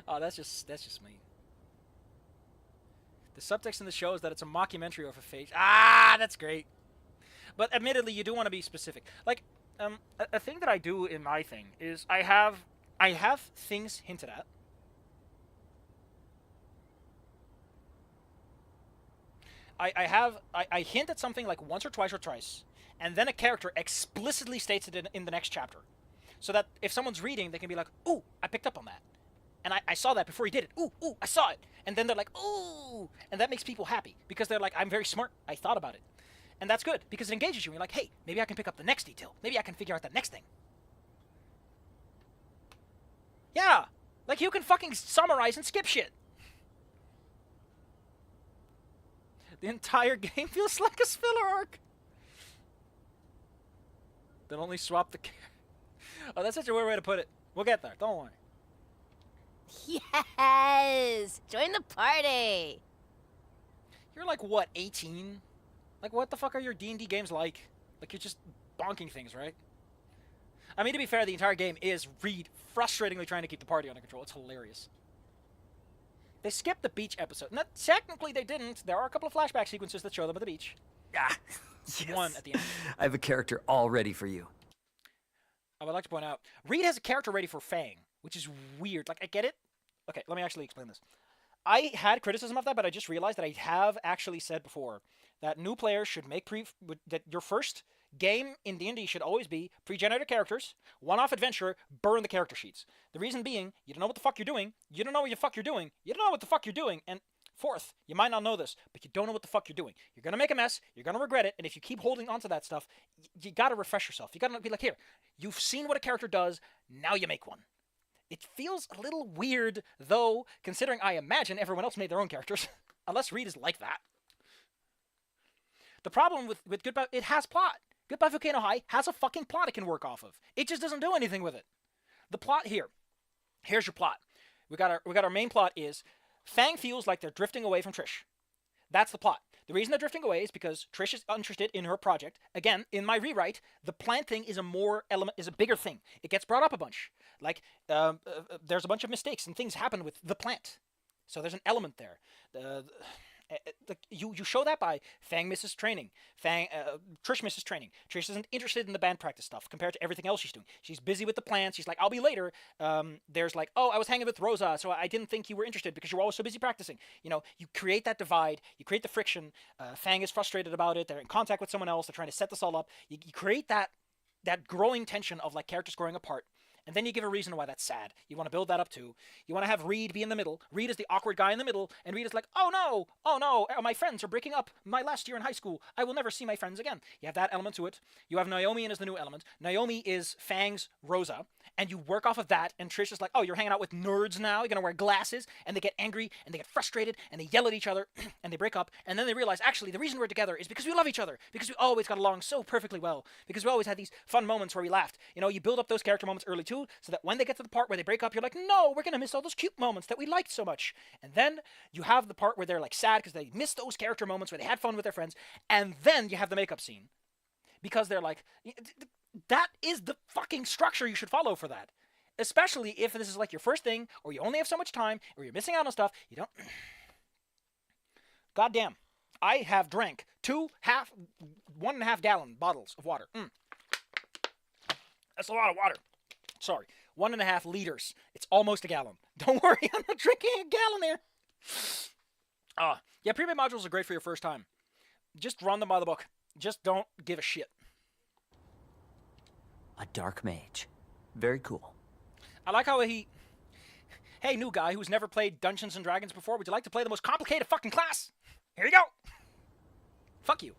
Oh, that's just me. The subtext in the show is that it's a mockumentary of a fake. Ah, that's great. But admittedly, you do want to be specific. Like, a thing that I do in my thing is I have things hinted at. I hint at something like once or twice, and then a character explicitly states it in the next chapter. So that if someone's reading, they can be like, ooh, I picked up on that. And I saw that before he did it. Ooh, I saw it. And then they're like, ooh. And that makes people happy because they're like, I'm very smart. I thought about it. And that's good because it engages you. And you're like, hey, maybe I can pick up the next detail. Maybe I can figure out that next thing. Yeah. Like you can fucking summarize and skip shit. The entire game feels like a filler arc. Then only swap the... Oh, that's such a weird way to put it. We'll get there. Don't worry. Yes! Join the party! You're like, what, 18? Like, what the fuck are your D&D games like? Like, you're just bonking things, right? I mean, to be fair, the entire game is Reed frustratingly trying to keep the party under control. It's hilarious. They skipped the beach episode. Not technically, they didn't. There are a couple of flashback sequences that show them at the beach. Ah, yes. One at the end. I have a character all ready for you. I would like to point out, Reed has a character ready for Fang, which is weird. Like, I get it. Okay, let me actually explain this. I had criticism of that, but I just realized that I have actually said before that new players should make that your first game in D&D should always be pre-generated characters, one-off adventure, burn the character sheets. The reason being, you don't know what the fuck you're doing, you don't know what the fuck you're doing, you don't know what the fuck you're doing, and fourth, you might not know this, but you don't know what the fuck you're doing. You're gonna make a mess, you're gonna regret it, and if you keep holding onto that stuff, you gotta refresh yourself. You gotta be like, here, you've seen what a character does, now you make one. It feels a little weird, though, considering I imagine everyone else made their own characters, unless Reed is like that. The problem with Goodbye, it has plot. Goodbye Volcano High has a fucking plot it can work off of. It just doesn't do anything with it. The plot here. Here's your plot. We got our main plot is Fang feels like they're drifting away from Trish. That's the plot. The reason they're drifting away is because Trish is interested in her project. Again, in my rewrite, the plant thing is a bigger thing. It gets brought up a bunch. Like there's a bunch of mistakes and things happen with the plant. So there's an element there. You show that by Fang misses training. Trish misses training. Trish isn't interested in the band practice stuff compared to everything else she's doing. She's busy with the plans. She's like, I'll be later. There's like, oh, I was hanging with Rosa, so I didn't think you were interested because you were always so busy practicing. You know, you create that divide. You create the friction. Fang is frustrated about it. They're in contact with someone else. They're trying to set this all up. You create that growing tension of like characters growing apart. And then you give a reason why that's sad. You want to build that up too. You want to have Reed be in the middle. Reed is the awkward guy in the middle, and Reed is like, oh no, my friends are breaking up. My last year in high school, I will never see my friends again. You have that element to it. You have Naomi in as the new element. Naomi is Fang's Rosa, and you work off of that, and Trish is like, oh, you're hanging out with nerds now, you're going to wear glasses, and they get angry, and they get frustrated, and they yell at each other, and they break up, and then they realize, actually, the reason we're together is because we love each other, because we always got along so perfectly well, because we always had these fun moments where we laughed. You know, you build up those character moments early too, so that when they get to the part where they break up, you're like, no, we're gonna miss all those cute moments that we liked so much. And then you have the part where they're like sad because they missed those character moments where they had fun with their friends, and then you have the makeup scene because they're like, that is the fucking structure you should follow for that. Especially if this is like your first thing, or you only have so much time, or you're missing out on stuff. You don't. Goddamn, I have drank 1.5 gallon bottles of water. That's a lot of water. Sorry, 1.5 liters. It's almost a gallon. Don't worry, I'm not drinking a gallon here. Yeah, pre-made modules are great for your first time. Just run them by the book. Just don't give a shit. A dark mage. Very cool. I like how hey, new guy who's never played Dungeons & Dragons before, would you like to play the most complicated fucking class? Here you go. Fuck you.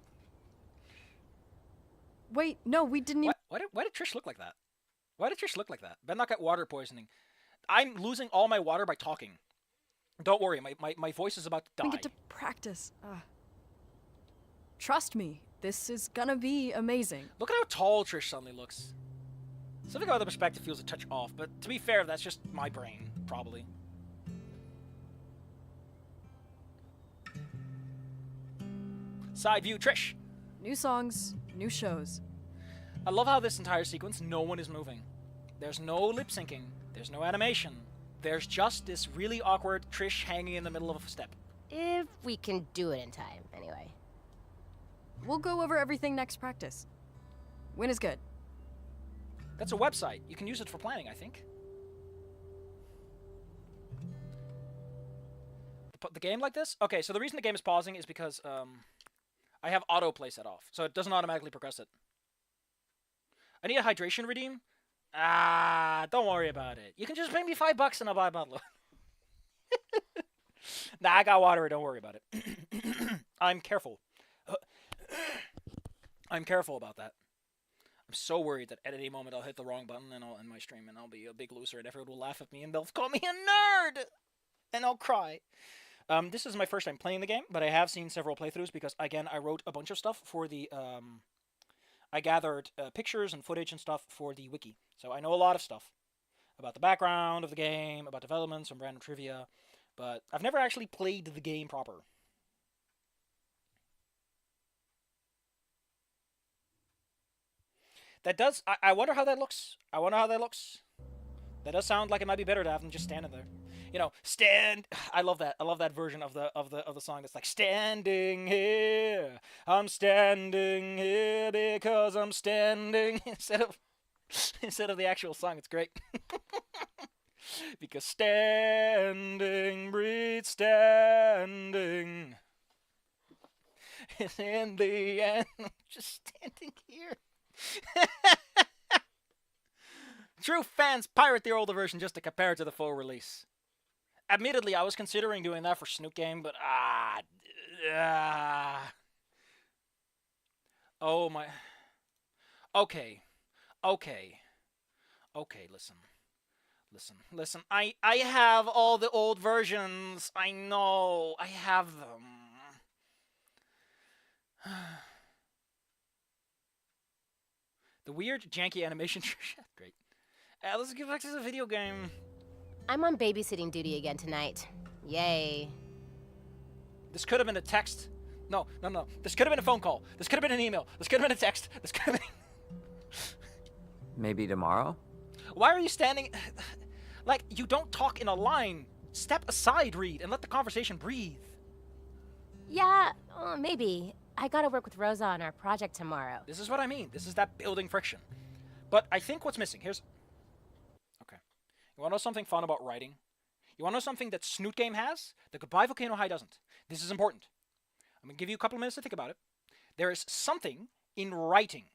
Wait, no, we didn't even... Why did Trish look like that? Why did Trish look like that? Ben not got water poisoning. I'm losing all my water by talking. Don't worry, my voice is about to die. We get to practice. Trust me, this is gonna be amazing. Look at how tall Trish suddenly looks. Something about the perspective feels a touch off, but to be fair, that's just my brain, probably. Side view, Trish. New songs, new shows. I love how this entire sequence, no one is moving. There's no lip syncing. There's no animation. There's just this really awkward Trish hanging in the middle of a step. If we can do it in time, anyway. We'll go over everything next practice. When is good? That's a website. You can use it for planning, I think. The game like this? Okay, so the reason the game is pausing is because I have autoplay set off, so it doesn't automatically progress it. I need a hydration redeem? Don't worry about it. You can just pay me $5 and I'll buy a bottle. Nah, I got water. Don't worry about it. I'm careful. I'm careful about that. I'm so worried that at any moment I'll hit the wrong button and I'll end my stream and I'll be a big loser and everyone will laugh at me and they'll call me a nerd! And I'll cry. This is my first time playing the game, but I have seen several playthroughs because, again, I wrote a bunch of stuff for the... I gathered pictures and footage and stuff for the wiki. So I know a lot of stuff about the background of the game, about development, some random trivia, but I've never actually played the game proper. That does... I wonder how that looks. I wonder how that looks. That does sound like it might be better to have them just standing there. You know, stand. I love that. I love that version of the song. That's like standing here. I'm standing here because I'm standing instead of the actual song. It's great. Because standing breeds standing. is in the end. Just standing here. True fans pirate the older version just to compare it to the full release. Admittedly, I was considering doing that for Snoot Game, but oh my. Okay, listen. I have all the old versions. I know. I have them. The weird, janky animation. Great. Let's get back to the video game. I'm on babysitting duty again tonight. Yay. This could have been a text. No. This could have been a phone call. This could have been an email. This could have been a text. This could have been... Maybe tomorrow? Why are you standing... Like, you don't talk in a line. Step aside, Reed, and let the conversation breathe. Yeah, maybe. I gotta work with Rosa on our project tomorrow. This is what I mean. This is that building friction. But I think what's missing... Here's... Okay. You want to know something fun about writing? You want to know something that Snoot Game has? The Goodbye Volcano High doesn't. This is important. I'm going to give you a couple of minutes to think about it. There is something in writing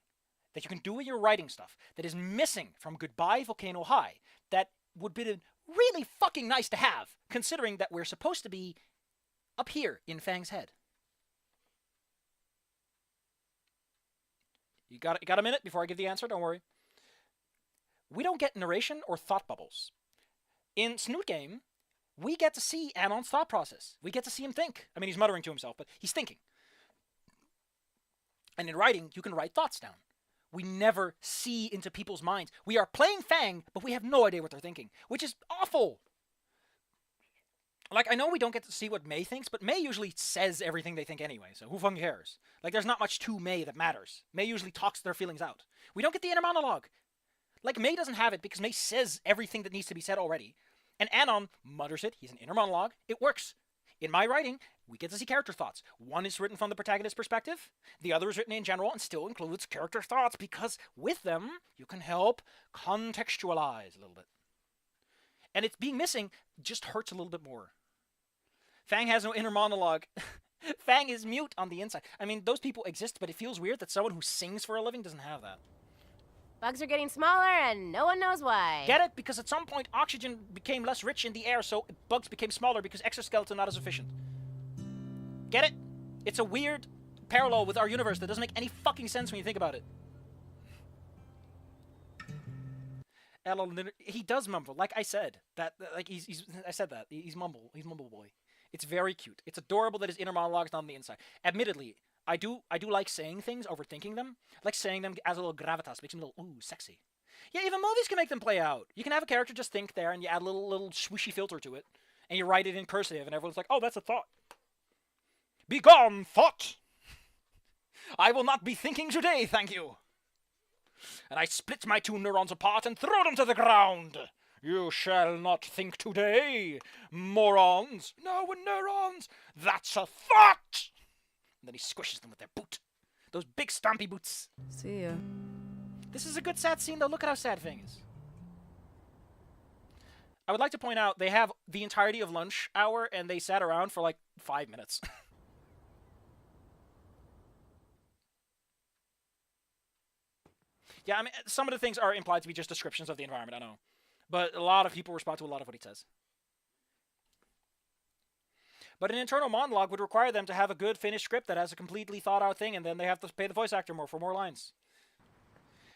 that you can do with your writing stuff that is missing from Goodbye Volcano High that would be really fucking nice to have, considering that we're supposed to be up here in Fang's head. You got a minute before I give the answer? Don't worry. We don't get narration or thought bubbles. In Snoot Game, we get to see Anon's thought process. We get to see him think. I mean, he's muttering to himself, but he's thinking. And in writing, you can write thoughts down. We never see into people's minds. We are playing Fang, but we have no idea what they're thinking, which is awful. Like, I know we don't get to see what May thinks, but May usually says everything they think anyway, so who fucking cares? Like, there's not much to May that matters. May usually talks their feelings out. We don't get the inner monologue. Like, May doesn't have it because May says everything that needs to be said already. And Anon mutters it. He's an inner monologue. It works. In my writing, we get to see character thoughts. One is written from the protagonist's perspective. The other is written in general and still includes character thoughts because with them, you can help contextualize a little bit. And it's being missing just hurts a little bit more. Fang has no inner monologue. Fang is mute on the inside. I mean, those people exist, but it feels weird that someone who sings for a living doesn't have that. Bugs are getting smaller, and no one knows why. Get it? Because at some point, oxygen became less rich in the air, so bugs became smaller because exoskeleton not as efficient. Get it? It's a weird parallel with our universe that doesn't make any fucking sense when you think about it. He does mumble, like I said. I said that. He's mumble boy. It's very cute. It's adorable that his inner monologue's not on the inside. Admittedly, I do like saying things, overthinking them. I like saying them as a little gravitas, makes them a little, ooh, sexy. Yeah, even movies can make them play out. You can have a character just think there, and you add a little swooshy filter to it, and you write it in cursive, and everyone's like, oh, that's a thought. Begone, thought! I will not be thinking today, thank you. And I split my two neurons apart and throw them to the ground. You shall not think today, morons. No, neurons. That's a thought! And then he squishes them with their boot. Those big stompy boots. See ya. This is a good sad scene, though. Look at how sad Fang is. I would like to point out, they have the entirety of lunch hour, and they sat around for like 5 minutes. Yeah, I mean, some of the things are implied to be just descriptions of the environment, I know. But a lot of people respond to a lot of what he says. But an internal monologue would require them to have a good finished script that has a completely thought out thing, and then they have to pay the voice actor more for more lines.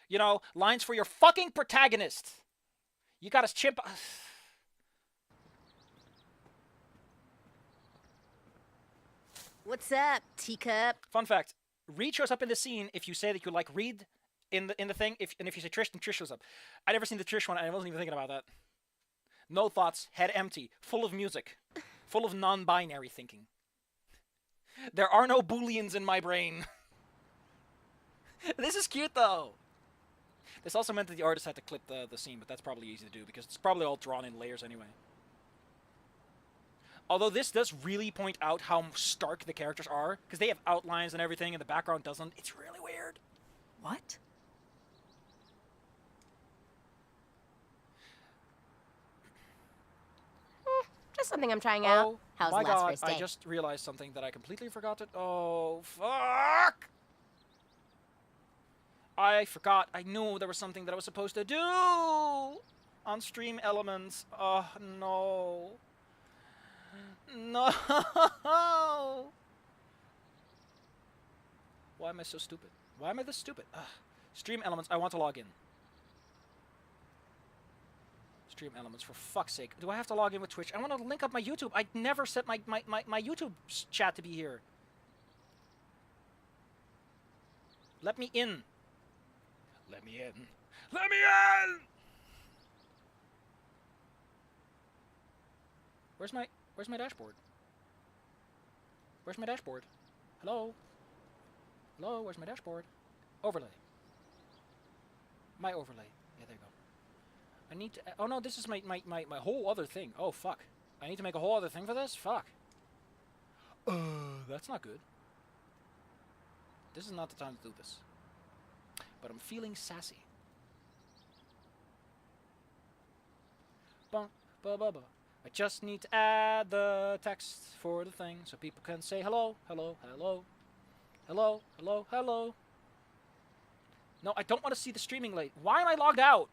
You know, lines for your fucking protagonist. You got us chimp... What's up, teacup? Fun fact, Reed shows up in the scene if you say that you like Reed in the thing, and if you say Trish, then Trish shows up. I'd never seen the Trish one, and I wasn't even thinking about that. No thoughts, head empty, full of music, full of non-binary thinking. There are no Booleans in my brain. This is cute, though. This also meant that the artist had to clip the scene, but that's probably easy to do, because it's probably all drawn in layers anyway. Although this does really point out how stark the characters are, because they have outlines and everything, and the background doesn't. It's really weird. What? Here's something I'm trying out. Oh How's my the last god, first I day? just realized something that I completely forgot to... Oh, fuck! I forgot. I knew there was something that I was supposed to do on Stream Elements. Oh, no. No! Why am I so stupid? Why am I this stupid? Ugh. Stream Elements, I want to log in. Stream Elements, for fuck's sake. Do I have to log in with Twitch? I want to link up my YouTube. I never set my YouTube chat to be here. Let me in. Let me in. Let me in! Where's my dashboard? Where's my dashboard? Hello? Hello, where's my dashboard? Overlay. My overlay. Yeah, there you go. I need to... Oh no, this is my whole other thing. Oh, fuck. I need to make a whole other thing for this? Fuck. That's not good. This is not the time to do this. But I'm feeling sassy. Bum, ba, ba, ba. I just need to add the text for the thing so people can say hello, hello, hello, hello, hello, hello. No, I don't want to see the streaming late. Why am I logged out?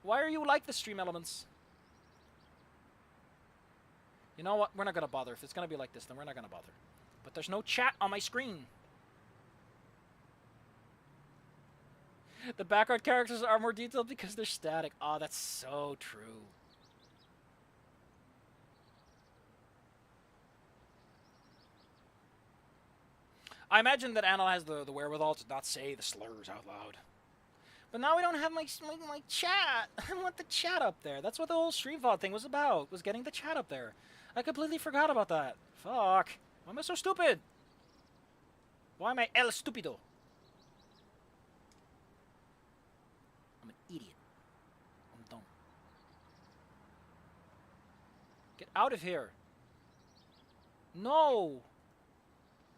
Why are you like the Stream Elements? You know what? We're not going to bother. If it's going to be like this, then we're not going to bother. But there's no chat on my screen. The background characters are more detailed because they're static. Oh, that's so true. I imagine that Anna has the wherewithal to not say the slurs out loud. But now we don't have my chat. I want the chat up there. That's what the whole stream VOD thing was about, was getting the chat up there. I completely forgot about that. Fuck. Why am I so stupid? Why am I el stupido? I'm an idiot. I'm dumb. Get out of here. No.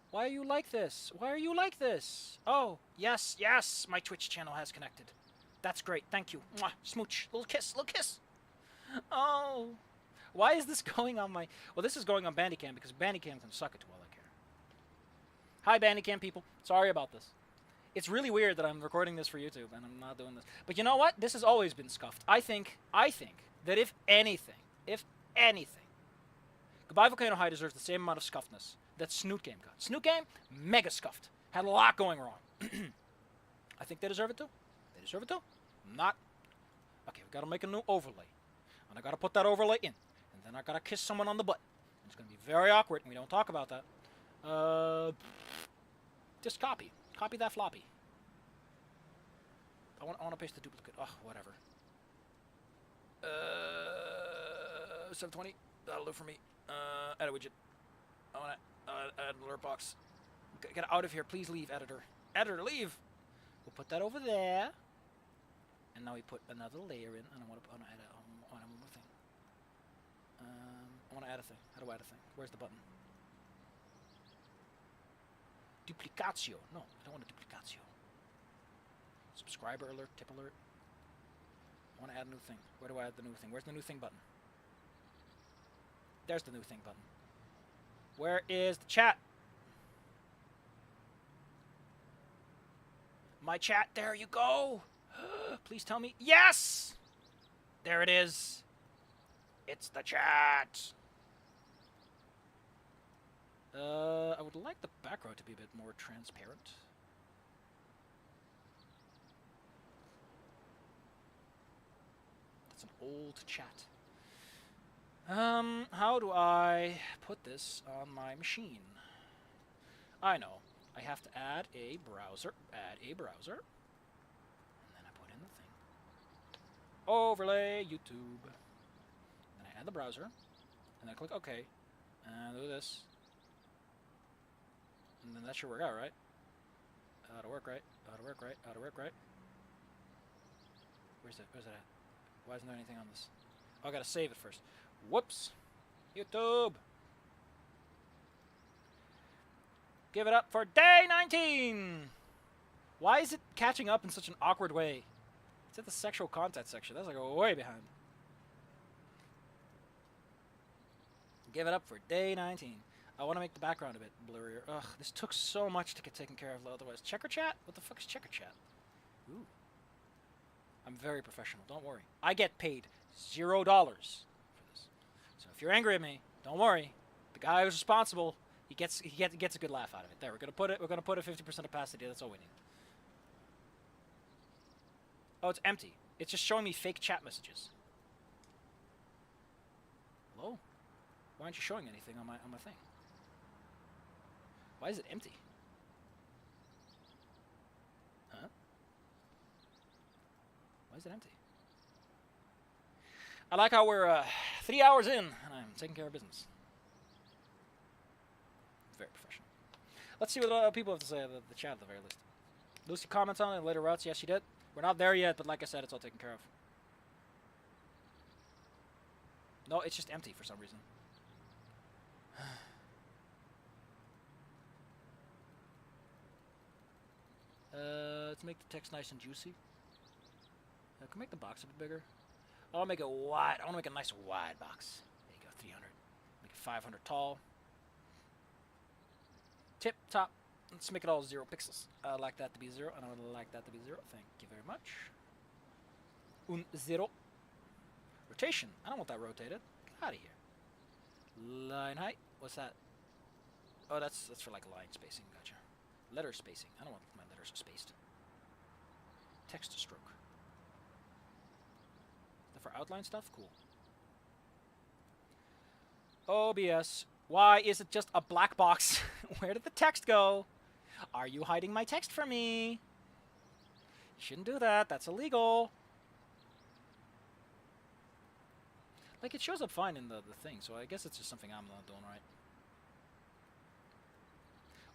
Why are you like this? Why are you like this? Oh, yes, yes, my Twitch channel has connected. That's great, thank you. Mwah, smooch, little kiss, little kiss. Oh, why is this going on my... Well, this is going on Bandicam because Bandicam can suck it to all I care. Hi, Bandicam people. Sorry about this. It's really weird that I'm recording this for YouTube and I'm not doing this. But you know what? This has always been scuffed. I think that if anything, Goodbye Volcano High deserves the same amount of scuffedness that Snoot Game got. Snoot Game, mega scuffed. Had a lot going wrong. I think they deserve it too. They deserve it too. Not. Okay, we gotta make a new overlay. And I gotta put that overlay in. And then I gotta kiss someone on the butt. It's gonna be very awkward and we don't talk about that. Just copy. Copy that floppy. I wanna paste the duplicate. Oh, whatever. 720. That'll do for me. Add a widget. I wanna add an alert box. Get out of here, please leave, editor. Editor, leave! We'll put that over there. And now we put another layer in, and I wanna add one more thing. I wanna add a thing. How do I add a thing? Where's the button? Duplicatio. No, I don't want a duplicatio. Subscriber alert, tip alert. I wanna add a new thing. Where do I add the new thing? Where's the new thing button? There's the new thing button. Where is the chat? My chat, there you go. Please tell me. Yes! There it is. It's the chat. I would like the background to be a bit more transparent. That's an old chat. How do I put this on my machine? I know. I have to add a browser. Add a browser. And then I put in the thing. Overlay YouTube. Then I add the browser. And I click OK. And do this. And then that should work out, right? Ought to work right. Ought to work right. Ought to work right. Where's it at? Why isn't there anything on this? Oh, I gotta save it first. Whoops. YouTube. Give it up for day 19. Why is it catching up in such an awkward way? It's at the sexual content section. That's like way behind. Give it up for day 19. I want to make the background a bit blurrier. Ugh, this took so much to get taken care of otherwise. Checker chat? What the fuck is checker chat? Ooh. I'm very professional, don't worry. I get paid $0 for this. So if you're angry at me, don't worry. The guy who's responsible, he gets a good laugh out of it. There, we're gonna put it 50% opacity, that's all we need. Oh, it's empty. It's just showing me fake chat messages. Hello? Why aren't you showing anything on my thing? Why is it empty? Huh? Why is it empty? I like how we're 3 hours in and I'm taking care of business. Very professional. Let's see what people have to say, the chat at the very least. Lucy comments on it in later routes. Yes, she did. We're not there yet, but like I said, it's all taken care of. No, it's just empty for some reason. Let's make the text nice and juicy. I can make the box a bit bigger. I'll make it wide. I want to make a nice wide box. There you go, 300. Make it 500 tall. Tip top. Let's make it all 0 pixels. I would like that to be 0, and I would like that to be 0. Thank you very much. 0. Rotation. I don't want that rotated. Get out of here. Line height. What's that? Oh, that's for like line spacing. Gotcha. Letter spacing. I don't want my letters spaced. Text to stroke. Is that for outline stuff? Cool. OBS. Why is it just a black box? Where did the text go? Are you hiding my text from me? You shouldn't do that. That's illegal. Like, it shows up fine in the thing, so I guess it's just something I'm not doing right.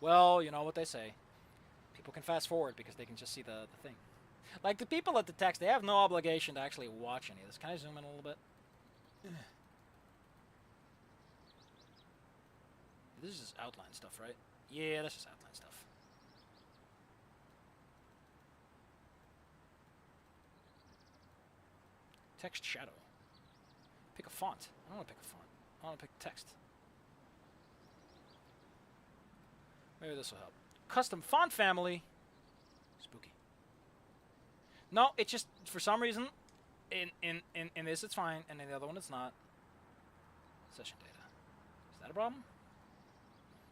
Well, you know what they say. People can fast forward because they can just see the thing. Like, the people at the text, they have no obligation to actually watch any of this. Can I zoom in a little bit? This is just outline stuff, right? Yeah, that's just outline stuff. Text shadow. Pick a font. I don't want to pick a font. I want to pick text. Maybe this will help. Custom font family. Spooky. No, it's just, for some reason, in this it's fine, and in the other one it's not. Session data. Is that a problem?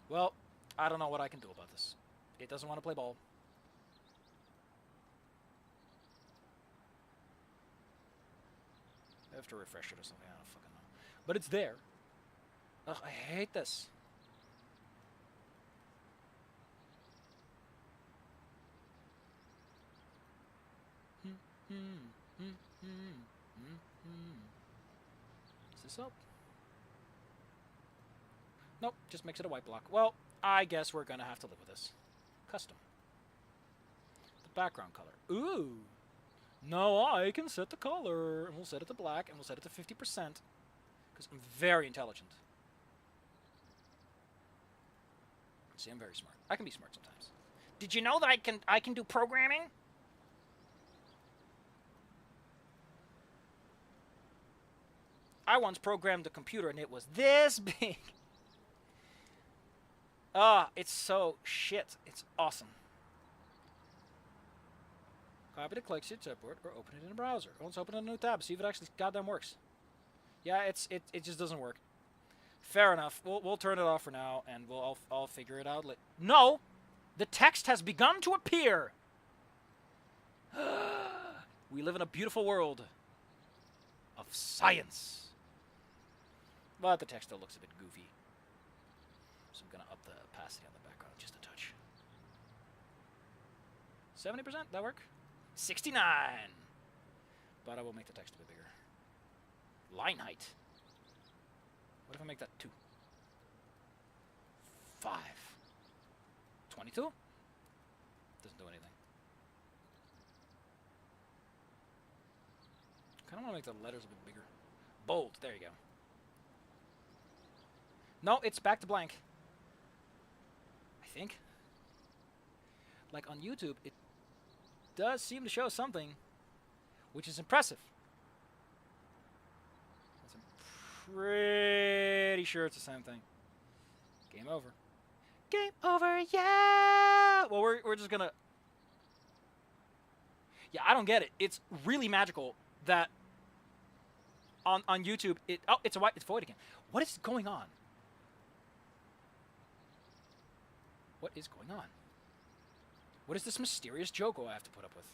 Well, I don't know what I can do about this. It doesn't want to play ball. I have to refresh it or something. I don't fucking know. But it's there. Ugh, I hate this. Is this up? Nope, just makes it a white block. Well, I guess we're gonna have to live with this. Custom. The background color. Ooh! Now I can set the color. And we'll set it to black, and we'll set it to 50%. Because I'm very intelligent. See, I'm very smart. I can be smart sometimes. Did you know that I can do programming? I once programmed a computer and it was this big. Ah, it's so shit. It's awesome. Copy the click sheet clipboard or open it in a browser. Or let's open a new tab, see if it actually goddamn works. Yeah, it just doesn't work. Fair enough. We'll turn it off for now, and I'll figure it out later. No, the text has begun to appear. We live in a beautiful world of science. But the text still looks a bit goofy. So I'm going to up the opacity on the background just a touch. 70%? That work? 69! But I will make the text a bit bigger. Line height. What if I make that 2? 5. 22? Doesn't do anything. Kind of want to make the letters a bit bigger. Bold. There you go. No, it's back to blank. I think. Like on YouTube, it does seem to show something, which is impressive. That's pretty sure it's the same thing. Game over. Game over, yeah! Well, we're just gonna... Yeah, I don't get it. It's really magical that on YouTube, it's void again. What is going on? What is going on? What is this mysterious Joko I have to put up with?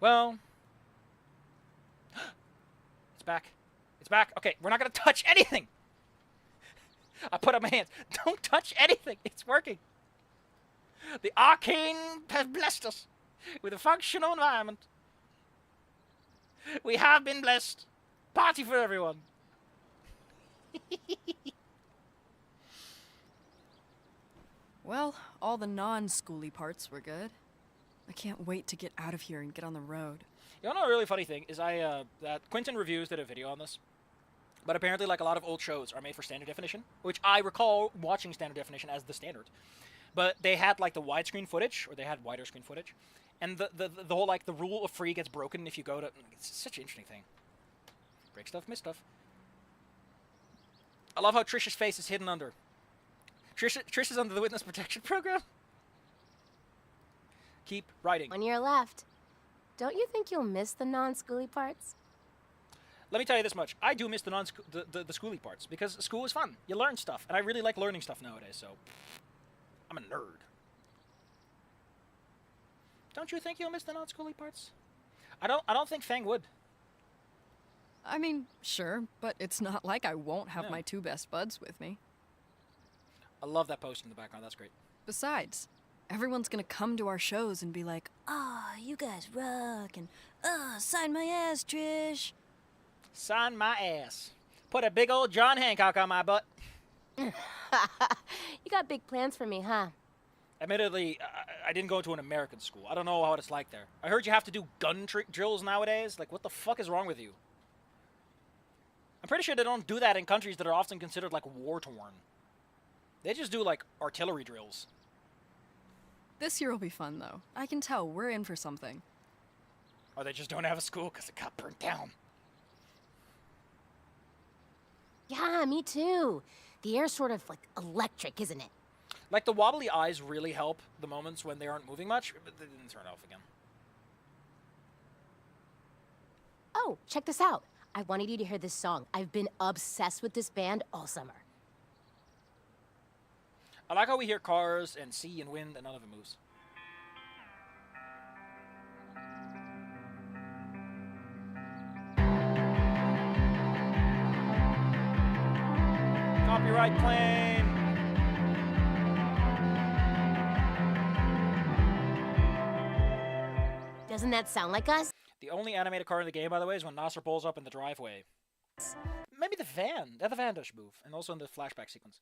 Well, it's back. It's back. Okay, we're not gonna touch anything. I put up my hands. Don't touch anything. It's working. The arcane has blessed us with a functional environment. We have been blessed. Party for everyone. Well, all the non-schooly parts were good. I can't wait to get out of here and get on the road. You know, a really funny thing is that Quentin Reviews did a video on this. But apparently, like, a lot of old shows are made for standard definition, which I recall watching standard definition as the standard. But they had, like, the widescreen footage, or they had wider screen footage. And the whole, like, the rule of free gets broken if you go to... It's such an interesting thing. Break stuff, miss stuff. I love how Trish's face is hidden under. Trish is under the witness protection program. Keep writing. 1 year left. Don't you think you'll miss the non-schooly parts? Let me tell you this much. I do miss the schooly parts, because school is fun. You learn stuff, and I really like learning stuff nowadays, so... I'm a nerd. Don't you think you'll miss the non-schooly parts? I don't think Fang would. I mean, sure, but it's not like I won't have Yeah. my two best buds with me. I love that post in the background. That's great. Besides, everyone's gonna come to our shows and be like, "Ah, you guys rock," and sign my ass, Trish. Sign my ass. Put a big old John Hancock on my butt. You got big plans for me, huh? Admittedly, I didn't go to an American school. I don't know how it's like there. I heard you have to do gun drills nowadays. Like, what the fuck is wrong with you? I'm pretty sure they don't do that in countries that are often considered, like, war-torn. They just do, like, artillery drills. This year will be fun, though. I can tell we're in for something. Or they just don't have a school because it got burnt down. Yeah, me too. The air's sort of, like, electric, isn't it? Like, the wobbly eyes really help the moments when they aren't moving much, but they didn't turn off again. Oh, check this out. I wanted you to hear this song. I've been obsessed with this band all summer. I like how we hear cars and sea and wind and none of it moves. Copyright claim! Doesn't that sound like us? The only animated car in the game, by the way, is when Nasser pulls up in the driveway. Maybe the van. Yeah, the van does move. And also in the flashback sequence.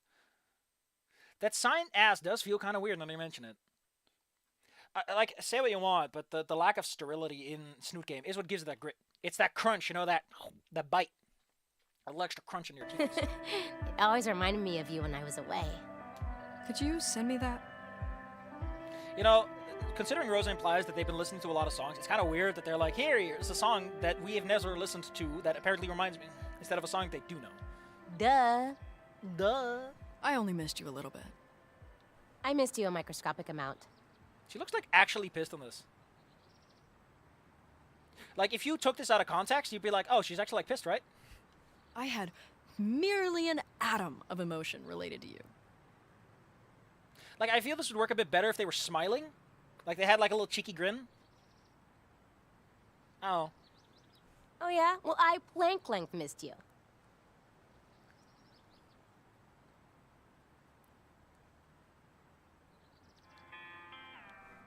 That sign ass does feel kind of weird now that you mention it. Like, say what you want, but the lack of sterility in Snoot Game is what gives it that grit. It's that crunch, you know, that bite. A little extra crunch in your teeth. It always reminded me of you when I was away. Could you send me that? You know, considering Rosa implies that they've been listening to a lot of songs, it's kind of weird that they're like, here's a song that we have never listened to that apparently reminds me, instead of a song they do know. Duh. I only missed you a little bit. I missed you a microscopic amount. She looks like actually pissed on this. Like, if you took this out of context, you'd be like, oh, she's actually, like, pissed, right? I had merely an atom of emotion related to you. Like, I feel this would work a bit better if they were smiling. Like, they had, like, a little cheeky grin. Oh. Oh yeah? Well, I blank missed you.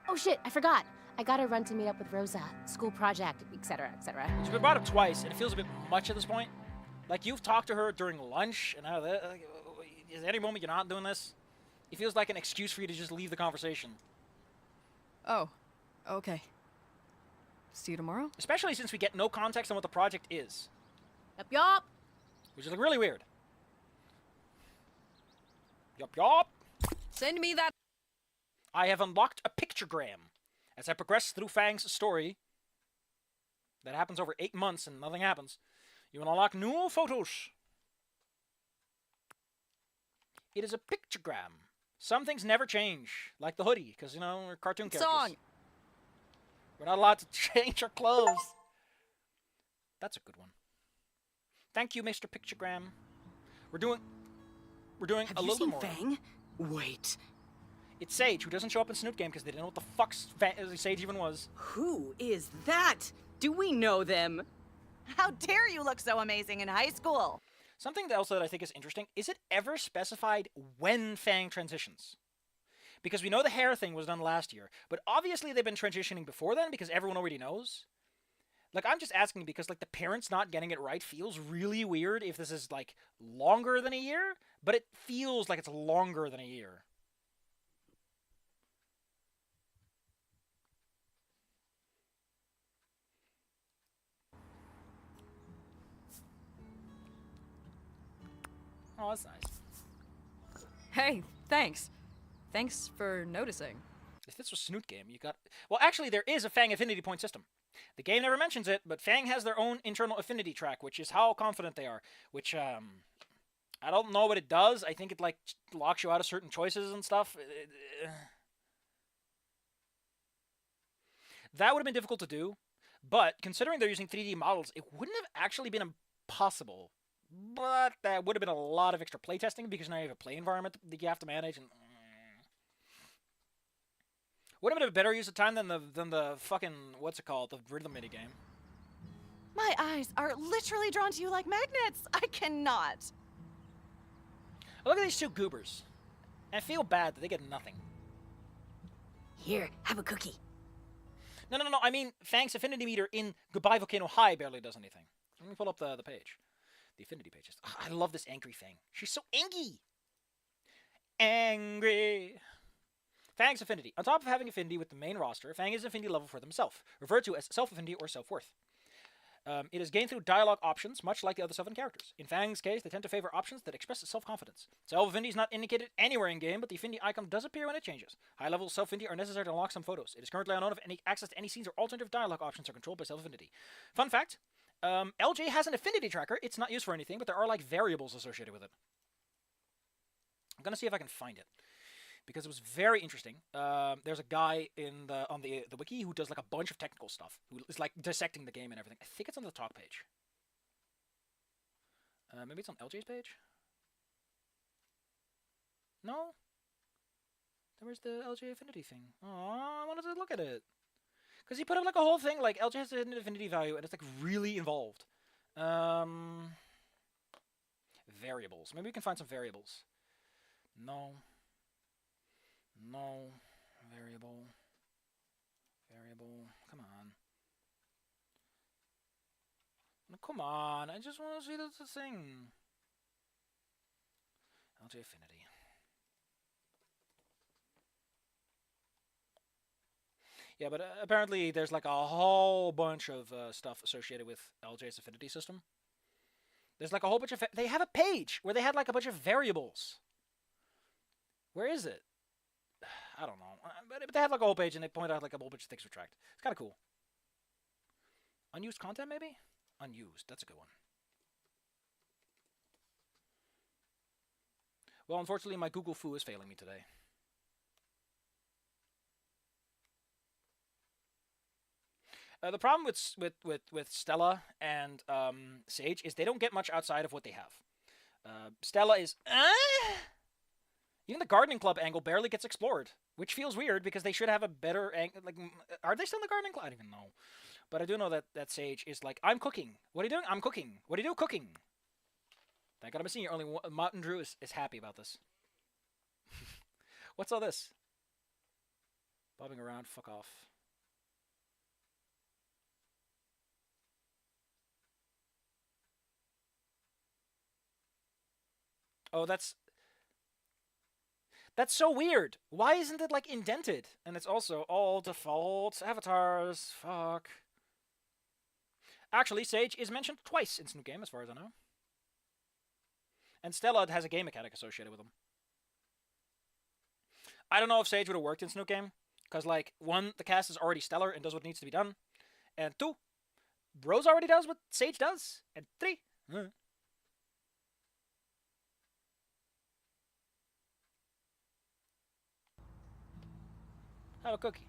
Oh shit, I forgot. I gotta run to meet up with Rosa. School project, etc., etc. She's been brought up twice, and it feels a bit much at this point. Like, you've talked to her during lunch, and is there any moment you're not doing this? It feels like an excuse for you to just leave the conversation. Oh, okay. See you tomorrow? Especially since we get no context on what the project is. Yup. Which is, like, really weird. Yup. Send me that. I have unlocked a pictogram. As I progress through Fang's story, that happens over 8 months and nothing happens. You will unlock new photos. It is a pictogram. Some things never change, like the hoodie, because, you know, we're cartoon characters. Song. We're not allowed to change our clothes. That's a good one. Thank you, Mr. Pictogram. We're doing Have a you little seen more. Fang? Wait. It's Sage, who doesn't show up in Snoot Game because they didn't know what the fuck Sage even was. Who is that? Do we know them? How dare you look so amazing in high school? Something else that I think is interesting, is it ever specified when Fang transitions? Because we know the hair thing was done last year, but obviously they've been transitioning before then because everyone already knows. Like, I'm just asking because, like, the parents not getting it right feels really weird if this is, like, longer than a year, but it feels like it's longer than a year. Oh, that's nice. Hey, thanks. Thanks for noticing. If this was Snoot Game, you got... Well, actually, there is a Fang affinity point system. The game never mentions it, but Fang has their own internal affinity track, which is how confident they are. Which, I don't know what it does. I think it, like, locks you out of certain choices and stuff. That would have been difficult to do, but considering they're using 3D models, it wouldn't have actually been impossible. But that would have been a lot of extra playtesting because now you have a play environment that you have to manage, and would have been a better use of time than the fucking what's it called, the rhythm mini game. My eyes are literally drawn to you like magnets. I cannot. Look at these two goobers. And I feel bad that they get nothing. Here, have a cookie. No. I mean, Fang's affinity meter in Goodbye Volcano High barely does anything. Let me pull up the page. The affinity pages. Oh, I love this angry Fang. She's so angry. Angry. Fang's affinity. On top of having affinity with the main roster, Fang is an affinity level for themselves, referred to as self-affinity or self-worth. It is gained through dialogue options, much like the other 7 characters. In Fang's case, they tend to favor options that express self-confidence. Self-affinity is not indicated anywhere in-game, but the affinity icon does appear when it changes. High-level self-affinity are necessary to unlock some photos. It is currently unknown if any access to any scenes or alternative dialogue options are controlled by self-affinity. Fun fact, LJ has an affinity tracker. It's not used for anything, but there are, like, variables associated with it. I'm gonna see if I can find it, because it was very interesting. There's a guy on the wiki who does like a bunch of technical stuff, who is like dissecting the game and everything. I think it's on the talk page. Maybe it's on LJ's page? No? Where's the LJ affinity thing? Oh, I wanted to look at it. Because he put up like a whole thing, like LJ has an affinity value, and it's like really involved. Variables. Maybe we can find some variables. No. Variable. Come on. No, come on. I just want to see the thing. LJ affinity. Yeah, but apparently there's like a whole bunch of stuff associated with LJ's affinity system. There's like a whole bunch of... They have a page where they had like a bunch of variables. Where is it? I don't know. But they have like a whole page and they point out like a whole bunch of things were tracked. It's kind of cool. Unused content, maybe? Unused. That's a good one. Well, unfortunately, my Google Foo is failing me today. The problem with Stella and Sage is they don't get much outside of what they have. Stella is... Even the gardening club angle barely gets explored, which feels weird because they should have a better angle. Like, are they still in the gardening club? I don't even know. But I do know that Sage is like, I'm cooking. What are you doing? I'm cooking. What do you do? Cooking. Thank God I'm a senior. Only Mountain Drew is happy about this. What's all this? Bobbing around. Fuck off. Oh, that's so weird. Why isn't it, like, indented? And it's also all default avatars. Fuck. Actually, Sage is mentioned twice in Snoot Game, as far as I know. And Stella has a game mechanic associated with them. I don't know if Sage would have worked in Snoot Game, because, like, 1, the cast is already stellar and does what needs to be done. And 2, Rose already does what Sage does. And 3. Have a cookie.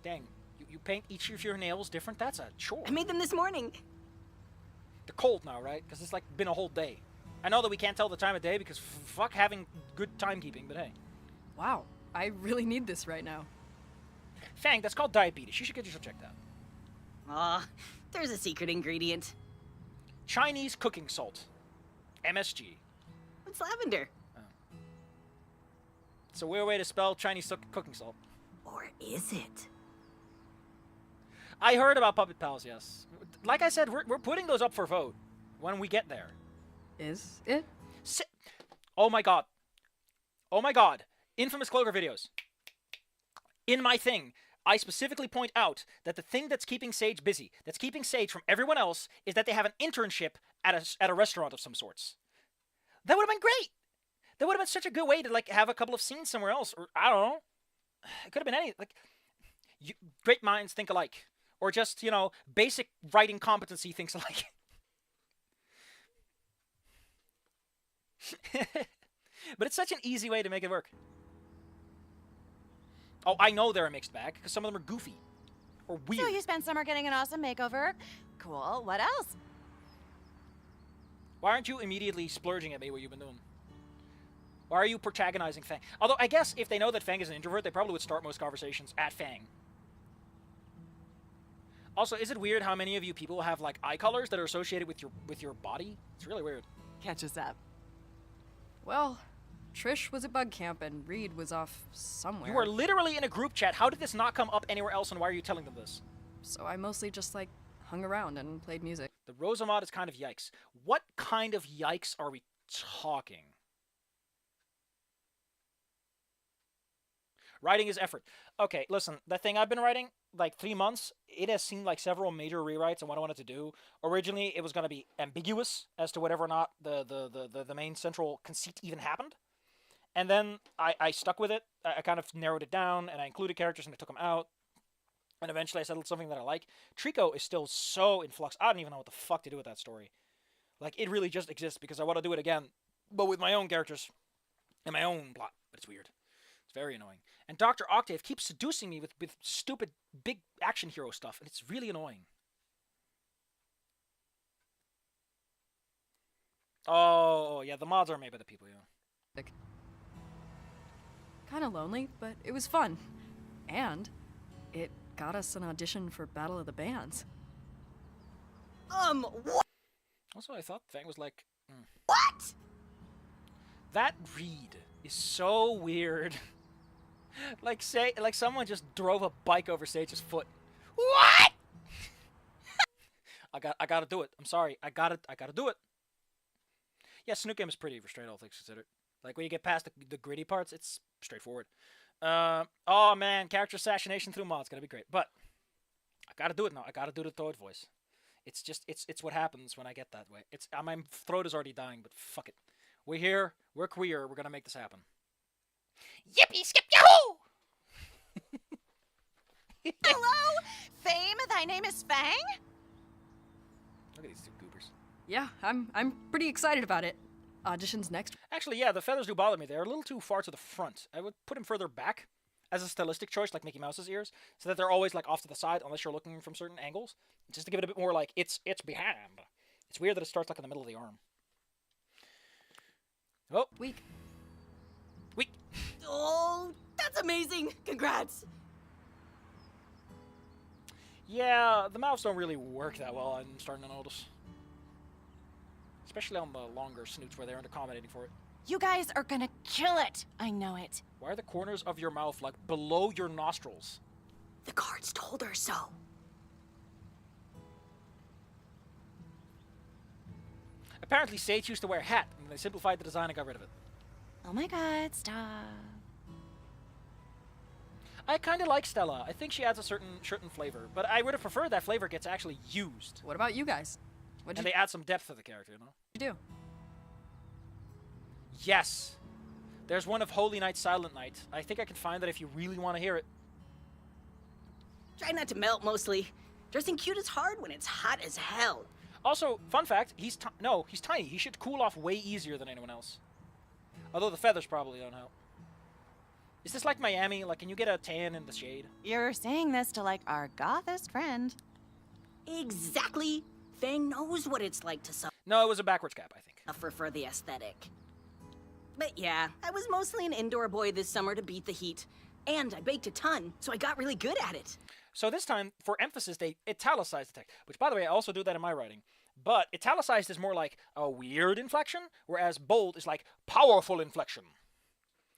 Dang, you paint each of your nails different? That's a chore. I made them this morning. They're cold now, right? Because it's like been a whole day. I know that we can't tell the time of day because fuck having good timekeeping, but hey. Wow, I really need this right now. Fang, that's called diabetes. You should get yourself checked out. Aw, there's a secret ingredient. Chinese cooking salt. MSG. It's lavender. It's a weird way to spell Chinese cooking salt. Or is it? I heard about Puppet Pals, yes. Like I said, we're putting those up for vote when we get there. Is it? Oh my god. Oh my god. Infamous Clover videos. In my thing, I specifically point out that the thing that's keeping Sage busy, that's keeping Sage from everyone else, is that they have an internship at a restaurant of some sorts. That would have been great. That would have been such a good way to like have a couple of scenes somewhere else, or I don't know. It could have been any like. Great minds think alike, or just basic writing competency thinks alike. But it's such an easy way to make it work. Oh, I know they're a mixed bag because some of them are goofy or weird. So you spent summer getting an awesome makeover. Cool. What else? Why aren't you immediately splurging at me what you've been doing? Why are you protagonizing Fang? Although, I guess if they know that Fang is an introvert, they probably would start most conversations at Fang. Also, is it weird how many of you people have, like, eye colors that are associated with your body? It's really weird. Catch us up. Well, Trish was at bug camp and Reed was off somewhere. You are literally in a group chat. How did this not come up anywhere else, and why are you telling them this? So I mostly just, like, hung around and played music. The Rosa mod is kind of yikes. What kind of yikes are we talking? Writing is effort. Okay, listen, the thing I've been writing, like 3 months, it has seen like several major rewrites on what I wanted to do. Originally, it was going to be ambiguous as to whatever or not the main central conceit even happened. And then I stuck with it. I kind of narrowed it down, and I included characters and I took them out. And eventually I settled something that I like. Trico is still so in flux. I don't even know what the fuck to do with that story. Like, it really just exists because I want to do it again, but with my own characters and my own plot. But it's weird. It's very annoying. And Dr. Octave keeps seducing me with stupid big action hero stuff, and it's really annoying. Oh, yeah, the mods are made by the people, yeah. Kind of lonely, but it was fun. And it got us an audition for Battle of the Bands. What? Also, I thought Fang was like... What? That Reed is so weird. like someone just drove a bike over Sage's foot. What? I gotta do it. I'm sorry. I gotta do it. Yeah, Snook Game is pretty restrained, all things considered. Like, when you get past the gritty parts, it's straightforward. Oh man, character assassination through mods gonna be great. But I gotta do it now. I gotta do the Toad voice. It's just it's what happens when I get that way. My throat is already dying, but fuck it. We're here. We're queer. We're gonna make this happen. Yippee skip yahoo! Hello, Fame. Thy name is Fang. Look at these two goobers. Yeah, I'm pretty excited about it. Auditions next. Actually, yeah, the feathers do bother me. They're a little too far to the front. I would put them further back as a stylistic choice, like Mickey Mouse's ears, so that they're always like off to the side unless you're looking from certain angles, just to give it a bit more like it's behind. It's weird that it starts like in the middle of the arm. Oh, Weak. Oh, that's amazing. Congrats. Yeah, the mouths don't really work that well, I'm starting to notice. Especially on the longer snoots where they aren't accommodating for it. You guys are gonna kill it. I know it. Why are the corners of your mouth like below your nostrils? The cards told her so. Apparently Sage used to wear a hat, and they simplified the design and got rid of it. Oh my god, stop. I kind of like Stella. I think she adds a certain flavor, but I would have preferred that flavor gets actually used. What about you guys? What'd And you they add some depth to the character, you know? do? Yes! There's one of Holy Night, Silent Night. I think I can find that if you really want to hear it. Try not to melt, mostly. Dressing cute is hard when it's hot as hell. Also, fun fact, he's tiny. He should cool off way easier than anyone else. Although the feathers probably don't help. Is this like Miami? Like, can you get a tan in the shade? You're saying this to, like, our gothest friend. Exactly. Fang knows what it's like to No, it was a backwards cap, I think. suffer for the aesthetic. But yeah, I was mostly an indoor boy this summer to beat the heat. And I baked a ton, so I got really good at it. So this time, for emphasis, they italicized the text. Which, by the way, I also do that in my writing. But italicized is more like a weird inflection, whereas bold is like powerful inflection.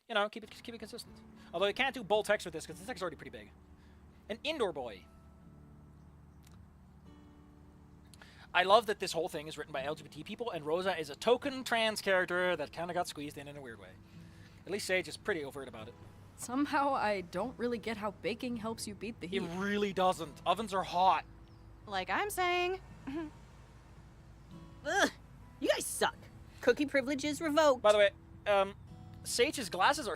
You know, keep it consistent. Although you can't do bold text with this because the text is already pretty big. An indoor boy. I love that this whole thing is written by LGBT people, and Rosa is a token trans character that kind of got squeezed in a weird way. At least Sage is pretty overt about it. Somehow I don't really get how baking helps you beat the heat. It really doesn't. Ovens are hot. Like I'm saying. Ugh, you guys suck. Cookie privileges revoked. By the way, Sage's glasses are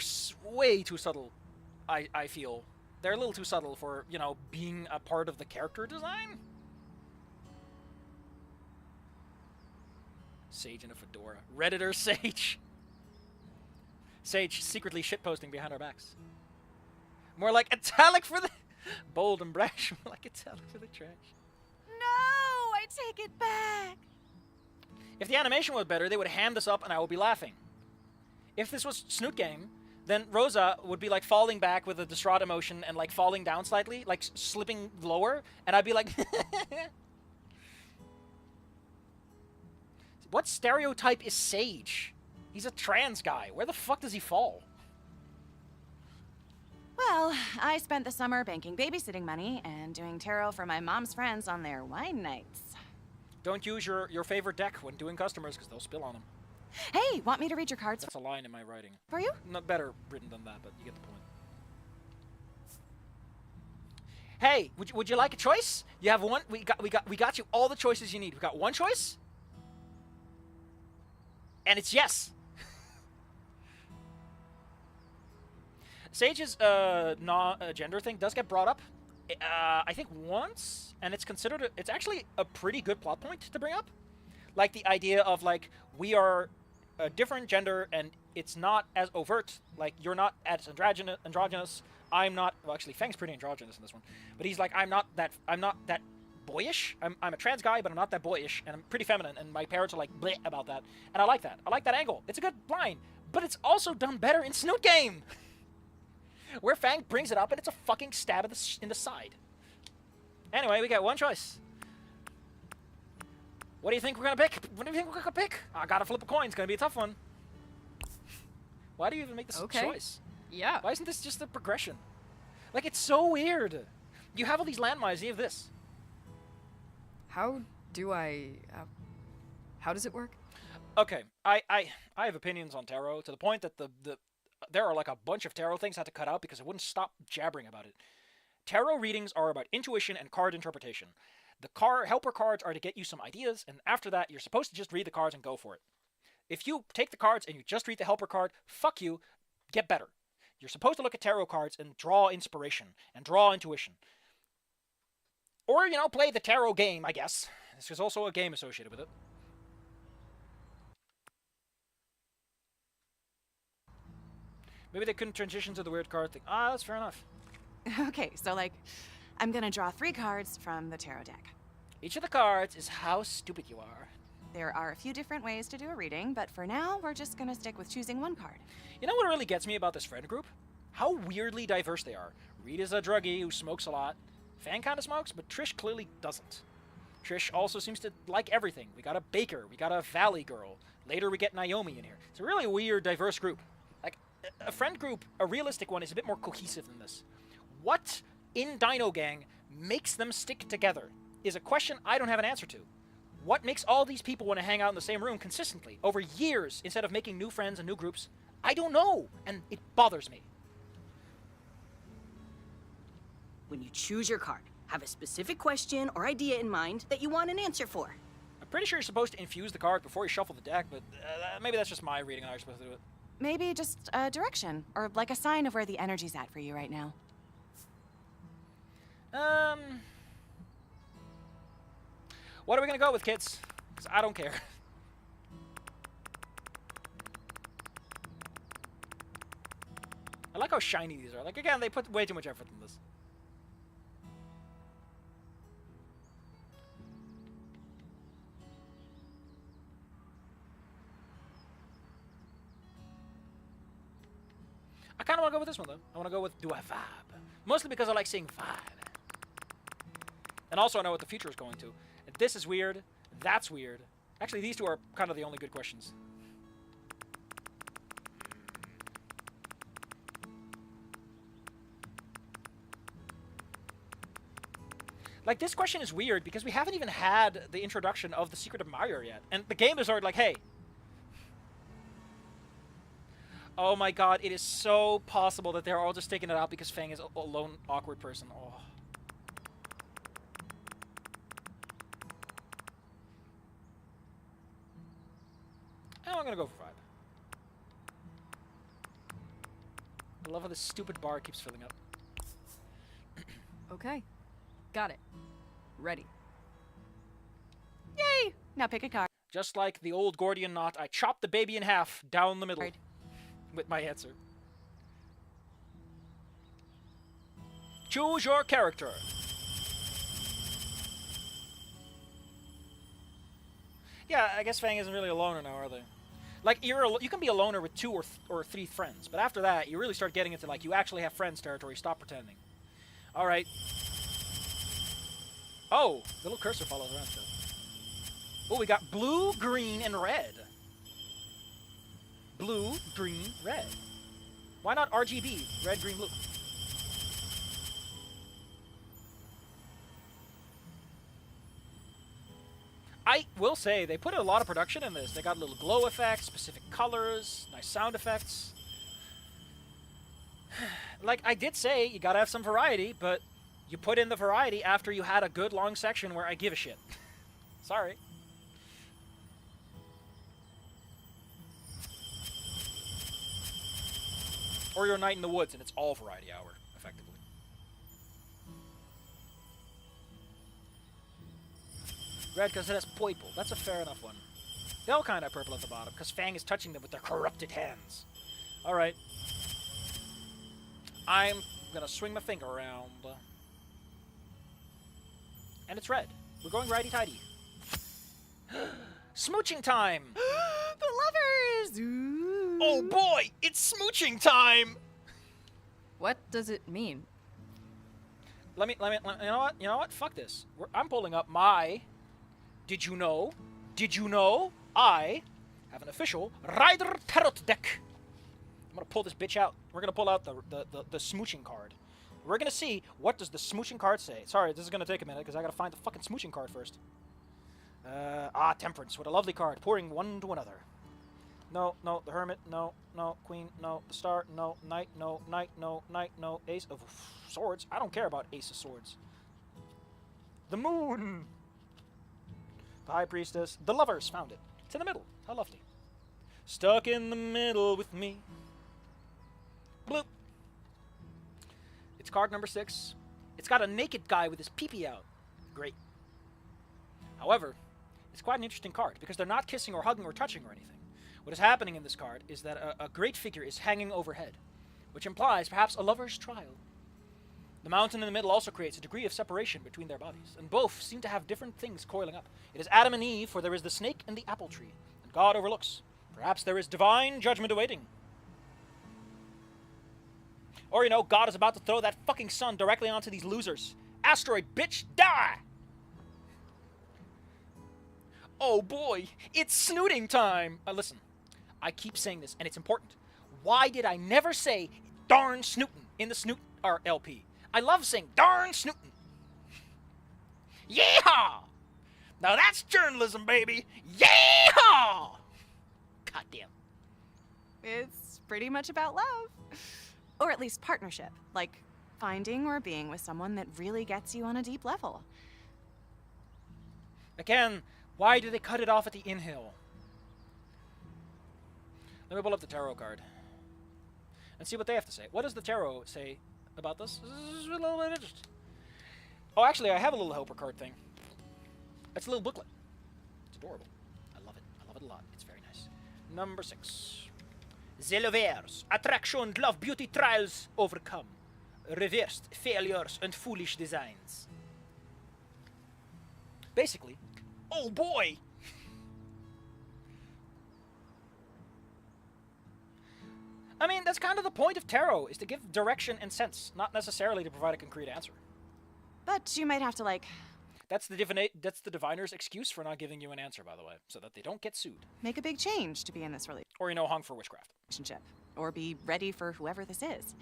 way too subtle, I feel. They're a little too subtle for, you know, being a part of the character design. Sage in a fedora. Redditor Sage. Sage secretly shitposting behind our backs. More like italic for the... Bold and brash. More like italic for the trash. No, I take it back. If the animation was better, they would hand this up and I would be laughing. If this was Snoot Game, then Rosa would be like falling back with a distraught emotion and like falling down slightly, like slipping lower, and I'd be like... What stereotype is Sage? He's a trans guy. Where the fuck does he fall? Well, I spent the summer banking babysitting money and doing tarot for my mom's friends on their wine nights. Don't use your favorite deck when doing customers because they'll spill on them. Hey, want me to read your cards? That's a line in my writing. For you? Not better written than that, but you get the point. Hey, would you like a choice? You have one. We got you all the choices you need. We got one choice, and it's yes. Sage's gender thing does get brought up, I think once, and it's considered it's actually a pretty good plot point to bring up, like the idea of like we are a different gender and it's not as overt. Like you're not as androgynous. I'm not. Well, actually, Fang's pretty androgynous in this one, but he's like I'm not that boyish. I'm a trans guy, but I'm not that boyish, and I'm pretty feminine. And my parents are like bleh about that, and I like that. I like that angle. It's a good line, but it's also done better in Snoot Game, where Fang brings it up and it's a fucking stab in the side. Anyway, we got one choice. What do you think we're gonna pick? What do you think we're gonna pick? I gotta flip a coin. It's gonna be a tough one. Why do you even make this choice? Yeah. Why isn't this just the progression? Like, it's so weird. You have all these landmines, you have this. How do I... how does it work? Okay, I have opinions on tarot to the point that there are like a bunch of tarot things I had to cut out because I wouldn't stop jabbering about it. Tarot readings are about intuition and card interpretation. The helper cards are to get you some ideas, and after that, you're supposed to just read the cards and go for it. If you take the cards and you just read the helper card, fuck you, get better. You're supposed to look at tarot cards and draw inspiration and draw intuition. Or, you know, play the tarot game, I guess. There's also a game associated with it. Maybe they couldn't transition to the weird card thing. Ah, that's fair enough. Okay, so like, I'm gonna draw 3 cards from the tarot deck. Each of the cards is how stupid you are. There are a few different ways to do a reading, but for now, we're just gonna stick with choosing 1 card. You know what really gets me about this friend group? How weirdly diverse they are. Reed is a druggie who smokes a lot. Fang kinda smokes, but Trish clearly doesn't. Trish also seems to like everything. We got a baker, we got a valley girl. Later we get Naomi in here. It's a really weird, diverse group. Like, a friend group, a realistic one, is a bit more cohesive than this. What in Dino Gang makes them stick together is a question I don't have an answer to. What makes all these people want to hang out in the same room consistently over years instead of making new friends and new groups? I don't know, and it bothers me. When you choose your card, have a specific question or idea in mind that you want an answer for. I'm pretty sure you're supposed to infuse the card before you shuffle the deck, but maybe that's just my reading and how you're supposed to do it. Maybe just a direction, or like a sign of where the energy's at for you right now. What are we gonna go with, kids? Because I don't care. I like how shiny these are. Like, again, they put way too much effort in this. I kind of want to go with this one, though. I want to go with Do I Vibe? Mostly because I like seeing vibe. And also I know what the future is going to. And this is weird. That's weird. Actually, these two are kind of the only good questions. Like, this question is weird because we haven't even had the introduction of the Secret Admirer yet. And the game is already like, hey. Oh my god, it is so possible that they're all just taking it out because Fang is a lone, awkward person. Oh. I'm gonna go for 5. I love how this stupid bar keeps filling up. Okay. Got it. Ready. Yay! Now pick a card. Just like the old Gordian knot, I chopped the baby in half down the middle with my answer. Choose your character. Yeah, I guess Fang isn't really a loner now, are they? Like, you can be a loner with 2 or 3 friends, but after that, you really start getting into, like, you actually have friends territory. Stop pretending. Alright. Oh, the little cursor follows around still. Oh, we got blue, green, and red. Blue, green, red. Why not RGB? Red, green, blue. I will say, they put a lot of production in this. They got little glow effects, specific colors, nice sound effects. Like, I did say, you gotta have some variety, but you put in the variety after you had a good long section where I give a shit. Sorry. Or your night in the woods, and it's all variety hour, effectively. Red because it has purple. That's a fair enough one. They all kind of have purple at the bottom, because Fang is touching them with their corrupted hands. Alright. I'm gonna swing my finger around. And it's red. We're going righty-tighty. Smooching time! The lovers! Ooh. Oh boy! It's smooching time! What does it mean? Let me, you know what? Fuck this. I'm pulling up my... Did you know? Did you know? I have an official Rider Tarot deck. I'm gonna pull this bitch out. We're gonna pull out the smooching card. We're gonna see what does the smooching card say. Sorry, this is gonna take a minute because I gotta find the fucking smooching card first. Temperance. What a lovely card. Pouring one to another. No, no, the Hermit, no, no, Queen, no, the Star, no, Knight, no, Knight, no, Knight, no, Ace of Swords. I don't care about Ace of Swords. The Moon. The High Priestess. The Lovers. Found it. It's in the middle. How lovely. Stuck in the middle with me. Bloop. It's card number 6. It's got a naked guy with his pee-pee out. Great. However, it's quite an interesting card because they're not kissing or hugging or touching or anything. What is happening in this card is that a great figure is hanging overhead, which implies perhaps a lover's trial. The mountain in the middle also creates a degree of separation between their bodies, and both seem to have different things coiling up. It is Adam and Eve, for there is the snake and the apple tree, and God overlooks. Perhaps there is divine judgment awaiting. Or, you know, God is about to throw that fucking sun directly onto these losers. Asteroid, bitch, die! Oh boy, it's snooting time! Listen, I keep saying this, and it's important. Why did I never say darn snootin' in the Snoot LP? I love saying darn snootin'. Yeehaw! Now that's journalism, baby! Yeehaw! Goddamn. It's pretty much about love. Or at least partnership. Like finding or being with someone that really gets you on a deep level. Again, why do they cut it off at the inhale? Let me pull up the tarot card and see what they have to say. What does the tarot say about this? This is a little bit interesting. Oh, actually, I have a little helper card thing. It's a little booklet. It's adorable. I love it. I love it a lot. It's very nice. Number 6. The lovers, attraction, love, beauty, trials, overcome. Reversed, failures, and foolish designs. Basically, oh boy! I mean, that's kind of the point of tarot, is to give direction and sense, not necessarily to provide a concrete answer. But you might have to, like... That's the diviner's excuse for not giving you an answer, by the way, so that they don't get sued. Make a big change to be in this Or, you know, hung for witchcraft. relationship. Or be ready for whoever this is.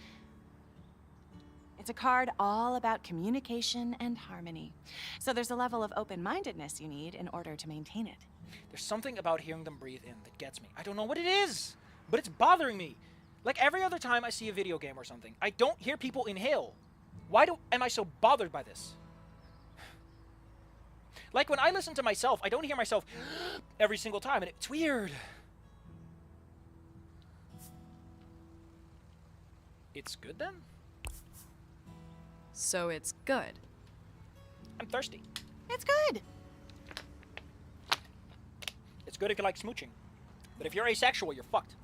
It's a card all about communication and harmony. So there's a level of open-mindedness you need in order to maintain it. There's something about hearing them breathe in that gets me. I don't know what it is, but it's bothering me. Like every other time I see a video game or something, I don't hear people inhale. Why am I so bothered by this? Like when I listen to myself, I don't hear myself every single time, and it's weird. It's good then? So it's good. I'm thirsty. It's good. It's good if you like smooching. But if you're asexual, you're fucked.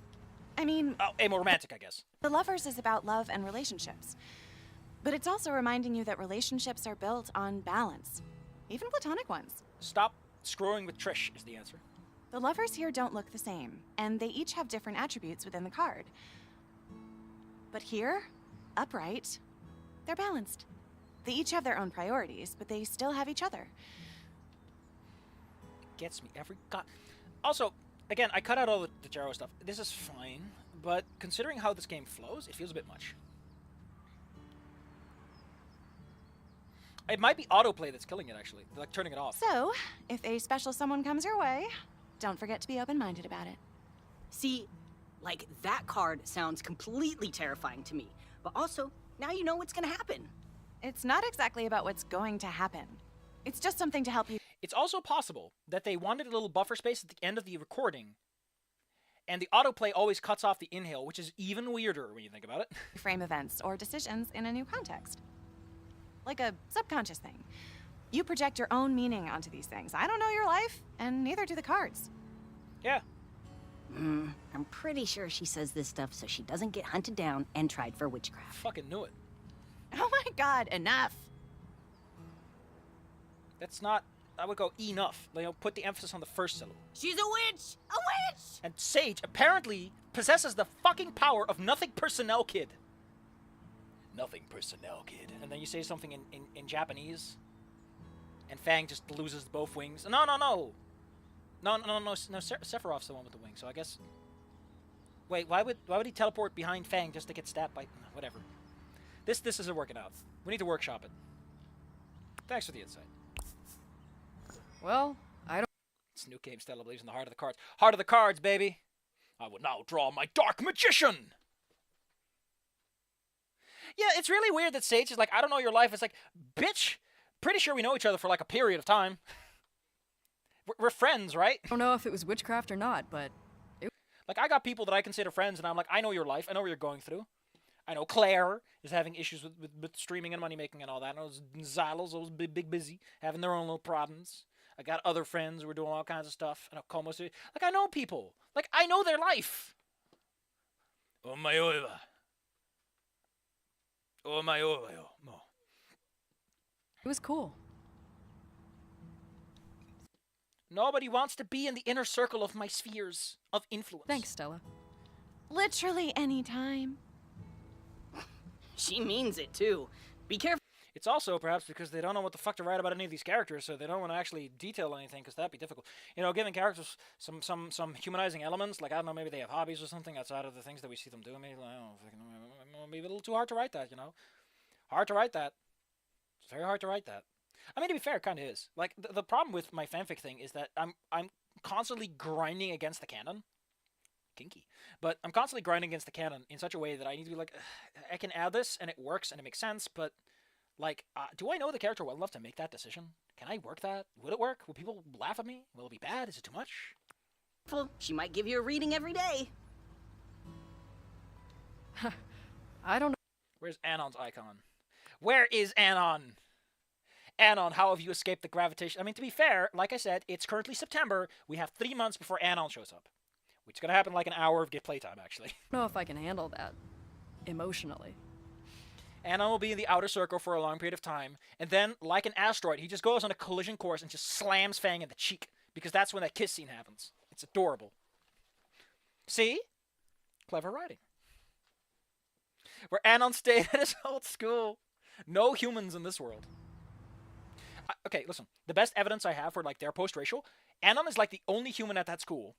I mean... Oh, aromantic, I guess. The Lovers is about love and relationships. But it's also reminding you that relationships are built on balance. Even platonic ones. Stop screwing with Trish is the answer. The Lovers here don't look the same, and they each have different attributes within the card. But here, upright, they're balanced. They each have their own priorities, but they still have each other. Gets me every god. Also, again, I cut out all the tarot stuff. This is fine, but considering how this game flows, it feels a bit much. It might be autoplay that's killing it, actually. Like, turning it off. So, if a special someone comes your way, don't forget to be open-minded about it. See, like, that card sounds completely terrifying to me. But also, now you know what's gonna happen. It's not exactly about what's going to happen. It's just something to help you. It's also possible that they wanted a little buffer space at the end of the recording, and the autoplay always cuts off the inhale, which is even weirder when you think about it. Frame events or decisions in a new context. Like a subconscious thing. You project your own meaning onto these things. I don't know your life, and neither do the cards. Yeah. I'm pretty sure she says this stuff so she doesn't get hunted down and tried for witchcraft. Fucking knew it. Oh my god, enough. That's not... I would go enough. You know, put the emphasis on the first syllable. She's a witch! A witch! And Sage apparently possesses the fucking power of Nothing Personnel Kid. Nothing Personnel Kid. And then you say something in Japanese, and Fang just loses both wings. No. Sephiroth's the one with the wing, so I guess... Wait, why would he teleport behind Fang just to get stabbed by... Whatever. This isn't working out. We need to workshop it. Thanks for the insight. Well, I don't... This new game Stella believes in the heart of the cards. Heart of the cards, baby! I will now draw my Dark Magician! Yeah, it's really weird that Sage is like, I don't know your life. It's like, bitch, pretty sure we know each other for like a period of time. We're friends, right? I don't know if it was witchcraft or not, but... Like, I got people that I consider friends, and I'm like, I know your life. I know what you're going through. I know Claire is having issues with streaming and money making and all that. I know Xylos was big busy, having their own little problems. I got other friends who are doing all kinds of stuff. I know Como's... Like, I know people. Like, I know their life. Oh my oiva. Oh my oiva. It was cool. Nobody wants to be in the inner circle of my spheres of influence. Thanks, Stella. Literally any time. She means it, too. Be careful. It's also perhaps because they don't know what the fuck to write about any of these characters, so they don't want to actually detail anything, because that'd be difficult. You know, giving characters some humanizing elements, like, I don't know, maybe they have hobbies or something outside of the things that we see them doing. Maybe, I don't know, maybe a little too hard to write that, you know? Hard to write that. It's very hard to write that. I mean, to be fair, it kind of is. Like, the problem with my fanfic thing is that I'm constantly grinding against the canon. Kinky. But I'm constantly grinding against the canon in such a way that I need to be like, I can add this, and it works, and it makes sense, but, like, do I know the character well enough to make that decision? Can I work that? Will it work? Will people laugh at me? Will it be bad? Is it too much? She might give you a reading every day. I don't know. Where's Anon's icon? Where is Anon? Anon, how have you escaped the gravitation? I mean, to be fair, like I said, it's currently September. We have 3 months before Anon shows up. Which is going to happen like an hour of get playtime, actually. I don't know if I can handle that. Emotionally. Anon will be in the outer circle for a long period of time, and then, like an asteroid, he just goes on a collision course and just slams Fang in the cheek, because that's when that kiss scene happens. It's adorable. See? Clever writing. Where Anon stayed at his old school. No humans in this world. Okay, listen. The best evidence I have for, like, their post-racial, Anon is, like, the only human at that school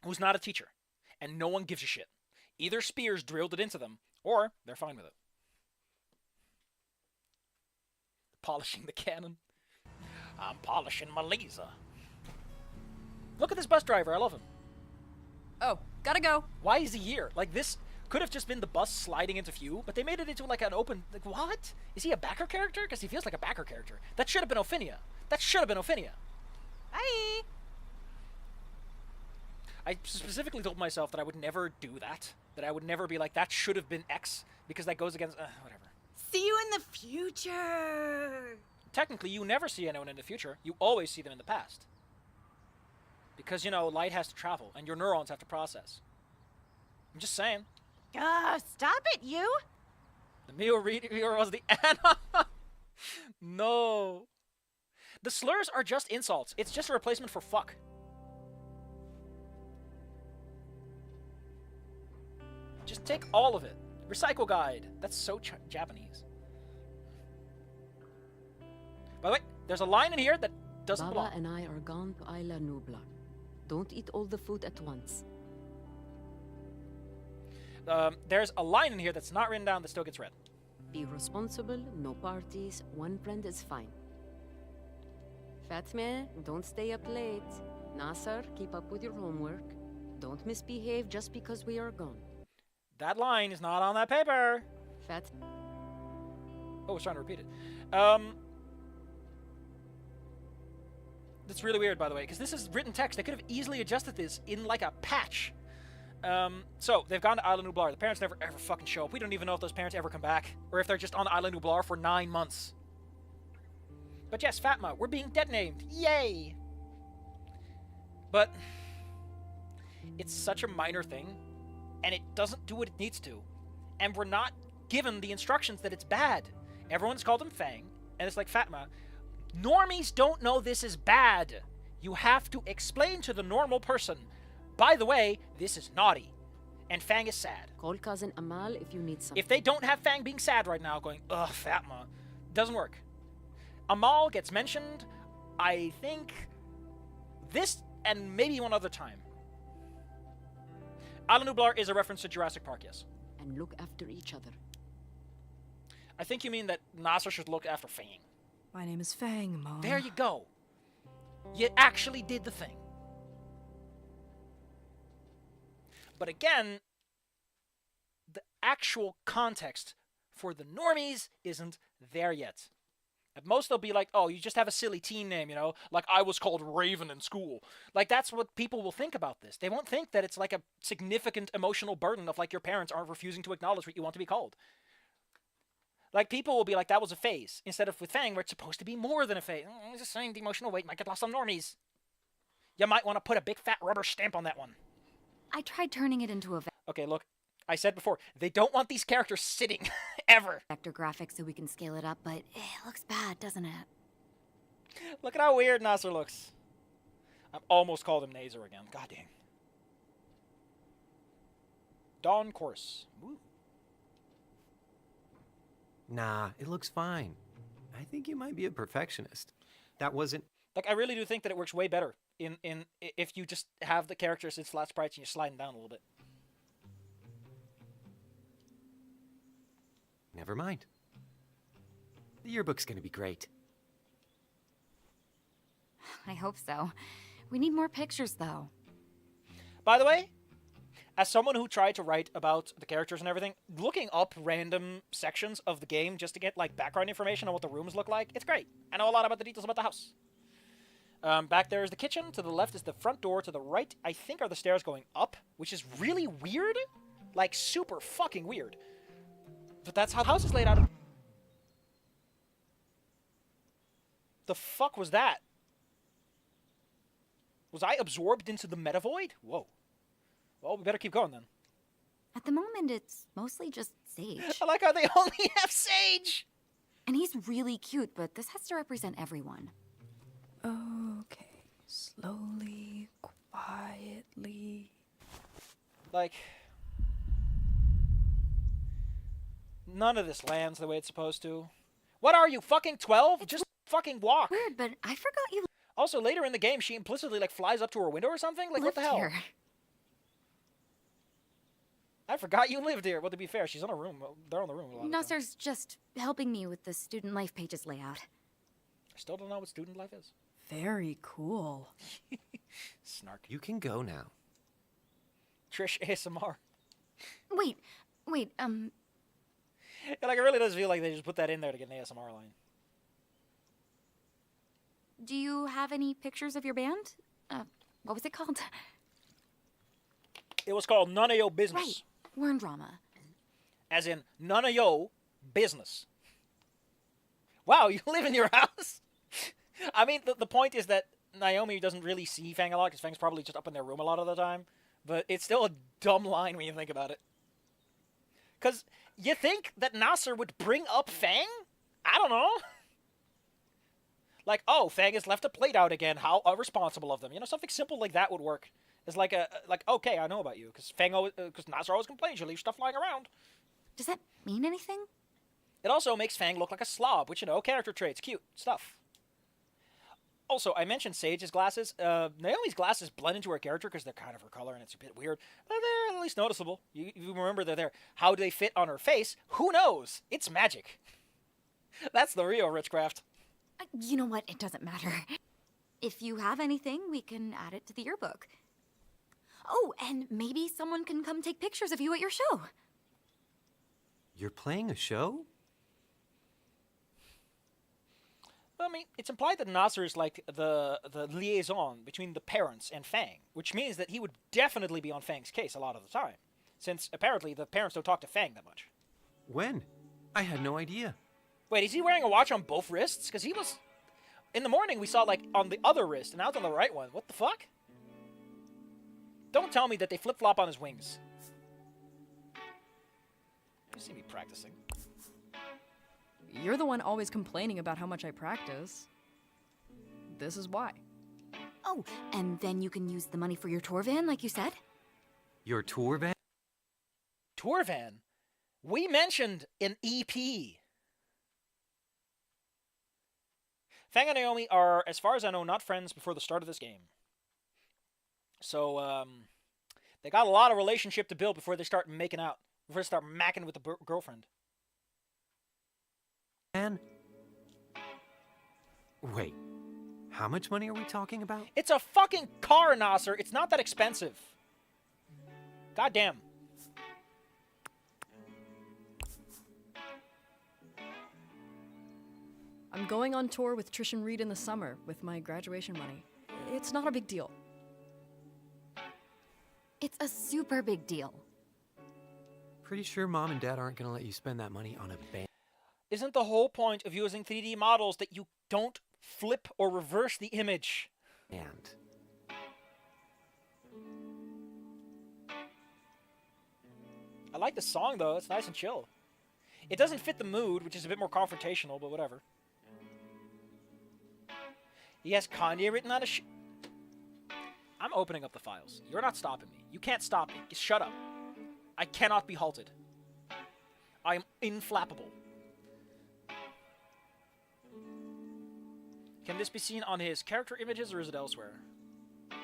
who's not a teacher, and no one gives a shit. Either Spears drilled it into them, or they're fine with it. Polishing the cannon. I'm polishing my laser. Look at this bus driver, I love him. Oh, gotta go. Why is he here? Like, this could have just been the bus sliding into view, but they made it into, like, an open... Like, what? Is he a backer character? Because he feels like a backer character. That should have been Ophinia. That should have been Ophinia. Bye! I specifically told myself that I would never do that. That I would never be like, that should have been X, because that goes against... whatever. See you in the future! Technically, you never see anyone in the future. You always see them in the past. Because, you know, light has to travel, and your neurons have to process. I'm just saying. Stop it, you! The meal reader was the No. The slurs are just insults. It's just a replacement for fuck. Just take all of it. Recycle guide. That's so Japanese. By the way, there's a line in here that doesn't Baba belong. and I are gone to Isla Nublar. Don't eat all the food at once. There's a line in here that's not written down that still gets read. Be responsible, no parties, one friend is fine. Fatma, don't stay up late. Nasser, keep up with your homework. Don't misbehave just because we are gone. That line is not on that paper. Fat. Oh, I was trying to repeat it. That's really weird, by the way, because this is written text. They could have easily adjusted this in, like, a patch. So, they've gone to Isla Nublar. The parents never ever fucking show up. We don't even know if those parents ever come back, or if they're just on Isla Nublar for 9 months. But yes, Fatma, we're being dead named. Yay! But it's such a minor thing, and it doesn't do what it needs to. And we're not given the instructions that it's bad. Everyone's called him Fang, and it's like, Fatma, normies don't know this is bad. You have to explain to the normal person, by the way, this is naughty. And Fang is sad. Call cousin Amal if you need something. If they don't have Fang being sad right now, going, ugh, Fatma, doesn't work. Amal gets mentioned, I think, this and maybe one other time. Isla Nublar is a reference to Jurassic Park, yes. And look after each other. I think you mean that Nasser should look after Fang. My name is Fang, Mom. There you go. You actually did the thing. But again, the actual context for the normies isn't there yet. At most, they'll be like, oh, you just have a silly teen name, you know? Like, I was called Raven in school. Like, that's what people will think about this. They won't think that it's like a significant emotional burden of, like, your parents aren't refusing to acknowledge what you want to be called. Like, people will be like, that was a phase. Instead of with Fang, where it's supposed to be more than a phase. I'm just saying the emotional weight might get lost on normies. You might want to put a big fat rubber stamp on that one. I tried turning it into a Okay, look. I said before, they don't want these characters sitting, ever. vector graphic so we can scale it up, but it looks bad, doesn't it? Look at how weird Nasser looks. I've almost called him Nazer again. God dang. Dawn course. Woo. Nah, it looks fine. I think you might be a perfectionist. That wasn't... Like, I really do think that it works way better if you just have the characters as flat sprites and you're sliding down a little bit. Never mind. The yearbook's gonna be great. I hope so. We need more pictures, though. By the way, as someone who tried to write about the characters and everything, looking up random sections of the game just to get, like, background information on what the rooms look like, it's great. I know a lot about the details about the house. Back there is the kitchen. To the left is the front door. To the right, I think, are the stairs going up, which is really weird. Like, super fucking weird. But that's how the house is laid out. The fuck was that? Was I absorbed into the meta void? Whoa. Well, we better keep going then. At the moment, it's mostly just Sage. I like how they only have Sage! And he's really cute, but this has to represent everyone. Okay, slowly, quietly. Like, none of this lands the way it's supposed to. What are you, fucking 12? Just fucking walk. Weird, but I forgot you Also, later in the game, she implicitly, like, flies up to her window or something? Like, what the lived hell? here. I forgot you lived here. Well, to be fair, she's on a room. They're on the room a lot of the time. Nasser's just helping me with the student life pages layout. I still don't know what student life is. Very cool. Snark. You can go now. Trish ASMR. Wait, Yeah, like, it really does feel like they just put that in there to get an ASMR line. do you have any pictures of your band? What was it called? It was called None of Yo Business. Right, we're in drama. As in, none of yo business. Wow, you live in your house? I mean, the point is that Naomi doesn't really see Fang a lot, because Fang's probably just up in their room a lot of the time. But it's still a dumb line when you think about it. Because you think that Nasser would bring up Fang? I don't know. Like, oh, Fang has left a plate out again. How irresponsible of them. You know, something simple like that would work. It's like, okay, I know about you. Because Nasser always complains you leave stuff lying around. Does that mean anything? It also makes Fang look like a slob, which, you know, character traits, cute stuff. Also, I mentioned Sage's glasses. Naomi's glasses blend into her character because they're kind of her color and it's a bit weird, but they're at least noticeable. You remember they're there. How do they fit on her face? Who knows? It's magic. That's the real Richcraft. You know what? It doesn't matter. If you have anything, we can add it to the yearbook. Oh, and maybe someone can come take pictures of you at your show. You're playing a show? Well, I mean, it's implied that Nasser is like the liaison between the parents and Fang, which means that he would definitely be on Fang's case a lot of the time, since apparently the parents don't talk to Fang that much. When? I had no idea. Wait, is he wearing a watch on both wrists? Because he was... In the morning, we saw, like, on the other wrist, and now it's on the right one. What the fuck? Don't tell me that they flip-flop on his wings. You see me practicing. You're the one always complaining about how much I practice. This is why. Oh, and then you can use the money for your tour van, like you said? Your tour van? Tour van? We mentioned an EP. Fang and Naomi are, as far as I know, not friends before the start of this game. So, they got a lot of relationship to build before they start making out. Before they start macking with the girlfriend. And wait, how much money are we talking about? It's a fucking car, Nasser. It's not that expensive. Goddamn. I'm going on tour with Trish and Reed in the summer with my graduation money. It's not a big deal. It's a super big deal. Pretty sure Mom and Dad aren't gonna let you spend that money on a band. Isn't the whole point of using 3D models that you don't flip or reverse the image? And I like the song, though. It's nice and chill. It doesn't fit the mood, which is a bit more confrontational, but whatever. He has Kanye written on a I'm opening up the files. You're not stopping me. You can't stop me. Just shut up. I cannot be halted. I am inflappable. Can this be seen on his character images, or is it elsewhere? There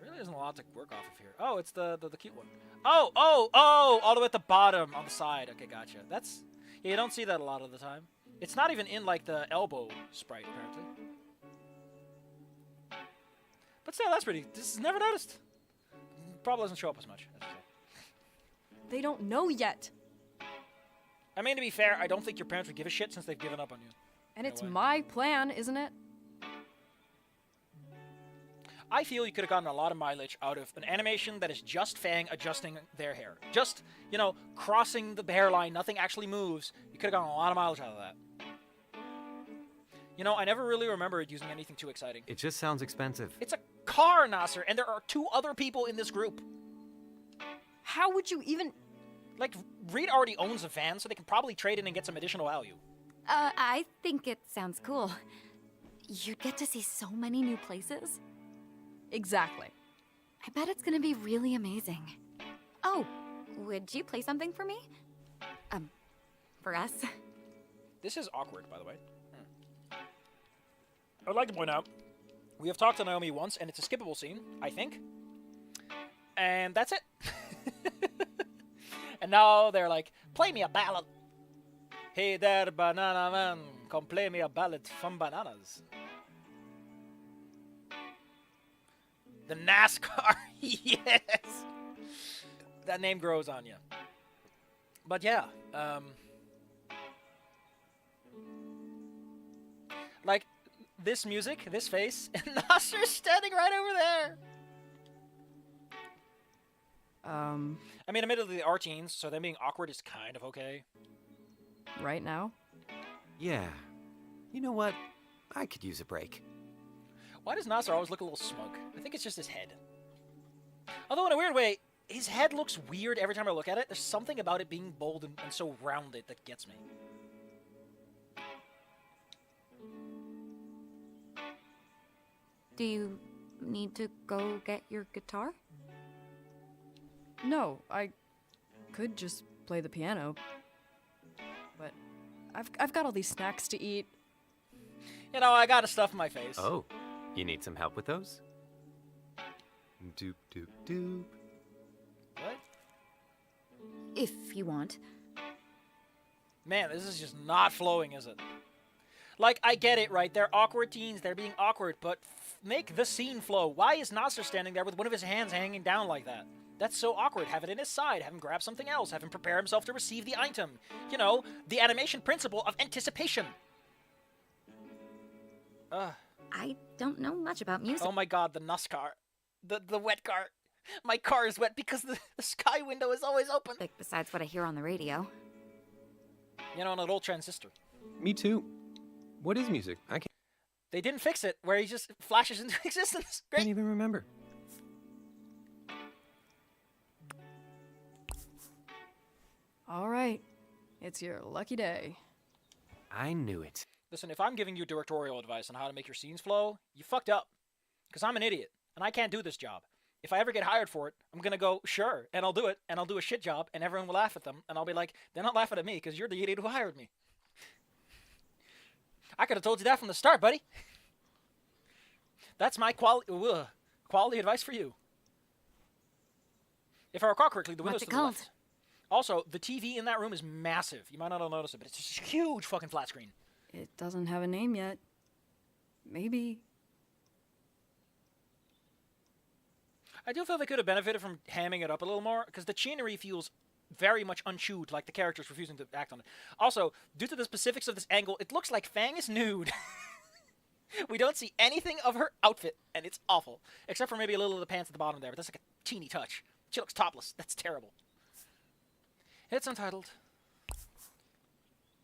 really isn't a lot to work off of here. Oh, it's the cute one. Oh, all the way at the bottom on the side. Okay, gotcha. That's... Yeah, you don't see that a lot of the time. It's not even in, like, the elbow sprite, apparently. But still, that's pretty... This is never noticed. Probably doesn't show up as much. They don't know yet. I mean, to be fair, I don't think your parents would give a shit since they've given up on you. And it's my plan, isn't it? I feel you could have gotten a lot of mileage out of an animation that is just Fang adjusting their hair. Just, you know, crossing the hairline, nothing actually moves. You could have gotten a lot of mileage out of that. You know, I never really remembered using anything too exciting. It just sounds expensive. It's a car, Nasser, and there are 2 other people in this group. How would you even... Like, Reed already owns a van, so they can probably trade in and get some additional value. I think it sounds cool. You'd get to see so many new places. Exactly. I bet it's gonna be really amazing. Oh, would you play something for me? For us? This is awkward, by the way. I would like to point out, we have talked to Naomi once, and it's a skippable scene, I think. And that's it. And now they're like, play me a ballad. Hey there, banana man, come play me a ballad from bananas. The NASCAR, yes! That name grows on you. But yeah, like, this music, this face, and Nasser's standing right over there. I mean, admittedly, they are teens, so them being awkward is kind of okay. Right now? Yeah. You know what? I could use a break. Why does Nasser always look a little smug? I think it's just his head. Although, in a weird way, his head looks weird every time I look at it. There's something about it being bold and so rounded that gets me. Do you need to go get your guitar? No, I could just play the piano. But I've got all these snacks to eat. You know, I gotta stuff my face. Oh, you need some help with those? Doop, doop, doop. What? If you want. Man, this is just not flowing, is it? Like, I get it, right? They're awkward teens, they're being awkward, but make the scene flow. Why is Nasser standing there with one of his hands hanging down like that? That's so awkward. Have it in his side, have him grab something else, have him prepare himself to receive the item. You know, the animation principle of anticipation. I don't know much about music. Oh my god, the NASCAR. The wet car. My car is wet because the sky window is always open. Besides what I hear on the radio. You know, on an old transistor. Me too. What is music? I can't They didn't fix it, where he just flashes into existence. Great. even remember. All right. It's your lucky day. I knew it. Listen, if I'm giving you directorial advice on how to make your scenes flow, you fucked up. Because I'm an idiot, and I can't do this job. If I ever get hired for it, I'm gonna go, sure, and I'll do it, and I'll do a shit job, and everyone will laugh at them, and I'll be like, they're not laughing at me, because you're the idiot who hired me. I could have told you that from the start, buddy. That's my quality advice for you. If I recall correctly, the window's What's to it the called? left. Also, the TV in that room is massive. You might not have noticed it, but it's just a huge fucking flat screen. It doesn't have a name yet. Maybe. I do feel they could have benefited from hamming it up a little more, because the chinery feels very much unchewed, like the character's refusing to act on it. Also, due to the specifics of this angle, it looks like Fang is nude. We don't see anything of her outfit, and it's awful. Except for maybe a little of the pants at the bottom there, but that's like a teeny touch. She looks topless. That's terrible. It's untitled.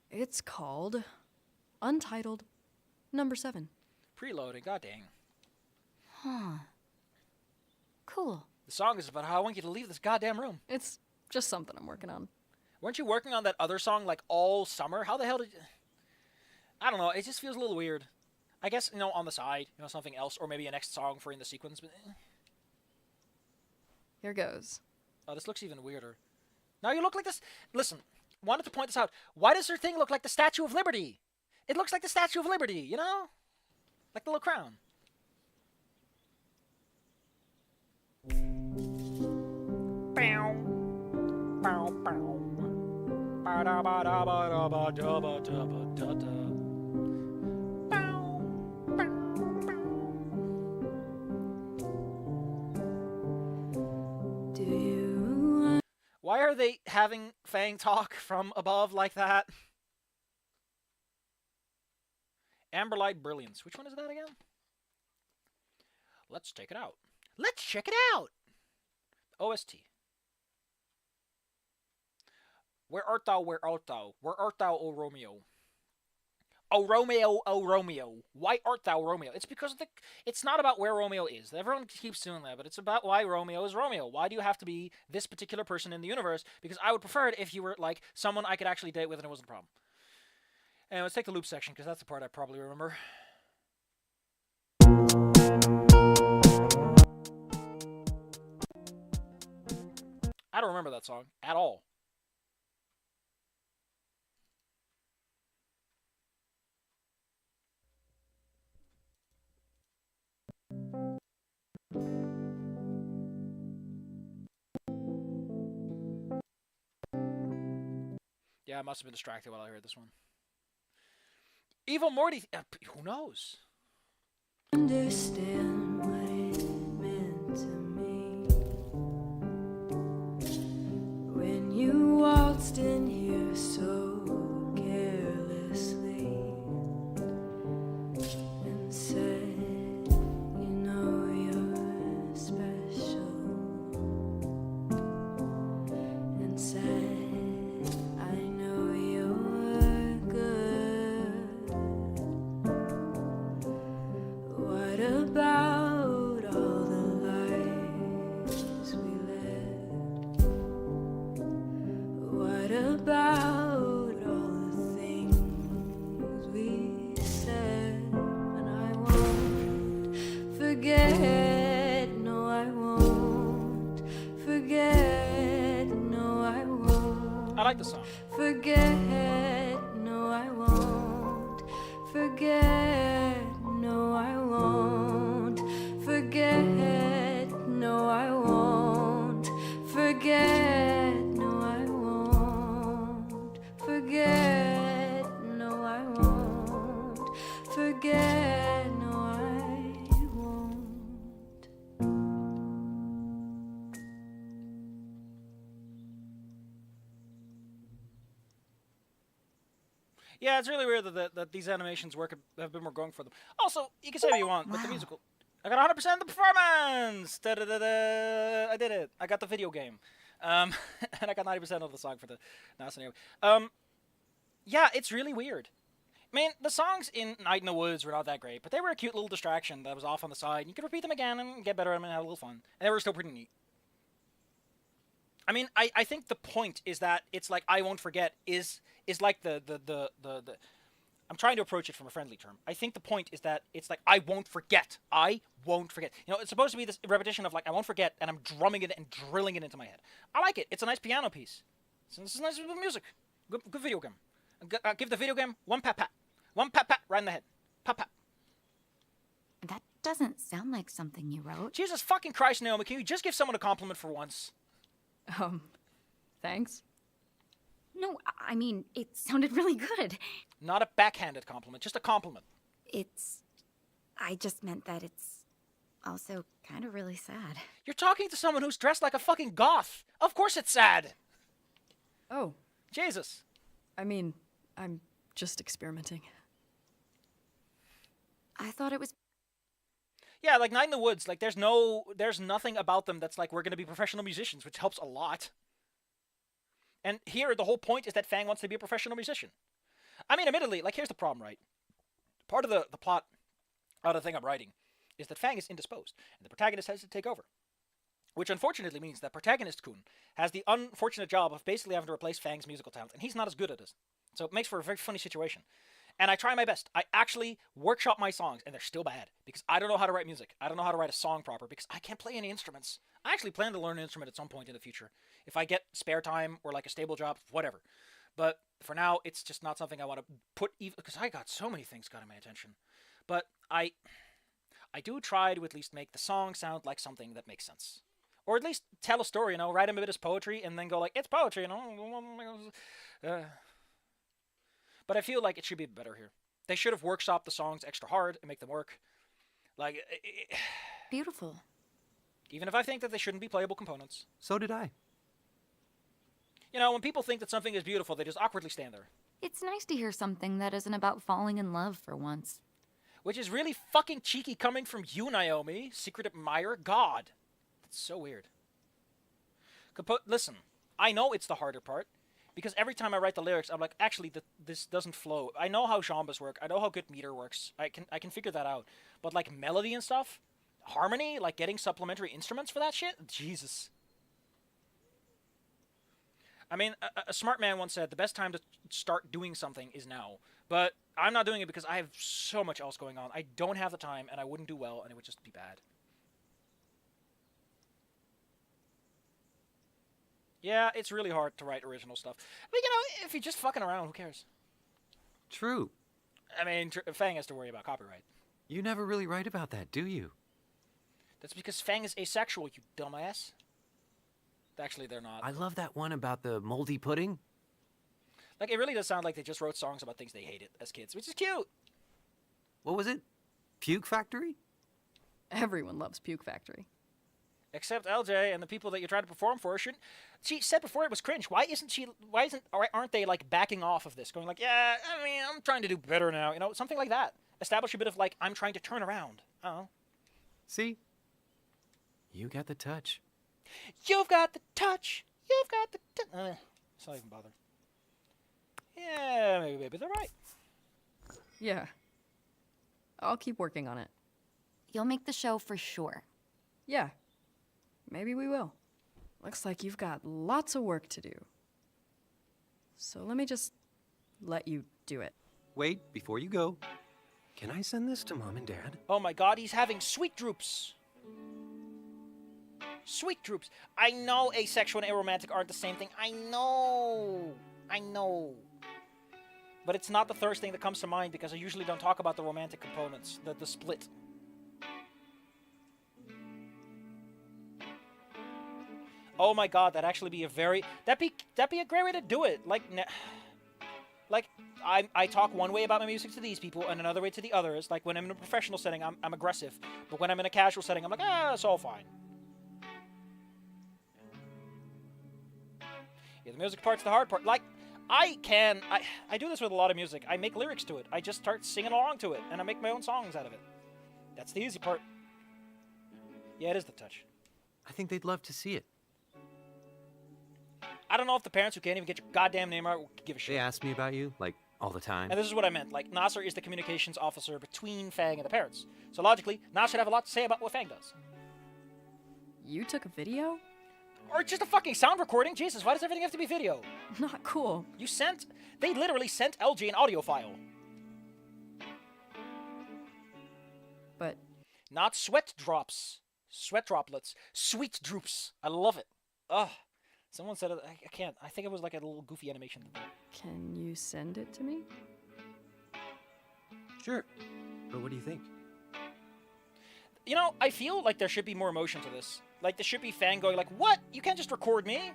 It's called Untitled Number 7. Preloading, god dang. Huh. Cool. The song is about how I want you to leave this goddamn room. It's just something I'm working on. Weren't you working on that other song like all summer? How the hell did you... I don't know, it just feels a little weird. I guess, you know, on the side, you know, something else, or maybe a next song for in the sequence, but... Here goes. Oh, this looks even weirder. Now you look like this... Listen, wanted to point this out. Why does her thing look like the Statue of Liberty? It looks like the Statue of Liberty, you know? Like the little crown. Bow. Bow, bow. Ba-da-ba-da-ba-da-ba-da-ba-da-ba-da-da. Bow. Bow, bow. Do you... Why are they having Fang talk from above like that? Amberlight Brilliance. Which one is that again? Let's take it out. Let's check it out! OST. Where art thou, where art thou? Where art thou, O Romeo? "O Romeo, O Romeo, why art thou Romeo?" It's because it's not about where Romeo is. Everyone keeps doing that, but it's about why Romeo is Romeo. Why do you have to be this particular person in the universe? Because I would prefer it if you were like someone I could actually date with and it wasn't a problem. And let's take the loop section because that's the part I probably remember. I don't remember that song at all. Yeah, I must have been distracted while I heard this one. Evil Morty, who knows? Understand what it meant to me when you waltzed in here so carelessly and said, you know you're special, and said, I know you're good. What about all the lives we led? What about all the things we said? And I won't forget, no I won't forget, no I won't. I like the song. Forget, no I won't forget, no I won't forget, no I won't forget, no I won't forget, no I won't forget, no I won't. Yeah, it's really weird that these animations have been more going for them. Also, you can say what you want, but the musical... I got 100% of the performance! Da-da-da-da! I did it. I got the video game. And I got 90% of the song for the NASA anyway. Yeah, it's really weird. I mean, the songs in Night in the Woods were not that great, but they were a cute little distraction that was off on the side. You could repeat them again and get better at them and have a little fun. And they were still pretty neat. I mean, I think the point is that it's like I won't forget is like the I'm trying to approach it from a friendly term. I think the point is that it's like I won't forget. I won't forget. You know, it's supposed to be this repetition of like I won't forget, and I'm drumming it and drilling it into my head. I like it. It's a nice piano piece. It's nice music. Good video game. Give the video game one pat pat. One pat pat right in the head. Pat pat. That doesn't sound like something you wrote. Jesus fucking Christ, Naomi, can you just give someone a compliment for once? Thanks. No, I mean, it sounded really good. Not a backhanded compliment, just a compliment. I just meant that it's also kind of really sad. You're talking to someone who's dressed like a fucking goth. Of course it's sad. Oh. Jesus. I mean, I'm just experimenting. I thought it was... Yeah, like Night in the Woods, like there's nothing about them that's like we're gonna be professional musicians, which helps a lot. And here, the whole point is that Fang wants to be a professional musician. I mean, admittedly, like here's the problem, right? Part of the plot of the thing I'm writing is that Fang is indisposed, and the protagonist has to take over. Which unfortunately means that protagonist Kun has the unfortunate job of basically having to replace Fang's musical talent, and he's not as good at this. So it makes for a very funny situation. And I try my best. I actually workshop my songs, and they're still bad, because I don't know how to write music. I don't know how to write a song proper, because I can't play any instruments. I actually plan to learn an instrument at some point in the future. If I get spare time, or like a stable job, whatever. But for now, it's just not something I want to put, because I got so many things got my attention. But I do try to at least make the song sound like something that makes sense. Or at least tell a story, you know, write a bit as poetry, and then go like, it's poetry, you know. But I feel like it should be better here. They should have workshopped the songs extra hard and make them work. Like, beautiful. Even if I think that they shouldn't be playable components. So did I. You know, when people think that something is beautiful, they just awkwardly stand there. It's nice to hear something that isn't about falling in love for once. Which is really fucking cheeky coming from you, Naomi, secret admirer. God. That's so weird. Listen, I know it's the harder part. Because every time I write the lyrics, I'm like, actually, this doesn't flow. I know how jambas work. I know how good meter works. I can figure that out. But like melody and stuff, harmony, like getting supplementary instruments for that shit, Jesus. I mean, a smart man once said the best time to start doing something is now. But I'm not doing it because I have so much else going on. I don't have the time, and I wouldn't do well, and it would just be bad. Yeah, it's really hard to write original stuff. But, you know, if you're just fucking around, who cares? True. I mean, Fang has to worry about copyright. You never really write about that, do you? That's because Fang is asexual, you dumbass. Actually, they're not. I love that one about the moldy pudding. Like, it really does sound like they just wrote songs about things they hated as kids, which is cute. What was it? Puke Factory? Everyone loves Puke Factory. Except LJ and the people that you're trying to perform for shouldn't. She said before it was cringe. Aren't they like backing off of this? Going like, yeah, I mean, I'm trying to do better now. You know, something like that. Establish a bit of like, I'm trying to turn around. Oh. See? You got the touch. You've got the touch. You've got the touch. It's not even bothering. Yeah, maybe they're right. Yeah. I'll keep working on it. You'll make the show for sure. Yeah. Maybe we will. Looks like you've got lots of work to do. So let me just let you do it. Wait, before you go, can I send this to Mom and Dad? Oh my god, he's having sweet droops. Sweet droops. I know asexual and aromantic aren't the same thing. I know. But it's not the first thing that comes to mind because I usually don't talk about the romantic components, the split. Oh my god, that'd actually be that'd be a great way to do it. Like I talk one way about my music to these people and another way to the others. Like when I'm in a professional setting, I'm aggressive. But when I'm in a casual setting, I'm like, it's all fine. Yeah, the music part's the hard part. Like, I do this with a lot of music. I make lyrics to it. I just start singing along to it, and I make my own songs out of it. That's the easy part. Yeah, it is the touch. I think they'd love to see it. I don't know if the parents who can't even get your goddamn name right will give a shit. They ask me about you, like, all the time. And this is what I meant. Like, Nasser is the communications officer between Fang and the parents. So logically, Nasser should have a lot to say about what Fang does. You took a video? Or just a fucking sound recording. Jesus, why does everything have to be video? Not cool. They literally sent LG an audio file. But... Not sweat drops. Sweat droplets. Sweet droops. I love it. Ugh. Someone said it. I can't. I think it was like a little goofy animation. Can you send it to me? Sure. But what do you think? You know, I feel like there should be more emotion to this. Like, there should be Fang going like, what? You can't just record me?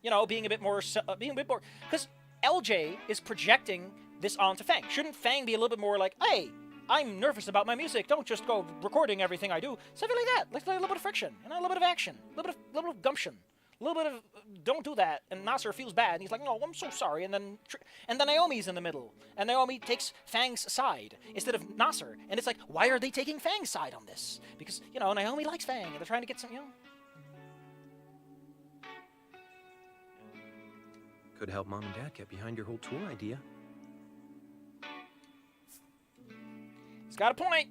You know, being a bit more... Because LJ is projecting this onto Fang. Shouldn't Fang be a little bit more like, hey, I'm nervous about my music. Don't just go recording everything I do. Something like that. Like a little bit of friction. You know, a little bit of action. A little bit of gumption. A little bit of, don't do that. And Nasser feels bad. And he's like, no, I'm so sorry. And then Naomi's in the middle. And Naomi takes Fang's side instead of Nasser. And it's like, why are they taking Fang's side on this? Because, you know, Naomi likes Fang. And they're trying to get some, you know. Could help Mom and Dad get behind your whole tour idea. He's got a point.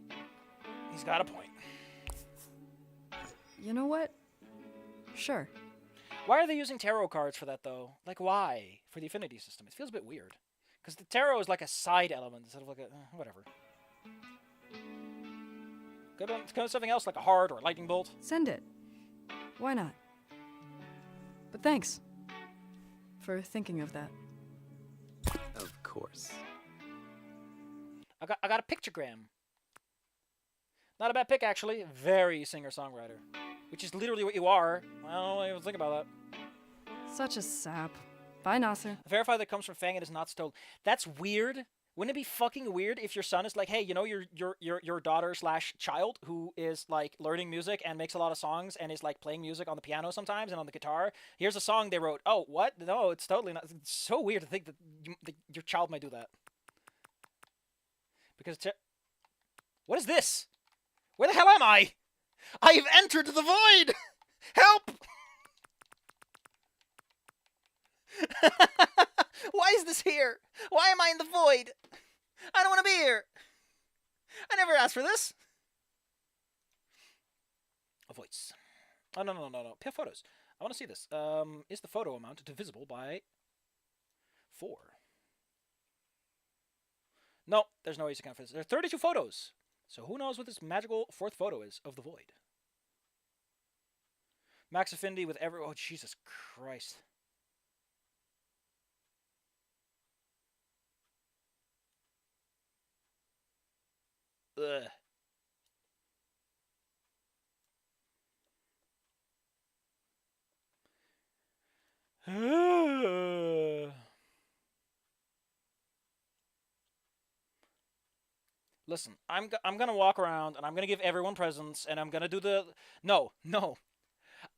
He's got a point. You know what? Sure. Why are they using tarot cards for that, though? Like, why? For the affinity system. It feels a bit weird. Because the tarot is like a side element instead of like a... whatever. Could have something else, like a heart or a lightning bolt. Send it. Why not? But thanks. For thinking of that. Of course. I got a pictogram. Not a bad pick, actually. Very singer-songwriter. Which is literally what you are. I don't even think about that. Such a sap. Bye, Nasser. Verify that comes from Fang and is not stolen. That's weird. Wouldn't it be fucking weird if your son is like, hey, you know your daughter/child who is like learning music and makes a lot of songs and is like playing music on the piano sometimes and on the guitar. Here's a song they wrote. Oh, what? No, it's totally not. It's so weird to think that your child might do that. Because what is this? Where the hell am I? I've entered the void! Help! Why is this here? Why am I in the void? I don't want to be here. I never asked for this. Avoids. Oh, no. Pair photos. I want to see this. Is the photo amount divisible by 4? No, there's no way to count for this. There are 32 photos. So who knows what this magical 4th photo is of the void. Max affinity with every... Oh, Jesus Christ. Ugh. Listen, I'm gonna walk around and I'm gonna give everyone presents and I'm gonna do the... No.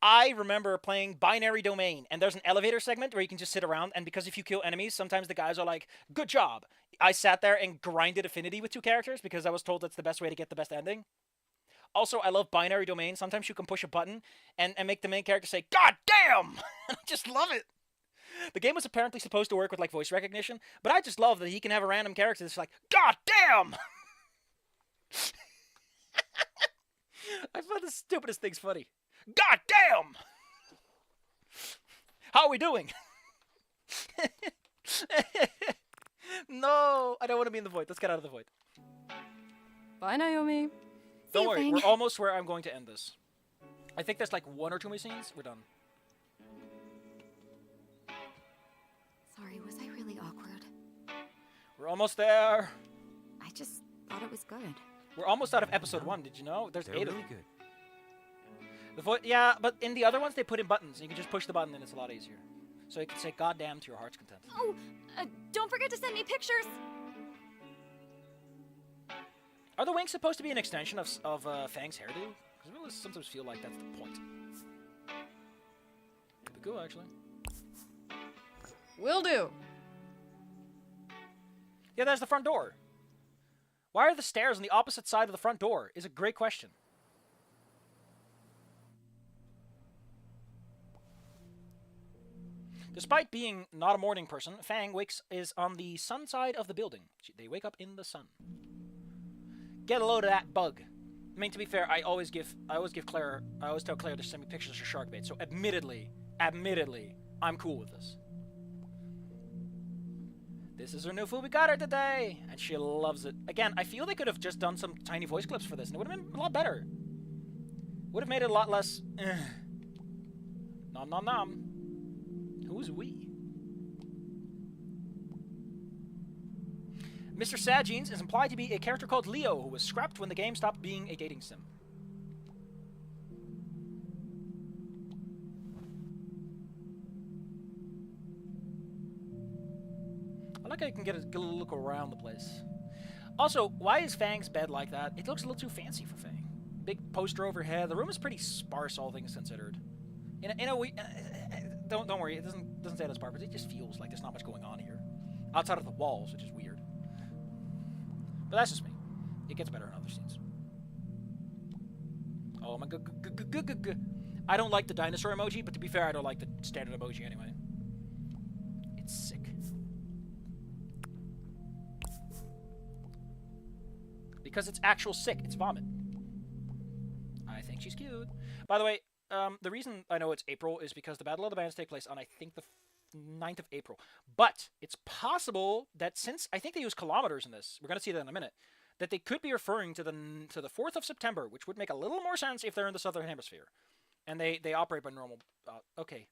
I remember playing Binary Domain, and there's an elevator segment where you can just sit around, and because if you kill enemies, sometimes the guys are like, good job. I sat there and grinded affinity with 2 characters because I was told that's the best way to get the best ending. Also, I love Binary Domain. Sometimes you can push a button and make the main character say, God damn! I just love it. The game was apparently supposed to work with like voice recognition, but I just love that he can have a random character that's like, God damn! I find the stupidest things funny. God damn! How are we doing? No, I don't want to be in the void. Let's get out of the void. Bye, Naomi. Don't worry, we're almost where I'm going to end this. I think there's like 1 or 2 more scenes. We're done. Sorry, was I really awkward? We're almost there. I just thought it was good. We're almost out of episode 1. Did you know? There's 8 of them. Really good. The void, yeah, but in the other ones they put in buttons. You can just push the button and it's a lot easier. So you can say "goddamn" to your heart's content. Oh, don't forget to send me pictures. Are the wings supposed to be an extension of Fang's hairdo? Because I always sometimes feel like that's the point. It'd be cool, actually. Will do. Yeah, there's the front door. Why are the stairs on the opposite side of the front door? Is a great question. Despite being not a morning person, Fang is on the sun side of the building. They wake up in the sun. Get a load of that bug. I mean, to be fair, I always tell Claire to send me pictures of shark bait. So admittedly, I'm cool with this. This is her new food. We got her today, and she loves it. Again, I feel they could have just done some tiny voice clips for this, and it would have been a lot better. Would have made it a lot less. Nom nom nom. Who's we? Mr. Sad Jeans is implied to be a character called Leo, who was scrapped when the game stopped being a dating sim. I like how you can get a little look around the place. Also, why is Fang's bed like that? It looks a little too fancy for Fang. Big poster overhead. The room is pretty sparse, all things considered. In a way, don't worry. It doesn't say it as sparse. It just feels like there's not much going on here, outside of the walls, which is weird. But that's just me. It gets better in other scenes. Oh my god. I don't like the dinosaur emoji, but to be fair, I don't like the standard emoji anyway. It's sick. Because it's actual sick. It's vomit. I think she's cute. By the way, the reason I know it's April is because the Battle of the Bands take place on, I think, the 9th of April. But it's possible that since I think they use kilometers in this, we're going to see that in a minute, that they could be referring to the 4th of September, which would make a little more sense if they're in the Southern Hemisphere. And they operate by normal... okay.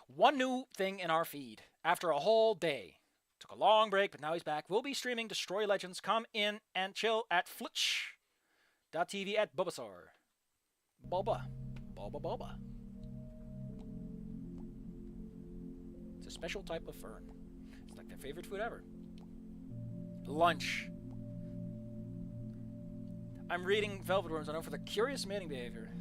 One new thing in our feed. After a whole day. Took a long break, but now he's back. We'll be streaming Destroy Legends. Come in and chill at flitch.tv at Bulbasaur. Boba. It's a special type of fern. It's like their favorite food ever. Lunch. I'm reading Velvet Worms. I know for their curious mating behavior.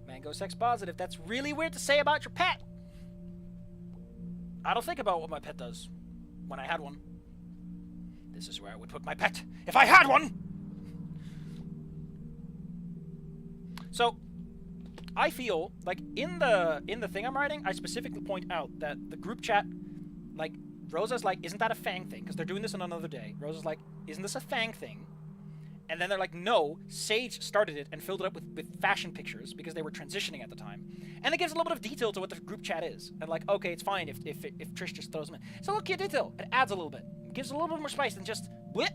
Mango sex positive. That's really weird to say about your pet. I don't think about what my pet does when I had one. This is where I would put my pet if I had one. So, I feel like in the thing I'm writing, I specifically point out that the group chat, like, Rosa's like, isn't that a Fang thing? Because they're doing this on another day. Rosa's like, isn't this a Fang thing? And then they're like, no, Sage started it and filled it up with fashion pictures because they were transitioning at the time. And it gives a little bit of detail to what the group chat is. And like, okay, it's fine if Trish just throws them in. It's a little cute detail. It adds a little bit. It gives a little bit more spice than just blip.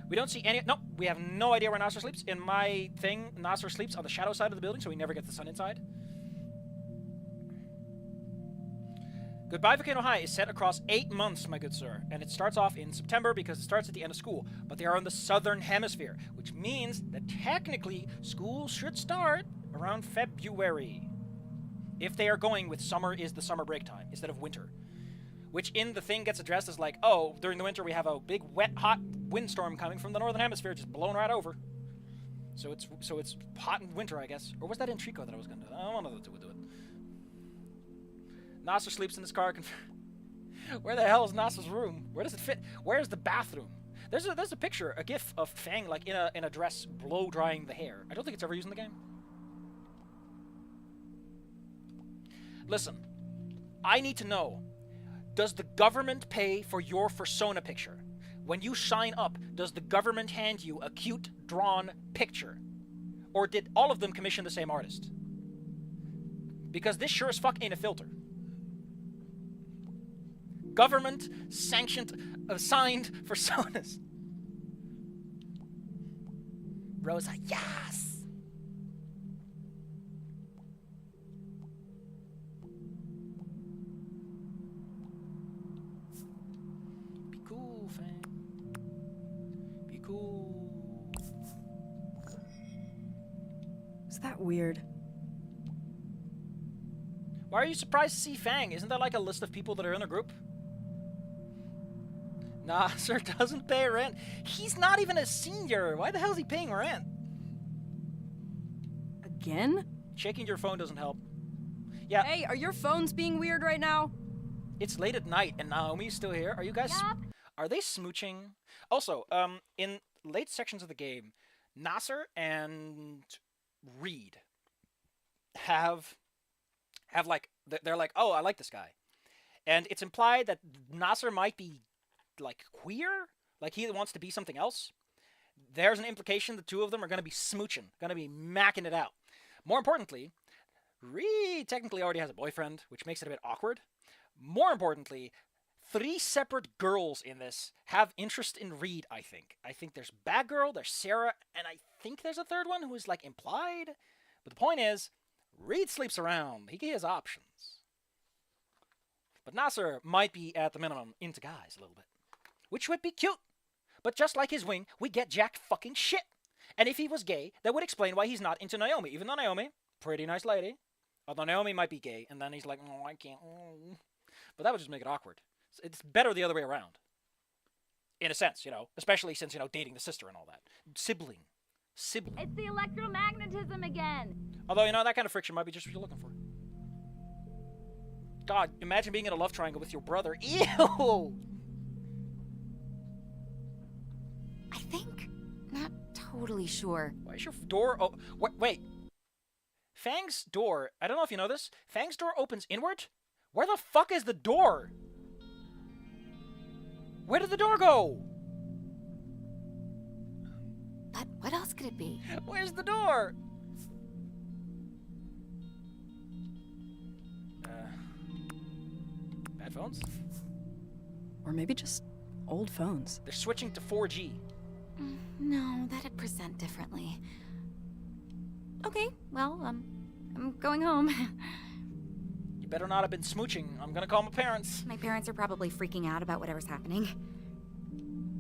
We don't see any... Nope, we have no idea where Nasser sleeps. In my thing, Nasser sleeps on the shadow side of the building, so he never gets the sun inside. Goodbye Volcano High is set across 8 months, my good sir, and it starts off in September because it starts at the end of school, but they are in the southern hemisphere, which means that technically school should start around February. If they are going with summer is the summer break time instead of winter. Which in the thing gets addressed as like, oh, during the winter we have a big, wet, hot windstorm coming from the northern hemisphere, just blowing right over. So it's hot in winter, I guess. Or was that in Trico that I was going to do? I don't know what to do it. Nasser sleeps in his car. Where the hell is Nasser's room? Where does it fit? Where's the bathroom? There's a picture, a gif of Fang like in a dress blow drying the hair. I don't think it's ever used in the game. Listen, I need to know. Does the government pay for your Fursona picture? When you sign up, does the government hand you a cute, drawn picture? Or did all of them commission the same artist? Because this sure as fuck ain't a filter. Government sanctioned, signed Fursonas. Rosa, yes! Is that weird? Why are you surprised to see Fang? Isn't that like a list of people that are in a group? Nah, sir doesn't pay rent. He's not even a senior. Why the hell is he paying rent? Again? Shaking your phone doesn't help. Yeah. Hey, are your phones being weird right now? It's late at night and Naomi's still here. Are you guys... Yep. Are they smooching? Also, in late sections of the game, Nasser and Reed have like, they're like, oh, I like this guy. And it's implied that Nasser might be like queer, like he wants to be something else. There's an implication the two of them are going to be smooching, going to be macking it out. More importantly, Reed technically already has a boyfriend, which makes it a bit awkward. More importantly, 3 separate girls in this have interest in Reed, I think. I think there's Batgirl, there's Sarah, and I think there's a third one who is like implied. But the point is, Reed sleeps around. He has options. But Nasser might be, at the minimum, into guys a little bit. Which would be cute. But just like his wing, we get jack fucking shit. And if he was gay, that would explain why he's not into Naomi. Even though Naomi, pretty nice lady. Although Naomi might be gay, and then he's like, oh, I can't. Oh. But that would just make it awkward. It's better the other way around. In a sense, you know. Especially since, you know, dating the sister and all that. Sibling. It's the electromagnetism again. Although, you know, that kind of friction might be just what you're looking for. God, imagine being in a love triangle with your brother. Ew! I think. Not totally sure. Why is your door... Oh, wait. Fang's door... I don't know if you know this. Fang's door opens inward? Where the fuck is the door? Where did the door go? But what else could it be? Where's the door? Bad phones? Or maybe just old phones. They're switching to 4G. No, that'd present differently. Okay, well, I'm going home. You better not have been smooching. I'm gonna call my parents. My parents are probably freaking out about whatever's happening.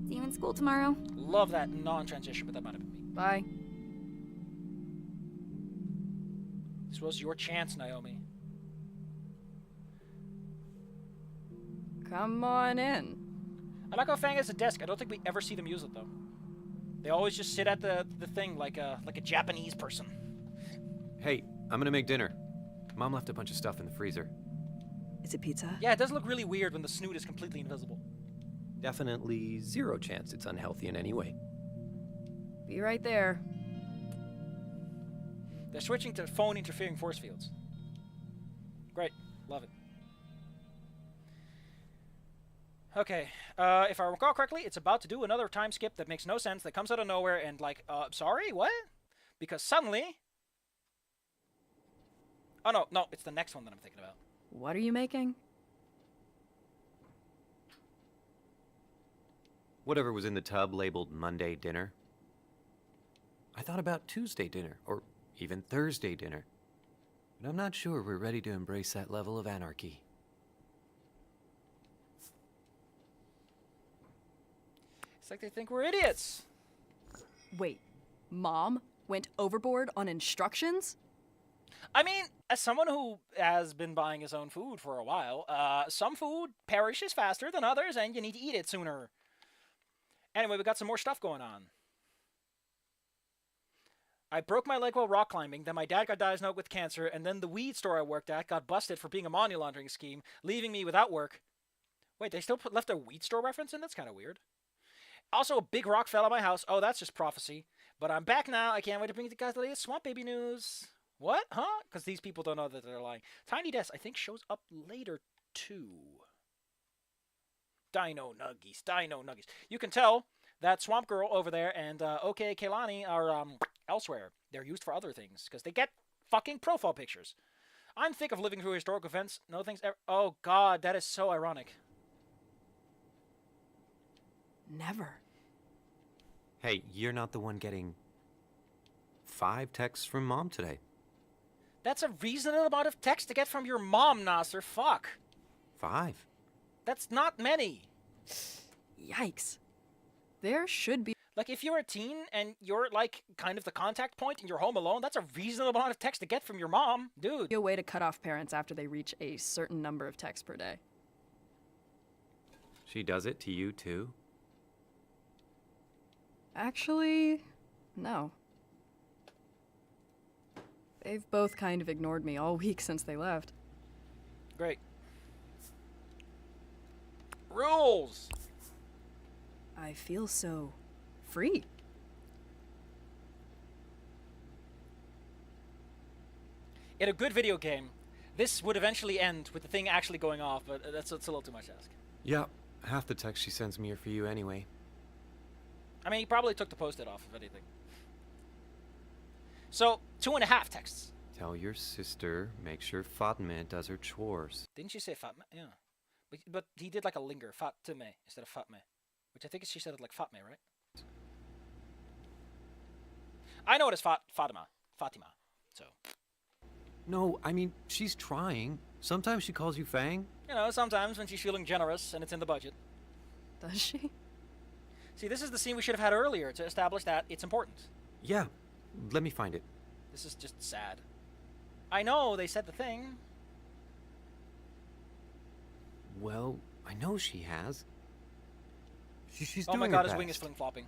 See you in school tomorrow. Love that non-transition, but that might have been me. Bye. This was your chance, Naomi. Come on in. I like how Fang has a desk. I don't think we ever see them use it, though. They always just sit at the thing like a Japanese person. Hey, I'm gonna make dinner. Mom left a bunch of stuff in the freezer. Is it pizza? Yeah, it does look really weird when the snoot is completely invisible. Definitely 0 chance it's unhealthy in any way. Be right there. They're switching to phone interfering force fields. Great. Love it. Okay, if I recall correctly, it's about to do another time skip that makes no sense, that comes out of nowhere, and like, sorry, what? Because suddenly... Oh, no, it's the next one that I'm thinking about. What are you making? Whatever was in the tub labeled Monday dinner. I thought about Tuesday dinner, or even Thursday dinner. But I'm not sure we're ready to embrace that level of anarchy. It's like they think we're idiots. Wait, Mom went overboard on instructions? I mean, as someone who has been buying his own food for a while, some food perishes faster than others, and you need to eat it sooner. Anyway, we got some more stuff going on. I broke my leg while rock climbing, then my dad got diagnosed with cancer, and then the weed store I worked at got busted for being a money laundering scheme, leaving me without work. Wait, they still left a weed store reference in? That's kind of weird. Also, a big rock fell on my house. Oh, that's just prophecy. But I'm back now. I can't wait to bring you guys the latest Swamp Baby news. What? Huh? Because these people don't know that they're lying. Tiny Desk, I think, shows up later, too. Dino Nuggies. Dino Nuggies. You can tell that Swamp Girl over there and OK Kaylani are elsewhere. They're used for other things because they get fucking profile pictures. I'm thick of living through historic events. No things ever. Oh, God, that is so ironic. Never. Hey, you're not the one getting 5 texts from Mom today. That's a reasonable amount of text to get from your mom, Nasser. Fuck. 5? That's not many. Yikes. There should be... Like, if you're a teen and you're, like, kind of the contact point and you're home alone, that's a reasonable amount of text to get from your mom. Dude. A way to cut off parents after they reach a certain number of texts per day. She does it to you, too? Actually, no. They've both kind of ignored me all week since they left. Great. Rules! I feel so free. In a good video game, this would eventually end with the thing actually going off, but it's a little too much to ask. Yeah, half the texts she sends me are for you anyway. I mean, he probably took the post-it off, if anything. So, 2.5 texts. Tell your sister, make sure Fatma does her chores. Didn't she say Fatma? Yeah. But he did like a linger, Fatma, instead of Fatma. Which I think she said it like Fatma, right? I know it as Fatima. So. No, I mean, she's trying. Sometimes she calls you Fang. You know, sometimes when she's feeling generous and it's in the budget. Does she? See, this is the scene we should have had earlier to establish that it's important. Yeah, let me find it. This is just sad. I know, they said the thing. Well, I know she has. She's oh doing my her god, his best. wing is fling-flopping.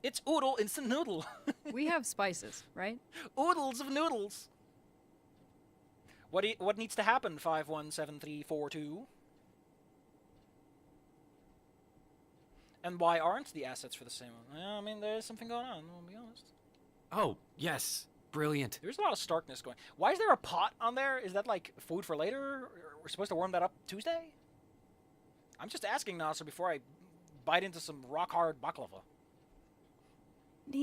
It's Oodle Instant Noodle. We have spices, right? Oodles of noodles. What needs to happen, 517342? And why aren't the assets for the same one? Well, I mean, there's something going on, I'll be honest. Oh, yes. Brilliant. There's a lot of starkness going. Why is there a pot on there? Is that like food for later? We're supposed to warm that up Tuesday? I'm just asking, Nasser, before I bite into some rock-hard baklava. It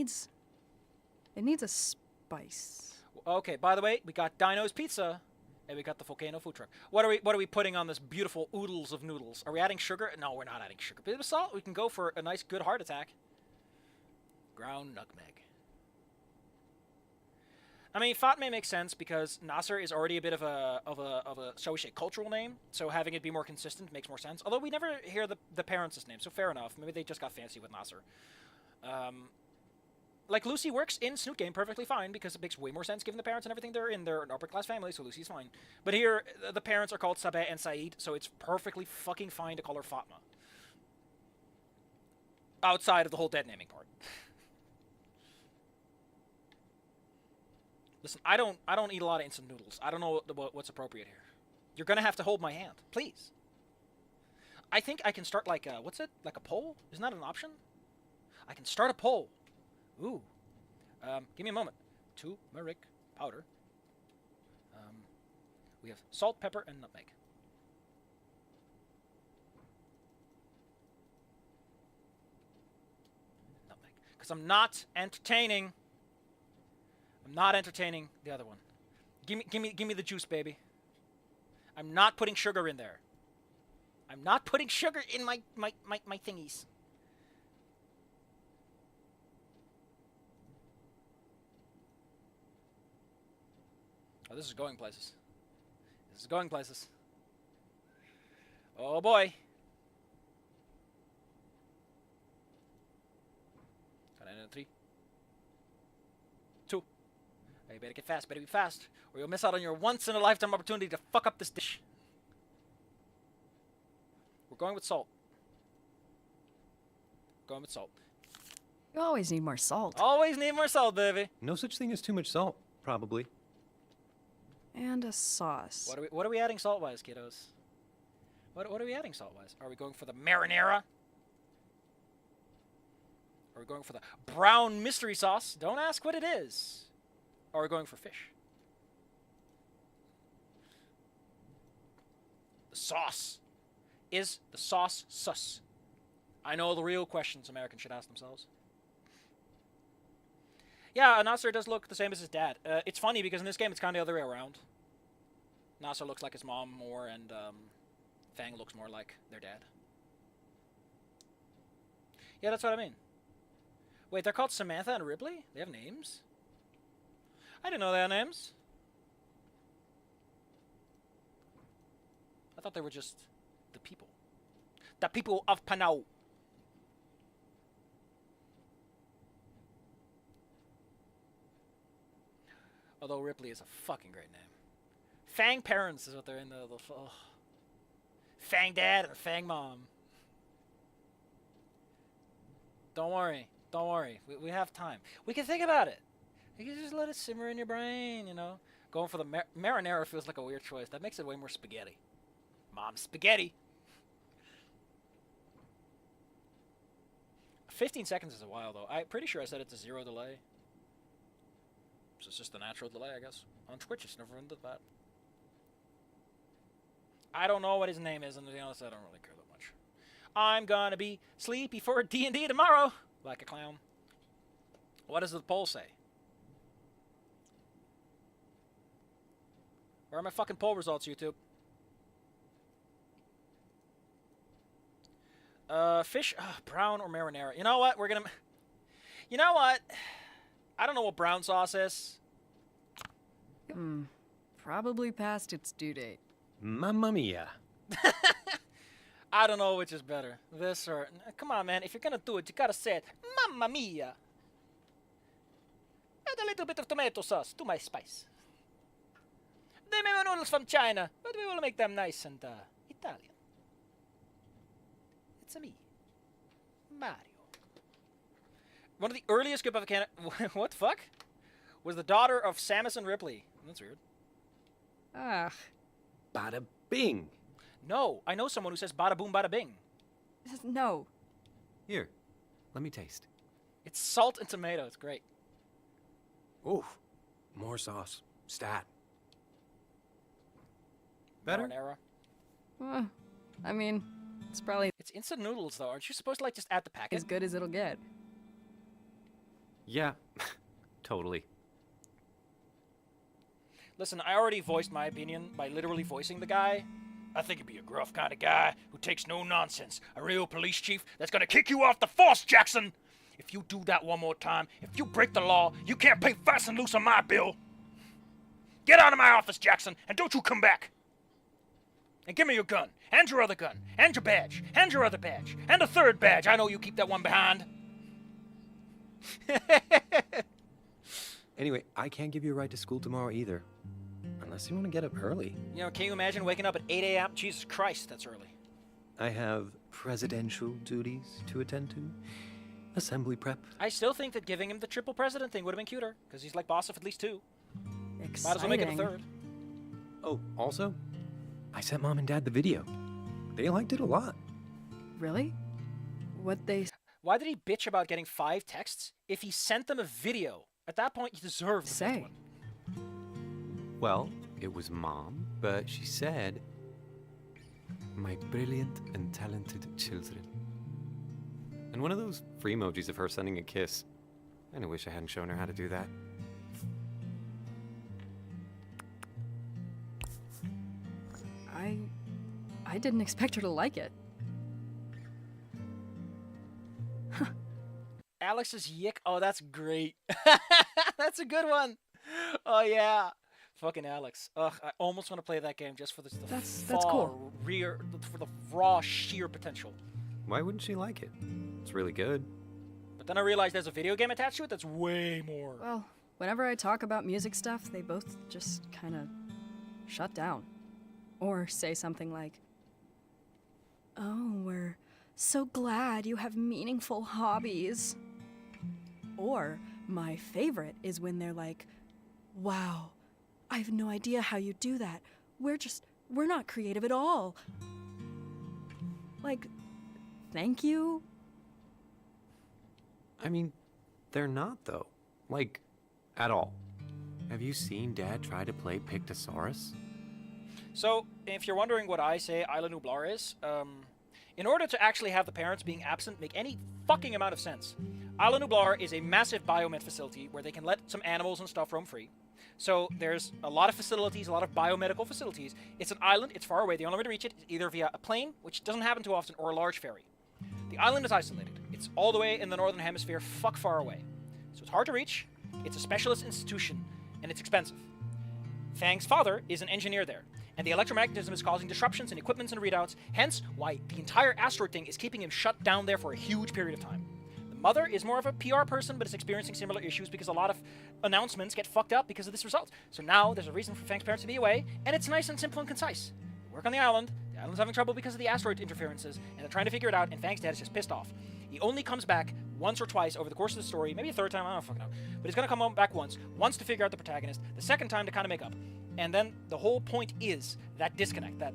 needs a spice. Okay, by the way, we got Dino's Pizza, and we got the Volcano food truck. What are we putting on this beautiful oodles of noodles? Are we adding sugar? No, we're not adding sugar. Bit of salt, we can go for a nice, good heart attack. Ground nutmeg. I mean, Fatma makes sense because Nasser is already a bit of a shall we say, cultural name, so having it be more consistent makes more sense. Although we never hear the parents' name, so fair enough. Maybe they just got fancy with Nasser. Like, Lucy works in Snoot Game perfectly fine because it makes way more sense given the parents and everything they're in. They're an upper-class family, so Lucy's fine. But here, the parents are called Sabeh and Saeed, so it's perfectly fucking fine to call her Fatma. Outside of the whole dead naming part. Listen, I don't eat a lot of instant noodles. I don't know what's appropriate here. You're gonna have to hold my hand, please. I think I can start like a, what's it? Like a poll? Isn't that an option? I can start a poll. Ooh. Give me a moment. turmeric powder. We have salt, pepper, and nutmeg. Nutmeg. Because I'm not entertaining. I'm not entertaining the other one. Give me the juice, baby. I'm not putting sugar in there. I'm not putting sugar in my thingies. Oh, this is going places. This is going places. Oh boy. Got it in 3, 2. Hey, you better get fast. Better be fast, or you'll miss out on your once-in-a-lifetime opportunity to fuck up this dish. We're going with salt. Going with salt. You always need more salt. Always need more salt, baby. No such thing as too much salt, probably. And a sauce. What are we adding salt-wise, kiddos? What are we adding salt-wise? Are we going for the marinara? Are we going for the brown mystery sauce? Don't ask what it is. Or are we going for fish? The sauce. Is the sauce sus? I know the real questions Americans should ask themselves. Yeah, Nasser does look the same as his dad. It's funny because in this game it's kind of the other way around. Nasser looks like his mom more, and Fang looks more like their dad. Yeah, that's what I mean. Wait, they're called Samantha and Ripley? They have names? I didn't know they had names. I thought they were just the people. The people of Panau. Although Ripley is a fucking great name. Fang parents is what they're in the oh. Fang dad or Fang mom. Don't worry. Don't worry. We have time. We can think about it. You can just let it simmer in your brain, you know. Going for the marinara feels like a weird choice. That makes it way more spaghetti. Mom spaghetti. 15 seconds is a while, though. I'm pretty sure I set it to 0 delay. So it's just the natural delay, I guess. On Twitch, it's never ended that. I don't know what his name is, and to be honest, I don't really care that much. I'm gonna be sleepy for D&D tomorrow, like a clown. What does the poll say? Where are my fucking poll results, YouTube? Fish, brown or marinara. You know what? We're gonna... You know what? I don't know what brown sauce is. Probably past its due date. Mamma mia. I don't know which is better. This or... Come on, man. If you're gonna do it, you gotta say it. Mamma mia. Add a little bit of tomato sauce to my spice. They made my noodles from China, but we will make them nice and Italian. It's a me, Mario. One of the earliest group of what the fuck? Was the daughter of Samus and Ripley. That's weird. Ugh. Bada bing. No, I know someone who says bada boom bada bing. No. Here, let me taste. It's salt and tomato. It's great. Ooh, more sauce. Stat. Better? Marinara. I mean, it's probably It's instant noodles, though. Aren't you supposed to, like, just add the packet? as good as it'll get. Yeah, totally. Listen, I already voiced my opinion by literally voicing the guy. I think he'd be a gruff kind of guy who takes no nonsense. A real police chief that's gonna kick you off the force, Jackson! If you do that one more time, if you break the law, you can't pay fast and loose on my bill. Get out of my office, Jackson, and don't you come back. And give me your gun, and your other gun, and your badge, and your other badge, and a third badge. I know you keep that one behind. Anyway, I can't give you a ride to school tomorrow either. Unless you want to get up early. You know, can you imagine waking up at 8 a.m.? Jesus Christ, that's early. I have presidential duties to attend to. Assembly prep. I still think that giving him the triple president thing would have been cuter, because he's like boss of at least 2. Exciting. Might as well make it a 3rd. Oh, also, I sent Mom and Dad the video. They liked it a lot. Really? What they... Why did he bitch about getting 5 texts if he sent them a video? At that point, you deserve the fifth Say. one. Well, it was Mom, but she said, "My brilliant and talented children." And one of those free emojis of her sending a kiss. I kinda wish I hadn't shown her how to do that. I didn't expect her to like it. Alex's yick. Oh, that's great. That's a good one. Oh yeah. Fucking Alex. Ugh, I almost want to play that game just for the That's far cool. for the raw sheer potential. Why wouldn't she like it? It's really good. But then I realized there's a video game attached to it that's way more. Well, whenever I talk about music stuff, they both just kind of shut down. Or say something like, "Oh, we're so glad you have meaningful hobbies." Or, my favorite is when they're like, "Wow, I have no idea how you do that. We're not creative at all." Like, thank you? I mean, they're not, though. Like, at all. Have you seen Dad try to play Pictosaurus? So, if you're wondering what I say Isla Nublar is, in order to actually have the parents being absent make any fucking amount of sense, Isla Nublar is a massive biomed facility where they can let some animals and stuff roam free. So there's a lot of facilities, a lot of biomedical facilities. It's an island, it's far away. The only way to reach it is either via a plane, which doesn't happen too often, or a large ferry. The island is isolated. It's all the way in the northern hemisphere, fuck far away. So it's hard to reach, it's a specialist institution, and it's expensive. Fang's father is an engineer there, and the electromagnetism is causing disruptions in equipments and readouts, hence why the entire asteroid thing is keeping him shut down there for a huge period of time. The mother is more of a PR person, but is experiencing similar issues because a lot of announcements get fucked up because of this result. So now there's a reason for Fang's parents to be away, and it's nice and simple and concise. They work on the island's having trouble because of the asteroid interferences, and they're trying to figure it out, and Fang's dad is just pissed off. He only comes back once or twice over the course of the story, maybe a third time, I don't fucking know. But he's gonna come back once to figure out the protagonist, the second time to kind of make up. And then the whole point is that disconnect, that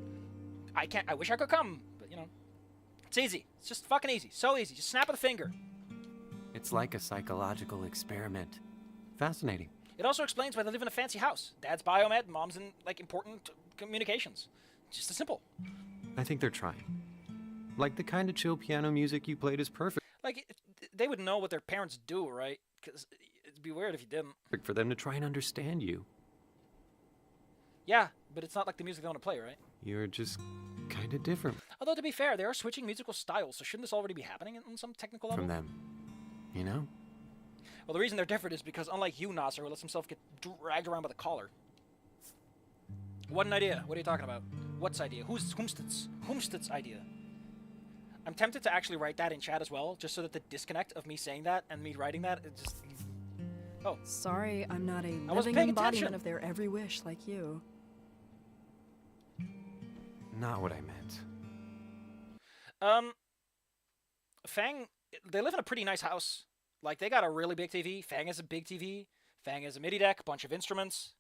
I wish I could come, but you know, it's easy. It's just fucking easy. So easy. Just snap of the finger. It's like a psychological experiment. Fascinating. It also explains why they live in a fancy house. Dad's biomed, mom's in, like, important communications. Just as simple. I think they're trying. Like, the kind of chill piano music you played is perfect. Like, they would know what their parents do, right? Because it'd be weird if you didn't. For them to try and understand you. Yeah, but it's not like the music they want to play, right? You're just kind of different Although, to be fair, they are switching musical styles, so shouldn't this already be happening on some technical level? from them. You know? Well, the reason they're different is because, unlike you, Nasser, who lets himself get dragged around by the collar. What an idea. What are you talking about? What's idea? Whomsted's idea? I'm tempted to actually write that in chat as well, just so that the disconnect of me saying that and me writing that, it just... Oh. Sorry, I'm not a I wasn't living paying embodiment attention. of their every wish like you. Not what I meant. Fang, they live in a pretty nice house. Like, they got a really big TV. Fang has a big TV. Fang has a MIDI deck, bunch of instruments.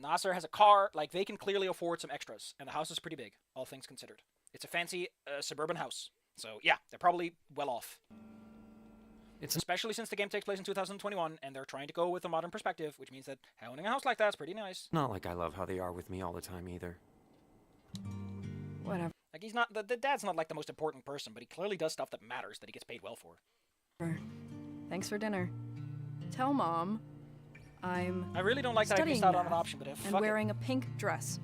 Nasser has a car. Like, they can clearly afford some extras. And the house is pretty big, all things considered. It's a fancy suburban house. So, yeah, they're probably well off. Especially since the game takes place in 2021, and they're trying to go with a modern perspective, which means that owning a house like that's pretty nice. Not like I love how they are with me all the time either. Whatever. Like, he's not, the dad's not like the most important person, but he clearly does stuff that matters, that he gets paid well for. Thanks for dinner. Tell Mom I really don't like that I studying missed out on math an option, but and fuck it. wearing a pink dress.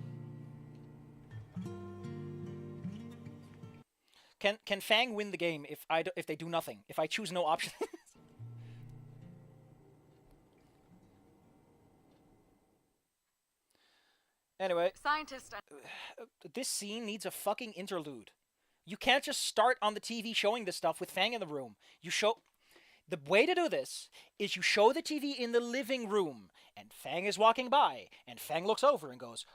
Can Fang win the game if they do nothing? If I choose no option? Anyway, Scientist. this scene needs a fucking interlude. You can't just start on the TV showing this stuff with Fang in the room. The way to do this is you show the TV in the living room, and Fang is walking by, and Fang looks over and goes,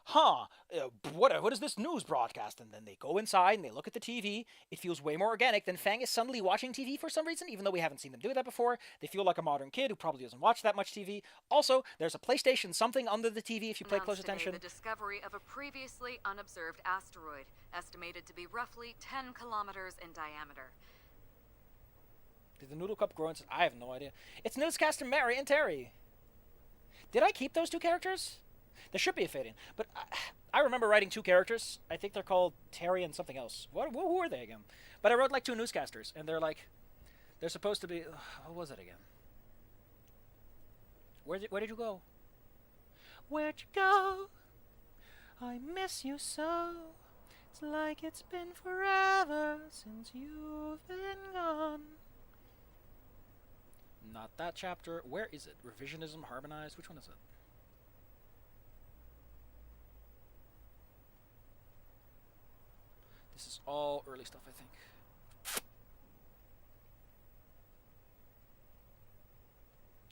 what is this news broadcast? And then they go inside and they look at the TV. It feels way more organic than Fang is suddenly watching TV for some reason, even though we haven't seen them do that before. They feel like a modern kid who probably doesn't watch that much TV. Also, there's a PlayStation something under the TV if you pay close attention. The discovery of a previously unobserved asteroid, estimated to be roughly 10 kilometers in diameter. Did the noodle cup grow into... I have no idea. It's newscaster Mary and Terry. Did I keep those two characters? There should be a fade-in. But I remember writing two characters. I think they're called Terry and something else. Who are they again? But I wrote like two newscasters, and they're like... They're supposed to be... What was it again? Where did you go? Where'd you go? I miss you so. It's like it's been forever since you've been gone. Not that chapter. Where is it? Revisionism, Harmonized? Which one is it? This is all early stuff, I think.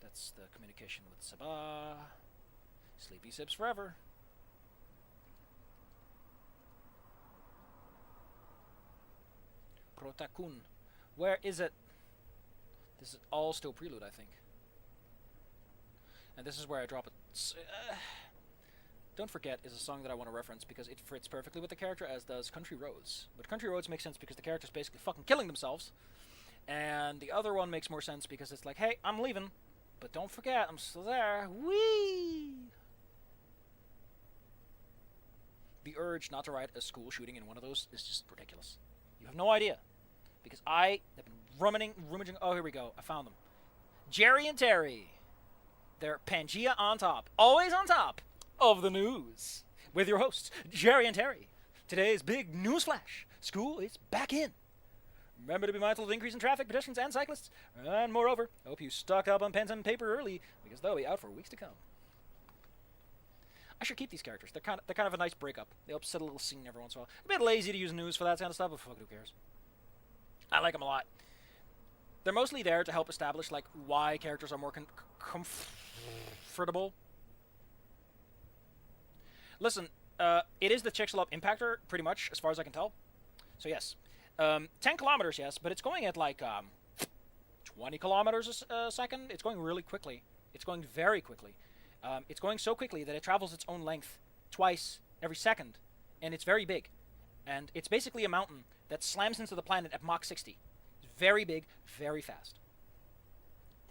That's the communication with Sabah. Sleepy Sips forever. Protakun. Where is it? This is all still prelude, I think. And this is where I drop it. Don't Forget is a song that I want to reference because it fits perfectly with the character, as does Country Roads. But Country Roads makes sense because the character's basically fucking killing themselves. And the other one makes more sense because it's like, hey, I'm leaving. But don't forget, I'm still there. Whee! The urge not to write a school shooting in one of those is just ridiculous. You have no idea. Because I have been rummaging. Oh, here we go. I found them. Jerry and Terry. They're Pangea on top. Always on top of the news. With your hosts, Jerry and Terry. Today's big news flash. School is back in. Remember to be mindful of the increase in traffic, pedestrians, and cyclists. And moreover, I hope you stock up on pens and paper early, because they'll be out for weeks to come. I should keep these characters. They're kind of a nice breakup. They help set a little scene every once in a while. A bit lazy to use news for that kind of stuff, but fuck, who cares? I like them a lot. They're mostly there to help establish like why characters are more comfortable. Listen, it is the Chicxulub impactor, pretty much, as far as I can tell. So yes. 10 kilometers, yes, but it's going at like 20 kilometers a second. It's going really quickly. It's going very quickly. It's going so quickly that it travels its own length twice every second, and it's very big. And it's basically a mountain that slams into the planet at Mach 60. It's very big, very fast.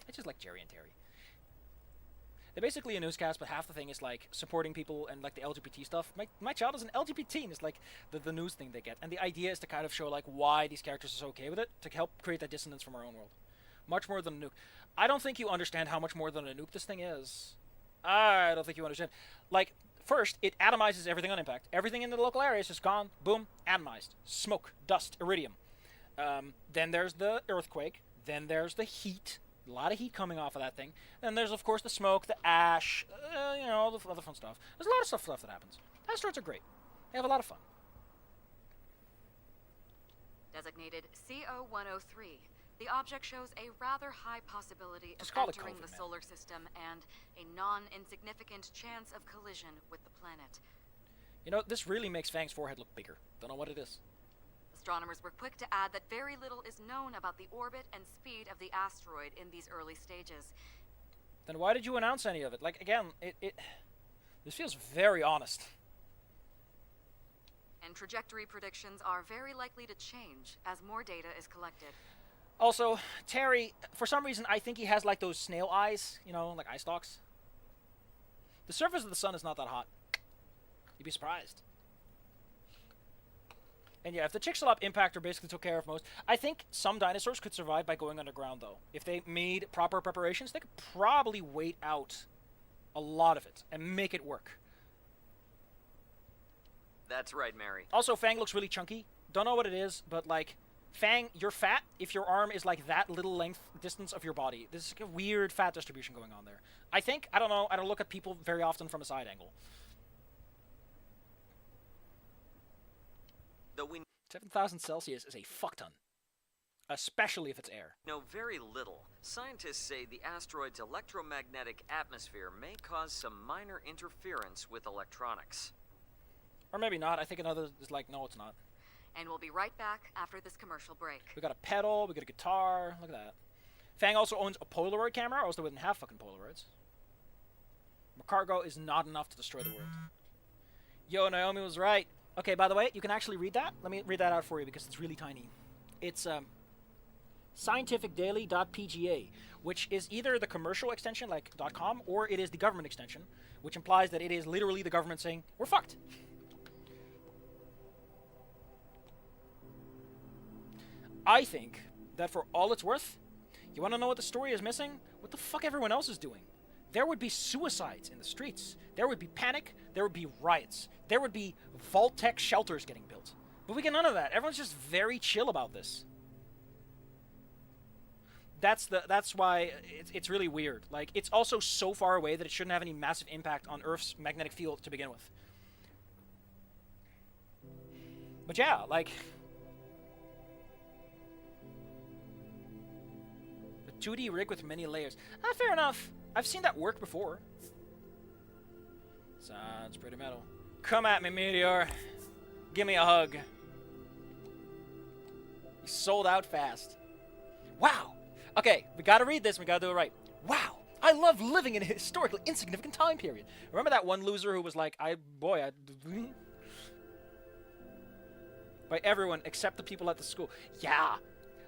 I just like Jerry and Terry. They're basically a newscast, but half the thing is like supporting people and like the LGBT stuff. My child is an LGBT, and it's like the news thing they get. And the idea is to kind of show like why these characters are so okay with it, to help create that dissonance from our own world. Much more than a nuke. I don't think you understand how much more than a nuke this thing is. I don't think you understand. Like, first, it atomizes everything on impact. Everything in the local area is just gone, boom, atomized. Smoke, dust, iridium. Then there's the earthquake. Then there's the heat. A lot of heat coming off of that thing. Then there's, of course, the smoke, the ash, all the other fun stuff. There's a lot of stuff that happens. Asteroids are great. They have a lot of fun. Designated CO-103. The object shows a rather high possibility of call it entering COVID, the man. solar system and a non-insignificant chance of collision with the planet. You know, this really makes Fang's forehead look bigger. Don't know what it is. Astronomers were quick to add that very little is known about the orbit and speed of the asteroid in these early stages. Then why did you announce any of it? Like, again, this feels very honest. And trajectory predictions are very likely to change as more data is collected. Also, Terry, for some reason, I think he has like those snail eyes, like eye stalks. The surface of the sun is not that hot. You'd be surprised. And yeah, if the Chicxulub impactor basically took care of most, I think some dinosaurs could survive by going underground, though. If they made proper preparations, they could probably wait out a lot of it and make it work. That's right, Mary. Also, Fang looks really chunky. Don't know what it is, but like, Fang, you're fat if your arm is like that little length distance of your body. There's like a weird fat distribution going on there. I don't know, I don't look at people very often from a side angle. Though we 7,000 Celsius is a fuck ton. Especially if it's air. know very little, scientists say the asteroid's electromagnetic atmosphere may cause some minor interference with electronics. Or maybe not. I think another is like, no, it's not. And we'll be right back after this commercial break. We got a pedal, we got a guitar, look at that. Fang also owns a Polaroid camera, or else they wouldn't have fucking Polaroids. Cargo is not enough to destroy the world. Yo, Naomi was right. Okay, by the way, you can actually read that. Let me read that out for you because it's really tiny. It's, scientificdaily.pga, which is either the commercial extension like .com or it is the government extension, which implies that it is literally the government saying, we're fucked. I think that for all it's worth, you want to know what the story is missing? What the fuck everyone else is doing. There would be suicides in the streets. There would be panic. There would be riots. There would be Vault-Tec shelters getting built. But we get none of that. Everyone's just very chill about this. That's why it's really weird. Like, it's also so far away that it shouldn't have any massive impact on Earth's magnetic field to begin with. But yeah, like... a 2D rig with many layers. Fair enough. I've seen that work before. Sounds pretty metal. Come at me, Meteor. Give me a hug. You sold out fast. Wow. Okay, we gotta read this. We gotta do it right. Wow. I love living in a historically insignificant time period. Remember that one loser who was like, by everyone except the people at the school. Yeah.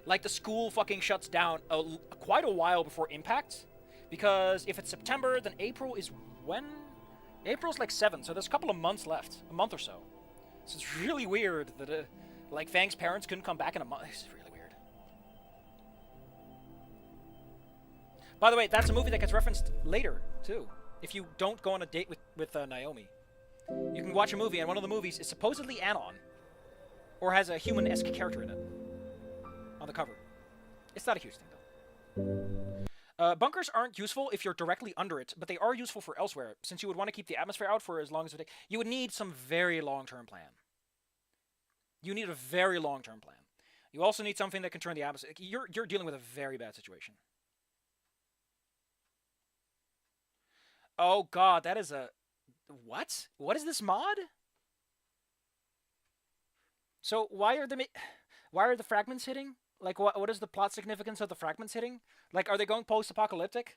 Like, the school fucking shuts down quite a while before Impact. Because if it's September, then April is when? April's like 7, so there's a couple of months left. A month or so. So it's really weird that, like, Fang's parents couldn't come back in a month. It's really weird. By the way, that's a movie that gets referenced later, too. If you don't go on a date with Naomi. You can watch a movie, and one of the movies is supposedly Anon. Or has a human-esque character in it. On the cover. It's not a huge thing, though. Bunkers aren't useful if you're directly under it, but they are useful for elsewhere, since you would want to keep the atmosphere out for as long as it would take. You would need some very long-term plan. You need a very long-term plan. You also need something that can turn the atmosphere... You're dealing with a very bad situation. Oh god, that is a... What? What is this mod? So why are the fragments hitting? Like, what is the plot significance of the fragments hitting? Like, are they going post-apocalyptic?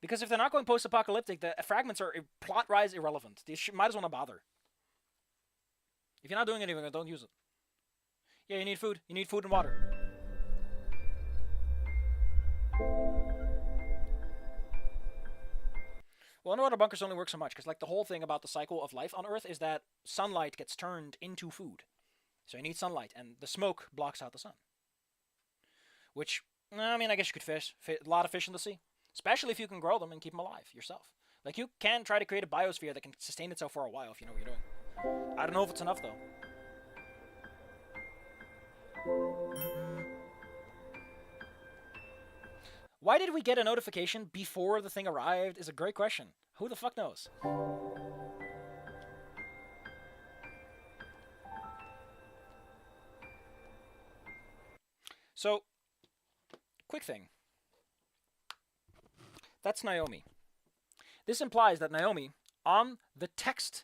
Because if they're not going post-apocalyptic, the fragments are plot-wise irrelevant. They might as well not bother. If you're not doing anything, don't use it. Yeah, you need food. You need food and water. Well, underwater bunkers only work so much, because, like, the whole thing about the cycle of life on Earth is that sunlight gets turned into food. So you need sunlight, and the smoke blocks out the sun. Which, I mean, I guess you could fish. A lot of fish in the sea. Especially if you can grow them and keep them alive yourself. Like, you can try to create a biosphere that can sustain itself for a while if you know what you're doing. I don't know if it's enough, though. Why did we get a notification before the thing arrived is a great question. Who the fuck knows? So, quick thing. That's Naomi. This implies that Naomi, on the text,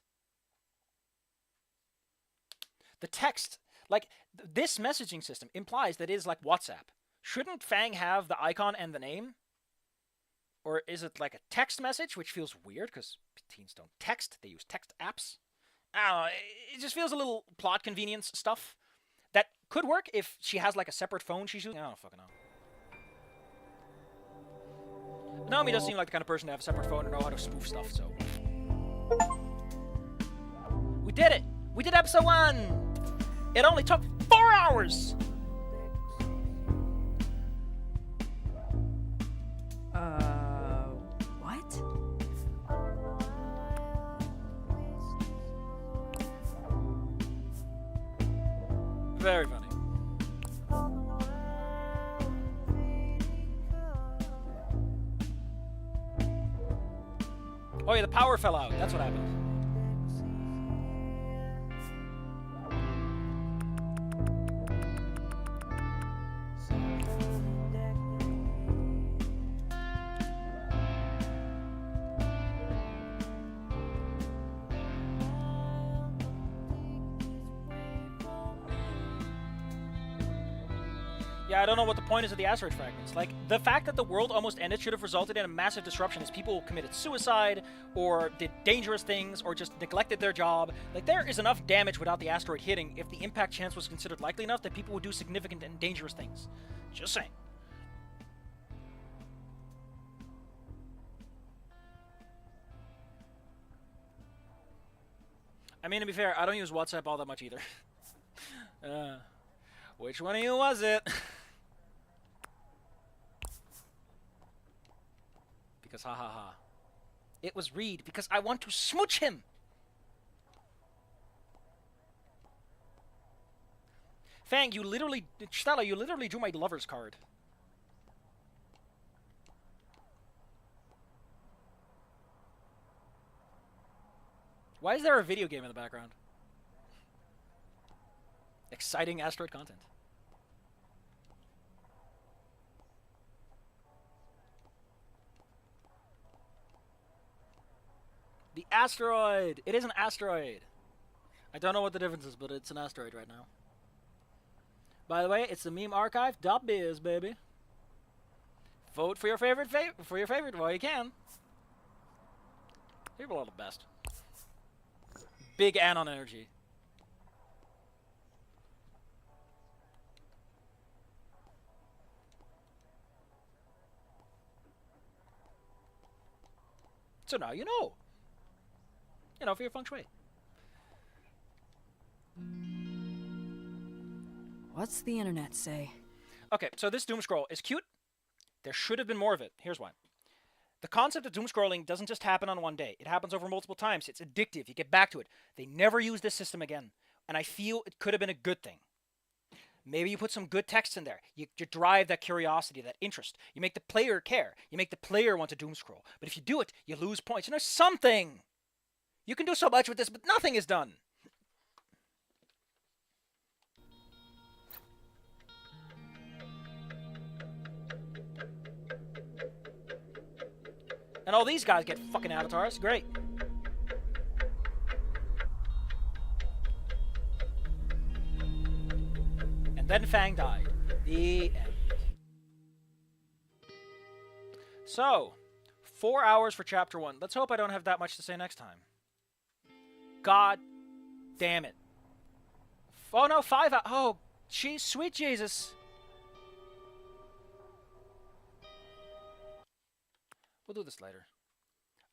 like, this messaging system implies that it is like WhatsApp. Shouldn't Fang have the icon and the name? Or is it like a text message, which feels weird, because teens don't text, they use text apps? I don't know, it just feels a little plot convenience stuff. That could work if she has like a separate phone she's using. I don't fucking know. Naomi does seem like the kind of person to have a separate phone and know how to spoof stuff, so. We did it! We did episode 1! It only took 4 hours! What? Very funny. Oh yeah, the power fell out. That's what happened. Yeah, I don't know what the point is of the asteroid fragments. Like, the fact that the world almost ended should have resulted in a massive disruption as people committed suicide, or did dangerous things, or just neglected their job. Like, there is enough damage without the asteroid hitting if the impact chance was considered likely enough that people would do significant and dangerous things. Just saying. I mean, to be fair, I don't use WhatsApp all that much either. Which one of you was it? Because ha ha ha. It was Reed, because I want to smooch him! Fang, you literally... Stella, you literally drew my lover's card. Why is there a video game in the background? Exciting asteroid content. The asteroid! It is an asteroid! I don't know what the difference is, but it's an asteroid right now. By the way, it's the meme archive.biz, baby. Vote for your favorite while you can. People are the best. Big Anon energy. So now you know. You know, for your feng shui. What's the internet say? Okay, so this doom scroll is cute. There should have been more of it. Here's why. The concept of doom scrolling doesn't just happen on one day. It happens over multiple times. It's addictive. You get back to it. They never use this system again. And I feel it could have been a good thing. Maybe you put some good text in there. You drive that curiosity, that interest. You make the player care. You make the player want to doom scroll. But if you do it, you lose points. And there's something. You can do so much with this, but nothing is done. And all these guys get fucking avatars. Great. And then Fang died. The end. So, 4 hours for chapter 1. Let's hope I don't have that much to say next time. God damn it. Oh no, 5 hours. Oh, geez, sweet Jesus. We'll do this later.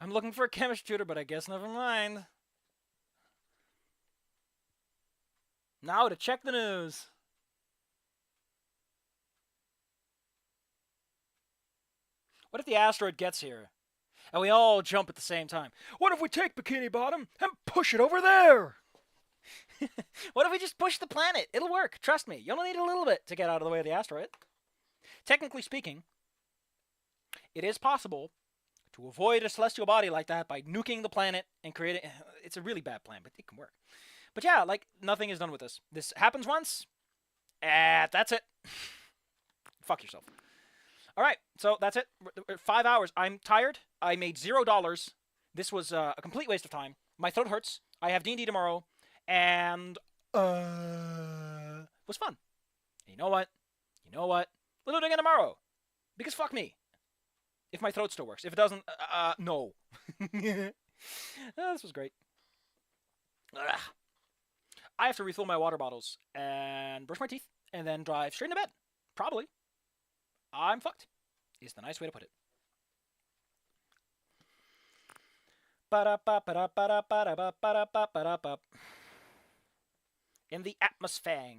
I'm looking for a chemistry tutor, but I guess never mind. Now to check the news. What if the asteroid gets here and we all jump at the same time? What if we take Bikini Bottom and push it over there? What if we just push the planet? It'll work. Trust me. You only need a little bit to get out of the way of the asteroid. Technically speaking, it is possible to avoid a celestial body like that by nuking the planet and creating... It's a really bad plan, but it can work. But yeah, like, nothing is done with this. This happens once, and that's it. Fuck yourself. All right, so that's it. 5 hours. I'm tired. I made $0. This was a complete waste of time. My throat hurts. I have D&D tomorrow, and it was fun. And you know what? We'll do it again tomorrow. Because fuck me. If my throat still works. If it doesn't, no. This was great. Ugh. I have to refill my water bottles and brush my teeth and then drive straight into bed. Probably. I'm fucked. Is the nice way to put it. In the atmosphere.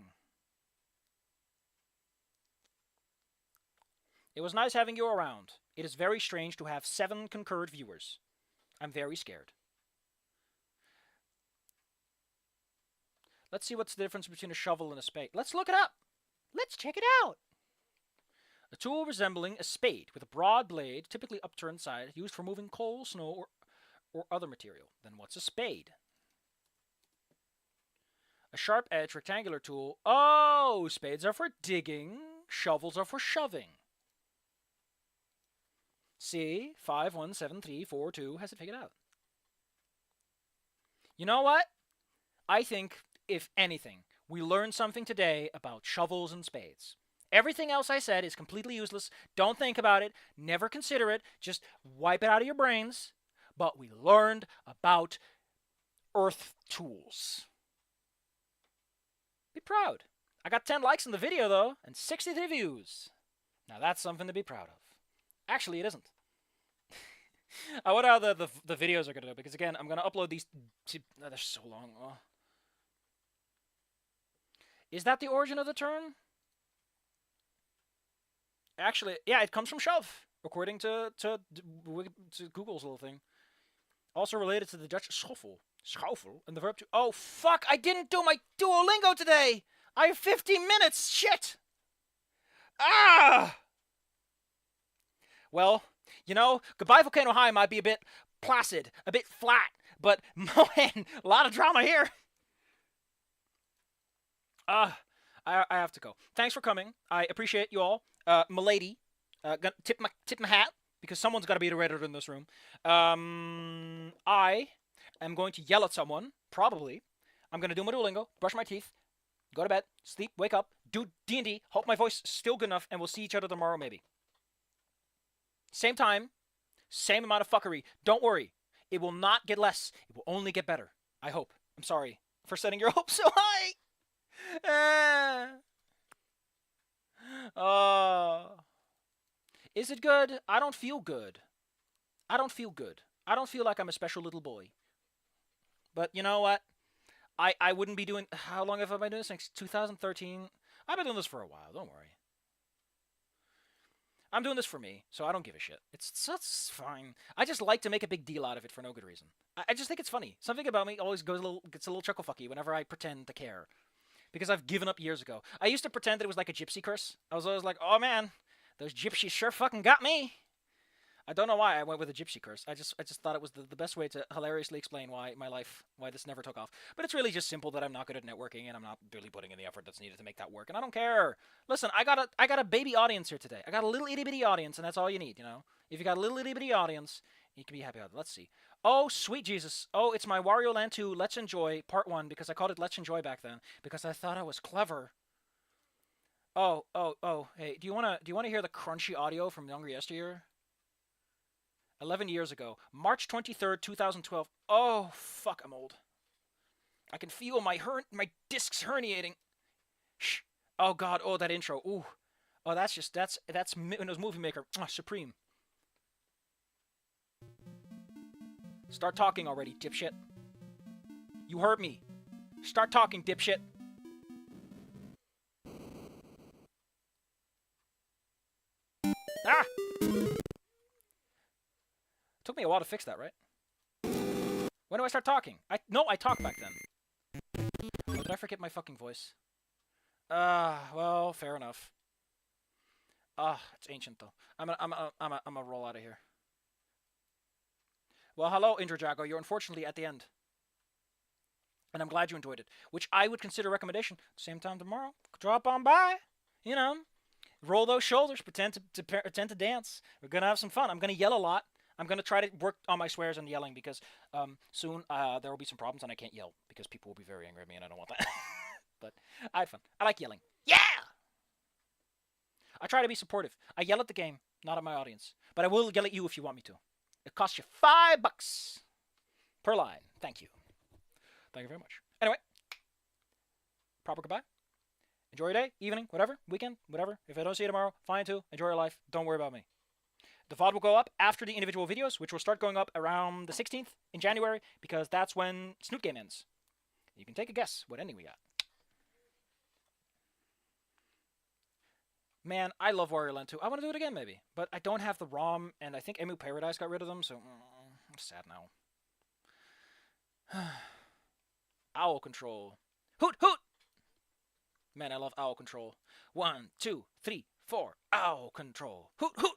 It was nice having you around. It is very strange to have 7 concurrent viewers. I'm very scared. Let's see what's the difference between a shovel and a spade. Let's look it up. Let's check it out. A tool resembling a spade with a broad blade, typically upturned side, used for moving coal, snow, or other material. Then what's a spade? A sharp-edged rectangular tool. Oh, spades are for digging. Shovels are for shoving. See, 517342 has it figured out. You know what? I think, if anything, we learned something today about shovels and spades. Everything else I said is completely useless. Don't think about it. Never consider it. Just wipe it out of your brains. But we learned about Earth tools. Be proud. I got 10 likes on the video, though, and 63 views. Now that's something to be proud of. Actually, it isn't. I wonder how the videos are going to do, because, again, I'm going to upload these... they're so long. Oh. Is that the origin of the term? Actually, yeah, it comes from shove, according to Google's little thing. Also related to the Dutch schoffel, and the verb to... Oh, fuck, I didn't do my Duolingo today! I have 15 minutes, shit! Ah! Well, you know, Goodbye Volcano High might be a bit placid, a bit flat, but, man, a lot of drama here. I have to go. Thanks for coming. I appreciate you all. Milady, gonna tip my hat, because someone's got to be the redditor in this room. I am going to yell at someone, probably. I'm going to do my Duolingo, brush my teeth, go to bed, sleep, wake up, do D&D, hope my voice is still good enough, and we'll see each other tomorrow, maybe. Same time, same amount of fuckery. Don't worry. It will not get less. It will only get better. I hope. I'm sorry for setting your hopes so high. Is it good? I don't feel good. I don't feel good. I don't feel like I'm a special little boy. But you know what? I wouldn't be doing... How long have I been doing this? Since 2013? I've been doing this for a while. Don't worry. I'm doing this for me, so I don't give a shit. It's fine. I just like to make a big deal out of it for no good reason. I just think it's funny. Something about me always gets a little chuckle-fucky whenever I pretend to care. Because I've given up years ago. I used to pretend that it was like a gypsy curse. I was always like, oh man, those gypsies sure fucking got me. I don't know why I went with a gypsy curse. I just thought it was the best way to hilariously explain why this never took off. But it's really just simple that I'm not good at networking and I'm not really putting in the effort that's needed to make that work. And I don't care. Listen, I got a baby audience here today. I got a little itty bitty audience, and that's all you need, you know. If you got a little itty bitty audience, you can be happy with it. Let's see. Oh, sweet Jesus. Oh, it's my Wario Land 2 Let's Enjoy Part 1, because I called it Let's Enjoy back then, because I thought I was clever. Oh, hey, do you wanna hear the crunchy audio from Younger Yesteryear? 11 years ago, March 23rd, 2012. Oh, fuck, I'm old. I can feel my discs herniating. Shh. Oh, God. Oh, that intro. Ooh. Oh, that's Windows Movie Maker. Supreme. Start talking already, dipshit. You heard me. Start talking, dipshit. Ah! Took me a while to fix that, right? When do I start talking? I talked back then. Oh, did I forget my fucking voice? Well, fair enough. It's ancient though. I'm gonna roll out of here. Well, hello, Indrajago. You're unfortunately at the end. And I'm glad you enjoyed it. Which I would consider a recommendation. Same time tomorrow. Drop on by. You know. Roll those shoulders. Pretend to dance. We're gonna have some fun. I'm gonna yell a lot. I'm going to try to work on my swears and yelling, because soon there will be some problems and I can't yell because people will be very angry at me and I don't want that. But I had fun. I like yelling. Yeah! I try to be supportive. I yell at the game, not at my audience. But I will yell at you if you want me to. It costs you $5 per line. Thank you. Thank you very much. Anyway, proper goodbye. Enjoy your day, evening, whatever, weekend, whatever. If I don't see you tomorrow, fine too. Enjoy your life. Don't worry about me. The VOD will go up after the individual videos, which will start going up around the 16th in January, because that's when Snoot Game ends. You can take a guess what ending we got. Man, I love Wario Land 2. I want to do it again, maybe. But I don't have the ROM, and I think Emu Paradise got rid of them, so I'm sad now. Owl Control. Hoot, hoot! Man, I love Owl Control. 1, 2, 3, 4. Owl Control. Hoot, hoot!